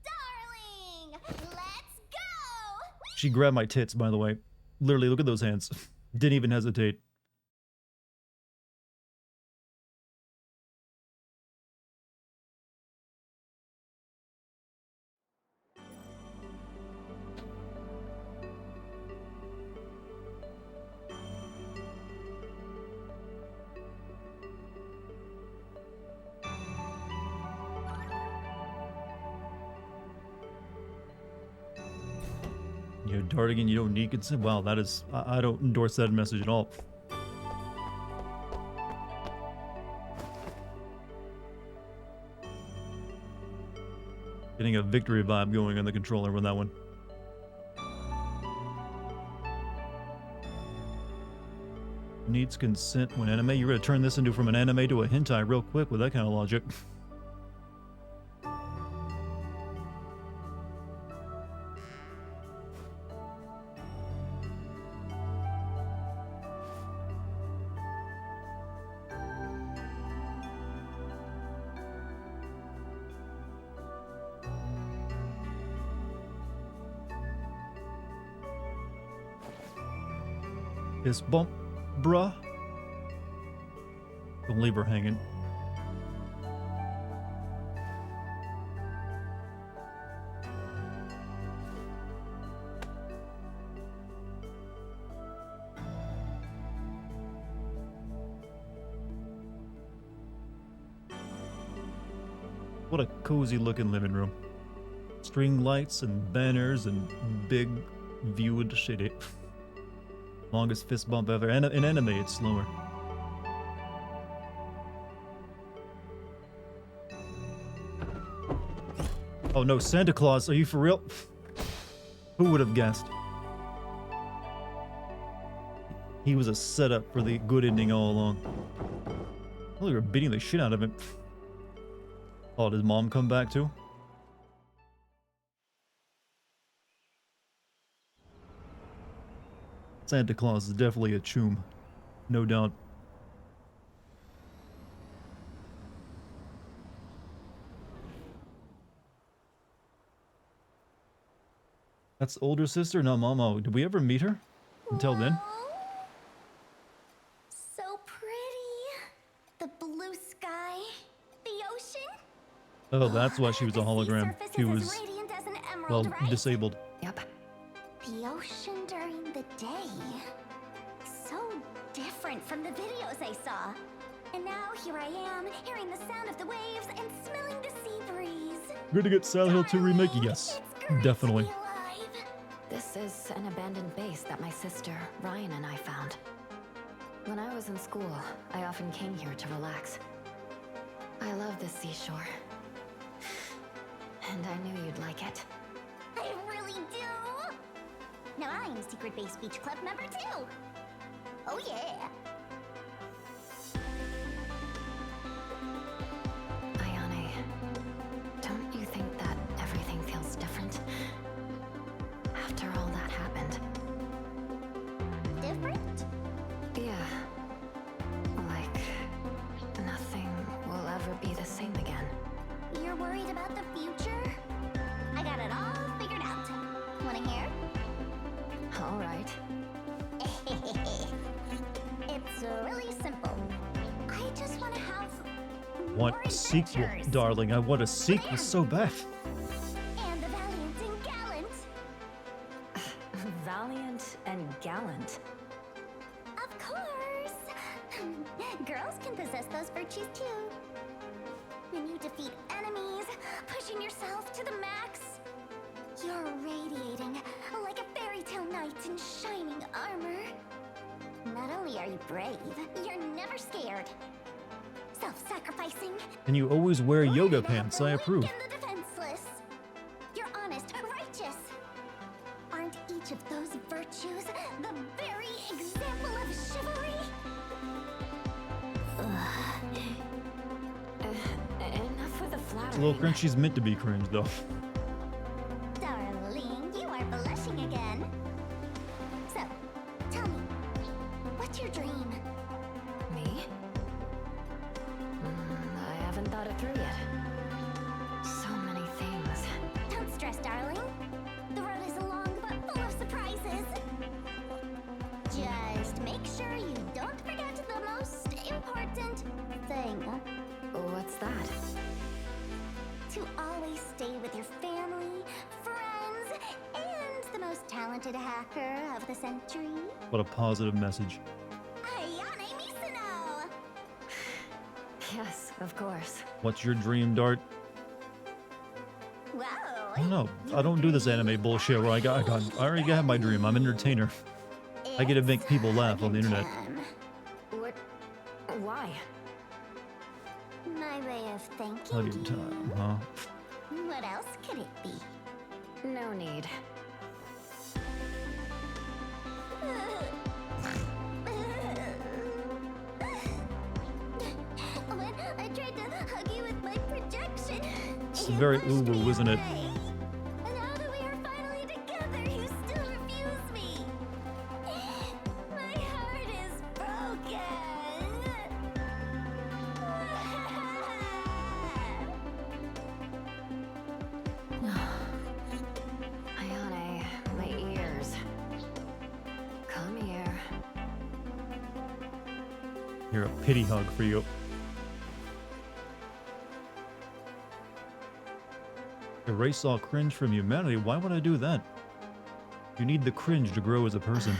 Darling, let's go! She grabbed my tits, by the way. Literally, look at those hands. Didn't even hesitate. You know, Dartigan, you don't need consent. Wow, that is... I don't endorse that message at all. Getting a victory vibe going on the controller with that one. Needs consent when anime. You're gonna turn this into from an anime to a hentai real quick with that kind of logic. This bump, bruh. Don't leave her hanging. What a cozy looking living room. String lights and banners and big viewed shit. Longest fist bump ever. And in anime, it's slower. Oh no, Santa Claus, are you for real? Who would have guessed? He was a setup for the good ending all along. Well, you were beating the shit out of him. Oh, did mom come back too? Santa Claus is definitely a choom. No doubt. That's older sister, not mama. Did we ever meet her? Until then? So pretty. The blue sky, the ocean. Oh, that's why she was a hologram. She Surface is was, as radiant as an well, emerald, right? disabled. Yep. The ocean during the day. So different from the videos I saw. And now here I am, hearing the sound of the waves and smelling the sea breeze. We're gonna get Silent Hill 2 remake? Yes, definitely. This is an abandoned base that my sister, Ryan, and I found. When I was in school, I often came here to relax. I love the seashore. And I knew you'd like it. I really do. Now I'm Secret Base Beach Club member too. Oh yeah. Ayane, don't you think that everything feels different? After all that happened. Different? Yeah. Like, nothing will ever be the same again. You're worried about the future? I got it all figured out. Wanna hear? All right. It's really simple. I just want to have Want a sequel, darling. I want a sequel so bad. and the valiant and gallant. Valiant and gallant. Of course. Girls can possess those virtues too. When you defeat enemies, pushing yourself to the max, you're radiating like a fairy tale knight in shining armor. Not only are you brave, you're never scared. Self-sacrificing. And you always wear yoga pants. I approve. And the defenseless. You're honest, righteous. Aren't each of those virtues the very example of chivalry? Enough with the flattery. It's a little cringe. She's meant to be cringe, though. Darling, you are blushing again. So, tell me, what's your dream? Me? I haven't thought it through yet. So many things. Don't stress, darling. The road is long but full of surprises. Just make sure you don't forget the most important thing. What's that? To always stay with your family, friends, and the most talented hacker of the century. What a positive message. Ayane Misano! Yes, of course. What's your dream, Dart? Wow. I don't know. I don't do this anime bullshit where I already got my dream. I'm an entertainer. I get to make people laugh on the internet. What? Why? My way of thanking Hugging you. time, huh? What else could it be? No need. When I tried to hug you with my projection, It's you very pushed uwu, me isn't it? away. And now that we are finally together, you still refuse me. My heart is broken. Ayane, my ears. Come here. Here, a pity hug for you. Erase all cringe from humanity. Why would I do that? You need the cringe to grow as a person.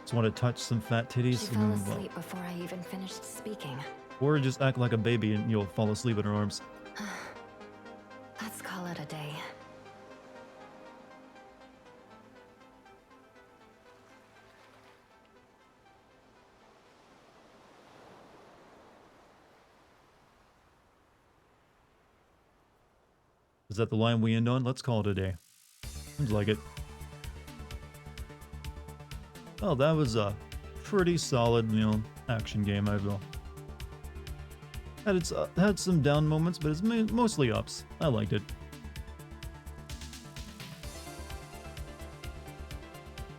Just want to touch some fat titties She fell and then, asleep before I even finished speaking. or just act like a baby and you'll fall asleep in her arms. Let's call it a day. Is that the line we end on? Let's call it a day. Seems like it. Oh, that was a pretty solid, action game, I feel. Had some down moments, but it's mostly ups. I liked it.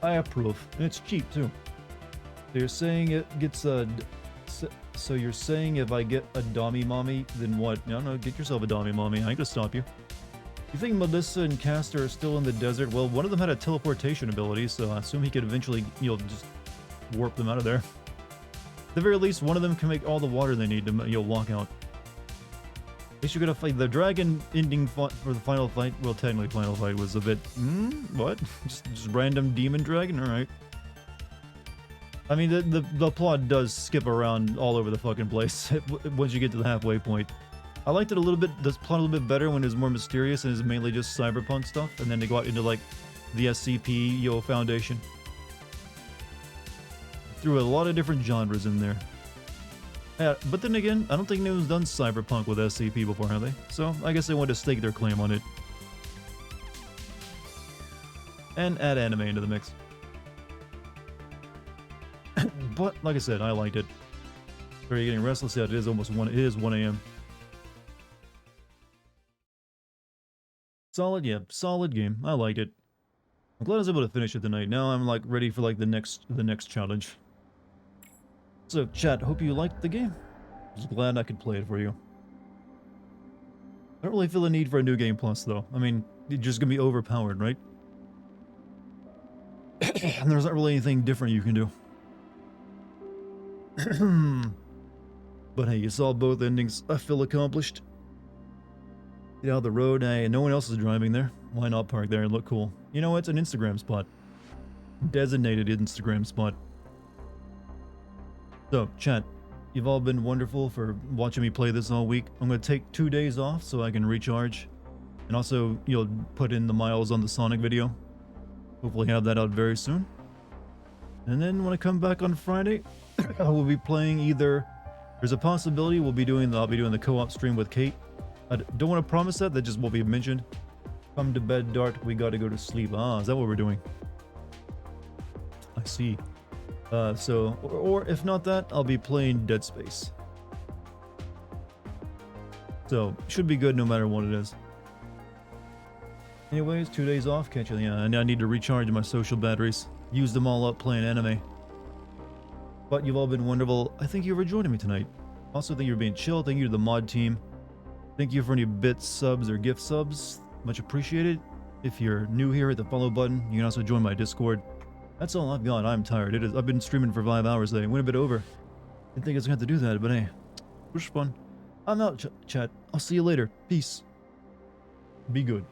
I approve, and it's cheap too. So you're saying it gets a... So you're saying if I get a Dommy Mommy, then what? No, get yourself a Dommy Mommy. I ain't gonna stop you. You think Melissa and Castor are still in the desert? Well, one of them had a teleportation ability, so I assume he could eventually, just warp them out of there. At the very least, one of them can make all the water they need to, walk out. At least you're gonna fight the dragon ending for the final fight. Well, technically, final fight was a bit. What? Just random demon dragon? All right. I mean, the plot does skip around all over the fucking place once you get to the halfway point. I liked it a little bit, the plot a little bit better when it's more mysterious and is mainly just cyberpunk stuff, and then they go out into like the SCP Foundation. Threw a lot of different genres in there. Yeah, but then again, I don't think anyone's done cyberpunk with SCP before, have they? So I guess they wanted to stake their claim on it. And add anime into the mix. But like I said, I liked it. Are you getting restless? Yeah, it is almost 1. It is 1 a.m. Solid, yeah, solid game. I liked it. I'm glad I was able to finish it tonight. Now I'm like ready for like the next challenge. So chat, hope you liked the game. I was glad I could play it for you. I don't really feel the need for a new game plus though. I mean, it's just gonna be overpowered, right? And there's not really anything different you can do. But hey, you saw both endings. I feel accomplished. Get out of the road. Hey, no one else is driving there. Why not park there and look cool? You know, it's an Instagram spot. Designated Instagram spot. So, chat, you've all been wonderful for watching me play this all week. I'm going to take 2 days off so I can recharge. And also, put in the miles on the Sonic video. Hopefully have that out very soon. And then when I come back on Friday, I will be playing either... There's a possibility I'll be doing the co-op stream with Kate. I don't want to promise that just won't be mentioned. Come to bed, Dart, we gotta go to sleep. Ah, is that what we're doing? I see. Or if not that, I'll be playing Dead Space. So, should be good no matter what it is. Anyways, 2 days off, catch you. Yeah, and I need to recharge my social batteries. Use them all up playing anime. But you've all been wonderful. I thank you for joining me tonight. Also, thank you for being chill. Thank you to the mod team. Thank you for any bits, subs, or gift subs. Much appreciated. If you're new here, hit the follow button. You can also join my Discord. That's all I've got. I'm tired. I've been streaming for 5 hours today. Went a bit over. Didn't think I was going to have to do that, but hey. It was fun. I'm out, chat. I'll see you later. Peace. Be good.